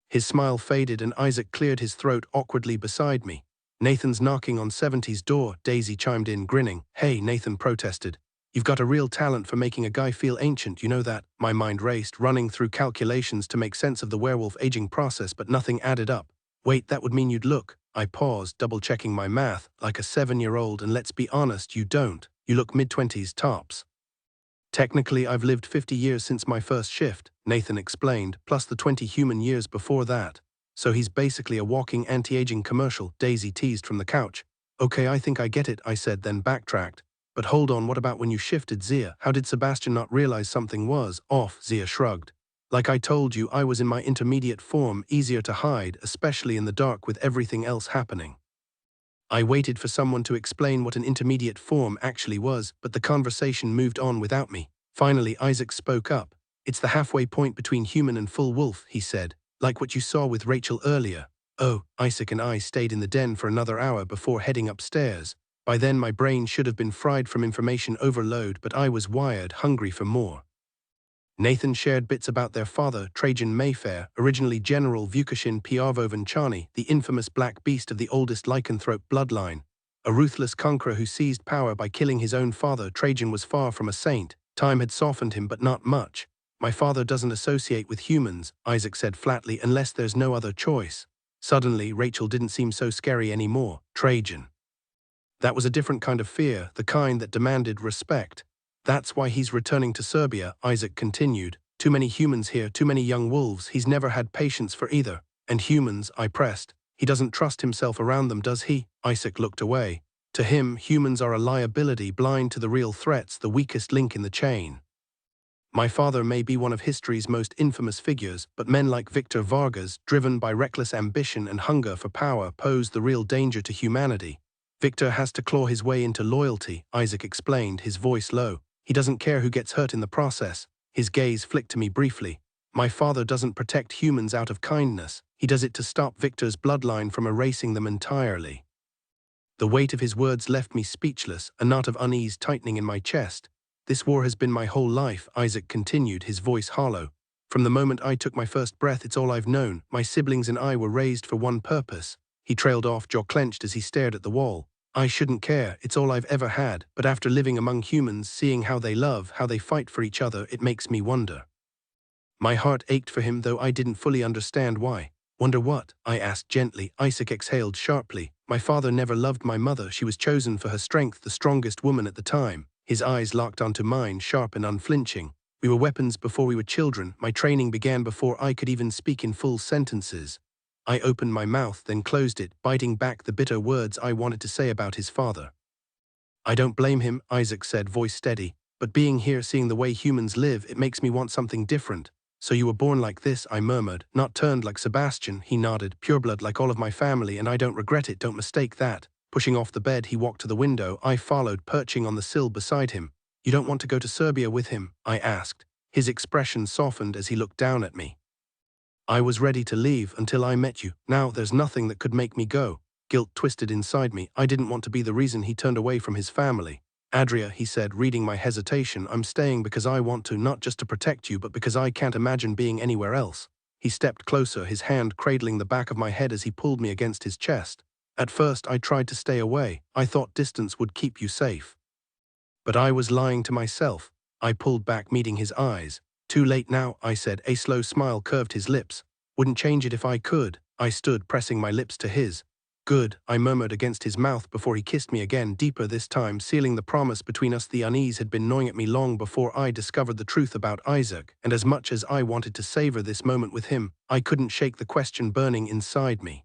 Speaker 1: His smile faded and Isaac cleared his throat awkwardly beside me. Nathan's knocking on 70's door, Daisy chimed in, grinning. Hey, Nathan protested. You've got a real talent for making a guy feel ancient, you know that? My mind raced, running through calculations to make sense of the werewolf aging process, but nothing added up. Wait, that would mean you'd look. I paused, double-checking my math, like a 7-year-old, and let's be honest, you don't. You look mid-20s tops. Technically, I've lived 50 years since my first shift, Nathan explained, plus the 20 human years before that. So he's basically a walking anti-aging commercial, Daisy teased from the couch. Okay, I think I get it, I said, then backtracked. But hold on, what about when you shifted, Zia? How did Sebastian not realize something was off? Zia shrugged. Like I told you, I was in my intermediate form, easier to hide, especially in the dark with everything else happening. I waited for someone to explain what an intermediate form actually was, but the conversation moved on without me. Finally, Isaac spoke up. It's the halfway point between human and full wolf, he said, like what you saw with Rachel earlier. Oh, Isaac and I stayed in the den for another hour before heading upstairs. By then my brain should have been fried from information overload, but I was wired, hungry for more. Nathan shared bits about their father, Trajan Mayfair, originally General Vukašin Piavovenchani, the infamous black beast of the oldest lycanthrope bloodline. A ruthless conqueror who seized power by killing his own father, Trajan was far from a saint. Time had softened him, but not much. My father doesn't associate with humans, Isaac said flatly, unless there's no other choice. Suddenly, Rachel didn't seem so scary anymore. Trajan. That was a different kind of fear, the kind that demanded respect. That's why he's returning to Serbia, Isaac continued. Too many humans here, too many young wolves. He's never had patience for either. And humans, I pressed. He doesn't trust himself around them, does he? Isaac looked away. To him, humans are a liability, blind to the real threats, the weakest link in the chain. My father may be one of history's most infamous figures, but men like Victor Vargas, driven by reckless ambition and hunger for power, pose the real danger to humanity. Victor has to claw his way into loyalty, Isaac explained, his voice low. He doesn't care who gets hurt in the process. His gaze flicked to me briefly. My father doesn't protect humans out of kindness. He does it to stop Victor's bloodline from erasing them entirely. The weight of his words left me speechless, a knot of unease tightening in my chest. This war has been my whole life, Isaac continued, his voice hollow. From the moment I took my first breath, it's all I've known. My siblings and I were raised for one purpose. He trailed off, jaw clenched as he stared at the wall. I shouldn't care, it's all I've ever had, but after living among humans, seeing how they love, how they fight for each other, it makes me wonder. My heart ached for him, though I didn't fully understand why. Wonder what? I asked gently. Isaac exhaled sharply. My father never loved my mother. She was chosen for her strength, the strongest woman at the time. His eyes locked onto mine, sharp and unflinching. We were weapons before we were children. My training began before I could even speak in full sentences. I opened my mouth, then closed it, biting back the bitter words I wanted to say about his father. I don't blame him, Isaac said, voice steady. But being here, seeing the way humans live, it makes me want something different. So you were born like this, I murmured. Not turned like Sebastian, he nodded. Pureblood like all of my family, and I don't regret it, don't mistake that. Pushing off the bed, he walked to the window. I followed, perching on the sill beside him. You don't want to go to Serbia with him? I asked. His expression softened as he looked down at me. I was ready to leave until I met you. Now there's nothing that could make me go. Guilt twisted inside me. I didn't want to be the reason he turned away from his family. Adria, he said, reading my hesitation, I'm staying because I want to, not just to protect you, but because I can't imagine being anywhere else. He stepped closer, his hand cradling the back of my head as he pulled me against his chest. At first, I tried to stay away. I thought distance would keep you safe. But I was lying to myself. I pulled back, meeting his eyes. Too late now, I said. A slow smile curved his lips. Wouldn't change it if I could. I stood, pressing my lips to his. Good, I murmured against his mouth before he kissed me again, deeper this time, sealing the promise between us. The unease had been gnawing at me long before I discovered the truth about Isaac, and as much as I wanted to savor this moment with him, I couldn't shake the question burning inside me.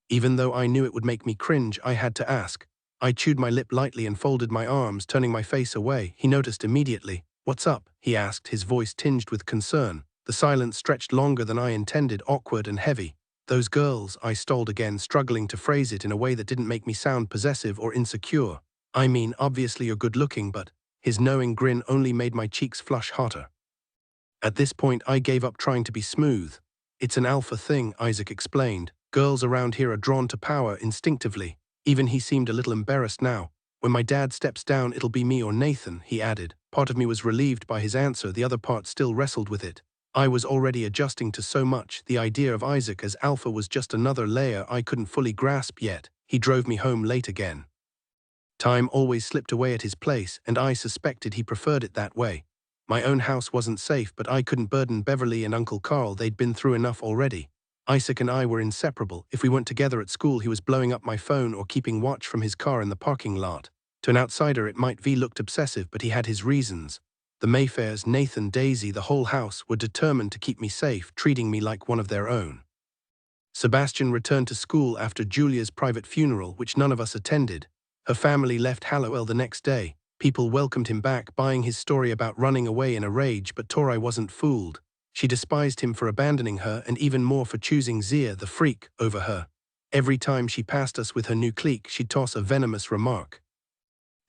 Speaker 1: Even though I knew it would make me cringe, I had to ask. I chewed my lip lightly and folded my arms, turning my face away. He noticed immediately. What's up? He asked, his voice tinged with concern. The silence stretched longer than I intended, awkward and heavy. Those girls, I stalled again, struggling to phrase it in a way that didn't make me sound possessive or insecure. I mean, obviously you're good-looking, but his knowing grin only made my cheeks flush hotter. At this point, I gave up trying to be smooth. It's an alpha thing, Isaac explained. Girls around here are drawn to power instinctively. Even he seemed a little embarrassed now. When my dad steps down, it'll be me or Nathan, he added. Part of me was relieved by his answer, the other part still wrestled with it. I was already adjusting to so much. The idea of Isaac as alpha was just another layer I couldn't fully grasp yet. He drove me home late again. Time always slipped away at his place, and I suspected he preferred it that way. My own house wasn't safe, but I couldn't burden Beverly and Uncle Carl. They'd been through enough already. Isaac and I were inseparable. If we weren't together at school, he was blowing up my phone or keeping watch from his car in the parking lot. To an outsider, it might have looked obsessive, but he had his reasons. The Mayfairs, Nathan, Daisy, the whole house, were determined to keep me safe, treating me like one of their own. Sebastian returned to school after Julia's private funeral, which none of us attended. Her family left Hallowell the next day. People welcomed him back, buying his story about running away in a rage, but Tori wasn't fooled. She despised him for abandoning her, and even more for choosing Zia, the freak, over her. Every time she passed us with her new clique, she'd toss a venomous remark.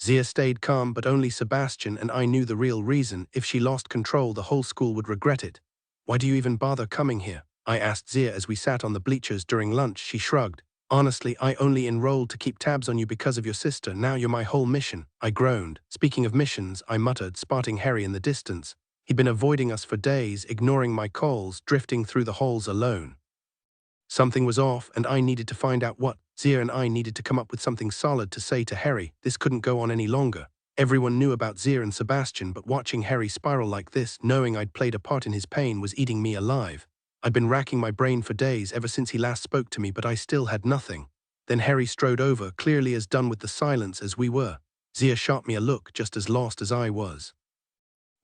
Speaker 1: Zia stayed calm, but only Sebastian and I knew the real reason. If she lost control, the whole school would regret it. Why do you even bother coming here? I asked Zia as we sat on the bleachers during lunch. She shrugged. Honestly, I only enrolled to keep tabs on you because of your sister. Now you're my whole mission. I groaned. Speaking of missions, I muttered, spotting Harry in the distance. He'd been avoiding us for days, ignoring my calls, drifting through the halls alone. Something was off, and I needed to find out what. Zia and I needed to come up with something solid to say to Harry. This couldn't go on any longer. Everyone knew about Zia and Sebastian, but watching Harry spiral like this, knowing I'd played a part in his pain, was eating me alive. I'd been racking my brain for days, ever since he last spoke to me, but I still had nothing. Then Harry strode over, clearly as done with the silence as we were. Zia shot me a look, just as lost as I was.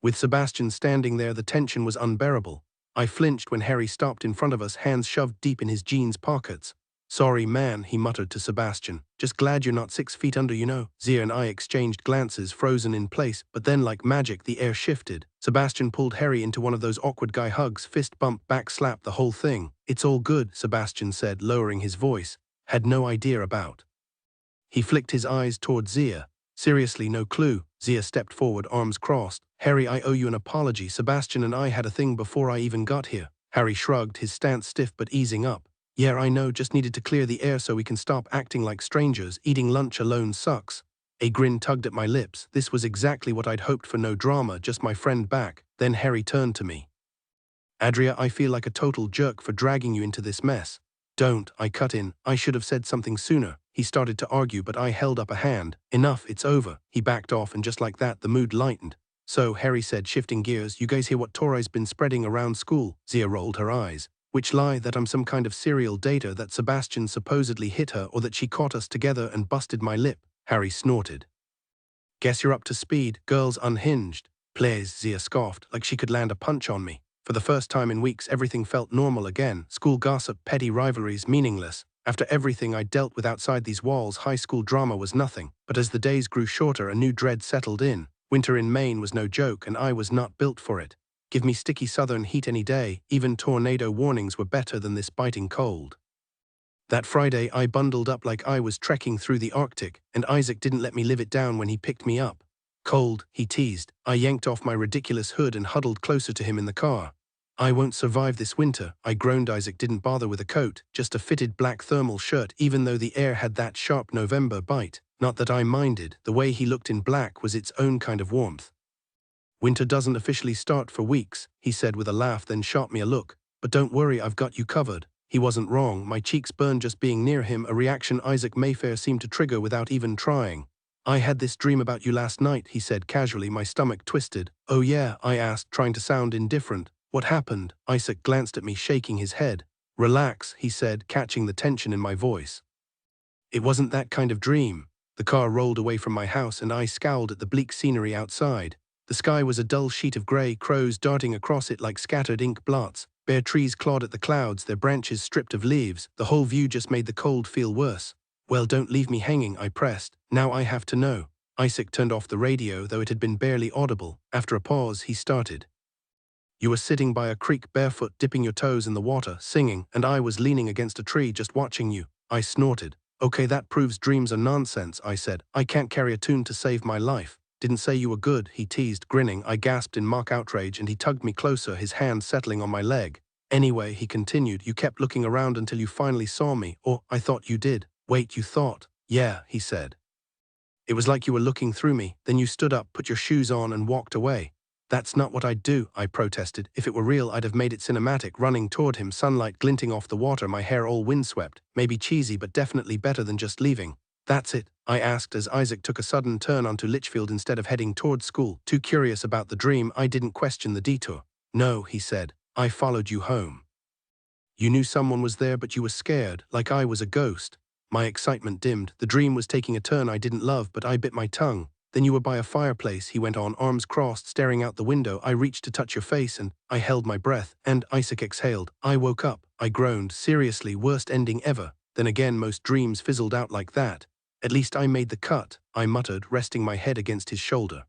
Speaker 1: With Sebastian standing there, the tension was unbearable. I flinched when Harry stopped in front of us, hands shoved deep in his jeans pockets. Sorry, man, he muttered to Sebastian. Just glad you're not 6 feet under, you know. Zia and I exchanged glances, frozen in place, but then like magic the air shifted. Sebastian pulled Harry into one of those awkward guy hugs, fist bump, back slap, the whole thing. It's all good, Sebastian said, lowering his voice. Had no idea about. He flicked his eyes toward Zia. Seriously, no clue. Zia stepped forward, arms crossed. Harry, I owe you an apology. Sebastian and I had a thing before I even got here. Harry shrugged, his stance stiff but easing up. Yeah, I know, just needed to clear the air so we can stop acting like strangers. Eating lunch alone sucks. A grin tugged at my lips. This was exactly what I'd hoped for, no drama, just my friend back. Then Harry turned to me. Adria, I feel like a total jerk for dragging you into this mess. Don't, I cut in. I should have said something sooner. He started to argue, but I held up a hand. Enough, it's over. He backed off, and just like that, the mood lightened. So, Harry said, shifting gears, you guys hear what Torai's been spreading around school? Zia rolled her eyes. Which lie? That I'm some kind of serial data, that Sebastian supposedly hit her, or that she caught us together and busted my lip? Harry snorted. Guess you're up to speed. Girls unhinged. Please, Zia scoffed, like she could land a punch on me. For the first time in weeks, everything felt normal again. School gossip, petty rivalries, meaningless. After everything I dealt with outside these walls, high school drama was nothing. But as the days grew shorter, a new dread settled in. Winter in Maine was no joke, and I was not built for it. Give me sticky southern heat any day. Even tornado warnings were better than this biting cold. That Friday, I bundled up like I was trekking through the Arctic, and Isaac didn't let me live it down when he picked me up. Cold, he teased. I yanked off my ridiculous hood and huddled closer to him in the car. I won't survive this winter, I groaned. Isaac didn't bother with a coat, just a fitted black thermal shirt, even though the air had that sharp November bite. Not that I minded, the way he looked in black was its own kind of warmth. Winter doesn't officially start for weeks, he said with a laugh, then shot me a look. But don't worry, I've got you covered. He wasn't wrong, my cheeks burned just being near him, a reaction Isaac Mayfair seemed to trigger without even trying. I had this dream about you last night, he said casually, my stomach twisted. Oh yeah, I asked, trying to sound indifferent. What happened? Isaac glanced at me, shaking his head. Relax, he said, catching the tension in my voice. It wasn't that kind of dream. The car rolled away from my house and I scowled at the bleak scenery outside. The sky was a dull sheet of grey, crows darting across it like scattered ink blots. Bare trees clawed at the clouds, their branches stripped of leaves. The whole view just made the cold feel worse. Well, don't leave me hanging, I pressed. Now I have to know. Isaac turned off the radio, though it had been barely audible. After a pause, he started. You were sitting by a creek barefoot, dipping your toes in the water, singing, and I was leaning against a tree just watching you. I snorted. Okay, that proves dreams are nonsense, I said. I can't carry a tune to save my life. Didn't say you were good, he teased, grinning. I gasped in mock outrage and he tugged me closer, his hand settling on my leg. Anyway, he continued, you kept looking around until you finally saw me, or I thought you did. Wait, you thought? Yeah, he said. It was like you were looking through me, then you stood up, put your shoes on and walked away. That's not what I'd do, I protested. If it were real, I'd have made it cinematic, running toward him, sunlight glinting off the water, my hair all windswept. Maybe cheesy, but definitely better than just leaving. That's it, I asked as Isaac took a sudden turn onto Litchfield instead of heading toward school. Too curious about the dream, I didn't question the detour. No, he said. I followed you home. You knew someone was there, but you were scared, like I was a ghost. My excitement dimmed. The dream was taking a turn I didn't love, but I bit my tongue. Then you were by a fireplace, he went on, arms crossed, staring out the window. I reached to touch your face and I held my breath, and Isaac exhaled. I woke up. I groaned. Seriously, worst ending ever. Then again, most dreams fizzled out like that. At least I made the cut, I muttered, resting my head against his shoulder.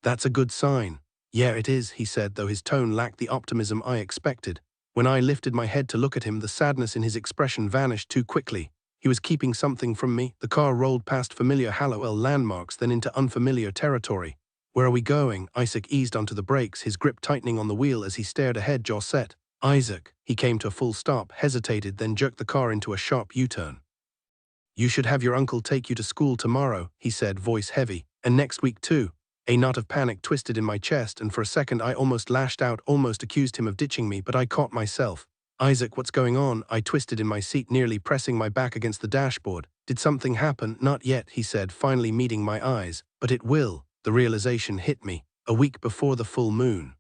Speaker 1: That's a good sign. Yeah, it is, he said, though his tone lacked the optimism I expected. When I lifted my head to look at him, the sadness in his expression vanished too quickly. He was keeping something from me. The car rolled past familiar Hallowell landmarks, then into unfamiliar territory. Where are we going? Isaac eased onto the brakes, his grip tightening on the wheel as he stared ahead, jaw set. Isaac. He came to a full stop, hesitated, then jerked the car into a sharp U-turn. You should have your uncle take you to school tomorrow, he said, voice heavy. And next week too. A knot of panic twisted in my chest, and for a second I almost lashed out, almost accused him of ditching me, but I caught myself. Isaac, what's going on? I twisted in my seat, nearly pressing my back against the dashboard. Did something happen? Not yet, he said, finally meeting my eyes. But it will. The realization hit me. A week before the full moon.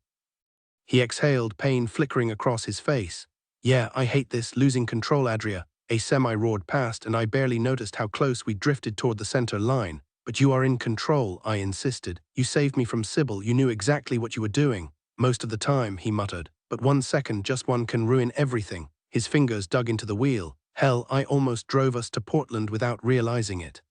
Speaker 1: He exhaled, pain flickering across his face. Yeah, I hate this, losing control, Adria. A semi roared past, and I barely noticed how close we drifted toward the center line. But you are in control, I insisted. You saved me from Sybil, you knew exactly what you were doing. Most of the time, he muttered. But 1 second, just one, can ruin everything. His fingers dug into the wheel. Hell, I almost drove us to Portland without realizing it.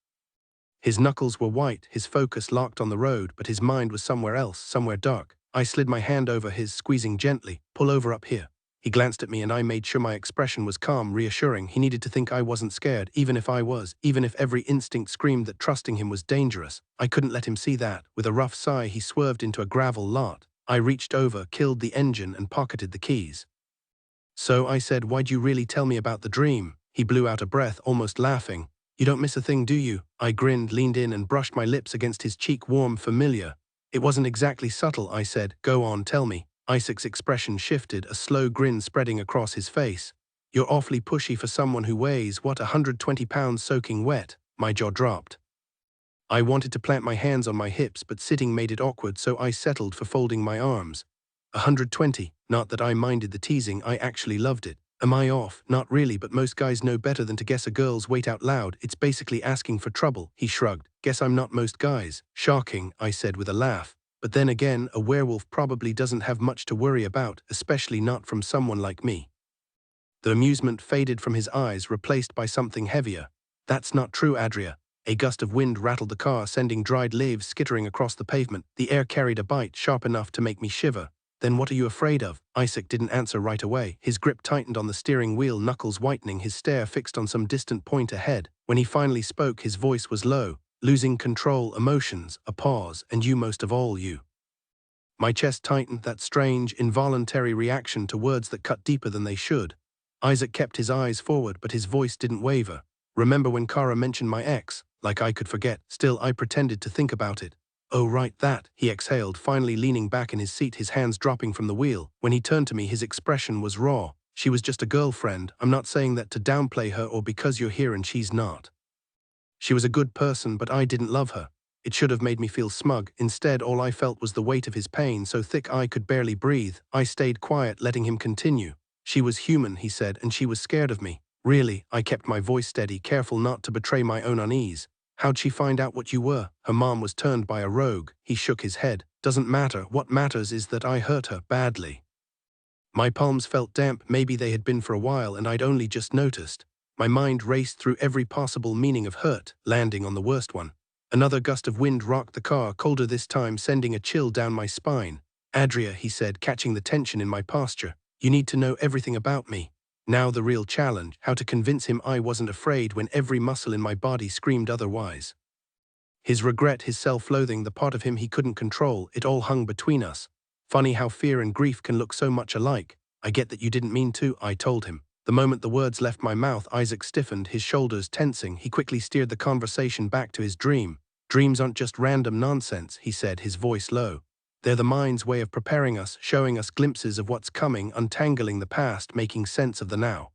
Speaker 1: His knuckles were white, his focus locked on the road, but his mind was somewhere else, somewhere dark. I slid my hand over his, squeezing gently. Pull over up here. He glanced at me and I made sure my expression was calm, reassuring. He needed to think I wasn't scared, even if I was, even if every instinct screamed that trusting him was dangerous. I couldn't let him see that. With a rough sigh, he swerved into a gravel lot. I reached over, killed the engine, and pocketed the keys. So I said, "Why'd you really tell me about the dream?" He blew out a breath, almost laughing. "You don't miss a thing, do you?" I grinned, leaned in, and brushed my lips against his cheek, warm, familiar. "It wasn't exactly subtle," I said. "Go on, tell me." Isaac's expression shifted, a slow grin spreading across his face. "You're awfully pushy for someone who weighs, what, 120 pounds soaking wet." My jaw dropped. I wanted to plant my hands on my hips, but sitting made it awkward, so I settled for folding my arms. 120. Not that I minded the teasing, I actually loved it. Am I off? Not really, but most guys know better than to guess a girl's weight out loud. It's basically asking for trouble. He shrugged. Guess I'm not most guys. Shocking, I said with a laugh. But then again, a werewolf probably doesn't have much to worry about, especially not from someone like me. The amusement faded from his eyes, replaced by something heavier. That's not true, Adria. A gust of wind rattled the car, sending dried leaves skittering across the pavement. The air carried a bite, sharp enough to make me shiver. Then what are you afraid of? Isaac didn't answer right away. His grip tightened on the steering wheel, knuckles whitening, his stare fixed on some distant point ahead. When he finally spoke, his voice was low. Losing control, emotions, a pause, and you most of all, you. My chest tightened, that strange, involuntary reaction to words that cut deeper than they should. Isaac kept his eyes forward, but his voice didn't waver. Remember when Kara mentioned my ex? Like I could forget. Still, I pretended to think about it. Oh, right, that, he exhaled, finally leaning back in his seat, his hands dropping from the wheel. When he turned to me, his expression was raw. She was just a girlfriend. I'm not saying that to downplay her or because you're here and she's not. She was a good person, but I didn't love her. It should have made me feel smug. Instead, all I felt was the weight of his pain, so thick I could barely breathe. I stayed quiet, letting him continue. She was human, he said, and she was scared of me. Really? I kept my voice steady, careful not to betray my own unease. How'd she find out what you were? Her mom was turned by a rogue. He shook his head. Doesn't matter. What matters is that I hurt her badly. My palms felt damp. Maybe they had been for a while and I'd only just noticed. My mind raced through every possible meaning of hurt, landing on the worst one. Another gust of wind rocked the car, colder this time, sending a chill down my spine. Adria, he said, catching the tension in my posture. You need to know everything about me. Now the real challenge, how to convince him I wasn't afraid when every muscle in my body screamed otherwise. His regret, his self-loathing, the part of him he couldn't control, it all hung between us. Funny how fear and grief can look so much alike. I get that you didn't mean to, I told him. The moment the words left my mouth, Isaac stiffened, his shoulders tensing. He quickly steered the conversation back to his dream. Dreams aren't just random nonsense, he said, his voice low. They're the mind's way of preparing us, showing us glimpses of what's coming, untangling the past, making sense of the now.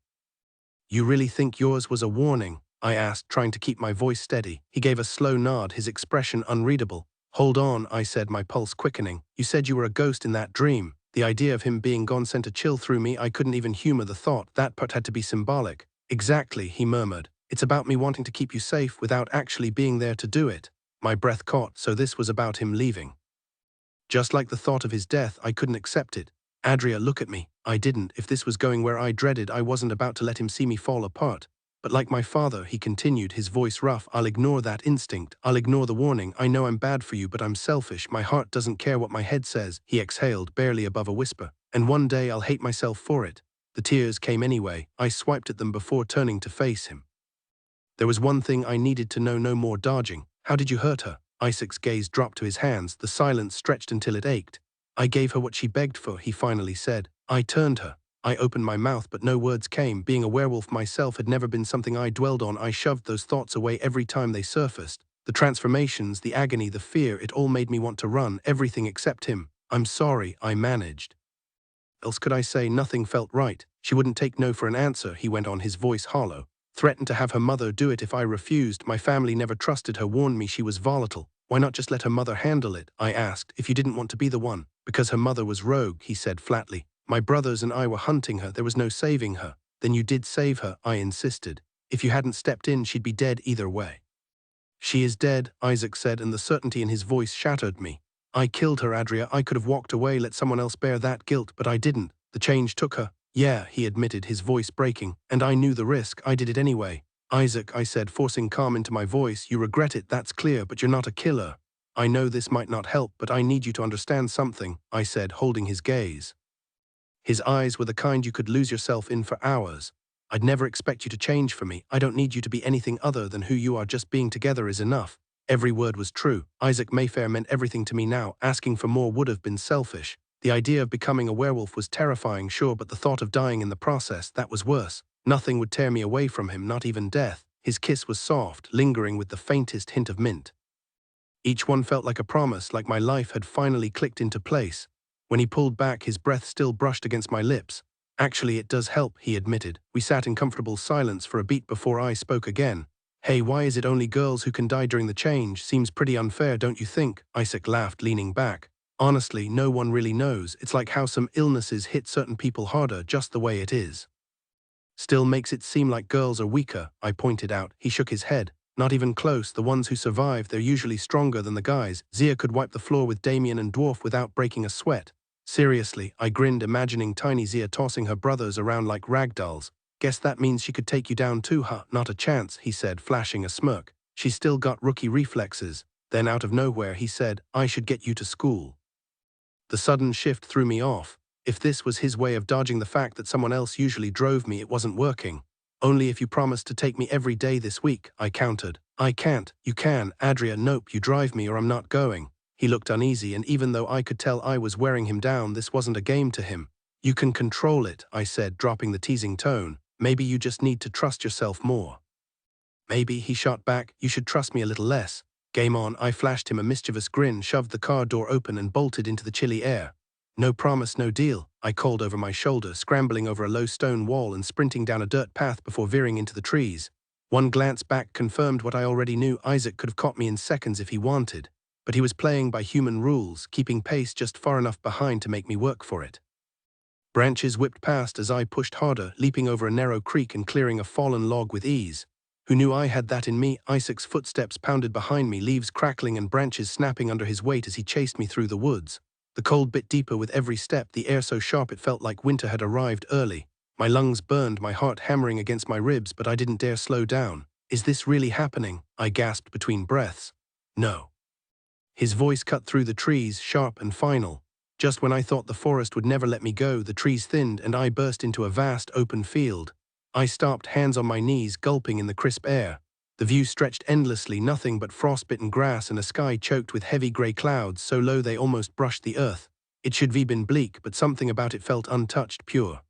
Speaker 1: You really think yours was a warning? I asked, trying to keep my voice steady. He gave a slow nod, his expression unreadable. Hold on, I said, my pulse quickening. You said you were a ghost in that dream. The idea of him being gone sent a chill through me. I couldn't even humor the thought. That part had to be symbolic. Exactly, he murmured. It's about me wanting to keep you safe without actually being there to do it. My breath caught, so this was about him leaving. Just like the thought of his death, I couldn't accept it. Adria, look at me. I didn't. If this was going where I dreaded, I wasn't about to let him see me fall apart. But like my father, he continued, his voice rough, I'll ignore that instinct. I'll ignore the warning. I know I'm bad for you, but I'm selfish. My heart doesn't care what my head says. He exhaled, barely above a whisper. And one day I'll hate myself for it. The tears came anyway. I swiped at them before turning to face him. There was one thing I needed to know, no more dodging. How did you hurt her? Isaac's gaze dropped to his hands, the silence stretched until it ached. I gave her what she begged for, he finally said. I turned her. I opened my mouth, but no words came. Being a werewolf myself had never been something I dwelled on. I shoved those thoughts away every time they surfaced. The transformations, the agony, the fear, it all made me want to run, everything except him. I'm sorry, I managed. Else could I say? Nothing felt right. She wouldn't take no for an answer, he went on, his voice hollow. Threatened to have her mother do it if I refused. My family never trusted her, warned me she was volatile. Why not just let her mother handle it? I asked, if you didn't want to be the one. Because her mother was rogue, he said flatly. My brothers and I were hunting her, there was no saving her. Then you did save her, I insisted. If you hadn't stepped in, she'd be dead either way. She is dead, Isaac said, and the certainty in his voice shattered me. I killed her, Adria. I could have walked away, let someone else bear that guilt, but I didn't. The change took her. Yeah, he admitted, his voice breaking, and I knew the risk. I did it anyway. Isaac, I said, forcing calm into my voice, you regret it, that's clear, but you're not a killer. I know this might not help, but I need you to understand something, I said, holding his gaze. His eyes were the kind you could lose yourself in for hours. I'd never expect you to change for me. I don't need you to be anything other than who you are. Just being together is enough. Every word was true. Isaac Mayfair meant everything to me now. Asking for more would have been selfish. The idea of becoming a werewolf was terrifying, sure, but the thought of dying in the process, that was worse. Nothing would tear me away from him, not even death. His kiss was soft, lingering with the faintest hint of mint. Each one felt like a promise, like my life had finally clicked into place. When he pulled back, his breath still brushed against my lips. Actually, it does help, he admitted. We sat in comfortable silence for a beat before I spoke again. Hey, why is it only girls who can die during the change? Seems pretty unfair, don't you think? Isaac laughed, leaning back. Honestly, no one really knows. It's like how some illnesses hit certain people harder, just the way it is. Still makes it seem like girls are weaker, I pointed out. He shook his head. Not even close. The ones who survive, they're usually stronger than the guys. Zia could wipe the floor with Damien and Dwarf without breaking a sweat. Seriously, I grinned, imagining tiny Zia tossing her brothers around like ragdolls. Guess that means she could take you down too, huh? Not a chance, he said, flashing a smirk. She's still got rookie reflexes. Then out of nowhere, he said, I should get you to school. The sudden shift threw me off. If this was his way of dodging the fact that someone else usually drove me, it wasn't working. Only if you promise to take me every day this week, I countered. I can't. You can. Adria, nope, you drive me or I'm not going. He looked uneasy, and even though I could tell I was wearing him down, this wasn't a game to him. You can control it, I said, dropping the teasing tone. Maybe you just need to trust yourself more. Maybe, he shot back, you should trust me a little less. Game on, I flashed him a mischievous grin, shoved the car door open and bolted into the chilly air. No promise, no deal, I called over my shoulder, scrambling over a low stone wall and sprinting down a dirt path before veering into the trees. One glance back confirmed what I already knew. Isaac could have caught me in seconds if he wanted, but he was playing by human rules, keeping pace just far enough behind to make me work for it. Branches whipped past as I pushed harder, leaping over a narrow creek and clearing a fallen log with ease. Who knew I had that in me? Isaac's footsteps pounded behind me, leaves crackling and branches snapping under his weight as he chased me through the woods. The cold bit deeper with every step, the air so sharp it felt like winter had arrived early. My lungs burned, my heart hammering against my ribs, but I didn't dare slow down. Is this really happening? I gasped between breaths. No. His voice cut through the trees, sharp and final. Just when I thought the forest would never let me go, the trees thinned and I burst into a vast open field. I stopped, hands on my knees, gulping in the crisp air. The view stretched endlessly, nothing but frostbitten grass and a sky choked with heavy grey clouds so low they almost brushed the earth. It should have been bleak, but something about it felt untouched, pure.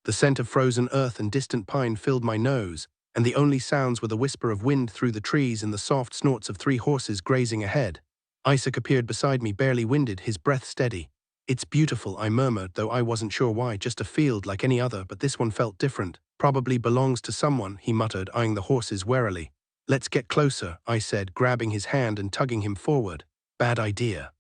Speaker 1: The scent of frozen earth and distant pine filled my nose, and the only sounds were the whisper of wind through the trees and the soft snorts of 3 horses grazing ahead. Isaac appeared beside me, barely winded, his breath steady. It's beautiful, I murmured, though I wasn't sure why. Just a field like any other, but this one felt different. Probably belongs to someone, he muttered, eyeing the horses warily. Let's get closer, I said, grabbing his hand and tugging him forward. Bad idea.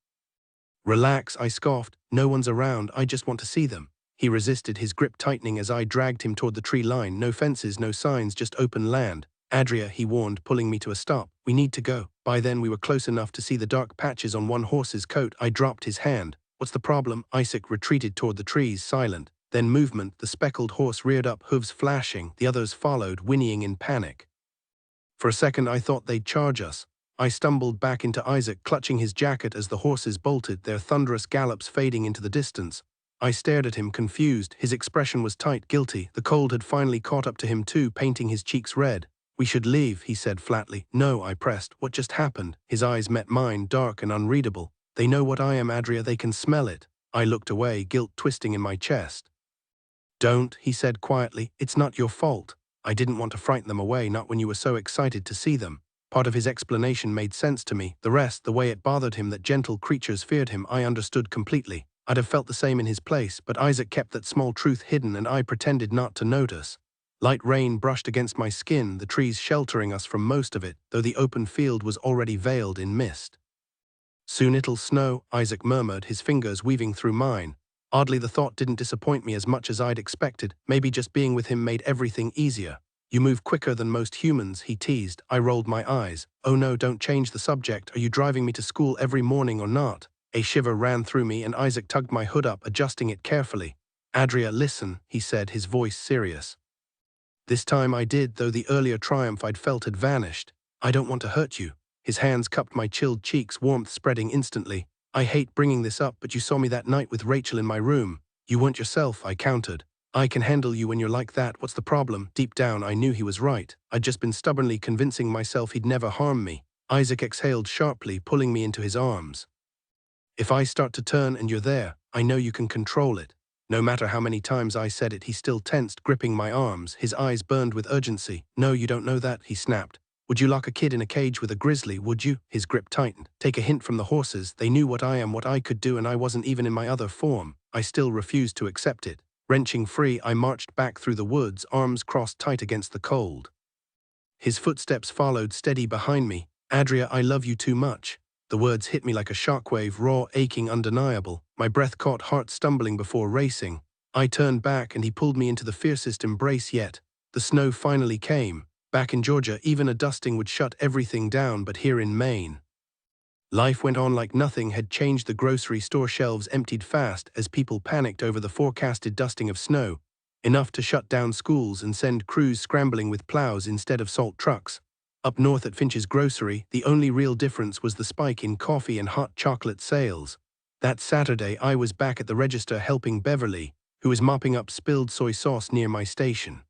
Speaker 1: Relax, I scoffed. No one's around, I just want to see them. He resisted, his grip tightening as I dragged him toward the tree line. No fences, no signs, just open land. Adria, he warned, pulling me to a stop. We need to go. By then we were close enough to see the dark patches on one horse's coat. I dropped his hand. What's the problem? Isaac retreated toward the trees, silent. Then movement, the speckled horse reared up, hooves flashing. The others followed, whinnying in panic. For a second I thought they'd charge us. I stumbled back into Isaac, clutching his jacket as the horses bolted, their thunderous gallops fading into the distance. I stared at him, confused. His expression was tight, guilty. The cold had finally caught up to him too, painting his cheeks red. We should leave, he said flatly. No, I pressed. What just happened? His eyes met mine, dark and unreadable. They know what I am, Adria, they can smell it. I looked away, guilt twisting in my chest. Don't, he said quietly. It's not your fault. I didn't want to frighten them away, not when you were so excited to see them. Part of his explanation made sense to me. The rest, the way it bothered him that gentle creatures feared him, I understood completely. I'd have felt the same in his place, but Isaac kept that small truth hidden and I pretended not to notice. Light rain brushed against my skin, the trees sheltering us from most of it, though the open field was already veiled in mist. Soon it'll snow, Isaac murmured, his fingers weaving through mine. Oddly, the thought didn't disappoint me as much as I'd expected. Maybe just being with him made everything easier. You move quicker than most humans, he teased. I rolled my eyes. Oh no, don't change the subject. Are you driving me to school every morning or not? A shiver ran through me and Isaac tugged my hood up, adjusting it carefully. Adria, listen, he said, his voice serious. This time I did, though the earlier triumph I'd felt had vanished. I don't want to hurt you. His hands cupped my chilled cheeks, warmth spreading instantly. I hate bringing this up, but you saw me that night with Rachel in my room. You weren't yourself, I countered. I can handle you when you're like that, what's the problem? Deep down I knew he was right. I'd just been stubbornly convincing myself he'd never harm me. Isaac exhaled sharply, pulling me into his arms. If I start to turn and you're there, I know you can control it. No matter how many times I said it, he still tensed, gripping my arms. His eyes burned with urgency. No, you don't know that, he snapped. Would you lock a kid in a cage with a grizzly, would you? His grip tightened. Take a hint from the horses. They knew what I am, what I could do, and I wasn't even in my other form. I still refused to accept it. Wrenching free, I marched back through the woods, arms crossed tight against the cold. His footsteps followed, steady behind me. Adria, I love you too much. The words hit me like a shockwave, raw, aching, undeniable. My breath caught, heart stumbling before racing. I turned back and he pulled me into the fiercest embrace yet. The snow finally came. Back in Georgia, even a dusting would shut everything down, but here in Maine, life went on like nothing had changed. The grocery store shelves emptied fast as people panicked over the forecasted dusting of snow, enough to shut down schools and send crews scrambling with plows instead of salt trucks. Up north at Finch's Grocery, the only real difference was the spike in coffee and hot chocolate sales. That Saturday, I was back at the register helping Beverly, who was mopping up spilled soy sauce near my station.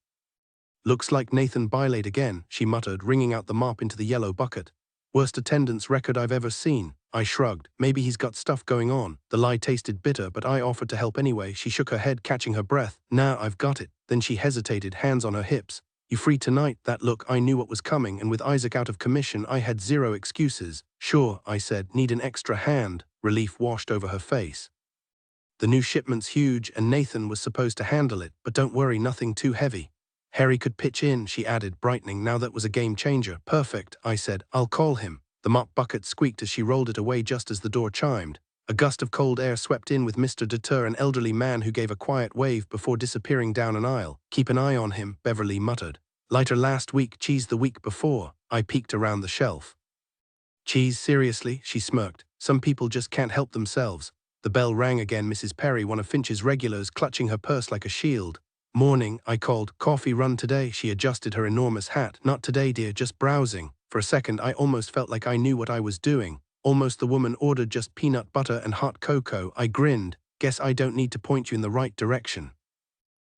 Speaker 1: Looks like Nathan Bylade again, she muttered, wringing out the mop into the yellow bucket. Worst attendance record I've ever seen. I shrugged. Maybe he's got stuff going on. The lie tasted bitter, but I offered to help anyway. She shook her head, catching her breath. Nah, I've got it. Then she hesitated, hands on her hips. You free tonight? That look, I knew what was coming, and with Isaac out of commission, I had zero excuses. Sure, I said. Need an extra hand. Relief washed over her face. The new shipment's huge, and Nathan was supposed to handle it, but don't worry, nothing too heavy. Harry could pitch in, she added, brightening. Now that was a game changer. Perfect, I said. I'll call him. The mop bucket squeaked as she rolled it away just as the door chimed. A gust of cold air swept in with Mr. Deter, an elderly man who gave a quiet wave before disappearing down an aisle. Keep an eye on him, Beverly muttered. Lighter last week, cheese the week before. I peeked around the shelf. Cheese, seriously? She smirked. Some people just can't help themselves. The bell rang again. Mrs. Perry, one of Finch's regulars, clutching her purse like a shield. Morning, I called. Coffee run today? She adjusted her enormous hat. Not today, dear, just browsing. For a second, I almost felt like I knew what I was doing. Almost the woman ordered just peanut butter and hot cocoa. I grinned. Guess I don't need to point you in the right direction.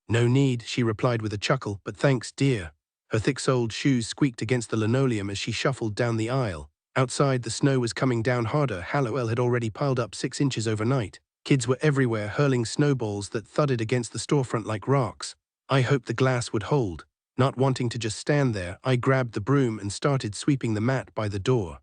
Speaker 1: No need, she replied with a chuckle, but thanks, dear. Her thick-soled shoes squeaked against the linoleum as she shuffled down the aisle. Outside, the snow was coming down harder. Hallowell had already piled up 6 inches overnight. Kids were everywhere, hurling snowballs that thudded against the storefront like rocks. I hoped the glass would hold. Not wanting to just stand there, I grabbed the broom and started sweeping the mat by the door.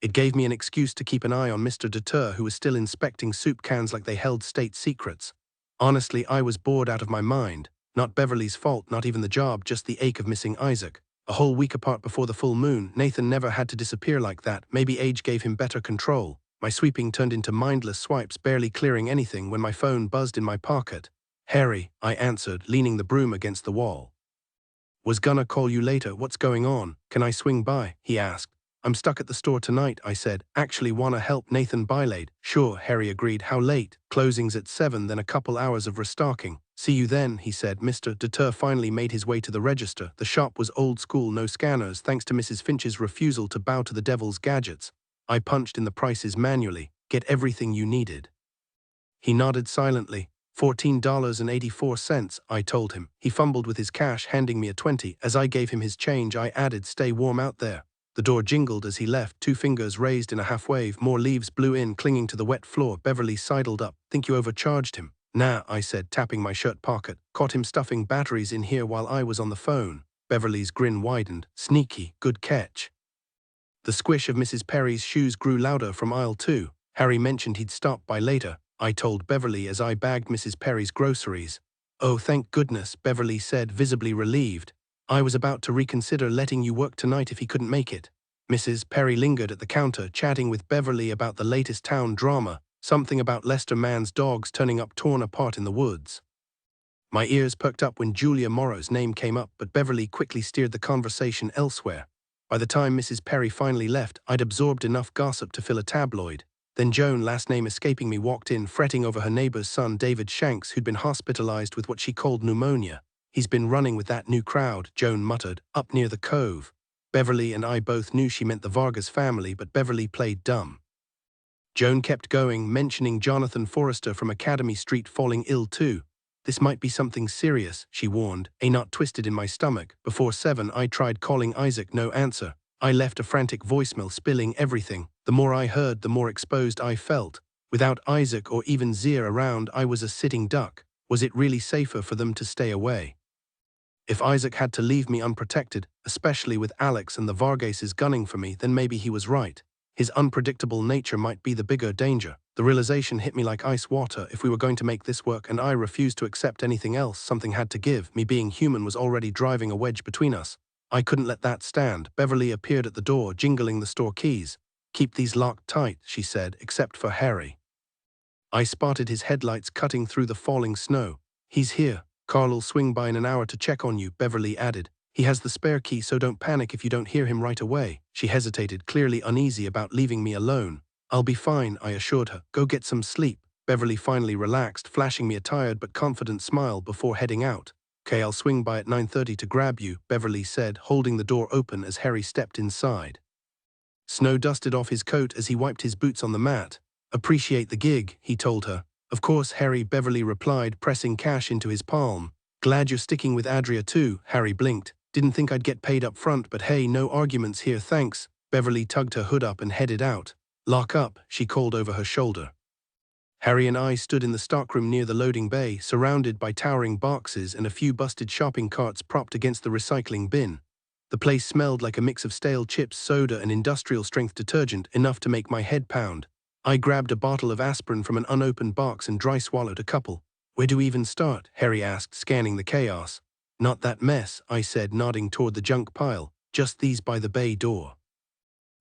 Speaker 1: It gave me an excuse to keep an eye on Mr. Deter, who was still inspecting soup cans like they held state secrets. Honestly, I was bored out of my mind. Not Beverly's fault, not even the job, just the ache of missing Isaac. A whole week apart before the full moon, Nathan never had to disappear like that. Maybe age gave him better control. My sweeping turned into mindless swipes, barely clearing anything when my phone buzzed in my pocket. Harry, I answered, leaning the broom against the wall. Was gonna call you later. What's going on? Can I swing by? He asked. I'm stuck at the store tonight, I said. Actually wanna help Nathan Bylade. Sure, Harry agreed. How late? Closing's at 7, then a couple hours of restocking. See you then, he said. Mr. Deter finally made his way to the register. The shop was old school, no scanners, thanks to Mrs. Finch's refusal to bow to the devil's gadgets. I punched in the prices manually. Get everything you needed. He nodded silently. $14.84, I told him. He fumbled with his cash, handing me a 20. As I gave him his change, I added, stay warm out there. The door jingled as he left, 2 fingers raised in a half-wave. More leaves blew in, clinging to the wet floor. Beverly sidled up. Think you overcharged him? Nah, I said, tapping my shirt pocket. Caught him stuffing batteries in here while I was on the phone. Beverly's grin widened. Sneaky, good catch. The squish of Mrs. Perry's shoes grew louder from aisle 2. Harry mentioned he'd stop by later, I told Beverly as I bagged Mrs. Perry's groceries. Oh, thank goodness, Beverly said, visibly relieved. I was about to reconsider letting you work tonight if he couldn't make it. Mrs. Perry lingered at the counter, chatting with Beverly about the latest town drama, something about Lester Mann's dogs turning up torn apart in the woods. My ears perked up when Julia Morrow's name came up, but Beverly quickly steered the conversation elsewhere. By the time Mrs. Perry finally left, I'd absorbed enough gossip to fill a tabloid. Then Joan, last name escaping me, walked in, fretting over her neighbor's son David Shanks, who'd been hospitalized with what she called pneumonia. He's been running with that new crowd, Joan muttered, up near the cove. Beverly and I both knew she meant the Vargas family, but Beverly played dumb. Joan kept going, mentioning Jonathan Forrester from Academy Street falling ill too. This might be something serious, she warned, a knot twisted in my stomach. Before 7 I tried calling Isaac, no answer. I left a frantic voicemail spilling everything. The more I heard, the more exposed I felt. Without Isaac or even Zia around, I was a sitting duck. Was it really safer for them to stay away? If Isaac had to leave me unprotected, especially with Alex and the Vargases gunning for me, then maybe he was right. His unpredictable nature might be the bigger danger. The realization hit me like ice water. If we were going to make this work and I refused to accept anything else, something had to give. Me being human was already driving a wedge between us. I couldn't let that stand. Beverly appeared at the door, jingling the store keys. "Keep these locked tight," she said, "except for Harry." I spotted his headlights cutting through the falling snow. "He's here. Carl'll swing by in an hour to check on you," Beverly added. "He has the spare key, so don't panic if you don't hear him right away." She hesitated, clearly uneasy about leaving me alone. "I'll be fine," I assured her. "Go get some sleep." Beverly finally relaxed, flashing me a tired but confident smile before heading out. "Okay, I'll swing by at 9:30 to grab you," Beverly said, holding the door open as Harry stepped inside. Snow dusted off his coat as he wiped his boots on the mat. "Appreciate the gig," he told her. "Of course, Harry," Beverly replied, pressing cash into his palm. "Glad you're sticking with Adria too," Harry blinked. "Didn't think I'd get paid up front, but hey, no arguments here, thanks." Beverly tugged her hood up and headed out. "Lock up," she called over her shoulder. Harry and I stood in the stockroom near the loading bay, surrounded by towering boxes and a few busted shopping carts propped against the recycling bin. The place smelled like a mix of stale chips, soda, and industrial-strength detergent, enough to make my head pound. I grabbed a bottle of aspirin from an unopened box and dry swallowed a couple. "Where do we even start?" Harry asked, scanning the chaos. "Not that mess," I said, nodding toward the junk pile. "Just these by the bay door."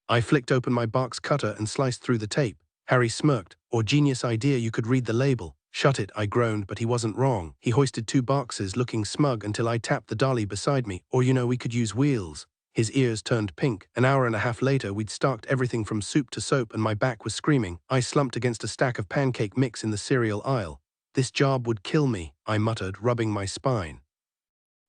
Speaker 1: I flicked open my box cutter and sliced through the tape. Harry smirked. "Or genius idea, you could read the label." "Shut it," I groaned, but he wasn't wrong. He hoisted 2 boxes, looking smug until I tapped the dolly beside me. "Or we could use wheels." His ears turned pink. An hour and a half later, we'd stocked everything from soup to soap and my back was screaming. I slumped against a stack of pancake mix in the cereal aisle. "This job would kill me," I muttered, rubbing my spine.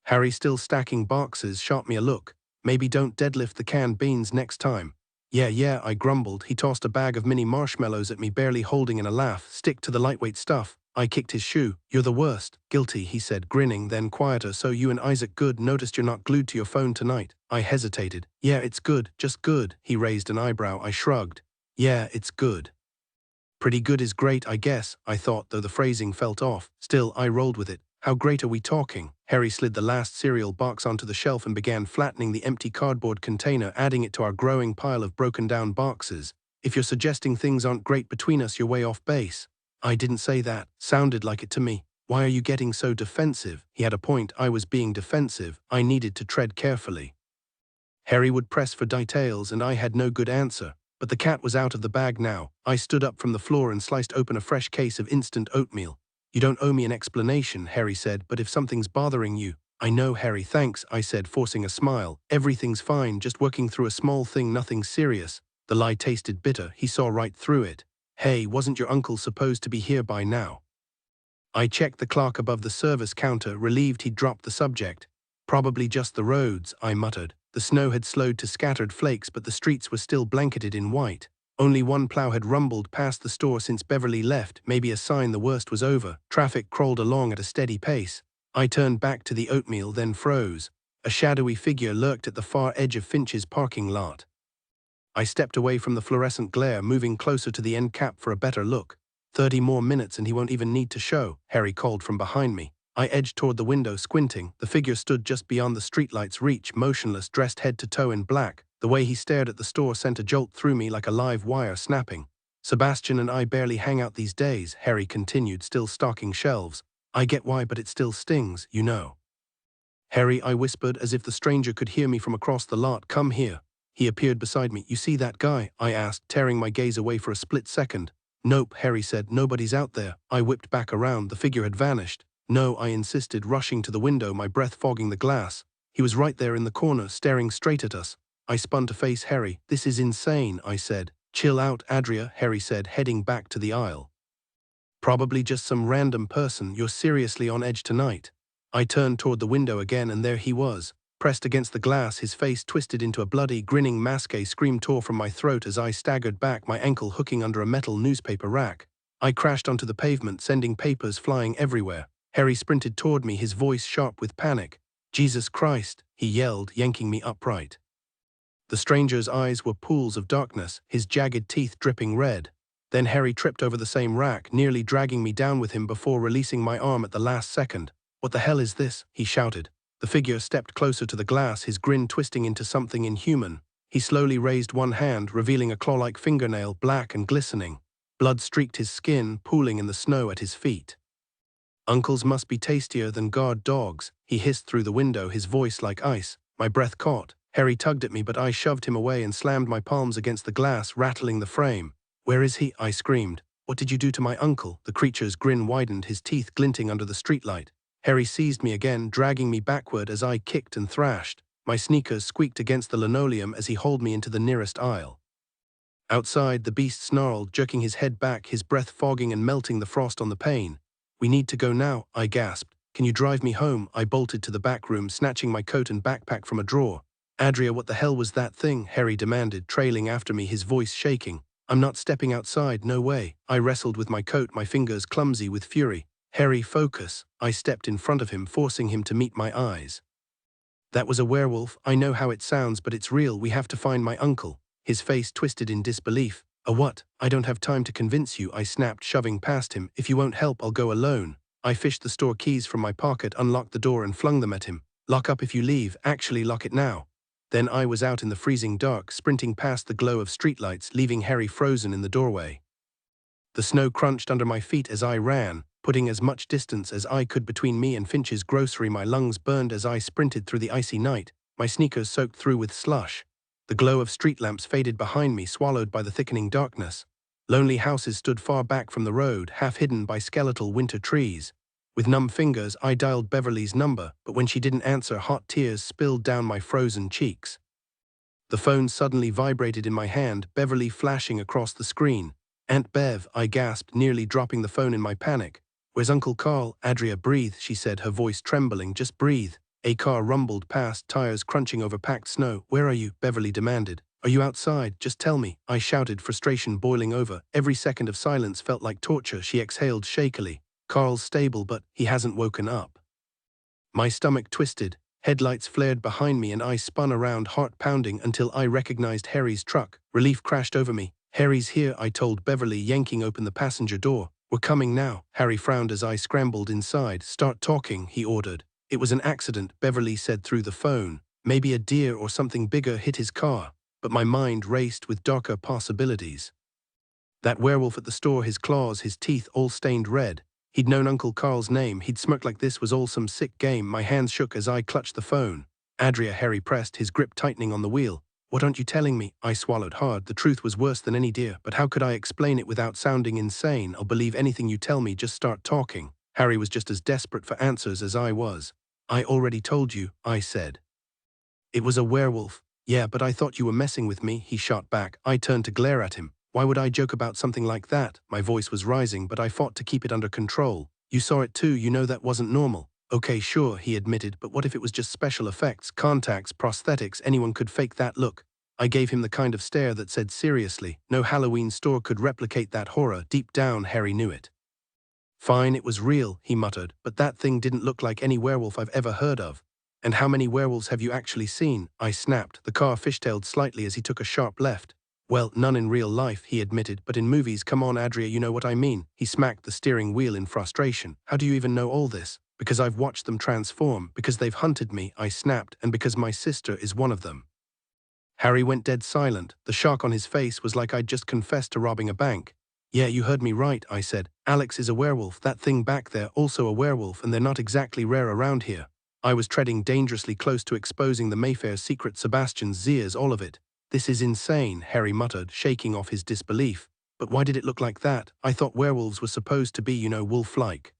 Speaker 1: Harry, still stacking boxes, shot me a look. "Maybe don't deadlift the canned beans next time." Yeah, I grumbled. He tossed a bag of mini marshmallows at me, barely holding in a laugh. "Stick to the lightweight stuff." I kicked his shoe. "You're the worst." "Guilty," he said, grinning, then quieter. "So you and Isaac good? Noticed you're not glued to your phone tonight." I hesitated. "Yeah, it's good, just good." He raised an eyebrow. I shrugged. "Yeah, it's good." Pretty good is great, I guess, I thought, though the phrasing felt off. Still, I rolled with it. "How great are we talking?" Harry slid the last cereal box onto the shelf and began flattening the empty cardboard container, adding it to our growing pile of broken-down boxes. "If you're suggesting things aren't great between us, you're way off base." "I didn't say that." Sounded like it to me. "Why are you getting so defensive?" He had a point. I was being defensive. I needed to tread carefully. Harry would press for details, and I had no good answer. But the cat was out of the bag now. I stood up from the floor and sliced open a fresh case of instant oatmeal. "You don't owe me an explanation," Harry said, "but if something's bothering you—" "I know, Harry, thanks," I said, forcing a smile. "Everything's fine, just working through a small thing, nothing serious." The lie tasted bitter. He saw right through it. "Hey, wasn't your uncle supposed to be here by now?" I checked the clock above the service counter, relieved he'd dropped the subject. "Probably just the roads," I muttered. The snow had slowed to scattered flakes, but the streets were still blanketed in white. Only one plow had rumbled past the store since Beverly left, maybe a sign the worst was over. Traffic crawled along at a steady pace. I turned back to the oatmeal, then froze. A shadowy figure lurked at the far edge of Finch's parking lot. I stepped away from the fluorescent glare, moving closer to the end cap for a better look. 30 more minutes and he won't even need to show," Harry called from behind me. I edged toward the window, squinting. The figure stood just beyond the streetlight's reach, motionless, dressed head to toe in black. The way he stared at the store sent a jolt through me like a live wire snapping. "Sebastian and I barely hang out these days," Harry continued, still stocking shelves. "I get why, but it still stings, you know." "Harry," I whispered, as if the stranger could hear me from across the lot, "come here." He appeared beside me. "You see that guy?" I asked, tearing my gaze away for a split second. "Nope," Harry said. "Nobody's out there." I whipped back around. The figure had vanished. "No," I insisted, rushing to the window, my breath fogging the glass. He was right there in the corner, staring straight at us. I spun to face Harry. "This is insane," I said. Chill out, Adria, Harry said, heading back to the aisle. Probably just some random person. You're seriously on edge tonight. I turned toward the window again, and there he was, pressed against the glass, his face twisted into a bloody, grinning mask. A scream tore from my throat as I staggered back, my ankle hooking under a metal newspaper rack. I crashed onto the pavement, sending papers flying everywhere. Harry sprinted toward me, his voice sharp with panic. Jesus Christ, he yelled, yanking me upright. The stranger's eyes were pools of darkness, his jagged teeth dripping red. Then Harry tripped over the same rack, nearly dragging me down with him before releasing my arm at the last second. What the hell is this? He shouted. The figure stepped closer to the glass, his grin twisting into something inhuman. He slowly raised one hand, revealing a claw-like fingernail, black and glistening. Blood streaked his skin, pooling in the snow at his feet. Uncles must be tastier than guard dogs, he hissed through the window, his voice like ice. My breath caught. Harry tugged at me, but I shoved him away and slammed my palms against the glass, rattling the frame. Where is he? I screamed. What did you do to my uncle? The creature's grin widened, his teeth glinting under the streetlight. Harry seized me again, dragging me backward as I kicked and thrashed. My sneakers squeaked against the linoleum as he hauled me into the nearest aisle. Outside, the beast snarled, jerking his head back, his breath fogging and melting the frost on the pane. We need to go now, I gasped. Can you drive me home? I bolted to the back room, snatching my coat and backpack from a drawer. Adria, what the hell was that thing? Harry demanded, trailing after me, his voice shaking. I'm not stepping outside, no way. I wrestled with my coat, my fingers clumsy with fury. Harry, focus. I stepped in front of him, forcing him to meet my eyes. That was a werewolf. I know how it sounds, but it's real. We have to find my uncle. His face twisted in disbelief. A what? I don't have time to convince you, I snapped, shoving past him. If you won't help, I'll go alone. I fished the store keys from my pocket, unlocked the door and flung them at him. Lock up if you leave. Actually, lock it now. Then I was out in the freezing dark, sprinting past the glow of streetlights, leaving Harry frozen in the doorway. The snow crunched under my feet as I ran, putting as much distance as I could between me and Finch's grocery. My lungs burned as I sprinted through the icy night, my sneakers soaked through with slush. The glow of street lamps faded behind me, swallowed by the thickening darkness. Lonely houses stood far back from the road, half hidden by skeletal winter trees. With numb fingers, I dialed Beverly's number, but when she didn't answer, hot tears spilled down my frozen cheeks. The phone suddenly vibrated in my hand, Beverly flashing across the screen. Aunt Bev, I gasped, nearly dropping the phone in my panic. Where's Uncle Carl? Adria, breathe, she said, her voice trembling. Just breathe. A car rumbled past, tires crunching over packed snow. Where are you? Beverly demanded. Are you outside? Just tell me, I shouted, frustration boiling over. Every second of silence felt like torture. She exhaled shakily. Carl's stable, but he hasn't woken up. My stomach twisted, headlights flared behind me and I spun around, heart pounding, until I recognized Harry's truck. Relief crashed over me. Harry's here, I told Beverly, yanking open the passenger door. We're coming now. Harry frowned as I scrambled inside. Start talking, he ordered. It was an accident, Beverly said through the phone. Maybe a deer or something bigger hit his car, but my mind raced with darker possibilities. That werewolf at the store, his claws, his teeth all stained red. He'd known Uncle Carl's name. He'd smirked like this was all some sick game. My hands shook as I clutched the phone. Adria, Harry pressed, his grip tightening on the wheel. What aren't you telling me? I swallowed hard. The truth was worse than any deer, but how could I explain it without sounding insane? I'll believe anything you tell me, just start talking. Harry was just as desperate for answers as I was. I already told you, I said. It was a werewolf. Yeah, but I thought you were messing with me, he shot back. I turned to glare at him. Why would I joke about something like that? My voice was rising, but I fought to keep it under control. You saw it too, you know that wasn't normal. Okay, sure, he admitted, but what if it was just special effects, contacts, prosthetics? Anyone could fake that look. I gave him the kind of stare that said seriously. No Halloween store could replicate that horror. Deep down, Harry knew it. Fine, it was real, he muttered, but that thing didn't look like any werewolf I've ever heard of. And how many werewolves have you actually seen? I snapped. The car fishtailed slightly as he took a sharp left. Well, none in real life, he admitted, but in movies, come on, Adria, you know what I mean. He smacked the steering wheel in frustration. How do you even know all this? Because I've watched them transform, because they've hunted me, I snapped, and because my sister is one of them. Harry went dead silent. The shock on his face was like I'd just confessed to robbing a bank. Yeah, you heard me right, I said. Alex is a werewolf. That thing back there, also a werewolf, and they're not exactly rare around here. I was treading dangerously close to exposing the Mayfair secret, Sebastian's ears, all of it. This is insane, Harry muttered, shaking off his disbelief. But why did it look like that? I thought werewolves were supposed to be, you know, wolf-like.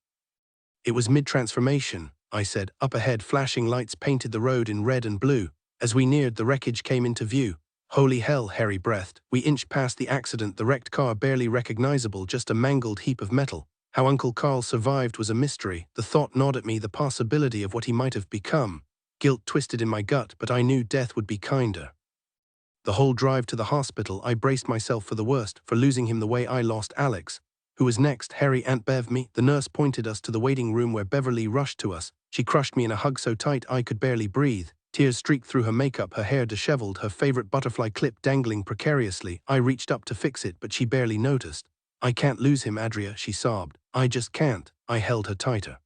Speaker 1: It was mid-transformation, I said. Up ahead, flashing lights painted the road in red and blue. As we neared, the wreckage came into view. Holy hell, Harry breathed. We inched past the accident, the wrecked car barely recognizable, just a mangled heap of metal. How Uncle Carl survived was a mystery. The thought gnawed at me, the possibility of what he might have become. Guilt twisted in my gut, but I knew death would be kinder. The whole drive to the hospital, I braced myself for the worst, for losing him the way I lost Alex. Who was next? Harry, Aunt Bev, me? The nurse pointed us to the waiting room where Beverly rushed to us. She crushed me in a hug so tight I could barely breathe. Tears streaked through her makeup, her hair disheveled, her favorite butterfly clip dangling precariously. I reached up to fix it, but she barely noticed. I can't lose him, Adria, she sobbed. I just can't. I held her tighter.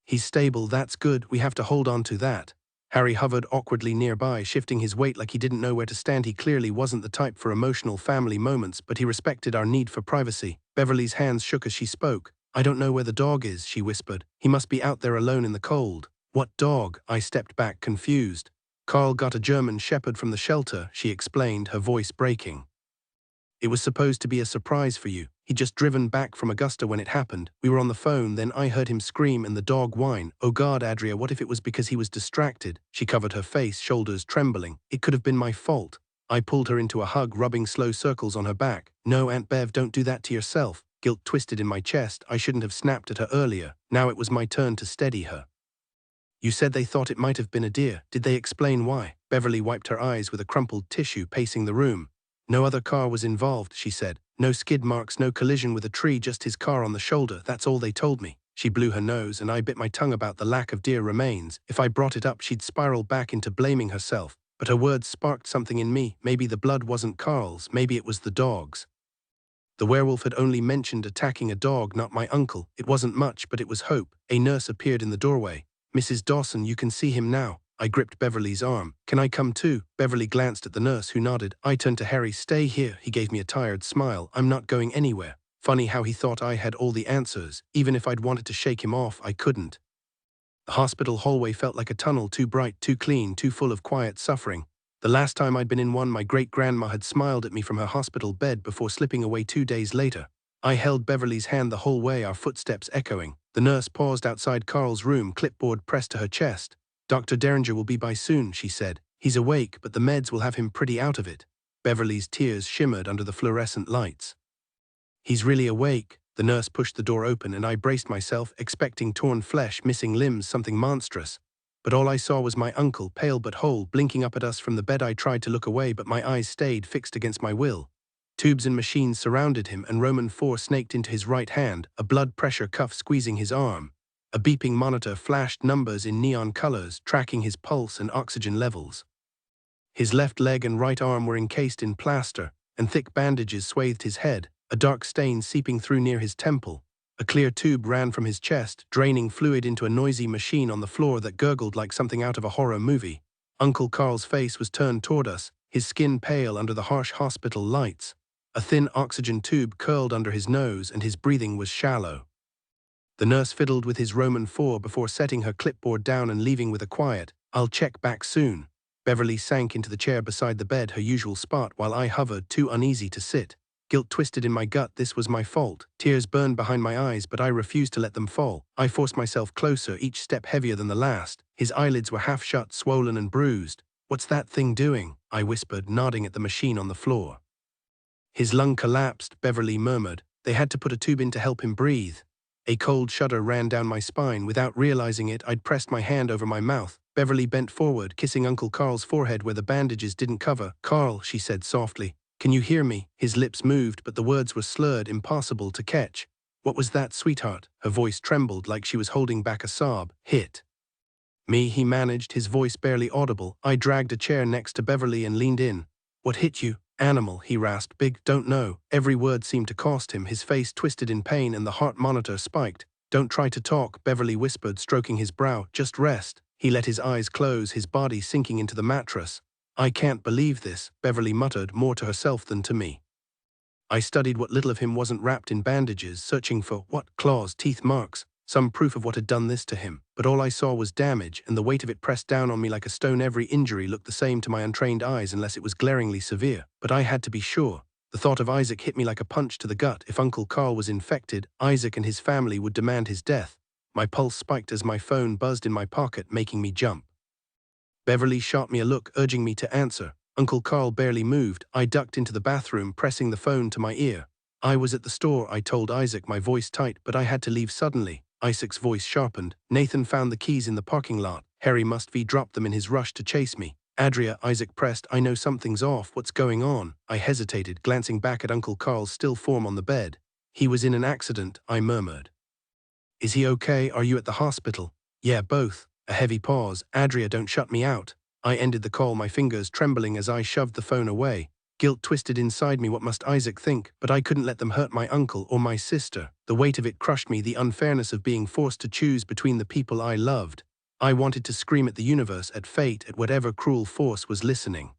Speaker 1: He's stable, that's good, we have to hold on to that. Harry hovered awkwardly nearby, shifting his weight like he didn't know where to stand. He clearly wasn't the type for emotional family moments, but he respected our need for privacy. Beverly's hands shook as she spoke. I don't know where the dog is, she whispered. He must be out there alone in the cold. What dog? I stepped back, confused. Carl got a German shepherd from the shelter, she explained, her voice breaking. It was supposed to be a surprise for you. He'd just driven back from Augusta when it happened. We were on the phone, then I heard him scream and the dog whine. Oh God, Adria, what if it was because he was distracted? She covered her face, shoulders trembling. It could have been my fault. I pulled her into a hug, rubbing slow circles on her back. No, Aunt Bev, don't do that to yourself. Guilt twisted in my chest. I shouldn't have snapped at her earlier. Now it was my turn to steady her. You said they thought it might have been a deer. Did they explain why? Beverly wiped her eyes with a crumpled tissue, pacing the room. No other car was involved, she said. No skid marks, no collision with a tree, just his car on the shoulder. That's all they told me. She blew her nose and I bit my tongue about the lack of deer remains. If I brought it up, she'd spiral back into blaming herself. But her words sparked something in me. Maybe the blood wasn't Carl's, maybe it was the dog's. The werewolf had only mentioned attacking a dog, not my uncle. It wasn't much, but it was hope. A nurse appeared in the doorway. Mrs. Dawson, you can see him now. I gripped Beverly's arm. Can I come too? Beverly glanced at the nurse, who nodded. I turned to Harry. Stay here. He gave me a tired smile. I'm not going anywhere. Funny how he thought I had all the answers. Even if I'd wanted to shake him off, I couldn't. The hospital hallway felt like a tunnel, too bright, too clean, too full of quiet suffering. The last time I'd been in one, my great-grandma had smiled at me from her hospital bed before slipping away 2 days later. I held Beverly's hand the whole way, our footsteps echoing. The nurse paused outside Carl's room, clipboard pressed to her chest. Dr. Derringer will be by soon, she said. He's awake, but the meds will have him pretty out of it. Beverly's tears shimmered under the fluorescent lights. He's really awake. The nurse pushed the door open and I braced myself, expecting torn flesh, missing limbs, something monstrous. But all I saw was my uncle, pale but whole, blinking up at us from the bed. I tried to look away, but my eyes stayed fixed against my will. Tubes and machines surrounded him, and Roman 4 snaked into his right hand, a blood pressure cuff squeezing his arm. A beeping monitor flashed numbers in neon colors, tracking his pulse and oxygen levels. His left leg and right arm were encased in plaster, and thick bandages swathed his head, a dark stain seeping through near his temple. A clear tube ran from his chest, draining fluid into a noisy machine on the floor that gurgled like something out of a horror movie. Uncle Carl's face was turned toward us, his skin pale under the harsh hospital lights. A thin oxygen tube curled under his nose, and his breathing was shallow. The nurse fiddled with his Roman 4 before setting her clipboard down and leaving with a quiet, "I'll check back soon." Beverly sank into the chair beside the bed, her usual spot, while I hovered, too uneasy to sit. Guilt twisted in my gut. This was my fault. Tears burned behind my eyes, but I refused to let them fall. I forced myself closer, each step heavier than the last. His eyelids were half shut, swollen and bruised. "What's that thing doing?" I whispered, nodding at the machine on the floor. "His lung collapsed," Beverly murmured. "They had to put a tube in to help him breathe." A cold shudder ran down my spine. Without realizing it, I'd pressed my hand over my mouth. Beverly bent forward, kissing Uncle Carl's forehead where the bandages didn't cover. "Carl," she said softly, "can you hear me?" His lips moved, but the words were slurred, impossible to catch. "What was that, sweetheart?" Her voice trembled like she was holding back a sob. "Hit me," he managed, his voice barely audible. I dragged a chair next to Beverly and leaned in. "What hit you?" "Animal," he rasped. "Big, don't know." Every word seemed to cost him, his face twisted in pain and the heart monitor spiked. "Don't try to talk," Beverly whispered, stroking his brow. "Just rest." He let his eyes close, his body sinking into the mattress. "I can't believe this," Beverly muttered, more to herself than to me. I studied what little of him wasn't wrapped in bandages, searching for, claws, teeth marks, some proof of what had done this to him. But all I saw was damage, and the weight of it pressed down on me like a stone. Every injury looked the same to my untrained eyes unless it was glaringly severe. But I had to be sure. The thought of Isaac hit me like a punch to the gut. If Uncle Carl was infected, Isaac and his family would demand his death. My pulse spiked as my phone buzzed in my pocket, making me jump. Beverly shot me a look, urging me to answer. Uncle Carl barely moved. I ducked into the bathroom, pressing the phone to my ear. I was at the store, I told Isaac, my voice tight, but I had to leave suddenly. Isaac's voice sharpened. Nathan found the keys in the parking lot. Harry must have dropped them in his rush to chase me. Adria, Isaac pressed. I know something's off. What's going on? I hesitated, glancing back at Uncle Carl's still form on the bed. He was in an accident, I murmured. Is he okay? Are you at the hospital? Yeah, both. A heavy pause. Adria, don't shut me out. I ended the call, my fingers trembling as I shoved the phone away. Guilt twisted inside me. What must Isaac think? But I couldn't let them hurt my uncle or my sister. The weight of it crushed me, the unfairness of being forced to choose between the people I loved. I wanted to scream at the universe, at fate, at whatever cruel force was listening.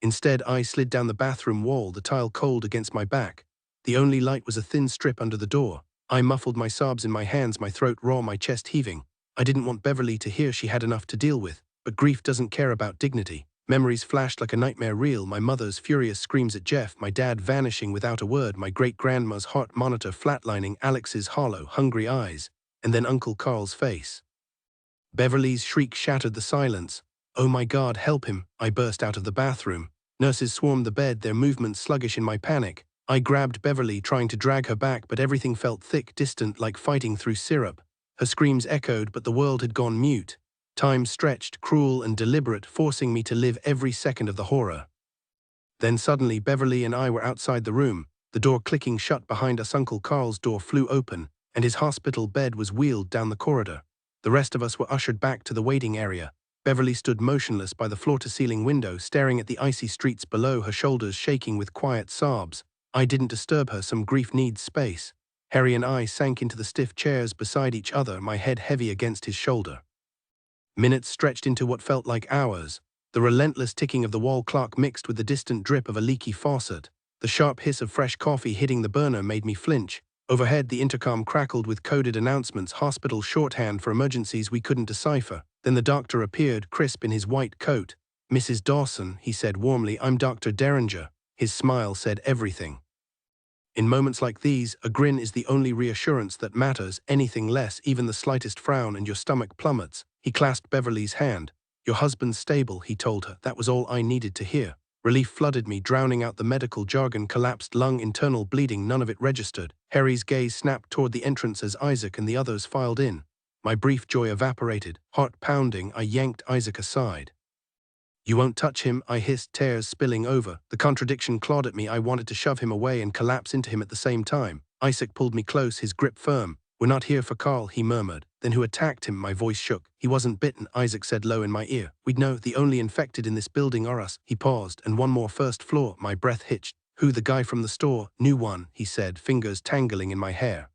Speaker 1: Instead, I slid down the bathroom wall, the tile cold against my back. The only light was a thin strip under the door. I muffled my sobs in my hands, my throat raw, my chest heaving. I didn't want Beverly to hear she had enough to deal with, but grief doesn't care about dignity. Memories flashed like a nightmare reel, my mother's furious screams at Jeff, my dad vanishing without a word, my great-grandma's heart monitor flatlining, Alex's hollow, hungry eyes, and then Uncle Carl's face. Beverly's shriek shattered the silence. Oh my God, help him! I burst out of the bathroom. Nurses swarmed the bed, their movements sluggish in my panic. I grabbed Beverly, trying to drag her back, but everything felt thick, distant, like fighting through syrup. Her screams echoed, but the world had gone mute. Time stretched, cruel and deliberate, forcing me to live every second of the horror. Then suddenly Beverly and I were outside the room, the door clicking shut behind us. Uncle Carl's door flew open, and his hospital bed was wheeled down the corridor. The rest of us were ushered back to the waiting area. Beverly stood motionless by the floor-to-ceiling window, staring at the icy streets below, her shoulders shaking with quiet sobs. I didn't disturb her, some grief needs space. Harry and I sank into the stiff chairs beside each other, my head heavy against his shoulder. Minutes stretched into what felt like hours. The relentless ticking of the wall clock mixed with the distant drip of a leaky faucet. The sharp hiss of fresh coffee hitting the burner made me flinch. Overhead, the intercom crackled with coded announcements, hospital shorthand for emergencies we couldn't decipher. Then the doctor appeared, crisp in his white coat. Mrs. Dawson, he said warmly, I'm Dr. Derringer. His smile said everything. In moments like these, a grin is the only reassurance that matters. Anything less, even the slightest frown, and your stomach plummets. He clasped Beverly's hand. Your husband's stable, he told her. That was all I needed to hear. Relief flooded me, drowning out the medical jargon, collapsed lung, internal bleeding, none of it registered. Harry's gaze snapped toward the entrance as Isaac and the others filed in. My brief joy evaporated. Heart pounding, I yanked Isaac aside. You won't touch him, I hissed, tears spilling over. The contradiction clawed at me. I wanted to shove him away and collapse into him at the same time. Isaac pulled me close, his grip firm. We're not here for Carl, he murmured. Then who attacked him? My voice shook. He wasn't bitten, Isaac said low in my ear. We'd know, the only infected in this building are us. He paused. And one more, first floor. My breath hitched. Who, the guy from the store? New one, he said, fingers tangling in my hair.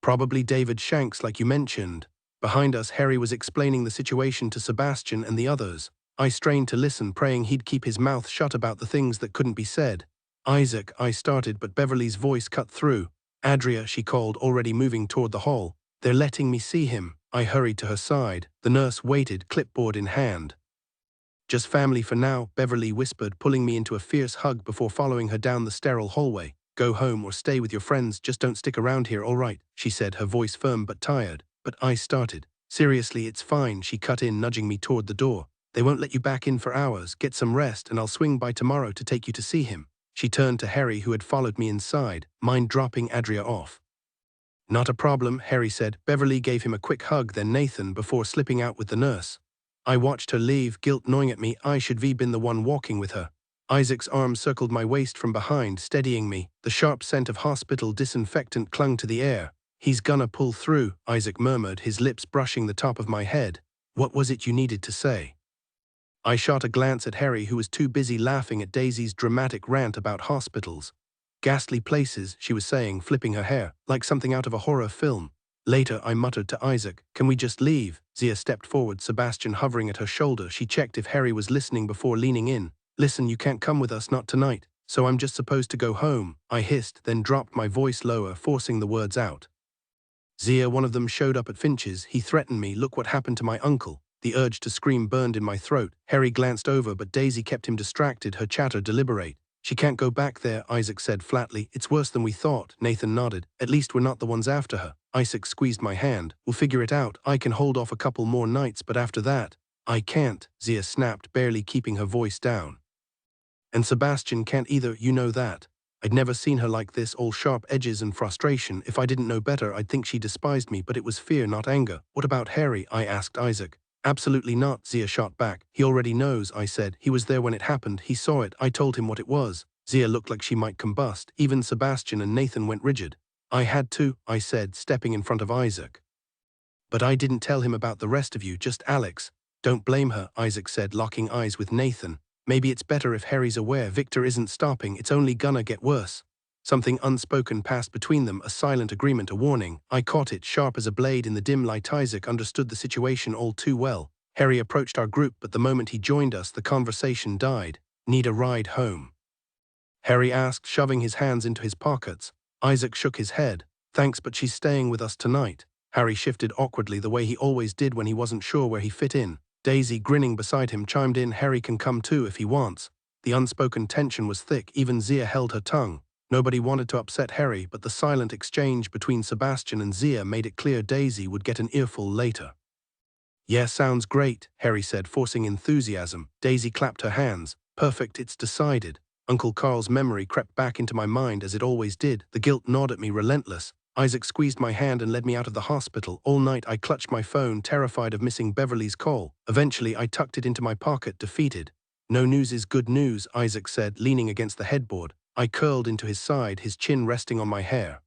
Speaker 1: Probably David Shanks, like you mentioned. Behind us, Harry was explaining the situation to Sebastian and the others. I strained to listen, praying he'd keep his mouth shut about the things that couldn't be said. Isaac, I started, but Beverly's voice cut through. Adria, she called, already moving toward the hall. They're letting me see him. I hurried to her side. The nurse waited, clipboard in hand. Just family for now, Beverly whispered, pulling me into a fierce hug before following her down the sterile hallway. Go home or stay with your friends, just don't stick around here, all right, she said, her voice firm but tired. But I started. Seriously, it's fine, she cut in, nudging me toward the door. They won't let you back in for hours. Get some rest and I'll swing by tomorrow to take you to see him. She turned to Harry, who had followed me inside, mind dropping Adria off. Not a problem, Harry said. Beverly gave him a quick hug, then Nathan, before slipping out with the nurse. I watched her leave, guilt gnawing at me. I should have been the one walking with her. Isaac's arm circled my waist from behind, steadying me. The sharp scent of hospital disinfectant clung to the air. He's gonna pull through, Isaac murmured, his lips brushing the top of my head. What was it you needed to say? I shot a glance at Harry, who was too busy laughing at Daisy's dramatic rant about hospitals. Ghastly places, she was saying, flipping her hair, like something out of a horror film. Later, I muttered to Isaac, can we just leave? Zia stepped forward, Sebastian hovering at her shoulder. She checked if Harry was listening before leaning in. Listen, you can't come with us, not tonight. So I'm just supposed to go home, I hissed, then dropped my voice lower, forcing the words out. Zia, one of them showed up at Finch's. He threatened me. Look what happened to my uncle. The urge to scream burned in my throat. Harry glanced over, but Daisy kept him distracted, her chatter deliberate. She can't go back there, Isaac said flatly. It's worse than we thought. Nathan nodded. At least we're not the ones after her. Isaac squeezed my hand. We'll figure it out. I can hold off a couple more nights, but after that. I can't, Zia snapped, barely keeping her voice down. And Sebastian can't either, you know that. I'd never seen her like this, all sharp edges and frustration. If I didn't know better, I'd think she despised me, but it was fear, not anger. What about Harry? I asked Isaac. Absolutely not, Zia shot back. He already knows, I said. He was there when it happened. He saw it. I told him what it was. Zia looked like she might combust. Even Sebastian and Nathan went rigid. I had to, I said, stepping in front of Isaac. But I didn't tell him about the rest of you, just Alex. Don't blame her, Isaac said, locking eyes with Nathan. Maybe it's better if Harry's aware. Victor isn't stopping, it's only gonna get worse. Something unspoken passed between them, a silent agreement, a warning. I caught it, sharp as a blade in the dim light. Isaac understood the situation all too well. Harry approached our group, but the moment he joined us, the conversation died. Need a ride home? Harry asked, shoving his hands into his pockets. Isaac shook his head. Thanks, but she's staying with us tonight. Harry shifted awkwardly, the way he always did when he wasn't sure where he fit in. Daisy, grinning beside him, chimed in, Harry can come too if he wants. The unspoken tension was thick. Even Zia held her tongue. Nobody wanted to upset Harry, but the silent exchange between Sebastian and Zia made it clear Daisy would get an earful later. Yeah, sounds great, Harry said, forcing enthusiasm. Daisy clapped her hands. Perfect, it's decided. Uncle Carl's memory crept back into my mind as it always did. The guilt gnawed at me, relentless. Isaac squeezed my hand and led me out of the hospital. All night I clutched my phone, terrified of missing Beverly's call. Eventually I tucked it into my pocket, defeated. No news is good news, Isaac said, leaning against the headboard. I curled into his side, his chin resting on my hair.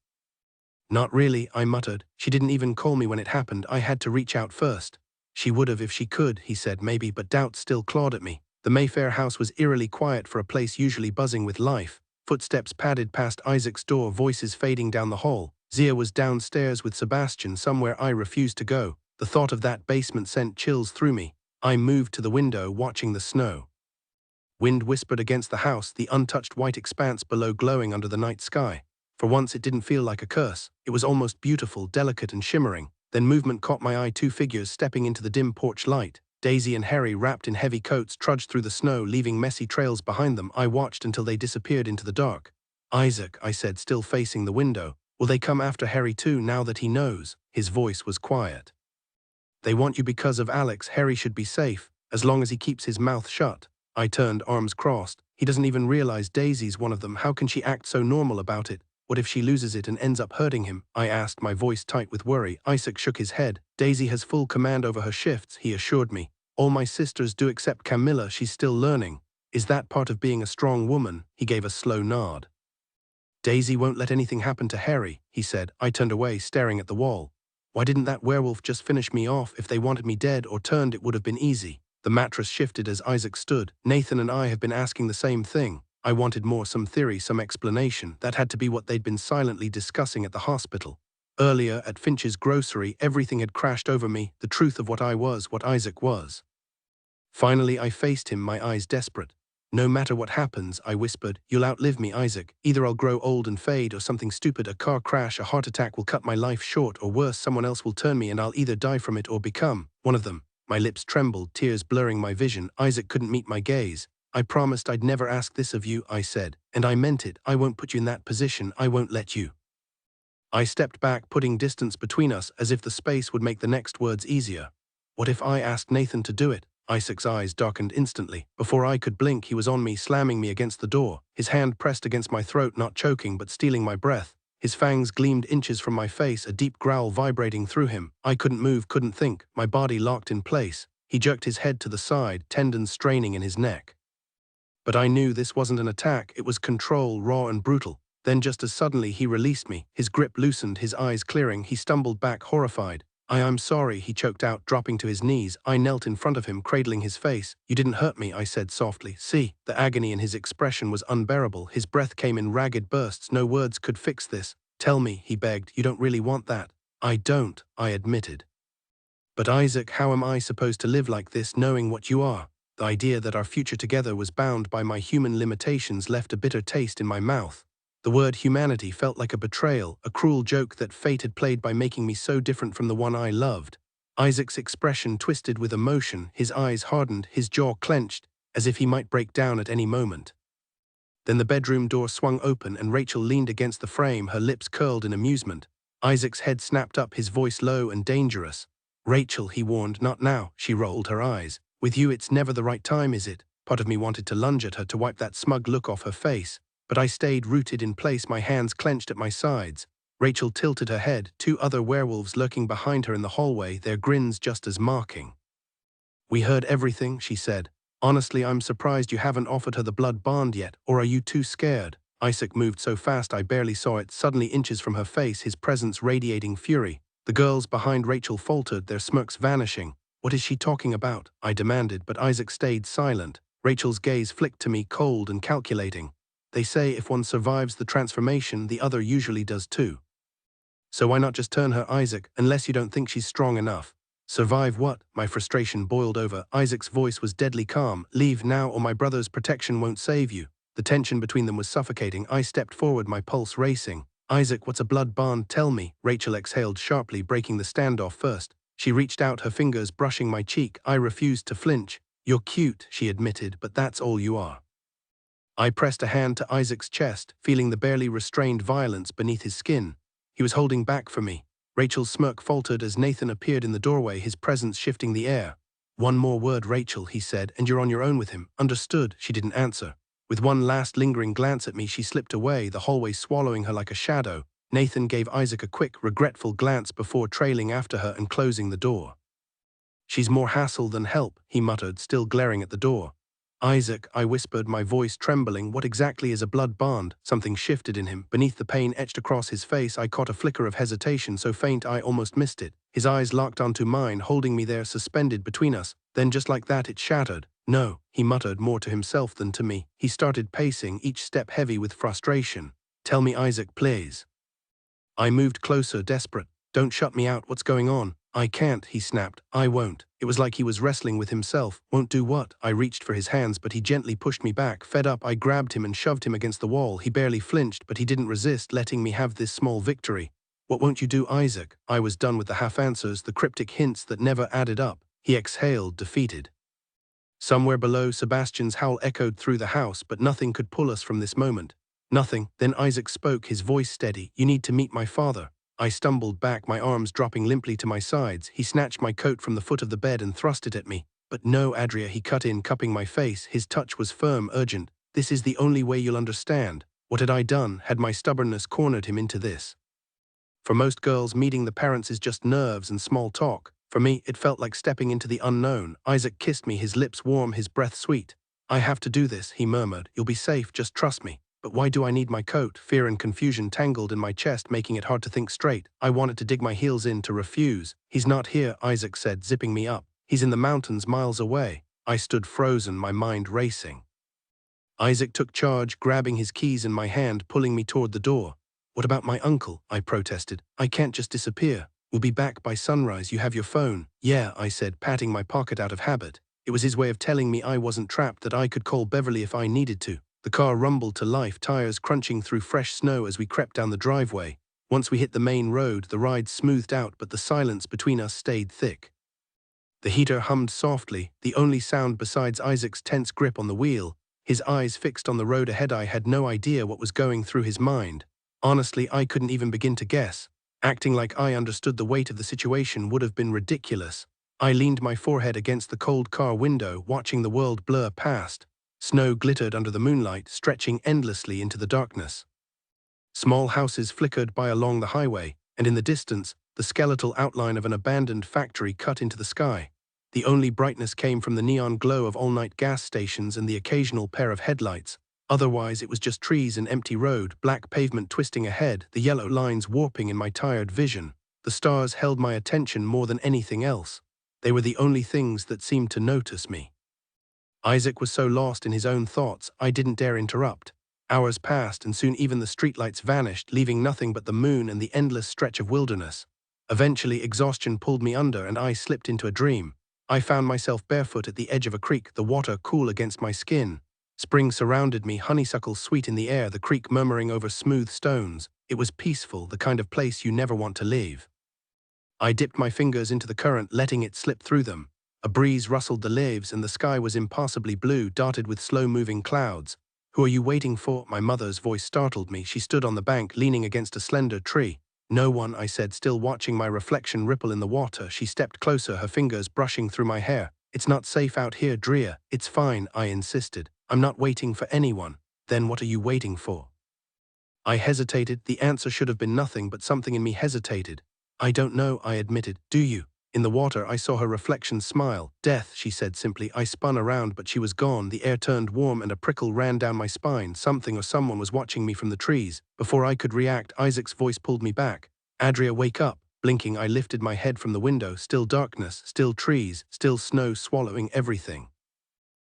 Speaker 1: Not really, I muttered. She didn't even call me when it happened. I had to reach out first. She would have if she could, he said, maybe, but doubt still clawed at me. The Mayfair house was eerily quiet for a place usually buzzing with life. Footsteps padded past Isaac's door, voices fading down the hall. Zia was downstairs with Sebastian, somewhere I refused to go. The thought of that basement sent chills through me. I moved to the window, watching the snow. Wind whispered against the house, the untouched white expanse below glowing under the night sky. For once it didn't feel like a curse. It was almost beautiful, delicate and shimmering. Then movement caught my eye, two figures stepping into the dim porch light. Daisy and Harry, wrapped in heavy coats, trudged through the snow, leaving messy trails behind them. I watched until they disappeared into the dark. Isaac, I said, still facing the window. Will they come after Harry too, now that he knows? His voice was quiet. They want you because of Alex. Harry should be safe, as long as he keeps his mouth shut. I turned, arms crossed. He doesn't even realize Daisy's one of them. How can she act so normal about it? What if she loses it and ends up hurting him? I asked, my voice tight with worry. Isaac shook his head. Daisy has full command over her shifts, he assured me. All my sisters do except Camilla, she's still learning. Is that part of being a strong woman? He gave a slow nod. Daisy won't let anything happen to Harry, he said. I turned away, staring at the wall. Why didn't that werewolf just finish me off? If they wanted me dead or turned, it would have been easy. The mattress shifted as Isaac stood. Nathan and I have been asking the same thing. I wanted more, some theory, some explanation. That had to be what they'd been silently discussing at the hospital. Earlier, at Finch's grocery, everything had crashed over me, the truth of what I was, what Isaac was. Finally, I faced him, my eyes desperate. No matter what happens, I whispered, you'll outlive me, Isaac. Either I'll grow old and fade, or something stupid, a car crash, a heart attack will cut my life short, or worse, someone else will turn me and I'll either die from it or become one of them. My lips trembled, tears blurring my vision. Isaac couldn't meet my gaze. I promised I'd never ask this of you, I said. And I meant it. I won't put you in that position. I won't let you. I stepped back, putting distance between us, as if the space would make the next words easier. What if I asked Nathan to do it? Isaac's eyes darkened instantly. Before I could blink, he was on me, slamming me against the door. His hand pressed against my throat, not choking, but stealing my breath. His fangs gleamed inches from my face, a deep growl vibrating through him. I couldn't move, couldn't think, my body locked in place. He jerked his head to the side, tendons straining in his neck. But I knew this wasn't an attack, it was control, raw and brutal. Then just as suddenly he released me. His grip loosened, his eyes clearing. He stumbled back, horrified. I'm sorry, he choked out, dropping to his knees. I knelt in front of him, cradling his face. You didn't hurt me, I said softly. See, the agony in his expression was unbearable. His breath came in ragged bursts. No words could fix this. Tell me, he begged, you don't really want that. I don't, I admitted. But Isaac, how am I supposed to live like this, knowing what you are? The idea that our future together was bound by my human limitations left a bitter taste in my mouth. The word humanity felt like a betrayal, a cruel joke that fate had played by making me so different from the one I loved. Isaac's expression twisted with emotion, his eyes hardened, his jaw clenched, as if he might break down at any moment. Then the bedroom door swung open and Rachel leaned against the frame, her lips curled in amusement. Isaac's head snapped up, his voice low and dangerous. Rachel, he warned, not now. She rolled her eyes. With you it's never the right time, is it? Part of me wanted to lunge at her to wipe that smug look off her face, but I stayed rooted in place, my hands clenched at my sides. Rachel tilted her head, two other werewolves lurking behind her in the hallway, their grins just as mocking. We heard everything, she said. Honestly, I'm surprised you haven't offered her the blood bond yet, or are you too scared? Isaac moved so fast I barely saw it, suddenly inches from her face, his presence radiating fury. The girls behind Rachel faltered, their smirks vanishing. What is she talking about? I demanded, but Isaac stayed silent. Rachel's gaze flicked to me, cold and calculating. They say if one survives the transformation, the other usually does too. So why not just turn her, Isaac, unless you don't think she's strong enough? Survive what? My frustration boiled over. Isaac's voice was deadly calm. Leave now or my brother's protection won't save you. The tension between them was suffocating. I stepped forward, my pulse racing. Isaac, what's a blood bond? Tell me. Rachel exhaled sharply, breaking the standoff first. She reached out, her fingers brushing my cheek. I refused to flinch. You're cute, she admitted, but that's all you are. I pressed a hand to Isaac's chest, feeling the barely restrained violence beneath his skin. He was holding back for me. Rachel's smirk faltered as Nathan appeared in the doorway, his presence shifting the air. One more word, Rachel, he said, and you're on your own with him. Understood, she didn't answer. With one last lingering glance at me, she slipped away, the hallway swallowing her like a shadow. Nathan gave Isaac a quick, regretful glance before trailing after her and closing the door. She's more hassle than help, he muttered, still glaring at the door. Isaac, I whispered, my voice trembling, what exactly is a blood bond? Something shifted in him. Beneath the pain etched across his face, I caught a flicker of hesitation so faint I almost missed it. His eyes locked onto mine, holding me there suspended between us. Then just like that it shattered. No, he muttered, more to himself than to me. He started pacing, each step heavy with frustration. Tell me, Isaac, please. I moved closer, desperate. Don't shut me out, what's going on? I can't, he snapped. I won't. It was like he was wrestling with himself. Won't do what? I reached for his hands, but he gently pushed me back. Fed up, I grabbed him and shoved him against the wall. He barely flinched, but he didn't resist, letting me have this small victory. What won't you do, Isaac? I was done with the half-answers, the cryptic hints that never added up. He exhaled, defeated. Somewhere below, Sebastian's howl echoed through the house, but nothing could pull us from this moment. Nothing. Then Isaac spoke, his voice steady. You need to meet my father. I stumbled back, my arms dropping limply to my sides. He snatched my coat from the foot of the bed and thrust it at me. But no, Adria, he cut in, cupping my face. His touch was firm, urgent. This is the only way you'll understand. What had I done? Had my stubbornness cornered him into this? For most girls, meeting the parents is just nerves and small talk. For me, it felt like stepping into the unknown. Isaac kissed me, his lips warm, his breath sweet. I have to do this, he murmured. You'll be safe, just trust me. But why do I need my coat? Fear and confusion tangled in my chest, making it hard to think straight. I wanted to dig my heels in, to refuse. He's not here, Isaac said, zipping me up. He's in the mountains miles away. I stood frozen, my mind racing. Isaac took charge, grabbing his keys in my hand, pulling me toward the door. What about my uncle? I protested. I can't just disappear. We'll be back by sunrise. You have your phone. Yeah, I said, patting my pocket out of habit. It was his way of telling me I wasn't trapped, that I could call Beverly if I needed to. The car rumbled to life, tires crunching through fresh snow as we crept down the driveway. Once we hit the main road, the ride smoothed out, but the silence between us stayed thick. The heater hummed softly, the only sound besides Isaac's tense grip on the wheel. His eyes fixed on the road ahead. I had no idea what was going through his mind. Honestly, I couldn't even begin to guess. Acting like I understood the weight of the situation would have been ridiculous. I leaned my forehead against the cold car window, watching the world blur past. Snow glittered under the moonlight, stretching endlessly into the darkness. Small houses flickered by along the highway, and in the distance, the skeletal outline of an abandoned factory cut into the sky. The only brightness came from the neon glow of all-night gas stations and the occasional pair of headlights. Otherwise, it was just trees and empty road, black pavement twisting ahead, the yellow lines warping in my tired vision. The stars held my attention more than anything else. They were the only things that seemed to notice me. Isaac was so lost in his own thoughts, I didn't dare interrupt. Hours passed, and soon even the streetlights vanished, leaving nothing but the moon and the endless stretch of wilderness. Eventually, exhaustion pulled me under, and I slipped into a dream. I found myself barefoot at the edge of a creek, the water cool against my skin. Spring surrounded me, honeysuckle sweet in the air, the creek murmuring over smooth stones. It was peaceful, the kind of place you never want to leave. I dipped my fingers into the current, letting it slip through them. A breeze rustled the leaves, and the sky was impassably blue, dotted with slow-moving clouds. Who are you waiting for? My mother's voice startled me. She stood on the bank, leaning against a slender tree. No one, I said, still watching my reflection ripple in the water. She stepped closer, her fingers brushing through my hair. "It's not safe out here, Drea." "It's fine," I insisted. "I'm not waiting for anyone." "Then what are you waiting for?" I hesitated. The answer should have been nothing, but something in me hesitated. "I don't know," I admitted. "Do you?" In the water, I saw her reflection smile. "Death," she said simply. I spun around, but she was gone. The air turned warm and a prickle ran down my spine. Something or someone was watching me from the trees. Before I could react, Isaac's voice pulled me back. "Adria, wake up." Blinking, I lifted my head from the window. Still darkness, still trees, still snow swallowing everything.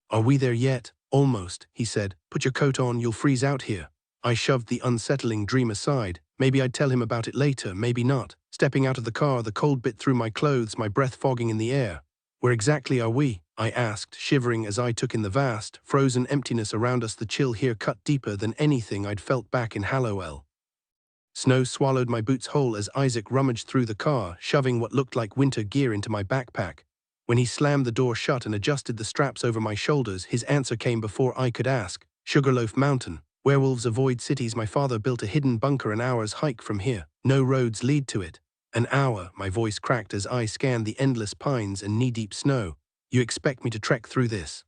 Speaker 1: "Are we there yet?" "Almost," he said. "Put your coat on, you'll freeze out here." I shoved the unsettling dream aside. Maybe I'd tell him about it later, maybe not. Stepping out of the car, the cold bit through my clothes, my breath fogging in the air. "Where exactly are we?" I asked, shivering as I took in the vast, frozen emptiness around us. The chill here cut deeper than anything I'd felt back in Hallowell. Snow swallowed my boots whole as Isaac rummaged through the car, shoving what looked like winter gear into my backpack. When he slammed the door shut and adjusted the straps over my shoulders, his answer came before I could ask. "Sugarloaf Mountain. Werewolves avoid cities. My father built a hidden bunker an hour's hike from here. No roads lead to it." "An hour," my voice cracked as I scanned the endless pines and knee-deep snow. "You expect me to trek through this?"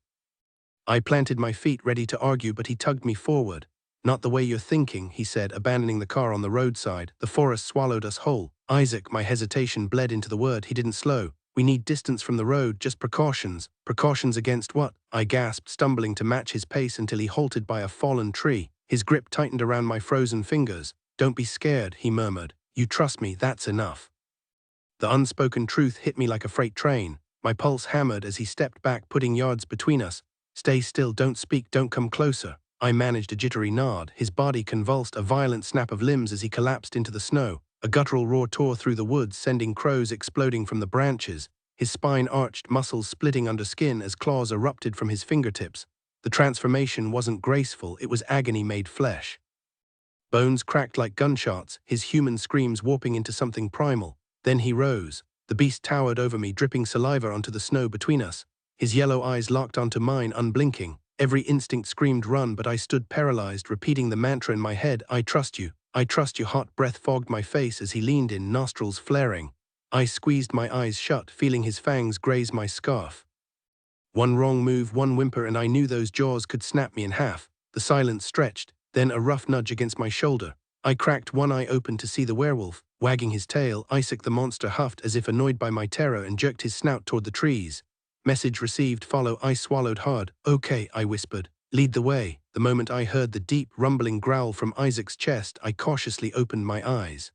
Speaker 1: I planted my feet, ready to argue, but he tugged me forward. "Not the way you're thinking," he said, abandoning the car on the roadside. "The forest swallowed us whole." "Isaac," my hesitation bled into the word. He didn't slow. "We need distance from the road, just precautions." "Precautions against what?" I gasped, stumbling to match his pace until he halted by a fallen tree. His grip tightened around my frozen fingers. "Don't be scared," he murmured. "You trust me, that's enough." The unspoken truth hit me like a freight train. My pulse hammered as he stepped back, putting yards between us. "Stay still, don't speak, don't come closer." I managed a jittery nod. His body convulsed, a violent snap of limbs as he collapsed into the snow. A guttural roar tore through the woods, sending crows exploding from the branches. His spine arched, muscles splitting under skin as claws erupted from his fingertips. The transformation wasn't graceful, it was agony made flesh. Bones cracked like gunshots, his human screams warping into something primal. Then he rose. The beast towered over me, dripping saliva onto the snow between us. His yellow eyes locked onto mine, unblinking. Every instinct screamed run, but I stood paralyzed, repeating the mantra in my head. "I trust you. I trust you." Hot breath fogged my face as he leaned in, nostrils flaring. I squeezed my eyes shut, feeling his fangs graze my scarf. One wrong move, one whimper, and I knew those jaws could snap me in half. The silence stretched, then a rough nudge against my shoulder. I cracked one eye open to see the werewolf. Wagging his tail, Isaac the monster huffed as if annoyed by my terror and jerked his snout toward the trees. "Message received, follow." I swallowed hard. "Okay," I whispered. "Lead the way." The moment I heard the deep, rumbling growl from Isaac's chest, I cautiously opened my eyes.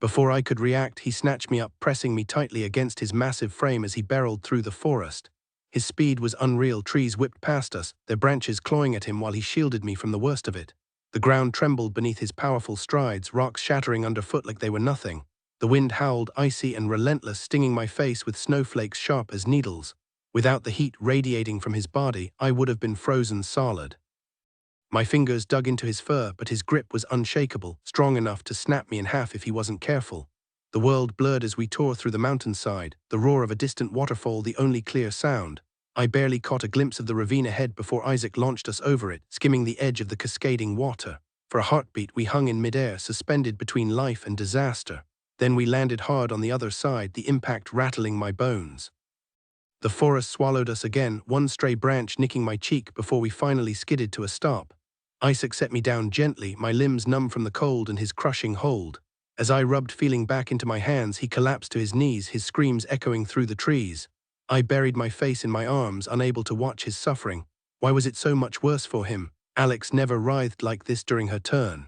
Speaker 1: Before I could react, he snatched me up, pressing me tightly against his massive frame as he barreled through the forest. His speed was unreal. Trees whipped past us, their branches clawing at him while he shielded me from the worst of it. The ground trembled beneath his powerful strides, rocks shattering underfoot like they were nothing. The wind howled, icy and relentless, stinging my face with snowflakes sharp as needles. Without the heat radiating from his body, I would have been frozen solid. My fingers dug into his fur, but his grip was unshakable, strong enough to snap me in half if he wasn't careful. The world blurred as we tore through the mountainside, the roar of a distant waterfall the only clear sound. I barely caught a glimpse of the ravine ahead before Isaac launched us over it, skimming the edge of the cascading water. For a heartbeat, we hung in midair, suspended between life and disaster. Then we landed hard on the other side, the impact rattling my bones. The forest swallowed us again, one stray branch nicking my cheek before we finally skidded to a stop. Isaac set me down gently, my limbs numb from the cold and his crushing hold. As I rubbed feeling back into my hands, he collapsed to his knees, his screams echoing through the trees. I buried my face in my arms, unable to watch his suffering. Why was it so much worse for him? Alex never writhed like this during her turn.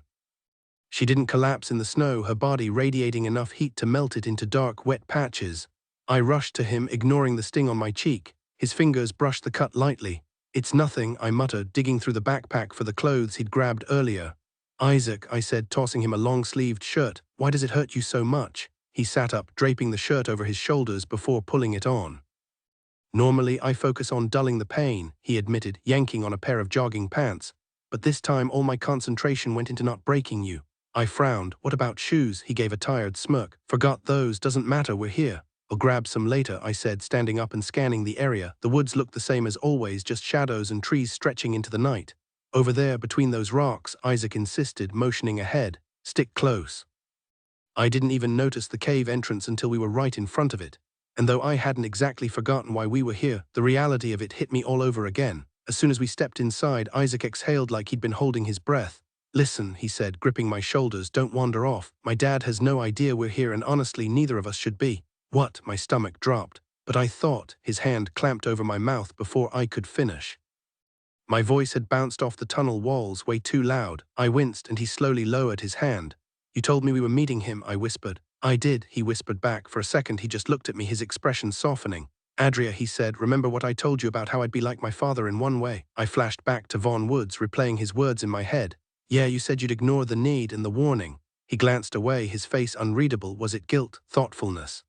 Speaker 1: She didn't collapse in the snow, her body radiating enough heat to melt it into dark, wet patches. I rushed to him, ignoring the sting on my cheek. His fingers brushed the cut lightly. "It's nothing," I muttered, digging through the backpack for the clothes he'd grabbed earlier. "Isaac," I said, tossing him a long-sleeved shirt, "why does it hurt you so much?" He sat up, draping the shirt over his shoulders before pulling it on. "Normally, I focus on dulling the pain," he admitted, yanking on a pair of jogging pants. "But this time, all my concentration went into not breaking you." I frowned. "What about shoes?" He gave a tired smirk. "Forgot those, doesn't matter, we're here." "I'll grab some later," I said, standing up and scanning the area. The woods looked the same as always, just shadows and trees stretching into the night. "Over there, between those rocks," Isaac insisted, motioning ahead. "Stick close." I didn't even notice the cave entrance until we were right in front of it. And though I hadn't exactly forgotten why we were here, the reality of it hit me all over again. As soon as we stepped inside, Isaac exhaled like he'd been holding his breath. "Listen," he said, gripping my shoulders, "don't wander off. My dad has no idea we're here, and honestly, neither of us should be." "What?" My stomach dropped. But I thought, his hand clamped over my mouth before I could finish. My voice had bounced off the tunnel walls way too loud. I winced, and he slowly lowered his hand. "You told me we were meeting him," I whispered. "I did," he whispered back. For a second he just looked at me, his expression softening. "Adria," he said, "remember what I told you about how I'd be like my father in one way?" I flashed back to Von Woods, replaying his words in my head. "Yeah, you said you'd ignore the need and the warning." He glanced away, his face unreadable. Was it guilt? Thoughtfulness?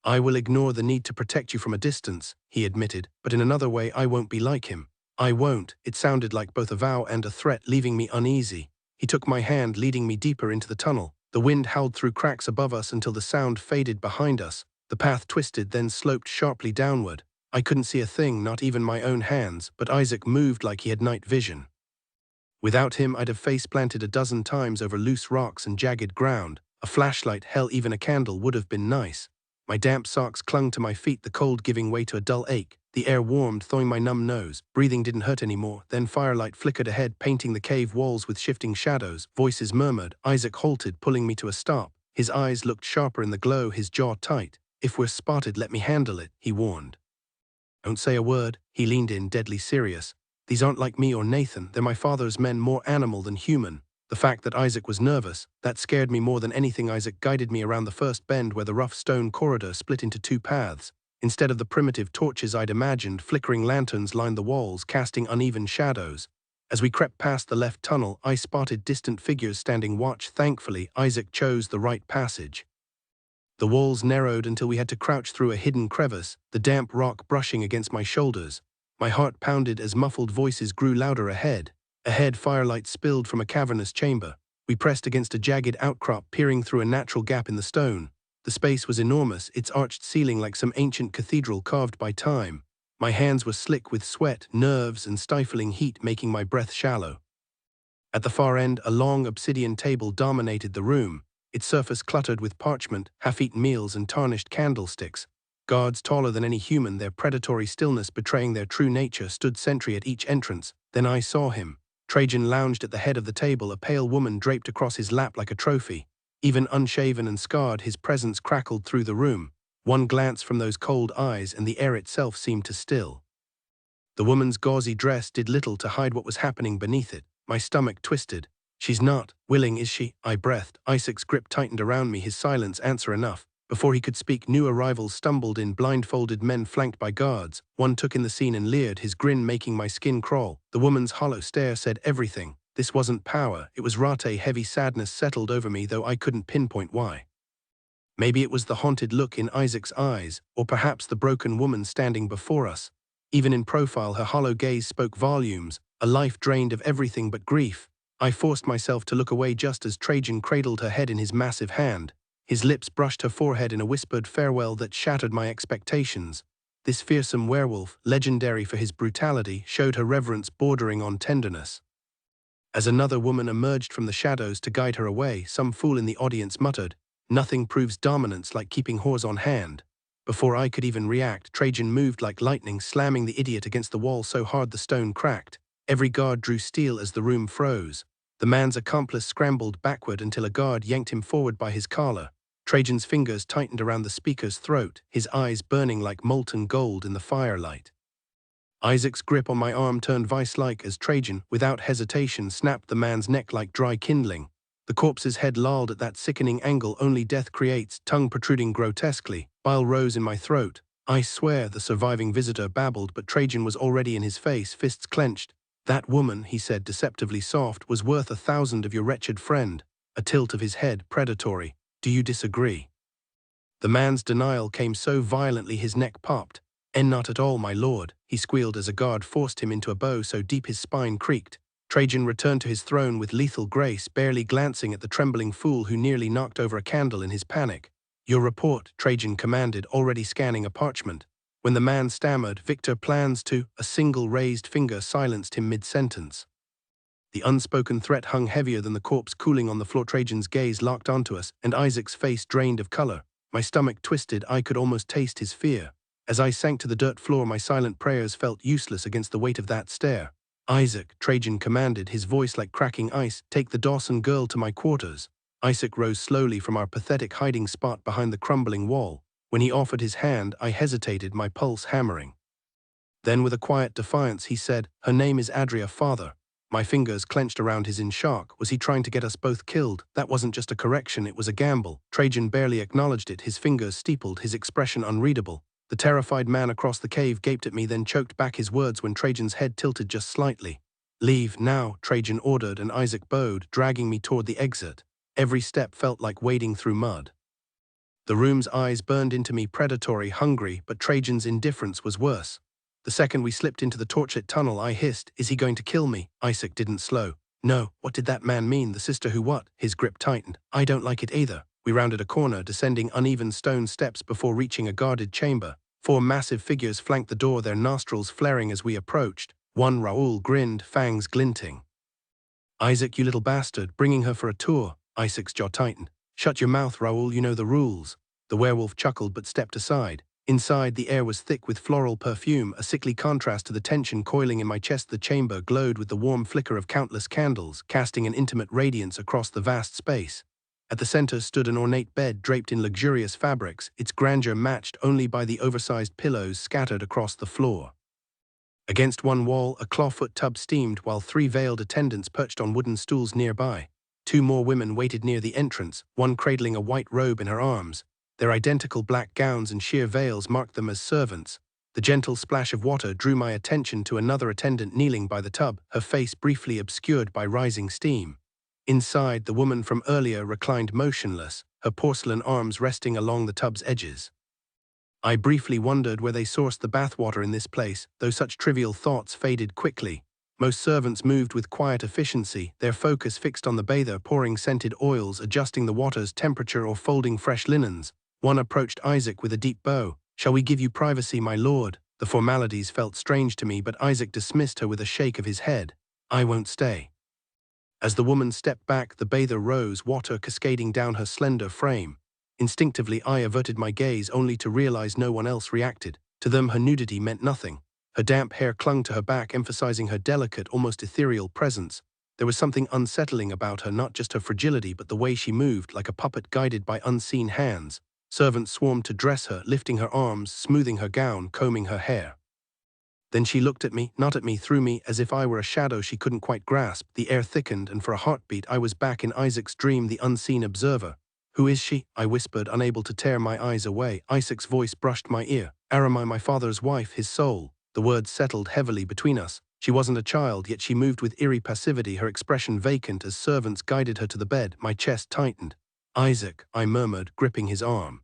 Speaker 1: "I will ignore the need to protect you from a distance," he admitted, "but in another way I won't be like him." "I won't." It sounded like both a vow and a threat, leaving me uneasy. He took my hand, leading me deeper into the tunnel. The wind howled through cracks above us until the sound faded behind us. The path twisted, then sloped sharply downward. I couldn't see a thing, not even my own hands, but Isaac moved like he had night vision. Without him, I'd have face-planted a dozen times over loose rocks and jagged ground. A flashlight, hell, even a candle would have been nice. My damp socks clung to my feet, the cold giving way to a dull ache. The air warmed, thawing my numb nose. Breathing didn't hurt anymore. Then firelight flickered ahead, painting the cave walls with shifting shadows. Voices murmured. Isaac halted, pulling me to a stop. His eyes looked sharper in the glow, his jaw tight. "If we're spotted, let me handle it," he warned. "Don't say a word." He leaned in, deadly serious. "These aren't like me or Nathan. They're my father's men, more animal than human." The fact that Isaac was nervous, that scared me more than anything. Isaac guided me around the first bend where the rough stone corridor split into two paths. Instead of the primitive torches I'd imagined, flickering lanterns lined the walls, casting uneven shadows. As we crept past the left tunnel, I spotted distant figures standing watch. Thankfully, Isaac chose the right passage. The walls narrowed until we had to crouch through a hidden crevice, the damp rock brushing against my shoulders. My heart pounded as muffled voices grew louder ahead. Ahead, firelight spilled from a cavernous chamber. We pressed against a jagged outcrop, peering through a natural gap in the stone. The space was enormous, its arched ceiling like some ancient cathedral carved by time. My hands were slick with sweat, nerves, and stifling heat, making my breath shallow. At the far end, a long obsidian table dominated the room, its surface cluttered with parchment, half-eaten meals, and tarnished candlesticks. Guards taller than any human, their predatory stillness betraying their true nature, stood sentry at each entrance. Then I saw him. Trajan lounged at the head of the table, a pale woman draped across his lap like a trophy. Even unshaven and scarred, his presence crackled through the room. One glance from those cold eyes, and the air itself seemed to still. The woman's gauzy dress did little to hide what was happening beneath it. My stomach twisted. "She's not willing, is she?" I breathed. Isaac's grip tightened around me, his silence answer enough. Before he could speak, new arrivals stumbled in, blindfolded men flanked by guards. One took in the scene and leered, his grin making my skin crawl. The woman's hollow stare said everything. This wasn't power, it was rate. Heavy sadness settled over me, though I couldn't pinpoint why. Maybe it was the haunted look in Isaac's eyes, or perhaps the broken woman standing before us. Even in profile, her hollow gaze spoke volumes, a life drained of everything but grief. I forced myself to look away just as Trajan cradled her head in his massive hand. His lips brushed her forehead in a whispered farewell that shattered my expectations. This fearsome werewolf, legendary for his brutality, showed her reverence bordering on tenderness. As another woman emerged from the shadows to guide her away, some fool in the audience muttered, "Nothing proves dominance like keeping whores on hand." Before I could even react, Trajan moved like lightning, slamming the idiot against the wall so hard the stone cracked. Every guard drew steel as the room froze. The man's accomplice scrambled backward until a guard yanked him forward by his collar. Trajan's fingers tightened around the speaker's throat, his eyes burning like molten gold in the firelight. Isaac's grip on my arm turned vice-like as Trajan, without hesitation, snapped the man's neck like dry kindling. The corpse's head lolled at that sickening angle only death creates, tongue protruding grotesquely. Bile rose in my throat. "I swear," the surviving visitor babbled, but Trajan was already in his face, fists clenched. "That woman," he said, deceptively soft, "was worth 1,000 of your wretched friend." A tilt of his head, predatory. "Do you disagree?" The man's denial came so violently his neck popped. "And not at all, my lord," he squealed as a guard forced him into a bow so deep his spine creaked. Trajan returned to his throne with lethal grace, barely glancing at the trembling fool who nearly knocked over a candle in his panic. "Your report," Trajan commanded, already scanning a parchment. When the man stammered, "Victor plans to," a single raised finger silenced him mid-sentence. The unspoken threat hung heavier than the corpse cooling on the floor. Trajan's gaze locked onto us, and Isaac's face drained of color. My stomach twisted, I could almost taste his fear. As I sank to the dirt floor, my silent prayers felt useless against the weight of that stare. "Isaac," Trajan commanded, his voice like cracking ice, "take the Dawson girl to my quarters." Isaac rose slowly from our pathetic hiding spot behind the crumbling wall. When he offered his hand, I hesitated, my pulse hammering. Then with a quiet defiance he said, "Her name is Adria, father." My fingers clenched around his in shock. Was he trying to get us both killed? That wasn't just a correction, it was a gamble. Trajan barely acknowledged it, his fingers steepled, his expression unreadable. The terrified man across the cave gaped at me, then choked back his words when Trajan's head tilted just slightly. "Leave, now," Trajan ordered, and Isaac bowed, dragging me toward the exit. Every step felt like wading through mud. The room's eyes burned into me, predatory, hungry, but Trajan's indifference was worse. The second we slipped into the torchlit tunnel, I hissed, "Is he going to kill me?" Isaac didn't slow. "No, what did that man mean? The sister who what?" His grip tightened. "I don't like it either." We rounded a corner, descending uneven stone steps before reaching a guarded chamber. 4 massive figures flanked the door, their nostrils flaring as we approached. One, Raoul, grinned, fangs glinting. "Isaac, you little bastard, bringing her for a tour." Isaac's jaw tightened. "Shut your mouth, Raoul, you know the rules." The werewolf chuckled but stepped aside. Inside, the air was thick with floral perfume, a sickly contrast to the tension coiling in my chest. The chamber glowed with the warm flicker of countless candles, casting an intimate radiance across the vast space. At the center stood an ornate bed draped in luxurious fabrics, its grandeur matched only by the oversized pillows scattered across the floor. Against one wall, a clawfoot tub steamed, while 3 veiled attendants perched on wooden stools nearby. 2 more women waited near the entrance, one cradling a white robe in her arms. Their identical black gowns and sheer veils marked them as servants. The gentle splash of water drew my attention to another attendant kneeling by the tub, her face briefly obscured by rising steam. Inside, the woman from earlier reclined motionless, her porcelain arms resting along the tub's edges. I briefly wondered where they sourced the bathwater in this place, though such trivial thoughts faded quickly. Most servants moved with quiet efficiency, their focus fixed on the bather, pouring scented oils, adjusting the water's temperature, or folding fresh linens. One approached Isaac with a deep bow. "Shall we give you privacy, my lord?" The formalities felt strange to me, but Isaac dismissed her with a shake of his head. "I won't stay." As the woman stepped back, the bather rose, water cascading down her slender frame. Instinctively, I averted my gaze, only to realize no one else reacted. To them, her nudity meant nothing. Her damp hair clung to her back, emphasizing her delicate, almost ethereal presence. There was something unsettling about her, not just her fragility, but the way she moved, like a puppet guided by unseen hands. Servants swarmed to dress her, lifting her arms, smoothing her gown, combing her hair. Then she looked at me, not at me, through me, as if I were a shadow she couldn't quite grasp. The air thickened, and for a heartbeat I was back in Isaac's dream, the unseen observer. "Who is she?" I whispered, unable to tear my eyes away. Isaac's voice brushed my ear. "Aramai, my father's wife, his soul." The words settled heavily between us. She wasn't a child, yet she moved with eerie passivity, her expression vacant as servants guided her to the bed. My chest tightened. "Isaac," I murmured, gripping his arm.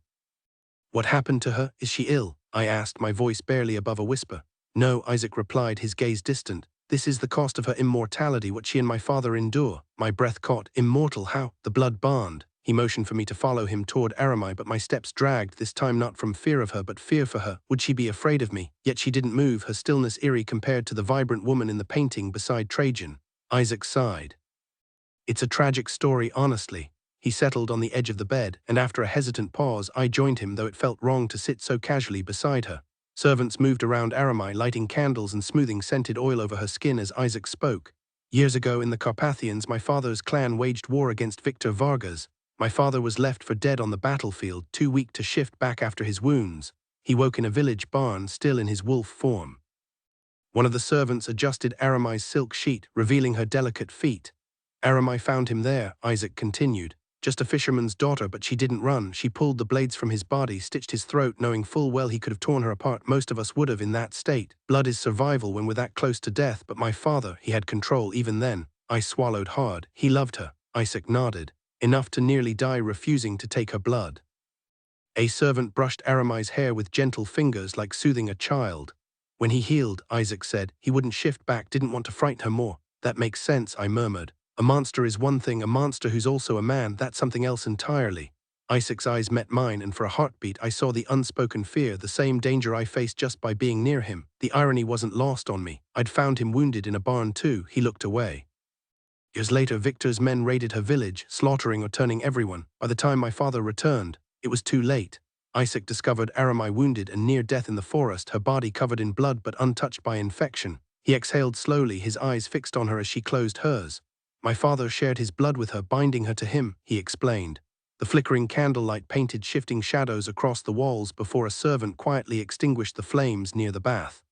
Speaker 1: "What happened to her? Is she ill?" I asked, my voice barely above a whisper. "No," Isaac replied, his gaze distant. "This is the cost of her immortality, what she and my father endure." My breath caught. "Immortal? How?" The blood burned. He motioned for me to follow him toward Aramai, but my steps dragged, this time not from fear of her, but fear for her. Would she be afraid of me? Yet she didn't move, her stillness eerie compared to the vibrant woman in the painting beside Trajan. Isaac sighed. "It's a tragic story, honestly." He settled on the edge of the bed, and after a hesitant pause, I joined him, though it felt wrong to sit so casually beside her. Servants moved around Aramai, lighting candles and smoothing scented oil over her skin as Isaac spoke. "Years ago in the Carpathians, my father's clan waged war against Victor Vargas. My father was left for dead on the battlefield, too weak to shift back after his wounds. He woke in a village barn, still in his wolf form." One of the servants adjusted Aramai's silk sheet, revealing her delicate feet. "Aramai found him there," Isaac continued. "Just a fisherman's daughter, but she didn't run. She pulled the blades from his body, stitched his throat, knowing full well he could have torn her apart. Most of us would have in that state. Blood is survival when we're that close to death, but my father, he had control even then." I swallowed hard. "He loved her." Isaac nodded. "Enough to nearly die, refusing to take her blood." A servant brushed Aramai's hair with gentle fingers, like soothing a child. "When he healed," Isaac said, "he wouldn't shift back, didn't want to frighten her more." "That makes sense," I murmured. "A monster is one thing, a monster who's also a man, that's something else entirely." Isaac's eyes met mine, and for a heartbeat I saw the unspoken fear, the same danger I faced just by being near him. The irony wasn't lost on me. I'd found him wounded in a barn too. He looked away. Years later, Victor's men raided her village, slaughtering or turning everyone. By the time my father returned, it was too late. Isaac discovered Aramai wounded and near death in the forest, her body covered in blood but untouched by infection. He exhaled slowly, his eyes fixed on her as she closed hers. My father shared his blood with her, binding her to him, he explained. The flickering candlelight painted shifting shadows across the walls before a servant quietly extinguished the flames near the bath.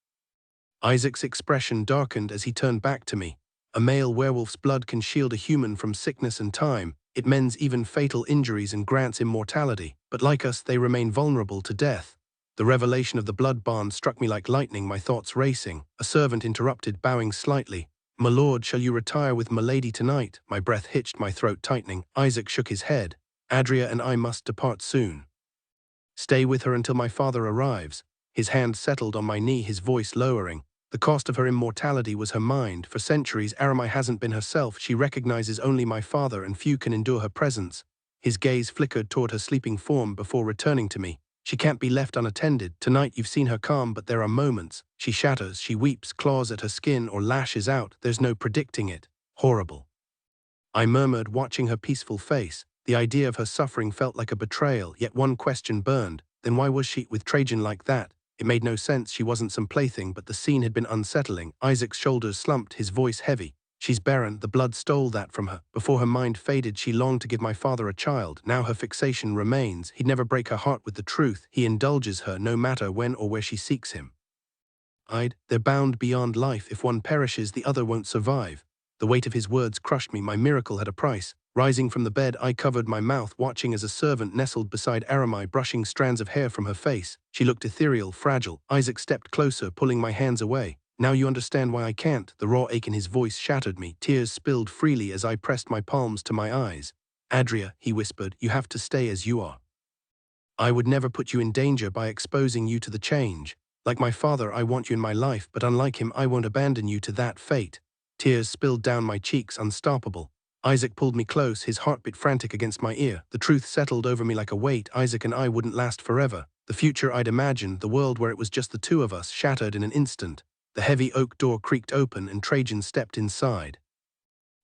Speaker 1: Isaac's expression darkened as he turned back to me. A male werewolf's blood can shield a human from sickness and time. It mends even fatal injuries and grants immortality, but like us, they remain vulnerable to death. The revelation of the blood bond struck me like lightning, my thoughts racing. A servant interrupted, bowing slightly. "My lord, shall you retire with my lady tonight?" My breath hitched, my throat tightening. Isaac shook his head. "Adria and I must depart soon. Stay with her until my father arrives." His hand settled on my knee, his voice lowering. The cost of her immortality was her mind. For centuries, Aramai hasn't been herself. She recognizes only my father, and few can endure her presence. His gaze flickered toward her sleeping form before returning to me. "She can't be left unattended. Tonight you've seen her calm, but there are moments. She shatters, she weeps, claws at her skin, or lashes out. There's no predicting it. Horrible." I murmured, watching her peaceful face. The idea of her suffering felt like a betrayal, yet one question burned. Then why was she with Trajan like that? It made no sense. She wasn't some plaything, but the scene had been unsettling. Isaac's shoulders slumped, his voice heavy. "She's barren. The blood stole that from her. Before her mind faded, she longed to give my father a child. Now her fixation remains. He'd never break her heart with the truth. He indulges her no matter when or where she seeks him. They're bound beyond life. If one perishes, the other won't survive." The weight of his words crushed me. My miracle had a price. Rising from the bed, I covered my mouth, watching as a servant nestled beside Aramai, brushing strands of hair from her face. She looked ethereal, fragile. Isaac stepped closer, pulling my hands away. "Now you understand why I can't." The raw ache in his voice shattered me. Tears spilled freely as I pressed my palms to my eyes. "Adria," he whispered, "you have to stay as you are. I would never put you in danger by exposing you to the change. Like my father, I want you in my life, but unlike him, I won't abandon you to that fate." Tears spilled down my cheeks, unstoppable. Isaac pulled me close, his heartbeat frantic against my ear. The truth settled over me like a weight. Isaac and I wouldn't last forever. The future I'd imagined, the world where it was just the two of us, shattered in an instant. The heavy oak door creaked open and Trajan stepped inside.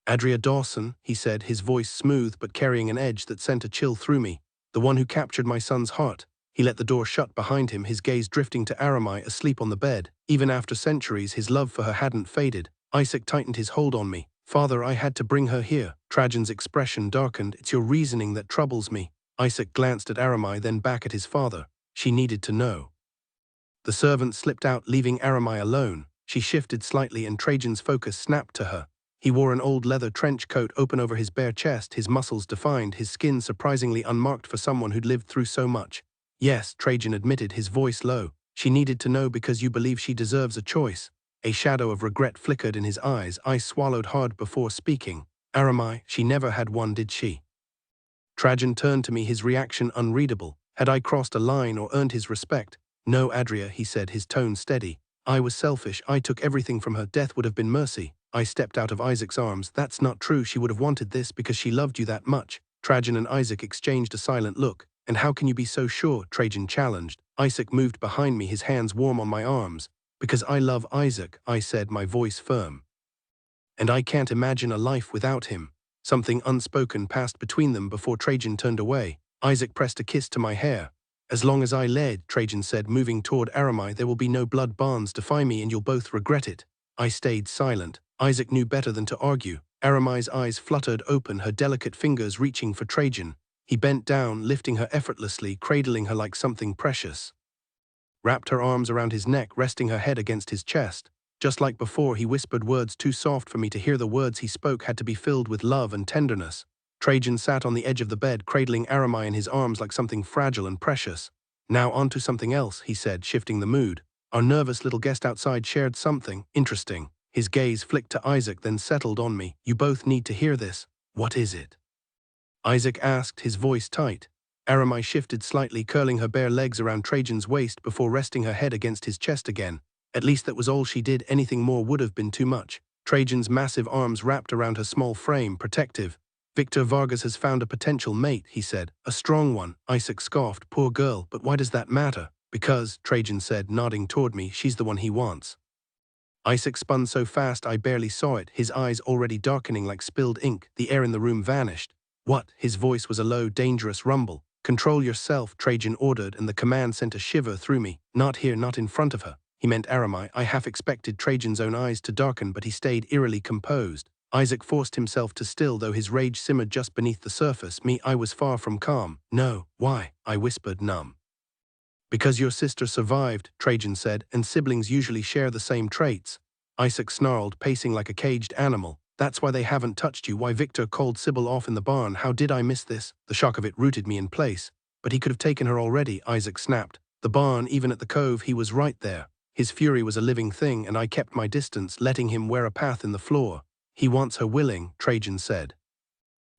Speaker 1: "Adria Dawson," he said, his voice smooth but carrying an edge that sent a chill through me. "The one who captured my son's heart." He let the door shut behind him, his gaze drifting to Aramai asleep on the bed. Even after centuries, his love for her hadn't faded. Isaac tightened his hold on me. "Father, I had to bring her here." Trajan's expression darkened. "It's your reasoning that troubles me." Isaac glanced at Aramai, then back at his father. "She needed to know." The servant slipped out, leaving Aramai alone. She shifted slightly and Trajan's focus snapped to her. He wore an old leather trench coat open over his bare chest, his muscles defined, his skin surprisingly unmarked for someone who'd lived through so much. "Yes," Trajan admitted, his voice low. "She needed to know because you believe she deserves a choice." A shadow of regret flickered in his eyes. I swallowed hard before speaking. "Aramai, she never had one, did she?" Trajan turned to me, his reaction unreadable. Had I crossed a line or earned his respect? "No, Adria," he said, his tone steady. "I was selfish. I took everything from her. Death would have been mercy." I stepped out of Isaac's arms. "That's not true. She would have wanted this because she loved you that much." Trajan and Isaac exchanged a silent look. "And how can you be so sure?" Trajan challenged. Isaac moved behind me, his hands warm on my arms. "Because I love Isaac," I said, my voice firm. "And I can't imagine a life without him." Something unspoken passed between them before Trajan turned away. Isaac pressed a kiss to my hair. "As long as I live," Trajan said, moving toward Aramai, "there will be no blood bonds to define me and you'll both regret it." I stayed silent. Isaac knew better than to argue. Aramai's eyes fluttered open, her delicate fingers reaching for Trajan. He bent down, lifting her effortlessly, cradling her like something precious. Wrapped her arms around his neck, resting her head against his chest. Just like before, he whispered words too soft for me to hear. The words he spoke had to be filled with love and tenderness. Trajan sat on the edge of the bed, cradling Aramai in his arms like something fragile and precious. "Now on to something else," he said, shifting the mood. Our nervous little guest outside shared something interesting. His gaze flicked to Isaac, then settled on me. "You both need to hear this." "What is it?" Isaac asked, his voice tight. Aramai shifted slightly, curling her bare legs around Trajan's waist before resting her head against his chest again. At least that was all she did. Anything more would have been too much. Trajan's massive arms wrapped around her small frame, protective. "Victor Vargas has found a potential mate," he said. "A strong one." Isaac scoffed. "Poor girl, but why does that matter?" "Because," Trajan said, nodding toward me, "she's the one he wants." Isaac spun so fast I barely saw it, his eyes already darkening like spilled ink. The air in the room vanished. "What?" His voice was a low, dangerous rumble. "Control yourself," Trajan ordered, and the command sent a shiver through me. "Not here, not in front of her." He meant Aramai. I half expected Trajan's own eyes to darken, but he stayed eerily composed. Isaac forced himself to still, though his rage simmered just beneath the surface. I was far from calm. "No, why?" I whispered, numb. "Because your sister survived," Trajan said, "and siblings usually share the same traits." Isaac snarled, pacing like a caged animal. "That's why they haven't touched you, why Victor called Sybil off in the barn. How did I miss this?" The shock of it rooted me in place. "But he could have taken her already," Isaac snapped. "The barn, even at the cove, he was right there." His fury was a living thing, and I kept my distance, letting him wear a path in the floor. "He wants her willing," Trajan said.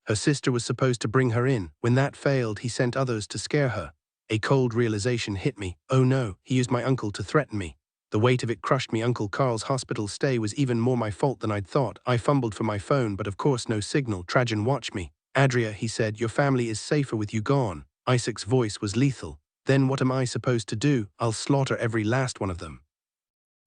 Speaker 1: "Her sister was supposed to bring her in. When that failed, he sent others to scare her." A cold realization hit me. Oh no, he used my uncle to threaten me. The weight of it crushed me. Uncle Carl's hospital stay was even more my fault than I'd thought. I fumbled for my phone, but of course no signal. Trajan watched me. "Adria," he said, "your family is safer with you gone." Isaac's voice was lethal. "Then what am I supposed to do? I'll slaughter every last one of them."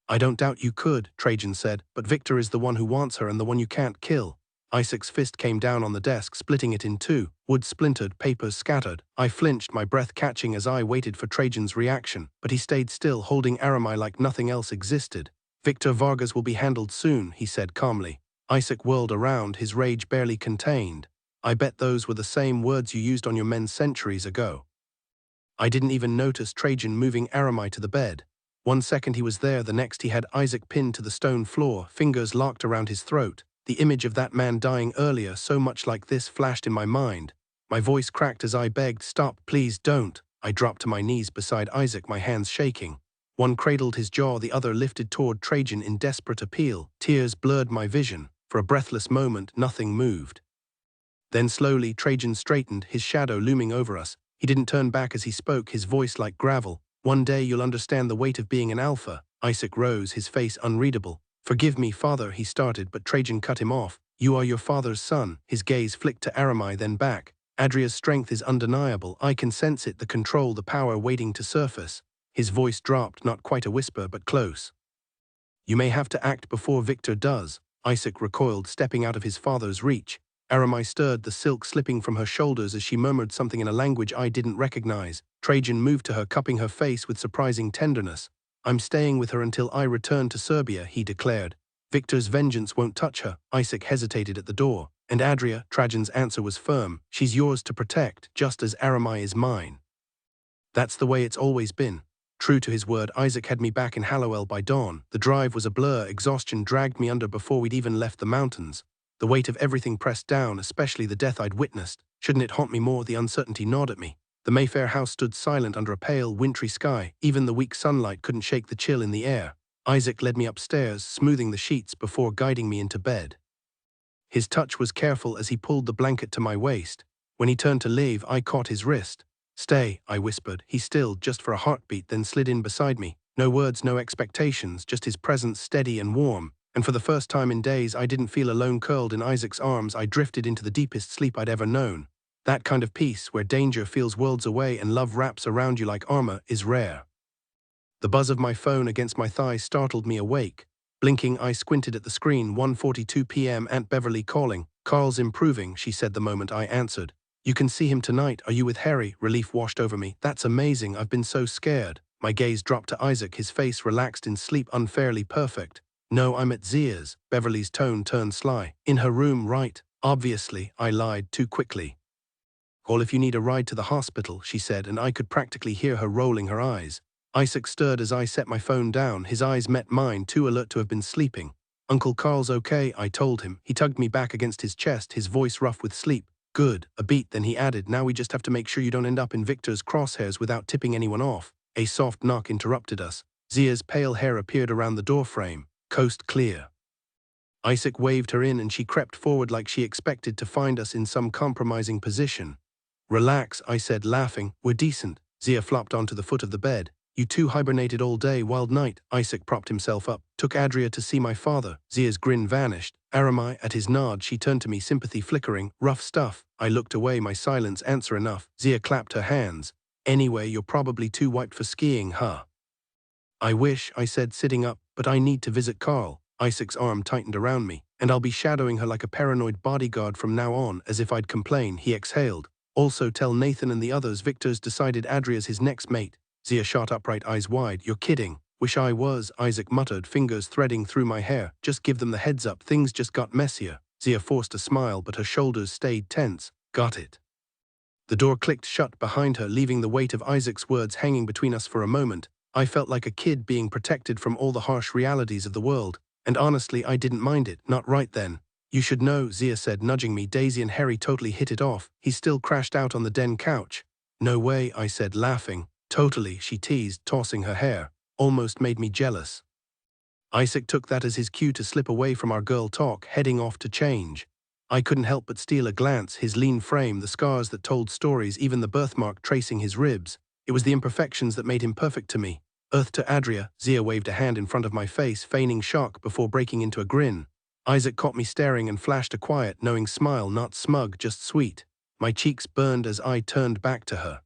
Speaker 1: "I don't doubt you could," Trajan said, "but Victor is the one who wants her and the one you can't kill." Isaac's fist came down on the desk, splitting it in two. Wood splintered, papers scattered. I flinched, my breath catching as I waited for Trajan's reaction, but he stayed still, holding Aramai like nothing else existed. "Victor Vargas will be handled soon," he said calmly. Isaac whirled around, his rage barely contained. "I bet those were the same words you used on your men centuries ago." I didn't even notice Trajan moving Aramai to the bed. 1 second he was there, the next he had Isaac pinned to the stone floor, fingers locked around his throat. The image of that man dying earlier, so much like this, flashed in my mind. My voice cracked as I begged, "Stop, please don't." I dropped to my knees beside Isaac, my hands shaking. One cradled his jaw, the other lifted toward Trajan in desperate appeal. Tears blurred my vision. For a breathless moment, nothing moved. Then slowly, Trajan straightened, his shadow looming over us. He didn't turn back as he spoke, his voice like gravel. "One day you'll understand the weight of being an alpha." Isaac rose, his face unreadable. "Forgive me, father," he started, but Trajan cut him off. "You are your father's son." His gaze flicked to Aramai, then back. "Adria's strength is undeniable. I can sense it, the control, the power waiting to surface." His voice dropped, not quite a whisper, but close. "You may have to act before Victor does." Isaac recoiled, stepping out of his father's reach. Aramai stirred, the silk slipping from her shoulders as she murmured something in a language I didn't recognize. Trajan moved to her, cupping her face with surprising tenderness. "I'm staying with her until I return to Serbia," he declared. "Victor's vengeance won't touch her." Isaac hesitated at the door. "And Adria," Trajan's answer was firm, "she's yours to protect, just as Aramai is mine." That's the way it's always been. True to his word, Isaac had me back in Hallowell by dawn. The drive was a blur, exhaustion dragged me under before we'd even left the mountains. The weight of everything pressed down, especially the death I'd witnessed. Shouldn't it haunt me more? The uncertainty gnawed at me. The Mayfair house stood silent under a pale, wintry sky. Even the weak sunlight couldn't shake the chill in the air. Isaac led me upstairs, smoothing the sheets before guiding me into bed. His touch was careful as he pulled the blanket to my waist. When he turned to leave, I caught his wrist. "Stay," I whispered. He stilled just for a heartbeat, then slid in beside me. No words, no expectations, just his presence steady and warm. And for the first time in days, I didn't feel alone. Curled in Isaac's arms, I drifted into the deepest sleep I'd ever known. That kind of peace, where danger feels worlds away and love wraps around you like armor, is rare. The buzz of my phone against my thigh startled me awake. Blinking, I squinted at the screen. 1:42 p.m. Aunt Beverly calling. "Carl's improving," she said the moment I answered. "You can see him tonight. Are you with Harry?" Relief washed over me. "That's amazing. I've been so scared." My gaze dropped to Isaac, his face relaxed in sleep, unfairly perfect. "No, I'm at Zia's." Beverly's tone turned sly. "In her room, right?" "Obviously," I lied too quickly. "Call if you need a ride to the hospital," she said, and I could practically hear her rolling her eyes. Isaac stirred as I set my phone down. His eyes met mine, too alert to have been sleeping. "Uncle Carl's okay," I told him. He tugged me back against his chest, his voice rough with sleep. "Good." A beat, then he added, "Now we just have to make sure you don't end up in Victor's crosshairs without tipping anyone off." A soft knock interrupted us. Zia's pale hair appeared around the doorframe. "Coast clear." Isaac waved her in and she crept forward like she expected to find us in some compromising position. "Relax," I said, laughing. "We're decent." Zia flopped onto the foot of the bed. "You two hibernated all day, wild night." Isaac propped himself up. "Took Adria to see my father." Zia's grin vanished. "Aramai," at his nod, she turned to me, sympathy flickering. "Rough stuff." I looked away, my silence answer enough. Zia clapped her hands. "Anyway, you're probably too wiped for skiing, huh?" "I wish," I said, sitting up, "but I need to visit Carl." Isaac's arm tightened around me. "And I'll be shadowing her like a paranoid bodyguard from now on." As if I'd complain, he exhaled. Also tell Nathan and the others Victor's decided Adria's his next mate. Zia shot upright, eyes wide. You're kidding. Wish I was, Isaac muttered, fingers threading through my hair. Just give them the heads up, things just got messier. Zia forced a smile, but her shoulders stayed tense. Got it. The door clicked shut behind her, leaving the weight of Isaac's words hanging between us for a moment. I felt like a kid being protected from all the harsh realities of the world, and honestly I didn't mind it, not right then. You should know, Zia said, nudging me. Daisy and Harry totally hit it off. He still crashed out on the den couch. No way, I said, laughing. Totally, she teased, tossing her hair. Almost made me jealous. Isaac took that as his cue to slip away from our girl talk, heading off to change. I couldn't help but steal a glance, his lean frame, the scars that told stories, even the birthmark tracing his ribs. It was the imperfections that made him perfect to me. Earth to Adria, Zia waved a hand in front of my face, feigning shock before breaking into a grin. Isaac caught me staring and flashed a quiet, knowing smile, not smug, just sweet. My cheeks burned as I turned back to her.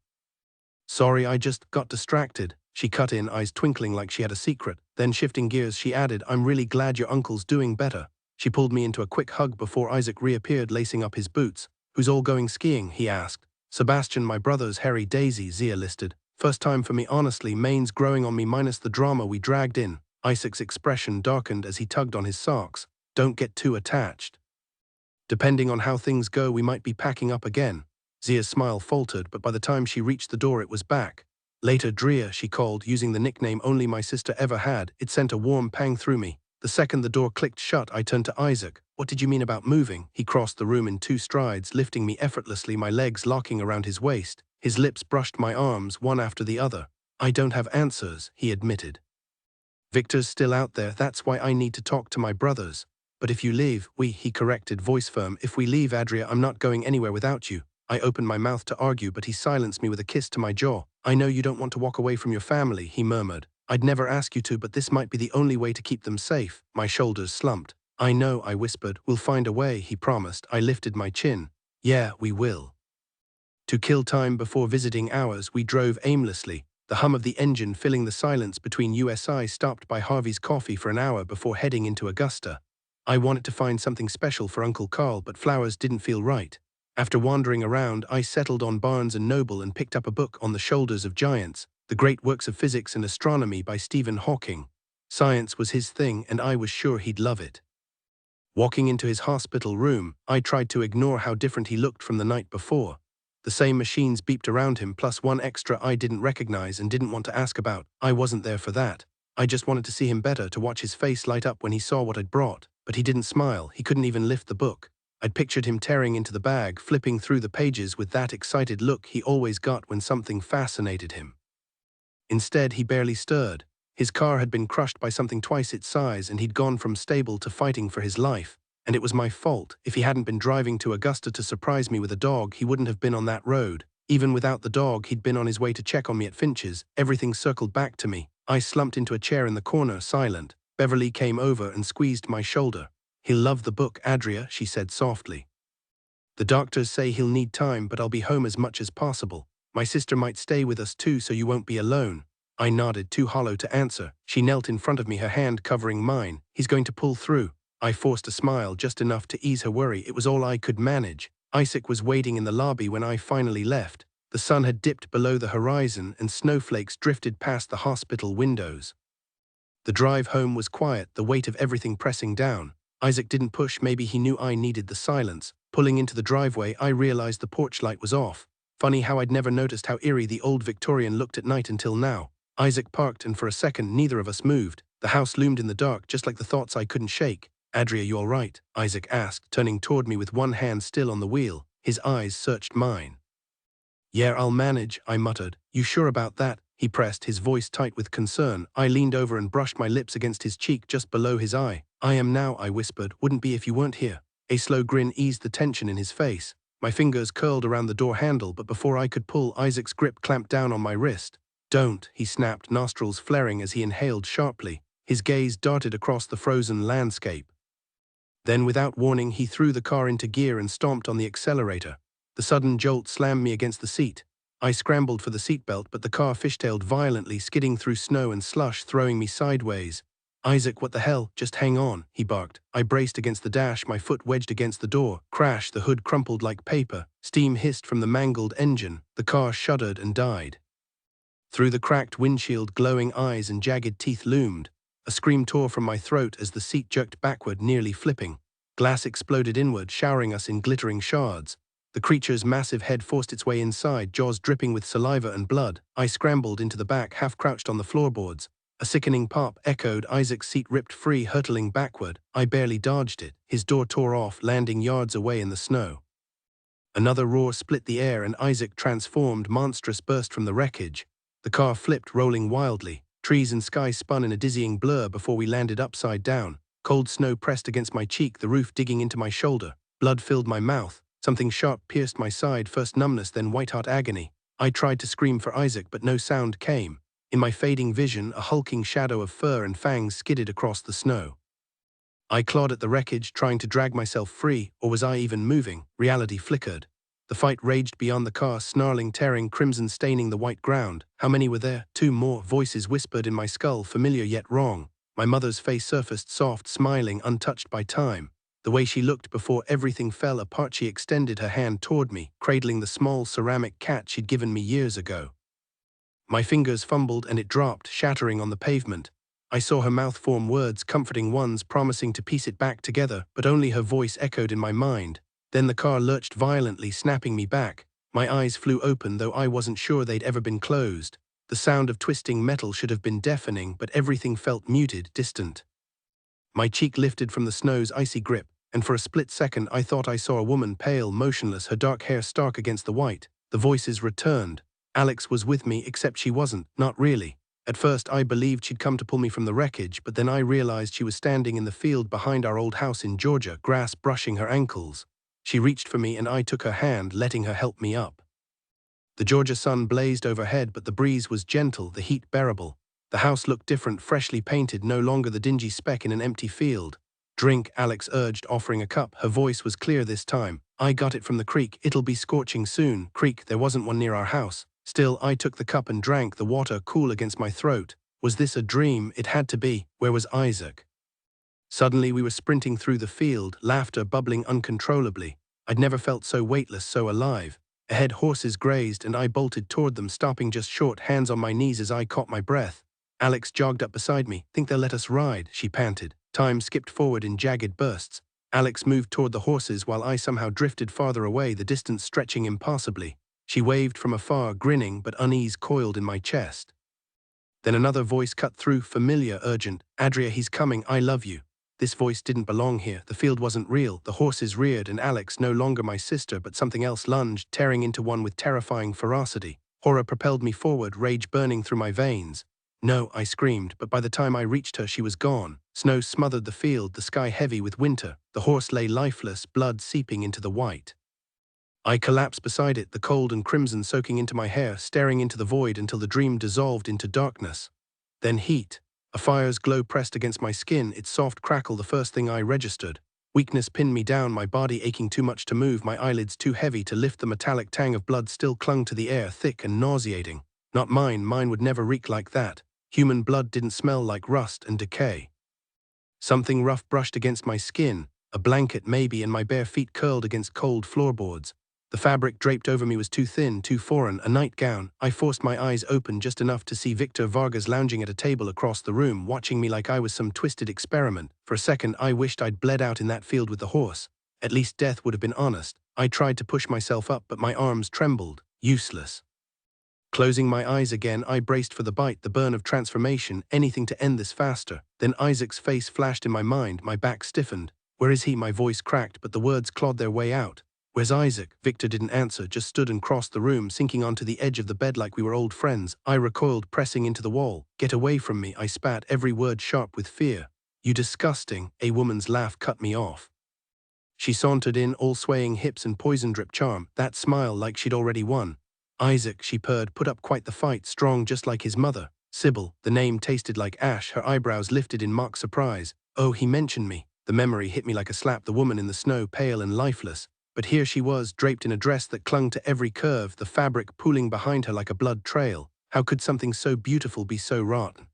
Speaker 1: Sorry, I just got distracted. She cut in, eyes twinkling like she had a secret. Then shifting gears, she added, I'm really glad your uncle's doing better. She pulled me into a quick hug before Isaac reappeared, lacing up his boots. Who's all going skiing? He asked. Sebastian, my brothers, Harry, Daisy, Zia listed. First time for me, honestly, mane's growing on me minus the drama we dragged in. Isaac's expression darkened as he tugged on his socks. Don't get too attached. Depending on how things go, we might be packing up again. Zia's smile faltered, but by the time she reached the door it was back. Later, Drea, she called, using the nickname only my sister ever had. It sent a warm pang through me. The second the door clicked shut, I turned to Isaac. What did you mean about moving? He crossed the room in 2 strides, lifting me effortlessly, my legs locking around his waist. His lips brushed my arms, one after the other. I don't have answers, he admitted. Victor's still out there, that's why I need to talk to my brothers. But if you leave, he corrected, voice firm. If we leave, Adria, I'm not going anywhere without you. I opened my mouth to argue, but he silenced me with a kiss to my jaw. I know you don't want to walk away from your family, he murmured. I'd never ask you to, but this might be the only way to keep them safe. My shoulders slumped. I know, I whispered. We'll find a way, he promised. I lifted my chin. Yeah, we will. To kill time before visiting hours, we drove aimlessly, the hum of the engine filling the silence between USI, stopped by Harvey's Coffee for an hour before heading into Augusta. I wanted to find something special for Uncle Carl, but flowers didn't feel right. After wandering around, I settled on Barnes & Noble and picked up a book, On the Shoulders of Giants, The Great Works of Physics and Astronomy by Stephen Hawking. Science was his thing, and I was sure he'd love it. Walking into his hospital room, I tried to ignore how different he looked from the night before. The same machines beeped around him, plus one extra I didn't recognize and didn't want to ask about. I wasn't there for that. I just wanted to see him better, to watch his face light up when he saw what I'd brought. But he didn't smile, he couldn't even lift the book. I'd pictured him tearing into the bag, flipping through the pages with that excited look he always got when something fascinated him. Instead, he barely stirred. His car had been crushed by something twice its size, and he'd gone from stable to fighting for his life. And it was my fault. If he hadn't been driving to Augusta to surprise me with a dog, he wouldn't have been on that road. Even without the dog, he'd been on his way to check on me at Finch's. Everything circled back to me. I slumped into a chair in the corner, silent. Beverly came over and squeezed my shoulder. He'll love the book, Adria, she said softly. The doctors say he'll need time, but I'll be home as much as possible. My sister might stay with us too, so you won't be alone. I nodded, too hollow to answer. She knelt in front of me, her hand covering mine. He's going to pull through. I forced a smile, just enough to ease her worry. It was all I could manage. Isaac was waiting in the lobby when I finally left. The sun had dipped below the horizon and snowflakes drifted past the hospital windows. The drive home was quiet, the weight of everything pressing down. Isaac didn't push, maybe he knew I needed the silence. Pulling into the driveway, I realized the porch light was off. Funny how I'd never noticed how eerie the old Victorian looked at night until now. Isaac parked, and for a second neither of us moved. The house loomed in the dark, just like the thoughts I couldn't shake. Adria, you all right? Isaac asked, turning toward me with one hand still on the wheel. His eyes searched mine. Yeah, I'll manage, I muttered. You sure about that? He pressed, his voice tight with concern. I leaned over and brushed my lips against his cheek just below his eye. I am now, I whispered. Wouldn't be if you weren't here. A slow grin eased the tension in his face. My fingers curled around the door handle, but before I could pull, Isaac's grip clamped down on my wrist. Don't, he snapped, nostrils flaring as he inhaled sharply. His gaze darted across the frozen landscape. Then, without warning, he threw the car into gear and stomped on the accelerator. The sudden jolt slammed me against the seat. I scrambled for the seatbelt, but the car fishtailed violently, skidding through snow and slush, throwing me sideways. "Isaac, what the hell? Just hang on," he barked. I braced against the dash, my foot wedged against the door. Crash, the hood crumpled like paper. Steam hissed from the mangled engine. The car shuddered and died. Through the cracked windshield, glowing eyes and jagged teeth loomed. A scream tore from my throat as the seat jerked backward, nearly flipping. Glass exploded inward, showering us in glittering shards. The creature's massive head forced its way inside, jaws dripping with saliva and blood. I scrambled into the back, half-crouched on the floorboards. A sickening pop echoed. Isaac's seat ripped free, hurtling backward. I barely dodged it. His door tore off, landing yards away in the snow. Another roar split the air, and Isaac, transformed, monstrous, burst from the wreckage. The car flipped, rolling wildly. Trees and sky spun in a dizzying blur before we landed upside down. Cold snow pressed against my cheek, the roof digging into my shoulder. Blood filled my mouth. Something sharp pierced my side, first numbness, then white-hot agony. I tried to scream for Isaac, but no sound came. In my fading vision, a hulking shadow of fur and fangs skidded across the snow. I clawed at the wreckage, trying to drag myself free, or was I even moving? Reality flickered. The fight raged beyond the car, snarling, tearing, crimson staining the white ground. How many were there? 2 more. Voices whispered in my skull, familiar yet wrong. My mother's face surfaced, soft, smiling, untouched by time. The way she looked before everything fell apart, she extended her hand toward me, cradling the small ceramic cat she'd given me years ago. My fingers fumbled and it dropped, shattering on the pavement. I saw her mouth form words, comforting ones, promising to piece it back together, but only her voice echoed in my mind. Then the car lurched violently, snapping me back. My eyes flew open, though I wasn't sure they'd ever been closed. The sound of twisting metal should have been deafening, but everything felt muted, distant. My cheek lifted from the snow's icy grip, and for a split second I thought I saw a woman, pale, motionless, her dark hair stark against the white. The voices returned. Alex was with me, except she wasn't, not really. At first I believed she'd come to pull me from the wreckage, but then I realized she was standing in the field behind our old house in Georgia, grass brushing her ankles. She reached for me and I took her hand, letting her help me up. The Georgia sun blazed overhead, but the breeze was gentle, the heat bearable. The house looked different, freshly painted, no longer the dingy speck in an empty field. "Drink," Alex urged, offering a cup. Her voice was clear this time. "I got it from the creek. It'll be scorching soon." Creek, there wasn't one near our house. Still, I took the cup and drank, the water cool against my throat. Was this a dream? It had to be. Where was Isaac? Suddenly we were sprinting through the field, laughter bubbling uncontrollably. I'd never felt so weightless, so alive. Ahead, horses grazed, and I bolted toward them, stopping just short, hands on my knees as I caught my breath. Alex jogged up beside me. "Think they'll let us ride?" she panted. Time skipped forward in jagged bursts. Alex moved toward the horses while I somehow drifted farther away, the distance stretching impassably. She waved from afar, grinning, but unease coiled in my chest. Then another voice cut through, familiar, urgent. "Adria, he's coming. I love you." This voice didn't belong here. The field wasn't real. The horses reared, and Alex, no longer my sister, but something else, lunged, tearing into one with terrifying ferocity. Horror propelled me forward, rage burning through my veins. "No," I screamed, but by the time I reached her, she was gone. Snow smothered the field, the sky heavy with winter. The horse lay lifeless, blood seeping into the white. I collapsed beside it, the cold and crimson soaking into my hair, staring into the void until the dream dissolved into darkness. Then heat. A fire's glow pressed against my skin, its soft crackle the first thing I registered. Weakness pinned me down, my body aching too much to move, my eyelids too heavy to lift. The metallic tang of blood still clung to the air, thick and nauseating. Not mine, mine would never reek like that. Human blood didn't smell like rust and decay. Something rough brushed against my skin, a blanket maybe, and my bare feet curled against cold floorboards. The fabric draped over me was too thin, too foreign, a nightgown. I forced my eyes open just enough to see Victor Vargas lounging at a table across the room, watching me like I was some twisted experiment. For a second, I wished I'd bled out in that field with the horse. At least death would have been honest. I tried to push myself up, but my arms trembled. Useless. Closing my eyes again, I braced for the bite, the burn of transformation, anything to end this faster. Then Isaac's face flashed in my mind, my back stiffened. "Where is he?" My voice cracked, but the words clawed their way out. "Where's Isaac?" Victor didn't answer, just stood and crossed the room, sinking onto the edge of the bed like we were old friends. I recoiled, pressing into the wall. "Get away from me," I spat, every word sharp with fear. "You disgusting." A woman's laugh cut me off. She sauntered in, all swaying hips and poison-drip charm, that smile like she'd already won. "Isaac," she purred, "put up quite the fight, strong just like his mother." Sybil, the name tasted like ash, her eyebrows lifted in mock surprise. "Oh, he mentioned me." The memory hit me like a slap, the woman in the snow, pale and lifeless. But here she was, draped in a dress that clung to every curve, the fabric pooling behind her like a blood trail. How could something so beautiful be so rotten?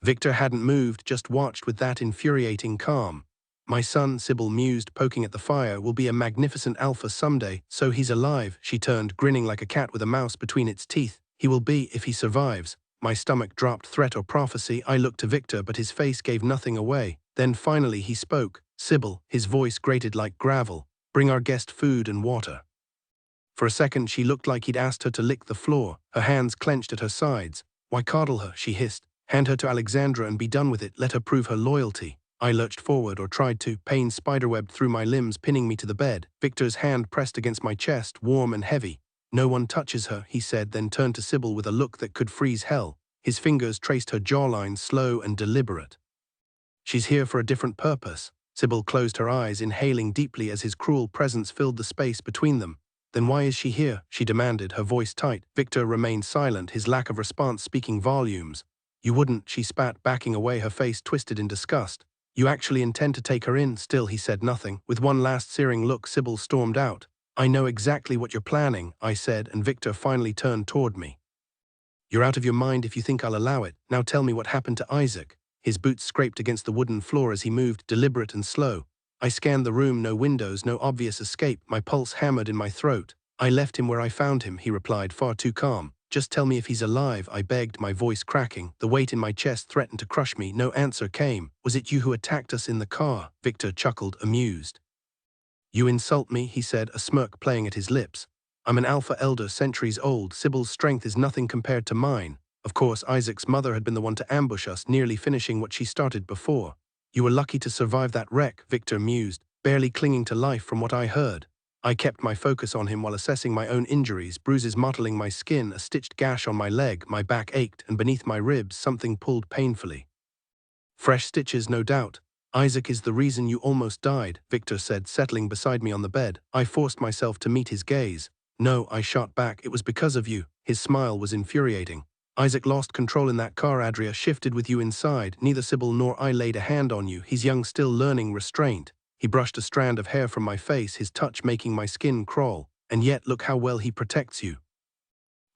Speaker 1: Victor hadn't moved, just watched with that infuriating calm. My son, Sybil mused, poking at the fire, will be a magnificent alpha someday, so he's alive. She turned, grinning like a cat with a mouse between its teeth. He will be, if he survives. My stomach dropped. Threat or prophecy? I looked to Victor, but his face gave nothing away. Then finally he spoke. Sybil, his voice grated like gravel. Bring our guest food and water. For a second she looked like he'd asked her to lick the floor, her hands clenched at her sides. Why coddle her, she hissed. Hand her to Alexandra and be done with it, let her prove her loyalty. I lurched forward, or tried to. Pain spiderwebbed through my limbs, pinning me to the bed. Victor's hand pressed against my chest, warm and heavy. No one touches her, he said, then turned to Sybil with a look that could freeze hell. His fingers traced her jawline, slow and deliberate. She's here for a different purpose. Sybil closed her eyes, inhaling deeply as his cruel presence filled the space between them. Then why is she here? She demanded, her voice tight. Victor remained silent, his lack of response speaking volumes. You wouldn't, she spat, backing away, her face twisted in disgust. You actually intend to take her in? Still he said nothing. With one last searing look, Sybil stormed out. I know exactly what you're planning, I said, and Victor finally turned toward me. You're out of your mind if you think I'll allow it. Now tell me what happened to Isaac. His boots scraped against the wooden floor as he moved, deliberate and slow. I scanned the room, no windows, no obvious escape, my pulse hammered in my throat. I left him where I found him, he replied, far too calm. Just tell me if he's alive, I begged, my voice cracking. The weight in my chest threatened to crush me. No answer came. Was it you who attacked us in the car? Victor chuckled, amused. You insult me, he said, a smirk playing at his lips. I'm an alpha elder, centuries old. Sybil's strength is nothing compared to mine. Of course, Isaac's mother had been the one to ambush us, nearly finishing what she started before. You were lucky to survive that wreck, Victor mused, barely clinging to life from what I heard. I kept my focus on him while assessing my own injuries, bruises mottling my skin, a stitched gash on my leg, my back ached, and beneath my ribs something pulled painfully. Fresh stitches, no doubt. Isaac is the reason you almost died, Victor said, settling beside me on the bed. I forced myself to meet his gaze. No, I shot back, it was because of you. His smile was infuriating. Isaac lost control in that car, Adria, shifted with you inside. Neither Sybil nor I laid a hand on you. He's young, still learning restraint. He brushed a strand of hair from my face, his touch making my skin crawl. And yet, look how well he protects you.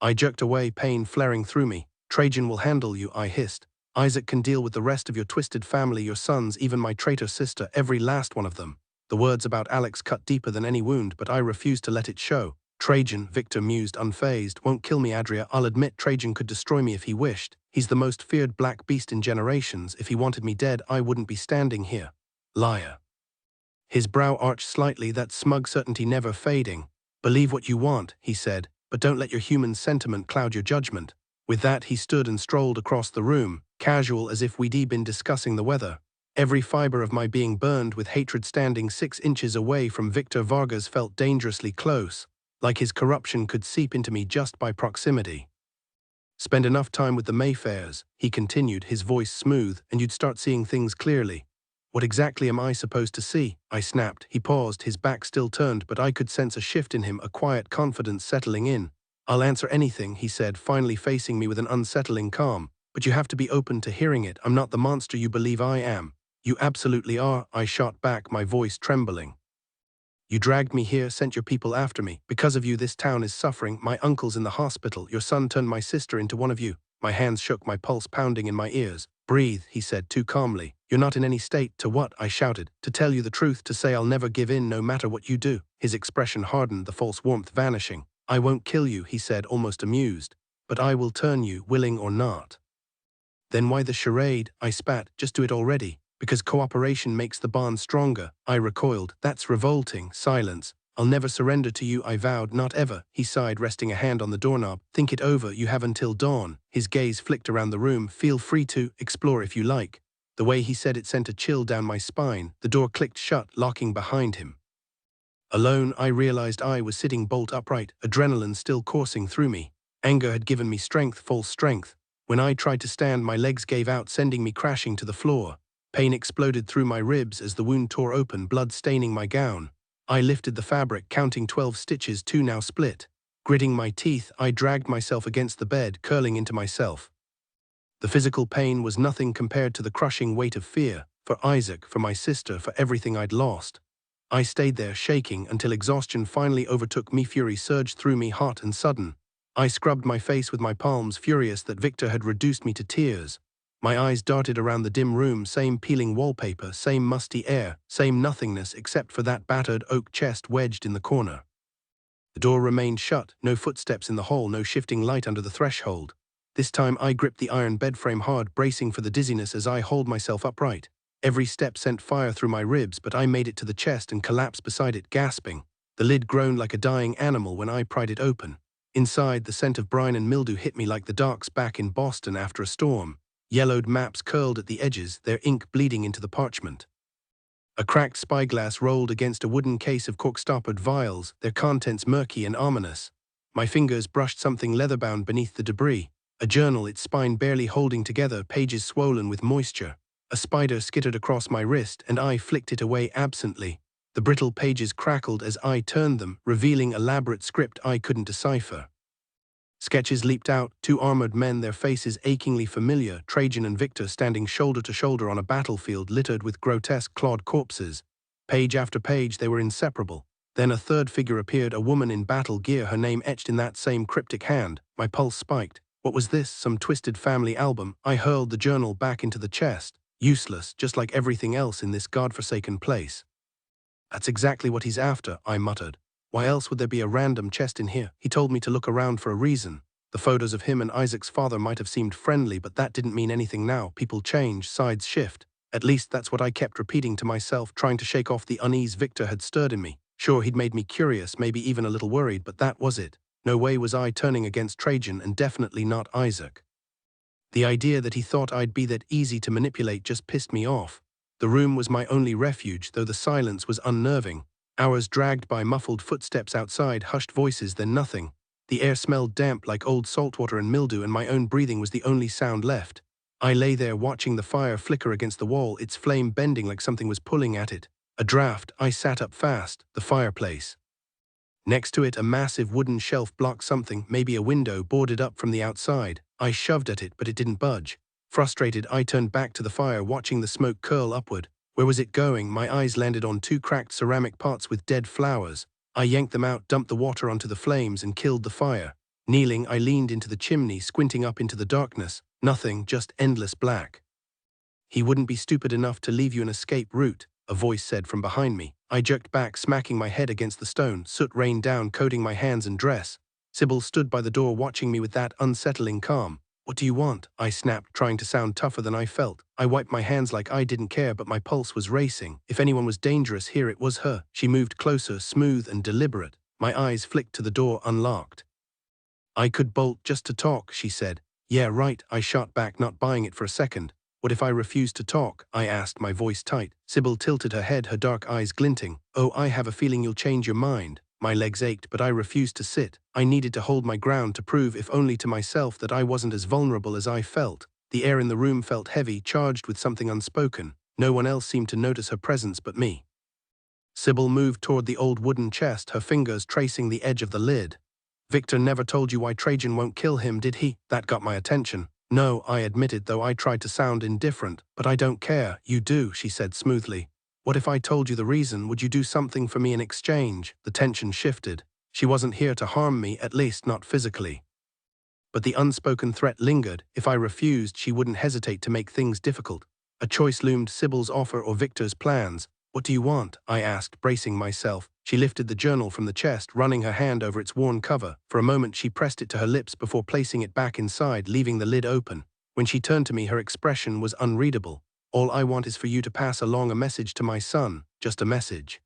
Speaker 1: I jerked away, pain flaring through me. Trajan will handle you, I hissed. Isaac can deal with the rest of your twisted family, your sons, even my traitor sister, every last one of them. The words about Alex cut deeper than any wound, but I refused to let it show. Trajan, Victor mused, unfazed, won't kill me, Adria. I'll admit Trajan could destroy me if he wished. He's the most feared black beast in generations. If he wanted me dead, I wouldn't be standing here. Liar. His brow arched slightly, that smug certainty never fading. Believe what you want, he said, but don't let your human sentiment cloud your judgment. With that, he stood and strolled across the room, casual as if we'd been discussing the weather. Every fiber of my being burned with hatred. Standing 6 inches away from Victor Vargas felt dangerously close, like his corruption could seep into me just by proximity. Spend enough time with the Mayfairs, he continued, his voice smooth, and you'd start seeing things clearly. What exactly am I supposed to see? I snapped. He paused, his back still turned, but I could sense a shift in him, a quiet confidence settling in. I'll answer anything, he said, finally facing me with an unsettling calm. But you have to be open to hearing it. I'm not the monster you believe I am. You absolutely are, I shot back, my voice trembling. You dragged me here, sent your people after me. Because of you, this town is suffering. My uncle's in the hospital. Your son turned my sister into one of you. My hands shook, my pulse pounding in my ears. Breathe, he said too calmly. You're not in any state. To what? I shouted. To tell you the truth, to say I'll never give in no matter what you do. His expression hardened, the false warmth vanishing. I won't kill you, he said, almost amused. But I will turn you, willing or not. Then why the charade? I spat. Just do it already. Because cooperation makes the bond stronger. I recoiled. That's revolting. Silence. I'll never surrender to you, I vowed. Not ever, he sighed, resting a hand on the doorknob. Think it over, you have until dawn. His gaze flicked around the room. Feel free to explore if you like. The way he said it sent a chill down my spine. The door clicked shut, locking behind him. Alone, I realized I was sitting bolt upright, adrenaline still coursing through me. Anger had given me strength, false strength. When I tried to stand, my legs gave out, sending me crashing to the floor. Pain exploded through my ribs as the wound tore open, blood staining my gown. I lifted the fabric, counting 12 stitches, 2 now split. Gritting my teeth, I dragged myself against the bed, curling into myself. The physical pain was nothing compared to the crushing weight of fear, for Isaac, for my sister, for everything I'd lost. I stayed there, shaking, until exhaustion finally overtook me. Fury surged through me, hot and sudden. I scrubbed my face with my palms, furious that Victor had reduced me to tears. My eyes darted around the dim room, same peeling wallpaper, same musty air, same nothingness except for that battered oak chest wedged in the corner. The door remained shut, no footsteps in the hall, no shifting light under the threshold. This time I gripped the iron bed frame hard, bracing for the dizziness as I hauled myself upright. Every step sent fire through my ribs, but I made it to the chest and collapsed beside it, gasping. The lid groaned like a dying animal when I pried it open. Inside, the scent of brine and mildew hit me like the darks back in Boston after a storm. Yellowed maps curled at the edges, their ink bleeding into the parchment. A cracked spyglass rolled against a wooden case of cork-stoppered vials, their contents murky and ominous. My fingers brushed something leather-bound beneath the debris. A journal, its spine barely holding together, pages swollen with moisture. A spider skittered across my wrist, and I flicked it away absently. The brittle pages crackled as I turned them, revealing elaborate script I couldn't decipher. Sketches leaped out, two armored men, their faces achingly familiar, Trajan and Victor standing shoulder to shoulder on a battlefield littered with grotesque clawed corpses. Page after page they were inseparable. Then a third figure appeared, a woman in battle gear, her name etched in that same cryptic hand. My pulse spiked. What was this, some twisted family album? I hurled the journal back into the chest. Useless, just like everything else in this godforsaken place. That's exactly what he's after, I muttered. Why else would there be a random chest in here? He told me to look around for a reason. The photos of him and Isaac's father might have seemed friendly, but that didn't mean anything now. People change, sides shift. At least that's what I kept repeating to myself, trying to shake off the unease Victor had stirred in me. Sure, he'd made me curious, maybe even a little worried, but that was it. No way was I turning against Trajan, and definitely not Isaac. The idea that he thought I'd be that easy to manipulate just pissed me off. The room was my only refuge, though the silence was unnerving. Hours dragged by, muffled footsteps outside, hushed voices, then nothing. The air smelled damp like old saltwater and mildew, and my own breathing was the only sound left. I lay there watching the fire flicker against the wall, its flame bending like something was pulling at it. A draft. I sat up fast. The fireplace. Next to it, a massive wooden shelf blocked something, maybe a window, boarded up from the outside. I shoved at it, but it didn't budge. Frustrated, I turned back to the fire, watching the smoke curl upward. Where was it going? My eyes landed on two cracked ceramic pots with dead flowers. I yanked them out, dumped the water onto the flames, and killed the fire. Kneeling, I leaned into the chimney, squinting up into the darkness. Nothing, just endless black. He wouldn't be stupid enough to leave you an escape route, a voice said from behind me. I jerked back, smacking my head against the stone. Soot rained down, coating my hands and dress. Sybil stood by the door, watching me with that unsettling calm. What do you want? I snapped, trying to sound tougher than I felt. I wiped my hands like I didn't care, but my pulse was racing. If anyone was dangerous here, it was her. She moved closer, smooth and deliberate. My eyes flicked to the door, unlocked. I could bolt just to talk, she said. Yeah, right, I shot back, not buying it for a second. What if I refused to talk? I asked, my voice tight. Sybil tilted her head, her dark eyes glinting. Oh, I have a feeling you'll change your mind. My legs ached, but I refused to sit. I needed to hold my ground to prove, if only to myself, that I wasn't as vulnerable as I felt. The air in the room felt heavy, charged with something unspoken. No one else seemed to notice her presence but me. Sybil moved toward the old wooden chest, her fingers tracing the edge of the lid. Victor never told you why Trajan won't kill him, did he? That got my attention. No, I admitted, though I tried to sound indifferent. But I don't care. You do, she said smoothly. What if I told you the reason? Would you do something for me in exchange? The tension shifted. She wasn't here to harm me, at least not physically. But the unspoken threat lingered. If I refused, she wouldn't hesitate to make things difficult. A choice loomed: Sybil's offer or Victor's plans. What do you want? I asked, bracing myself. She lifted the journal from the chest, running her hand over its worn cover. For a moment she pressed it to her lips before placing it back inside, leaving the lid open. When she turned to me, her expression was unreadable. All I want is for you to pass along a message to my son. Just a message.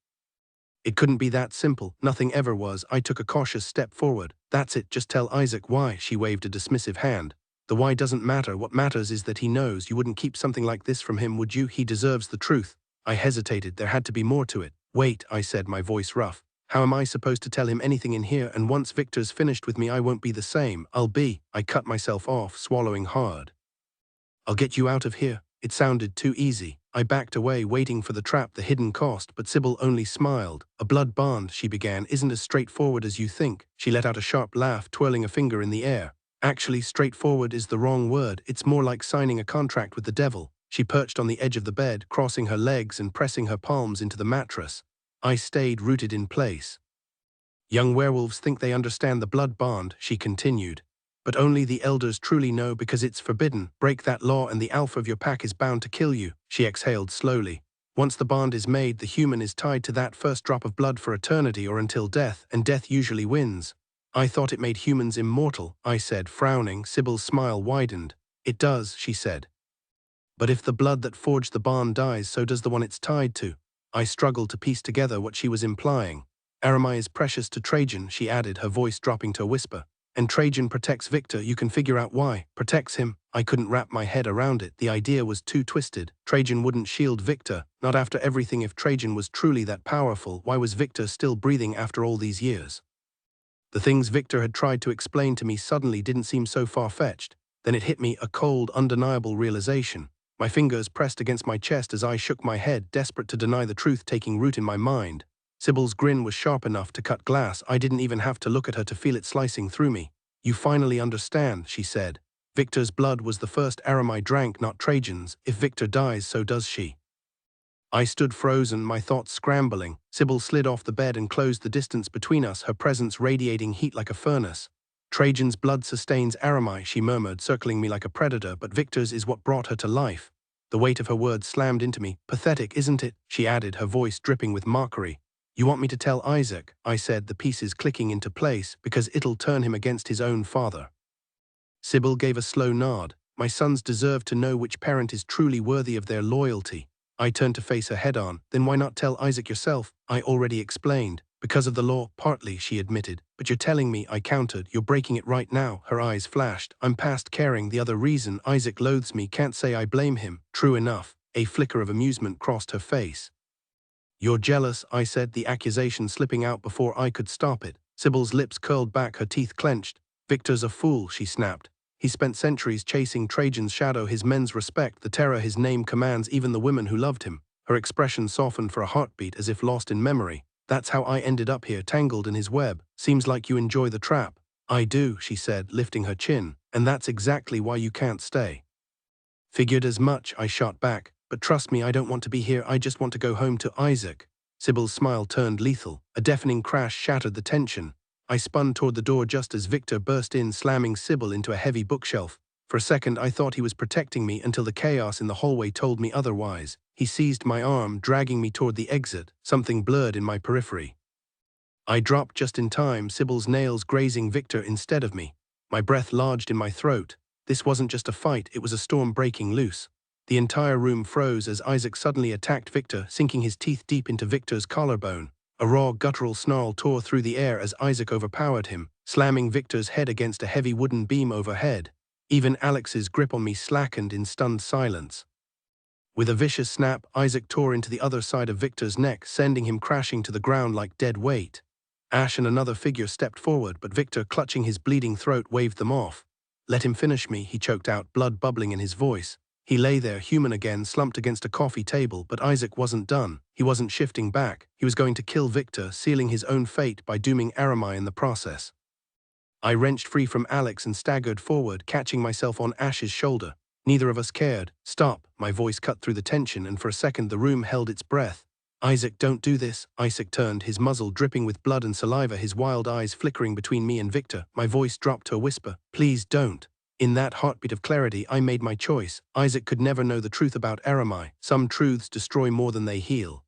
Speaker 1: It couldn't be that simple. Nothing ever was. I took a cautious step forward. That's it. Just tell Isaac why. She waved a dismissive hand. The why doesn't matter. What matters is that he knows. You wouldn't keep something like this from him, would you? He deserves the truth. I hesitated. There had to be more to it. Wait, I said, my voice rough. How am I supposed to tell him anything in here? And once Victor's finished with me, I won't be the same. I cut myself off, swallowing hard. I'll get you out of here. It sounded too easy. I backed away, waiting for the trap, the hidden cost, but Sybil only smiled. A blood bond, she began, isn't as straightforward as you think. She let out a sharp laugh, twirling a finger in the air. Actually, straightforward is the wrong word. It's more like signing a contract with the devil. She perched on the edge of the bed, crossing her legs and pressing her palms into the mattress. I stayed rooted in place. Young werewolves think they understand the blood bond, she continued. But only the elders truly know because it's forbidden. Break that law and the alpha of your pack is bound to kill you. She exhaled slowly. Once the bond is made, the human is tied to that first drop of blood for eternity or until death, and death usually wins. I thought it made humans immortal, I said, frowning. Sybil's smile widened. It does, she said. But if the blood that forged the bond dies, so does the one it's tied to. I struggled to piece together what she was implying. Aramai is precious to Trajan, she added, her voice dropping to a whisper. And Trajan protects Victor. You can figure out why. Protects him? I couldn't wrap my head around it. The idea was too twisted. Trajan wouldn't shield Victor, not after everything. If Trajan was truly that powerful, why was Victor still breathing after all these years? The things Victor had tried to explain to me suddenly didn't seem so far-fetched. Then it hit me, a cold, undeniable realization. My fingers pressed against my chest as I shook my head, desperate to deny the truth taking root in my mind. Sybil's grin was sharp enough to cut glass. I didn't even have to look at her to feel it slicing through me. You finally understand, she said. Victor's blood was the first Aramai drank, not Trajan's. If Victor dies, so does she. I stood frozen, my thoughts scrambling. Sybil slid off the bed and closed the distance between us, her presence radiating heat like a furnace. Trajan's blood sustains Aramai, she murmured, circling me like a predator, but Victor's is what brought her to life. The weight of her words slammed into me. Pathetic, isn't it? She added, her voice dripping with mockery. You want me to tell Isaac, I said, the pieces clicking into place, because it'll turn him against his own father. Sybil gave a slow nod. My sons deserve to know which parent is truly worthy of their loyalty. I turned to face her head-on. Then why not tell Isaac yourself? I already explained. Because of the law, partly, she admitted. But you're telling me, I countered. You're breaking it right now. Her eyes flashed. I'm past caring. The other reason Isaac loathes me, can't say I blame him. True enough. A flicker of amusement crossed her face. You're jealous, I said, the accusation slipping out before I could stop it. Sybil's lips curled back, her teeth clenched. Victor's a fool, she snapped. He spent centuries chasing Trajan's shadow, his men's respect, the terror his name commands, even the women who loved him. Her expression softened for a heartbeat, as if lost in memory. That's how I ended up here, tangled in his web. Seems like you enjoy the trap. I do, she said, lifting her chin. And that's exactly why you can't stay. Figured as much, I shot back. But trust me, I don't want to be here. I just want to go home to Isaac. Sybil's smile turned lethal. A deafening crash shattered the tension. I spun toward the door just as Victor burst in, slamming Sybil into a heavy bookshelf. For a second, I thought he was protecting me until the chaos in the hallway told me otherwise. He seized my arm, dragging me toward the exit, something blurred in my periphery. I dropped just in time, Sybil's nails grazing Victor instead of me. My breath lodged in my throat. This wasn't just a fight, it was a storm breaking loose. The entire room froze as Isaac suddenly attacked Victor, sinking his teeth deep into Victor's collarbone. A raw, guttural snarl tore through the air as Isaac overpowered him, slamming Victor's head against a heavy wooden beam overhead. Even Alex's grip on me slackened in stunned silence. With a vicious snap, Isaac tore into the other side of Victor's neck, sending him crashing to the ground like dead weight. Ash and another figure stepped forward, but Victor, clutching his bleeding throat, waved them off. Let him finish me, he choked out, blood bubbling in his voice. He lay there, human again, slumped against a coffee table, but Isaac wasn't done. He wasn't shifting back. He was going to kill Victor, sealing his own fate by dooming Aramai in the process. I wrenched free from Alex and staggered forward, catching myself on Ash's shoulder. Neither of us cared. Stop, my voice cut through the tension, and for a second the room held its breath. Isaac, don't do this. Isaac turned, his muzzle dripping with blood and saliva, his wild eyes flickering between me and Victor. My voice dropped to a whisper. Please don't. In that heartbeat of clarity, I made my choice. Isaac could never know the truth about Aramai. Some truths destroy more than they heal.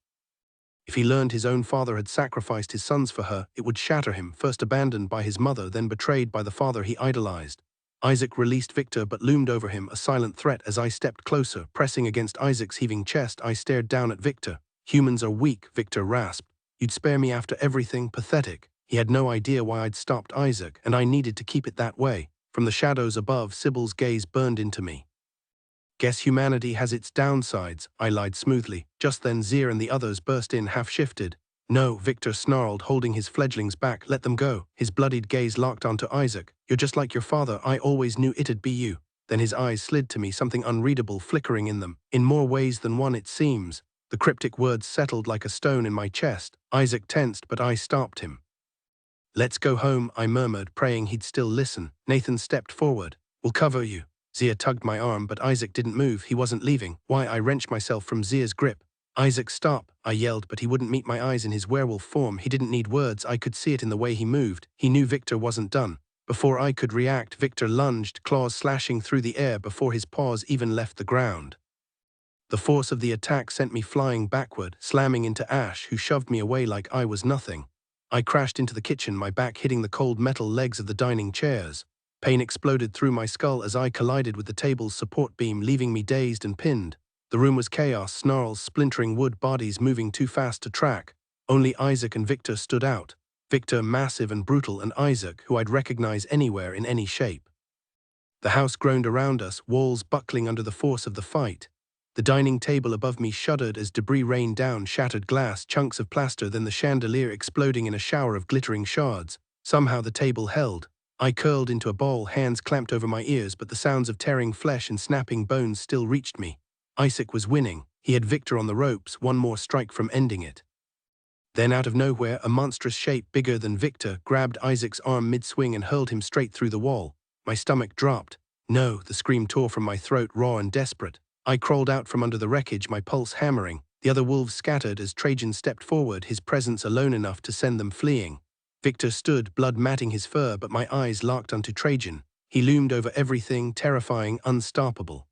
Speaker 1: If he learned his own father had sacrificed his sons for her, it would shatter him, first abandoned by his mother, then betrayed by the father he idolized. Isaac released Victor but loomed over him, a silent threat. As I stepped closer, pressing against Isaac's heaving chest, I stared down at Victor. Humans are weak, Victor rasped. You'd spare me after everything? Pathetic. He had no idea why I'd stopped Isaac, and I needed to keep it that way. From the shadows above, Sybil's gaze burned into me. Guess humanity has its downsides, I lied smoothly. Just then Zir and the others burst in, half-shifted. No, Victor snarled, holding his fledglings back. Let them go. His bloodied gaze locked onto Isaac. You're just like your father. I always knew it'd be you. Then his eyes slid to me, something unreadable flickering in them. In more ways than one, it seems. The cryptic words settled like a stone in my chest. Isaac tensed, but I stopped him. Let's go home, I murmured, praying he'd still listen. Nathan stepped forward. We'll cover you. Zir tugged my arm, but Isaac didn't move. He wasn't leaving. Why? I wrenched myself from Zir's grip. Isaac, stop, I yelled, but he wouldn't meet my eyes in his werewolf form. He didn't need words. I could see it in the way he moved. He knew Victor wasn't done. Before I could react, Victor lunged, claws slashing through the air before his paws even left the ground. The force of the attack sent me flying backward, slamming into Ash, who shoved me away like I was nothing. I crashed into the kitchen, my back hitting the cold metal legs of the dining chairs. Pain exploded through my skull as I collided with the table's support beam, leaving me dazed and pinned. The room was chaos, snarls, splintering wood, bodies moving too fast to track. Only Isaac and Victor stood out. Victor, massive and brutal, and Isaac, who I'd recognize anywhere in any shape. The house groaned around us, walls buckling under the force of the fight. The dining table above me shuddered as debris rained down, shattered glass, chunks of plaster, then the chandelier exploding in a shower of glittering shards. Somehow the table held. I curled into a ball, hands clamped over my ears, but the sounds of tearing flesh and snapping bones still reached me. Isaac was winning. He had Victor on the ropes, one more strike from ending it. Then out of nowhere, a monstrous shape bigger than Victor grabbed Isaac's arm mid-swing and hurled him straight through the wall. My stomach dropped. No, the scream tore from my throat, raw and desperate. I crawled out from under the wreckage, my pulse hammering. The other wolves scattered as Trajan stepped forward, his presence alone enough to send them fleeing. Victor stood, blood matting his fur, but my eyes locked onto Trajan. He loomed over everything, terrifying, unstoppable.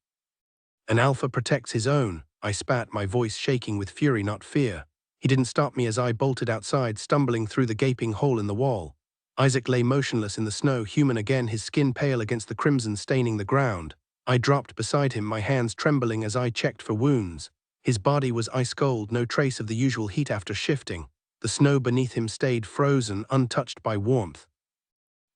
Speaker 1: An alpha protects his own, I spat, my voice shaking with fury, not fear. He didn't stop me as I bolted outside, stumbling through the gaping hole in the wall. Isaac lay motionless in the snow, human again, his skin pale against the crimson staining the ground. I dropped beside him, my hands trembling as I checked for wounds. His body was ice cold, no trace of the usual heat after shifting. The snow beneath him stayed frozen, untouched by warmth.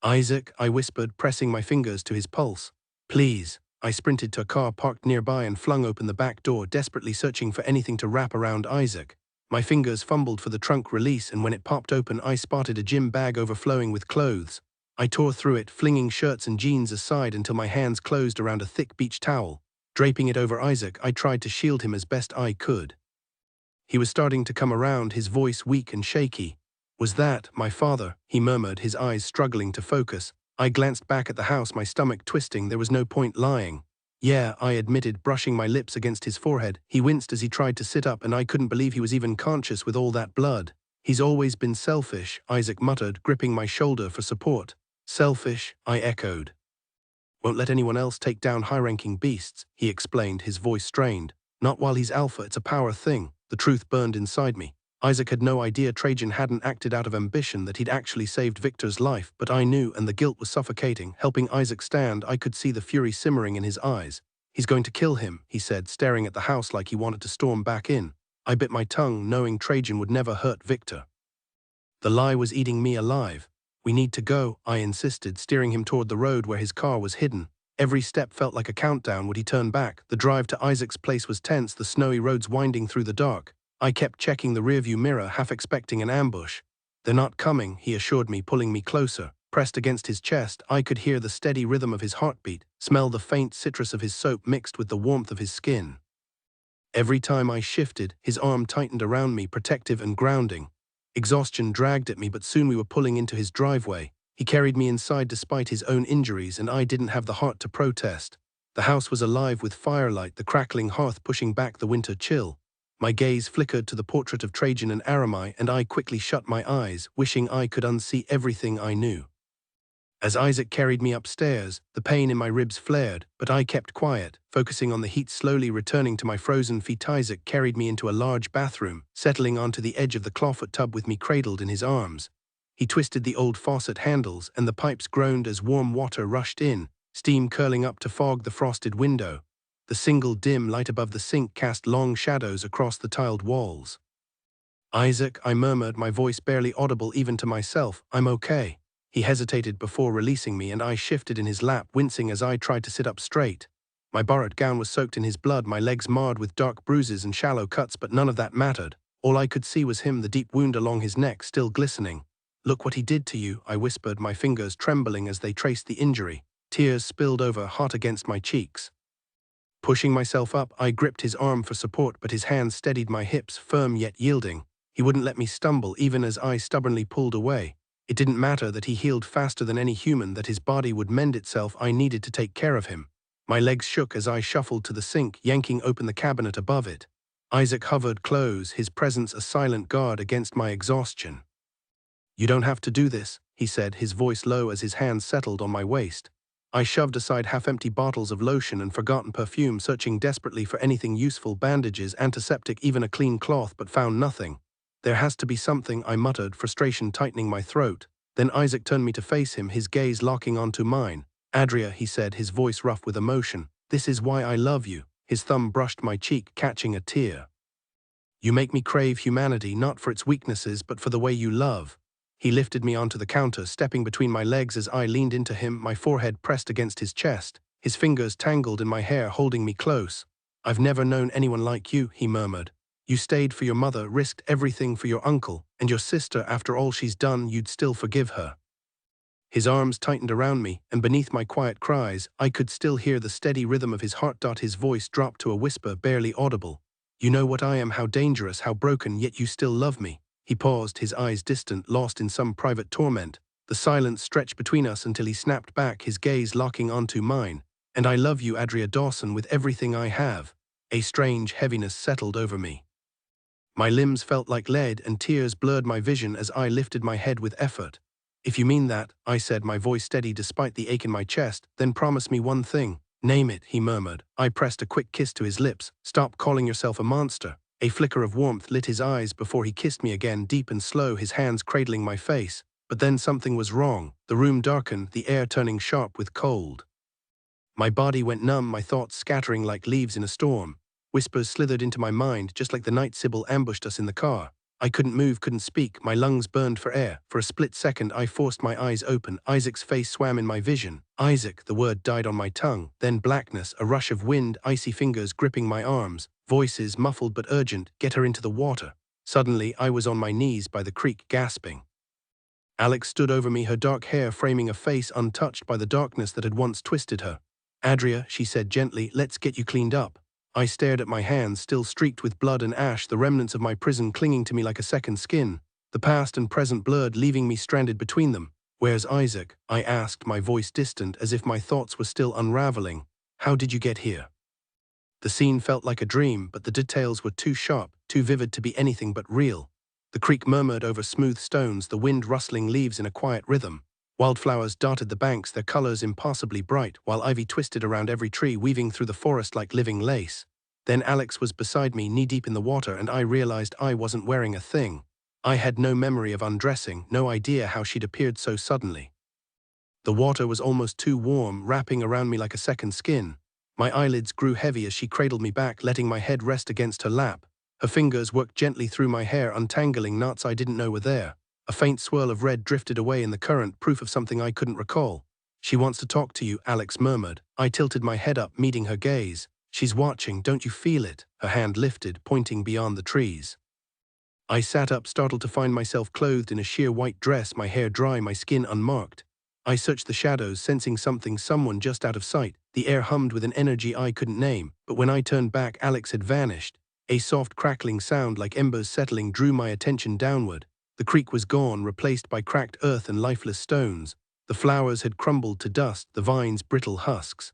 Speaker 1: "Isaac," I whispered, pressing my fingers to his pulse. "Please." I sprinted to a car parked nearby and flung open the back door, desperately searching for anything to wrap around Isaac. My fingers fumbled for the trunk release, and when it popped open, I spotted a gym bag overflowing with clothes. I tore through it, flinging shirts and jeans aside until my hands closed around a thick beach towel. Draping it over Isaac, I tried to shield him as best I could. He was starting to come around, his voice weak and shaky. "Was that my father?" he murmured, his eyes struggling to focus. I glanced back at the house, my stomach twisting. There was no point lying. "Yeah," I admitted, brushing my lips against his forehead. He winced as he tried to sit up, and I couldn't believe he was even conscious with all that blood. "He's always been selfish," Isaac muttered, gripping my shoulder for support. "Selfish," I echoed. "Won't let anyone else take down high-ranking beasts," he explained, his voice strained. "Not while he's alpha, it's a power thing." The truth burned inside me. Isaac had no idea Trajan hadn't acted out of ambition, that he'd actually saved Victor's life, but I knew, and the guilt was suffocating. Helping Isaac stand, I could see the fury simmering in his eyes. "He's going to kill him," he said, staring at the house like he wanted to storm back in. I bit my tongue, knowing Trajan would never hurt Victor. The lie was eating me alive. "We need to go," I insisted, steering him toward the road where his car was hidden. Every step felt like a countdown. Would he turn back? The drive to Isaac's place was tense, the snowy roads winding through the dark. I kept checking the rearview mirror, half expecting an ambush. "They're not coming," he assured me, pulling me closer. Pressed against his chest, I could hear the steady rhythm of his heartbeat, smell the faint citrus of his soap mixed with the warmth of his skin. Every time I shifted, his arm tightened around me, protective and grounding. Exhaustion dragged at me, but soon we were pulling into his driveway. He carried me inside despite his own injuries, and I didn't have the heart to protest. The house was alive with firelight, the crackling hearth pushing back the winter chill. My gaze flickered to the portrait of Trajan and Aramai, and I quickly shut my eyes, wishing I could unsee everything I knew. As Isaac carried me upstairs, the pain in my ribs flared, but I kept quiet, focusing on the heat slowly returning to my frozen feet. Isaac carried me into a large bathroom, settling onto the edge of the clawfoot tub with me cradled in his arms. He twisted the old faucet handles, and the pipes groaned as warm water rushed in, steam curling up to fog the frosted window. The single dim light above the sink cast long shadows across the tiled walls. "Isaac," I murmured, my voice barely audible even to myself. "I'm okay." He hesitated before releasing me, and I shifted in his lap, wincing as I tried to sit up straight. My borrowed gown was soaked in his blood, my legs marred with dark bruises and shallow cuts, but none of that mattered. All I could see was him, the deep wound along his neck still glistening. "Look what he did to you," I whispered, my fingers trembling as they traced the injury. Tears spilled over, hot against my cheeks. Pushing myself up, I gripped his arm for support, but his hands steadied my hips, firm yet yielding. He wouldn't let me stumble, even as I stubbornly pulled away. It didn't matter that he healed faster than any human, that his body would mend itself. I needed to take care of him. My legs shook as I shuffled to the sink, yanking open the cabinet above it. Isaac hovered close, his presence a silent guard against my exhaustion. "You don't have to do this," he said, his voice low as his hands settled on my waist. I shoved aside half-empty bottles of lotion and forgotten perfume, searching desperately for anything useful, bandages, antiseptic, even a clean cloth, but found nothing. There has to be something, I muttered, frustration tightening my throat. Then Isaac turned me to face him, his gaze locking onto mine. Adria, he said, his voice rough with emotion. This is why I love you. His thumb brushed my cheek, catching a tear. You make me crave humanity, not for its weaknesses, but for the way you love. He lifted me onto the counter, stepping between my legs as I leaned into him, my forehead pressed against his chest, his fingers tangled in my hair, holding me close. I've never known anyone like you, he murmured. You stayed for your mother, risked everything for your uncle, and your sister, after all she's done, you'd still forgive her. His arms tightened around me, and beneath my quiet cries, I could still hear the steady rhythm of his heart. His voice dropped to a whisper, barely audible. You know what I am, how dangerous, how broken, yet you still love me. He paused, his eyes distant, lost in some private torment. The silence stretched between us until he snapped back, his gaze locking onto mine. And I love you, Adria Dawson, with everything I have. A strange heaviness settled over me. My limbs felt like lead, and tears blurred my vision as I lifted my head with effort. If you mean that, I said, my voice steady despite the ache in my chest, then promise me one thing. Name it, he murmured. I pressed a quick kiss to his lips. Stop calling yourself a monster. A flicker of warmth lit his eyes before he kissed me again, deep and slow, his hands cradling my face. But then something was wrong. The room darkened, the air turning sharp with cold. My body went numb, my thoughts scattering like leaves in a storm. Whispers slithered into my mind, just like the night Sybil ambushed us in the car. I couldn't move, couldn't speak, my lungs burned for air. For a split second, I forced my eyes open. Isaac's face swam in my vision. Isaac, the word died on my tongue. Then blackness, a rush of wind, icy fingers gripping my arms. Voices, muffled but urgent, get her into the water. Suddenly, I was on my knees by the creek, gasping. Alex stood over me, her dark hair framing a face untouched by the darkness that had once twisted her. Adria, she said gently, let's get you cleaned up. I stared at my hands, still streaked with blood and ash, the remnants of my prison clinging to me like a second skin. The past and present blurred, leaving me stranded between them. Where's Isaac? I asked, my voice distant, as if my thoughts were still unraveling. How did you get here? The scene felt like a dream, but the details were too sharp, too vivid to be anything but real. The creek murmured over smooth stones, the wind rustling leaves in a quiet rhythm. Wildflowers dotted the banks, their colors impossibly bright, while ivy twisted around every tree, weaving through the forest like living lace. Then Alex was beside me, knee-deep in the water, and I realized I wasn't wearing a thing. I had no memory of undressing, no idea how she'd appeared so suddenly. The water was almost too warm, wrapping around me like a second skin. My eyelids grew heavy as she cradled me back, letting my head rest against her lap. Her fingers worked gently through my hair, untangling knots I didn't know were there. A faint swirl of red drifted away in the current, proof of something I couldn't recall. She wants to talk to you, Alex murmured. I tilted my head up, meeting her gaze. She's watching, don't you feel it? Her hand lifted, pointing beyond the trees. I sat up, startled to find myself clothed in a sheer white dress, my hair dry, my skin unmarked. I searched the shadows, sensing something, someone just out of sight. The air hummed with an energy I couldn't name, but when I turned back, Alex had vanished. A soft crackling sound like embers settling drew my attention downward. The creek was gone, replaced by cracked earth and lifeless stones. The flowers had crumbled to dust, the vines brittle husks.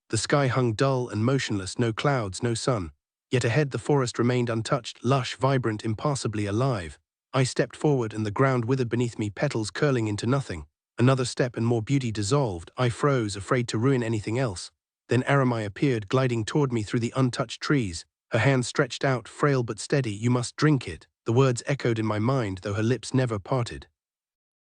Speaker 1: The sky hung dull and motionless, no clouds, no sun. Yet ahead the forest remained untouched, lush, vibrant, impossibly alive. I stepped forward and the ground withered beneath me, petals curling into nothing. Another step and more beauty dissolved. I froze, afraid to ruin anything else. Then Aramai appeared, gliding toward me through the untouched trees. Her hand stretched out, frail but steady. You must drink it. The words echoed in my mind, though her lips never parted.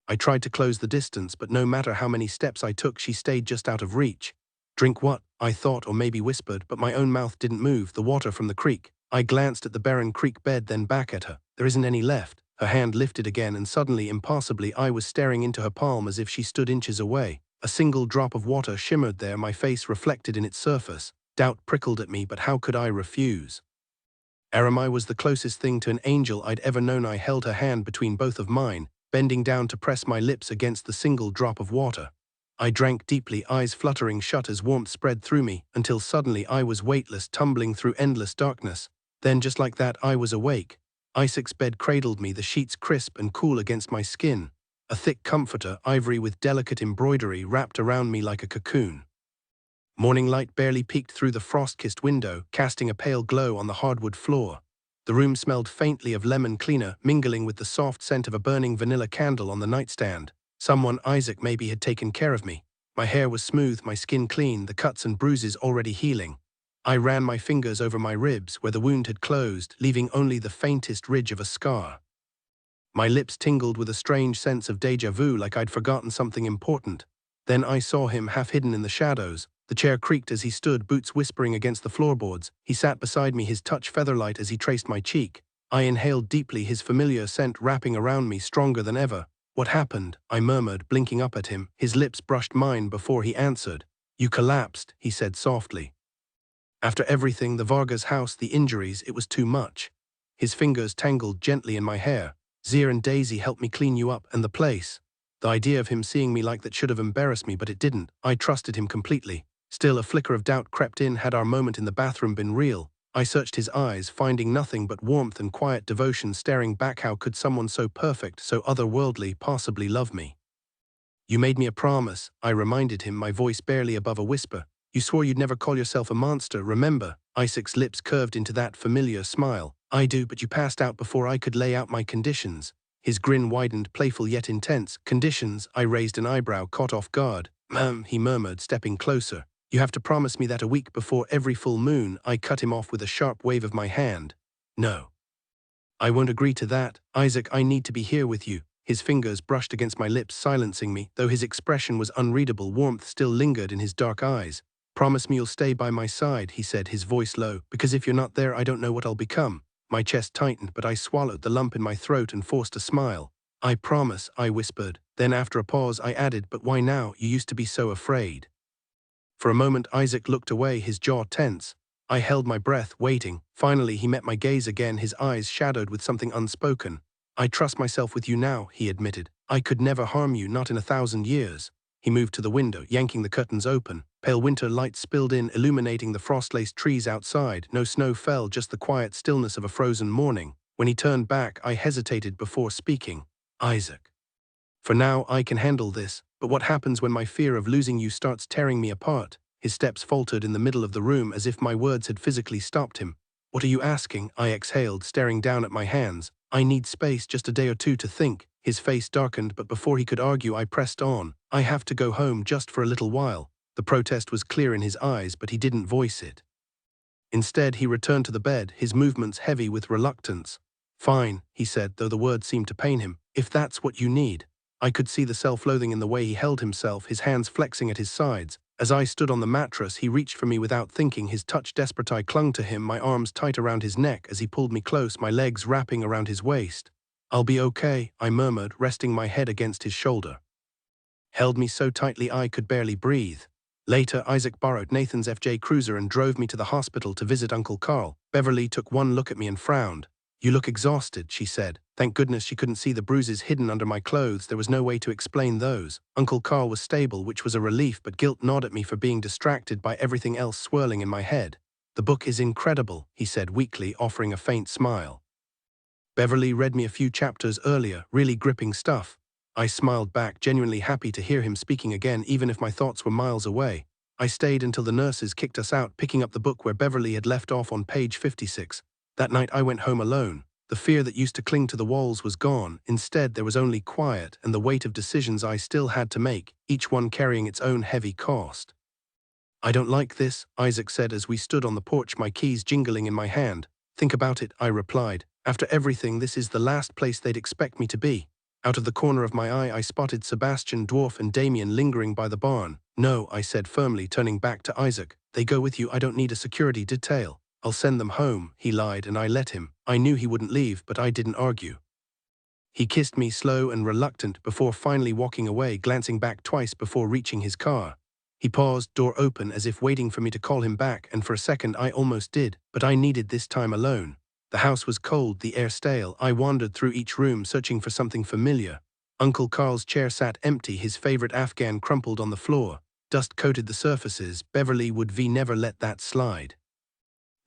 Speaker 1: I tried to close the distance, but no matter how many steps I took, she stayed just out of reach. Drink what? I thought, or maybe whispered, but my own mouth didn't move. The water from the creek. I glanced at the barren creek bed, then back at her. There isn't any left. Her hand lifted again, and suddenly, impossibly, I was staring into her palm as if she stood inches away. A single drop of water shimmered there, my face reflected in its surface. Doubt prickled at me, but how could I refuse? Aramai was the closest thing to an angel I'd ever known. I held her hand between both of mine, bending down to press my lips against the single drop of water. I drank deeply, eyes fluttering shut as warmth spread through me, until suddenly I was weightless, tumbling through endless darkness. Then, just like that, I was awake. Isaac's bed cradled me, the sheets crisp and cool against my skin. A thick comforter, ivory with delicate embroidery, wrapped around me like a cocoon. Morning light barely peeked through the frost-kissed window, casting a pale glow on the hardwood floor. The room smelled faintly of lemon cleaner, mingling with the soft scent of a burning vanilla candle on the nightstand. Someone, Isaac, maybe had taken care of me. My hair was smooth, my skin clean, the cuts and bruises already healing. I ran my fingers over my ribs where the wound had closed, leaving only the faintest ridge of a scar. My lips tingled with a strange sense of déjà vu, like I'd forgotten something important. Then I saw him, half hidden in the shadows. The chair creaked as he stood, boots whispering against the floorboards. He sat beside me, his touch featherlight as he traced my cheek. I inhaled deeply, his familiar scent wrapping around me, stronger than ever. "What happened?" I murmured, blinking up at him. His lips brushed mine before he answered. "You collapsed," he said softly. "After everything, the Vargas house, the injuries, it was too much." His fingers tangled gently in my hair. "Zir and Daisy helped me clean you up, and the place." The idea of him seeing me like that should have embarrassed me, but it didn't. I trusted him completely. Still, a flicker of doubt crept in. Had our moment in the bathroom been real? I searched his eyes, finding nothing but warmth and quiet devotion staring back. How could someone so perfect, so otherworldly, possibly love me? "You made me a promise," I reminded him, my voice barely above a whisper. "You swore you'd never call yourself a monster, remember?" Isaac's lips curved into that familiar smile. "I do, but you passed out before I could lay out my conditions." His grin widened, playful yet intense. "Conditions?" I raised an eyebrow, caught off guard. He murmured, stepping closer. "You have to promise me that a week before every full moon." I cut him off with a sharp wave of my hand. "No. I won't agree to that. Isaac, I need to be here with you." His fingers brushed against my lips, silencing me. Though his expression was unreadable, warmth still lingered in his dark eyes. "Promise me you'll stay by my side," he said, his voice low, "because if you're not there, I don't know what I'll become." My chest tightened, but I swallowed the lump in my throat and forced a smile. "I promise," I whispered. Then after a pause, I added, "But why now? You used to be so afraid." For a moment, Isaac looked away, his jaw tense. I held my breath, waiting. Finally, he met my gaze again, his eyes shadowed with something unspoken. "I trust myself with you now," he admitted. "I could never harm you, not in 1,000 years." He moved to the window, yanking the curtains open. Pale winter light spilled in, illuminating the frost-laced trees outside. No snow fell, just the quiet stillness of a frozen morning. When he turned back, I hesitated before speaking. "Isaac, for now, I can handle this, but what happens when my fear of losing you starts tearing me apart?" His steps faltered in the middle of the room as if my words had physically stopped him. "What are you asking?" I exhaled, staring down at my hands. "I need space, just a day or two to think." His face darkened, but before he could argue, I pressed on. "I have to go home just for a little while." The protest was clear in his eyes, but he didn't voice it. Instead, he returned to the bed, his movements heavy with reluctance. "Fine," he said, though the words seemed to pain him. "If that's what you need." I could see the self-loathing in the way he held himself, his hands flexing at his sides. As I stood on the mattress, he reached for me without thinking, his touch desperate. I clung to him, my arms tight around his neck as he pulled me close, my legs wrapping around his waist. "I'll be okay," I murmured, resting my head against his shoulder. Held me so tightly I could barely breathe. Later, Isaac borrowed Nathan's FJ Cruiser and drove me to the hospital to visit Uncle Carl. Beverly took one look at me and frowned. "You look exhausted," she said. Thank goodness she couldn't see the bruises hidden under my clothes. There was no way to explain those. Uncle Carl was stable, which was a relief, but guilt gnawed at me for being distracted by everything else swirling in my head. "The book is incredible," he said weakly, offering a faint smile. Beverly read me a few chapters earlier, really gripping stuff. I smiled back, genuinely happy to hear him speaking again, even if my thoughts were miles away. I stayed until the nurses kicked us out, picking up the book where Beverly had left off on page 56. That night I went home alone. The fear that used to cling to the walls was gone. Instead, there was only quiet and the weight of decisions I still had to make, each one carrying its own heavy cost. "I don't like this," Isaac said as we stood on the porch, my keys jingling in my hand. "Think about it," I replied. "After everything, this is the last place they'd expect me to be." Out of the corner of my eye, I spotted Sebastian, Dwarf, and Damien lingering by the barn. "No," I said firmly, turning back to Isaac. "They go with you. I don't need a security detail." "I'll send them home," he lied, and I let him. I knew he wouldn't leave, but I didn't argue. He kissed me, slow and reluctant, before finally walking away, glancing back twice before reaching his car. He paused, door open, as if waiting for me to call him back, and for a second I almost did, but I needed this time alone. The house was cold, the air stale. I wandered through each room, searching for something familiar. Uncle Carl's chair sat empty, his favorite Afghan crumpled on the floor. Dust coated the surfaces. Beverly would never let that slide.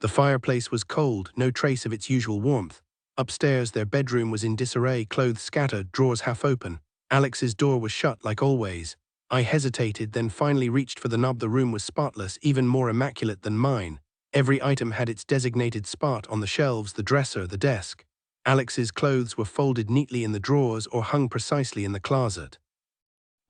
Speaker 1: The fireplace was cold, no trace of its usual warmth. Upstairs, their bedroom was in disarray, clothes scattered, drawers half open. Alex's door was shut, like always. I hesitated, then finally reached for the knob. The room was spotless, even more immaculate than mine. Every item had its designated spot on the shelves, the dresser, the desk. Alex's clothes were folded neatly in the drawers or hung precisely in the closet.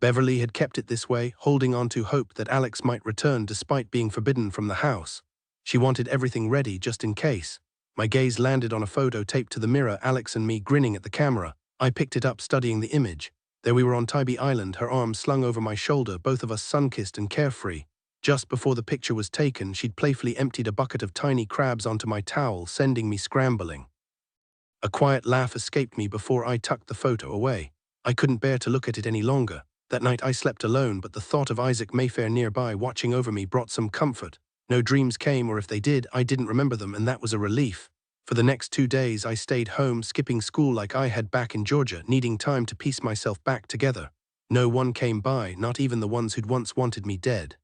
Speaker 1: Beverly had kept it this way, holding on to hope that Alex might return despite being forbidden from the house. She wanted everything ready just in case. My gaze landed on a photo taped to the mirror, Alex and me grinning at the camera. I picked it up, studying the image. There we were on Tybee Island, her arms slung over my shoulder, both of us sun-kissed and carefree. Just before the picture was taken, she'd playfully emptied a bucket of tiny crabs onto my towel, sending me scrambling. A quiet laugh escaped me before I tucked the photo away. I couldn't bear to look at it any longer. That night I slept alone, but the thought of Isaac Mayfair nearby watching over me brought some comfort. No dreams came, or if they did, I didn't remember them, and that was a relief. For the next 2 days I stayed home, skipping school like I had back in Georgia, needing time to piece myself back together. No one came by, not even the ones who'd once wanted me dead.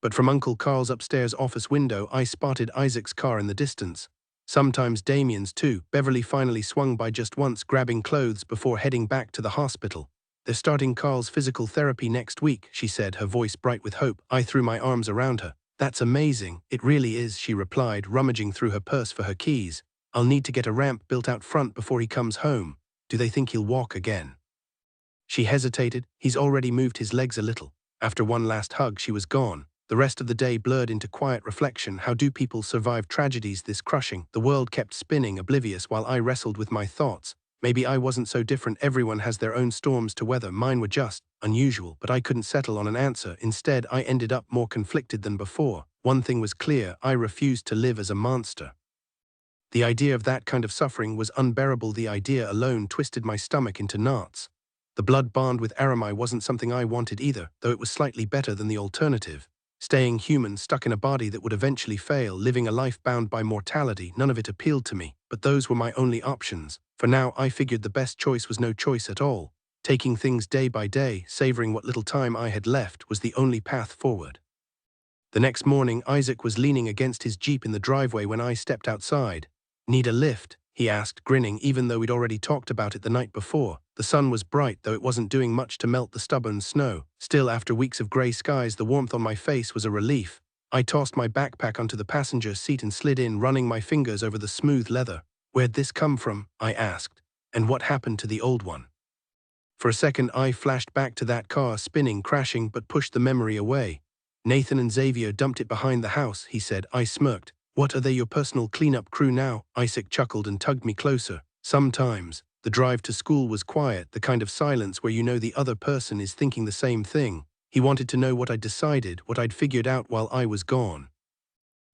Speaker 1: But from Uncle Carl's upstairs office window I spotted Isaac's car in the distance. Sometimes Damien's too. Beverly finally swung by just once, grabbing clothes before heading back to the hospital. "They're starting Carl's physical therapy next week," she said, her voice bright with hope. I threw my arms around her. "That's amazing, it really is," she replied, rummaging through her purse for her keys. "I'll need to get a ramp built out front before he comes home. Do they think he'll walk again?" She hesitated. "He's already moved his legs a little." After one last hug, she was gone. The rest of the day blurred into quiet reflection. How do people survive tragedies this crushing? The world kept spinning, oblivious, while I wrestled with my thoughts. Maybe I wasn't so different. Everyone has their own storms to weather. Mine were just unusual, but I couldn't settle on an answer. Instead, I ended up more conflicted than before. One thing was clear: I refused to live as a monster. The idea of that kind of suffering was unbearable. The idea alone twisted my stomach into knots. The blood bond with Aramai wasn't something I wanted either, though it was slightly better than the alternative. Staying human, stuck in a body that would eventually fail, living a life bound by mortality, none of it appealed to me. But those were my only options. For now, I figured the best choice was no choice at all. Taking things day by day, savoring what little time I had left, was the only path forward. The next morning, Isaac was leaning against his Jeep in the driveway when I stepped outside. "Need a lift?" he asked, grinning, even though we'd already talked about it the night before. The sun was bright, though it wasn't doing much to melt the stubborn snow. Still, after weeks of grey skies, the warmth on my face was a relief. I tossed my backpack onto the passenger seat and slid in, running my fingers over the smooth leather. "Where'd this come from?" I asked. "And what happened to the old one?" For a second, I flashed back to that car, spinning, crashing, but pushed the memory away. "Nathan and Xavier dumped it behind the house," he said. I smirked. "What, are they your personal cleanup crew now?" Isaac chuckled and tugged me closer. "Sometimes." The drive to school was quiet, the kind of silence where you know the other person is thinking the same thing. He wanted to know what I'd decided, what I'd figured out while I was gone.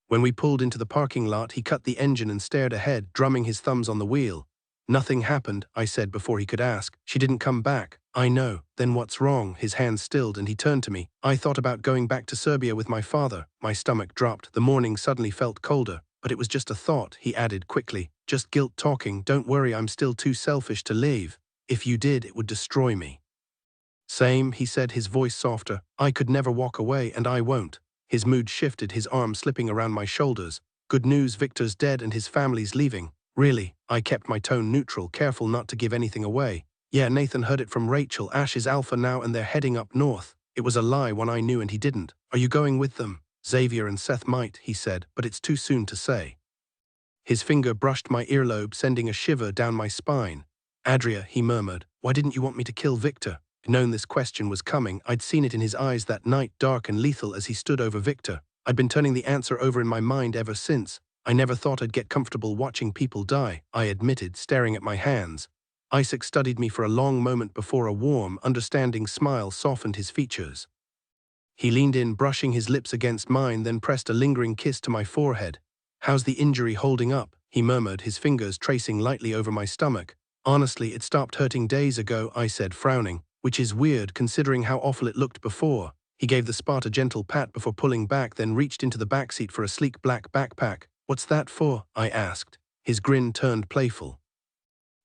Speaker 1: When we pulled into the parking lot, he cut the engine and stared ahead, drumming his thumbs on the wheel. "Nothing happened," I said before he could ask. "She didn't come back." "I know. Then what's wrong?" His hands stilled and he turned to me. "I thought about going back to Serbia with my father." My stomach dropped. The morning suddenly felt colder. "But it was just a thought," he added quickly. "Just guilt talking. Don't worry, I'm still too selfish to leave. If you did, it would destroy me." "Same," he said, his voice softer. "I could never walk away, and I won't." His mood shifted, his arm slipping around my shoulders. "Good news, Victor's dead and his family's leaving." "Really?" I kept my tone neutral, careful not to give anything away. "Yeah, Nathan heard it from Rachel. Ash is alpha now and they're heading up north." It was a lie, one I knew and he didn't. "Are you going with them?" "Xavier and Seth might," he said, "but it's too soon to say." His finger brushed my earlobe, sending a shiver down my spine. "Adria," he murmured, "why didn't you want me to kill Victor?" I'd known this question was coming. I'd seen it in his eyes that night, dark and lethal as he stood over Victor. I'd been turning the answer over in my mind ever since. "I never thought I'd get comfortable watching people die," I admitted, staring at my hands. Isaac studied me for a long moment before a warm, understanding smile softened his features. He leaned in, brushing his lips against mine, then pressed a lingering kiss to my forehead. "How's the injury holding up?" he murmured, his fingers tracing lightly over my stomach. "Honestly, it stopped hurting days ago," I said, frowning, "which is weird considering how awful it looked before." He gave the spot a gentle pat before pulling back, then reached into the backseat for a sleek black backpack. "What's that for?" I asked. His grin turned playful.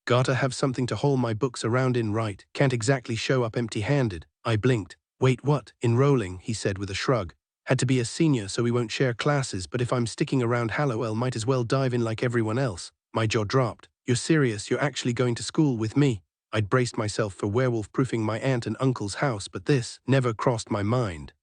Speaker 1: "Gotta have something to haul my books around in, right? Can't exactly show up empty-handed." I blinked. "Wait, what?" "Enrolling," he said with a shrug. "Had to be a senior so we won't share classes, but if I'm sticking around Hallowell, might as well dive in like everyone else." My jaw dropped. "You're serious? You're actually going to school with me?" I'd braced myself for werewolf-proofing my aunt and uncle's house, but this never crossed my mind.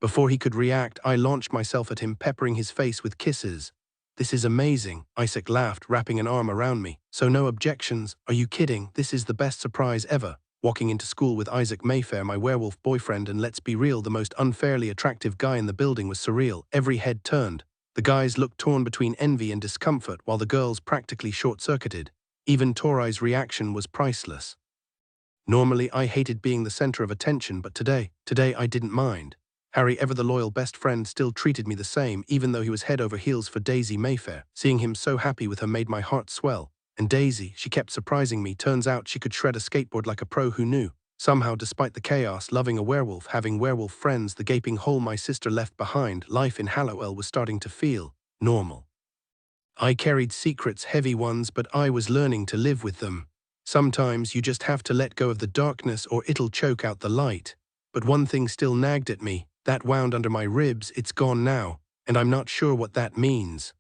Speaker 1: Before he could react, I launched myself at him, peppering his face with kisses. "This is amazing," Isaac laughed, wrapping an arm around me. "So no objections? Are you kidding? This is the best surprise ever." walking into school with Isaac Mayfair, my werewolf boyfriend, and let's be real, the most unfairly attractive guy in the building was surreal. Every head turned. The guys looked torn between envy and discomfort, while the girls practically short-circuited. Even Torai's reaction was priceless. Normally, I hated being the center of attention, but today I didn't mind. Harry, ever the loyal best friend, still treated me the same, even though he was head over heels for Daisy Mayfair. Seeing him so happy with her made my heart swell. And Daisy, she kept surprising me. Turns out she could shred a skateboard like a pro. Who knew? Somehow, despite the chaos, loving a werewolf, having werewolf friends, the gaping hole my sister left behind, life in Hallowell was starting to feel normal. I carried secrets, heavy ones, but I was learning to live with them. Sometimes you just have to let go of the darkness or it'll choke out the light. But one thing still nagged at me, that wound under my ribs. It's gone now, and I'm not sure what that means.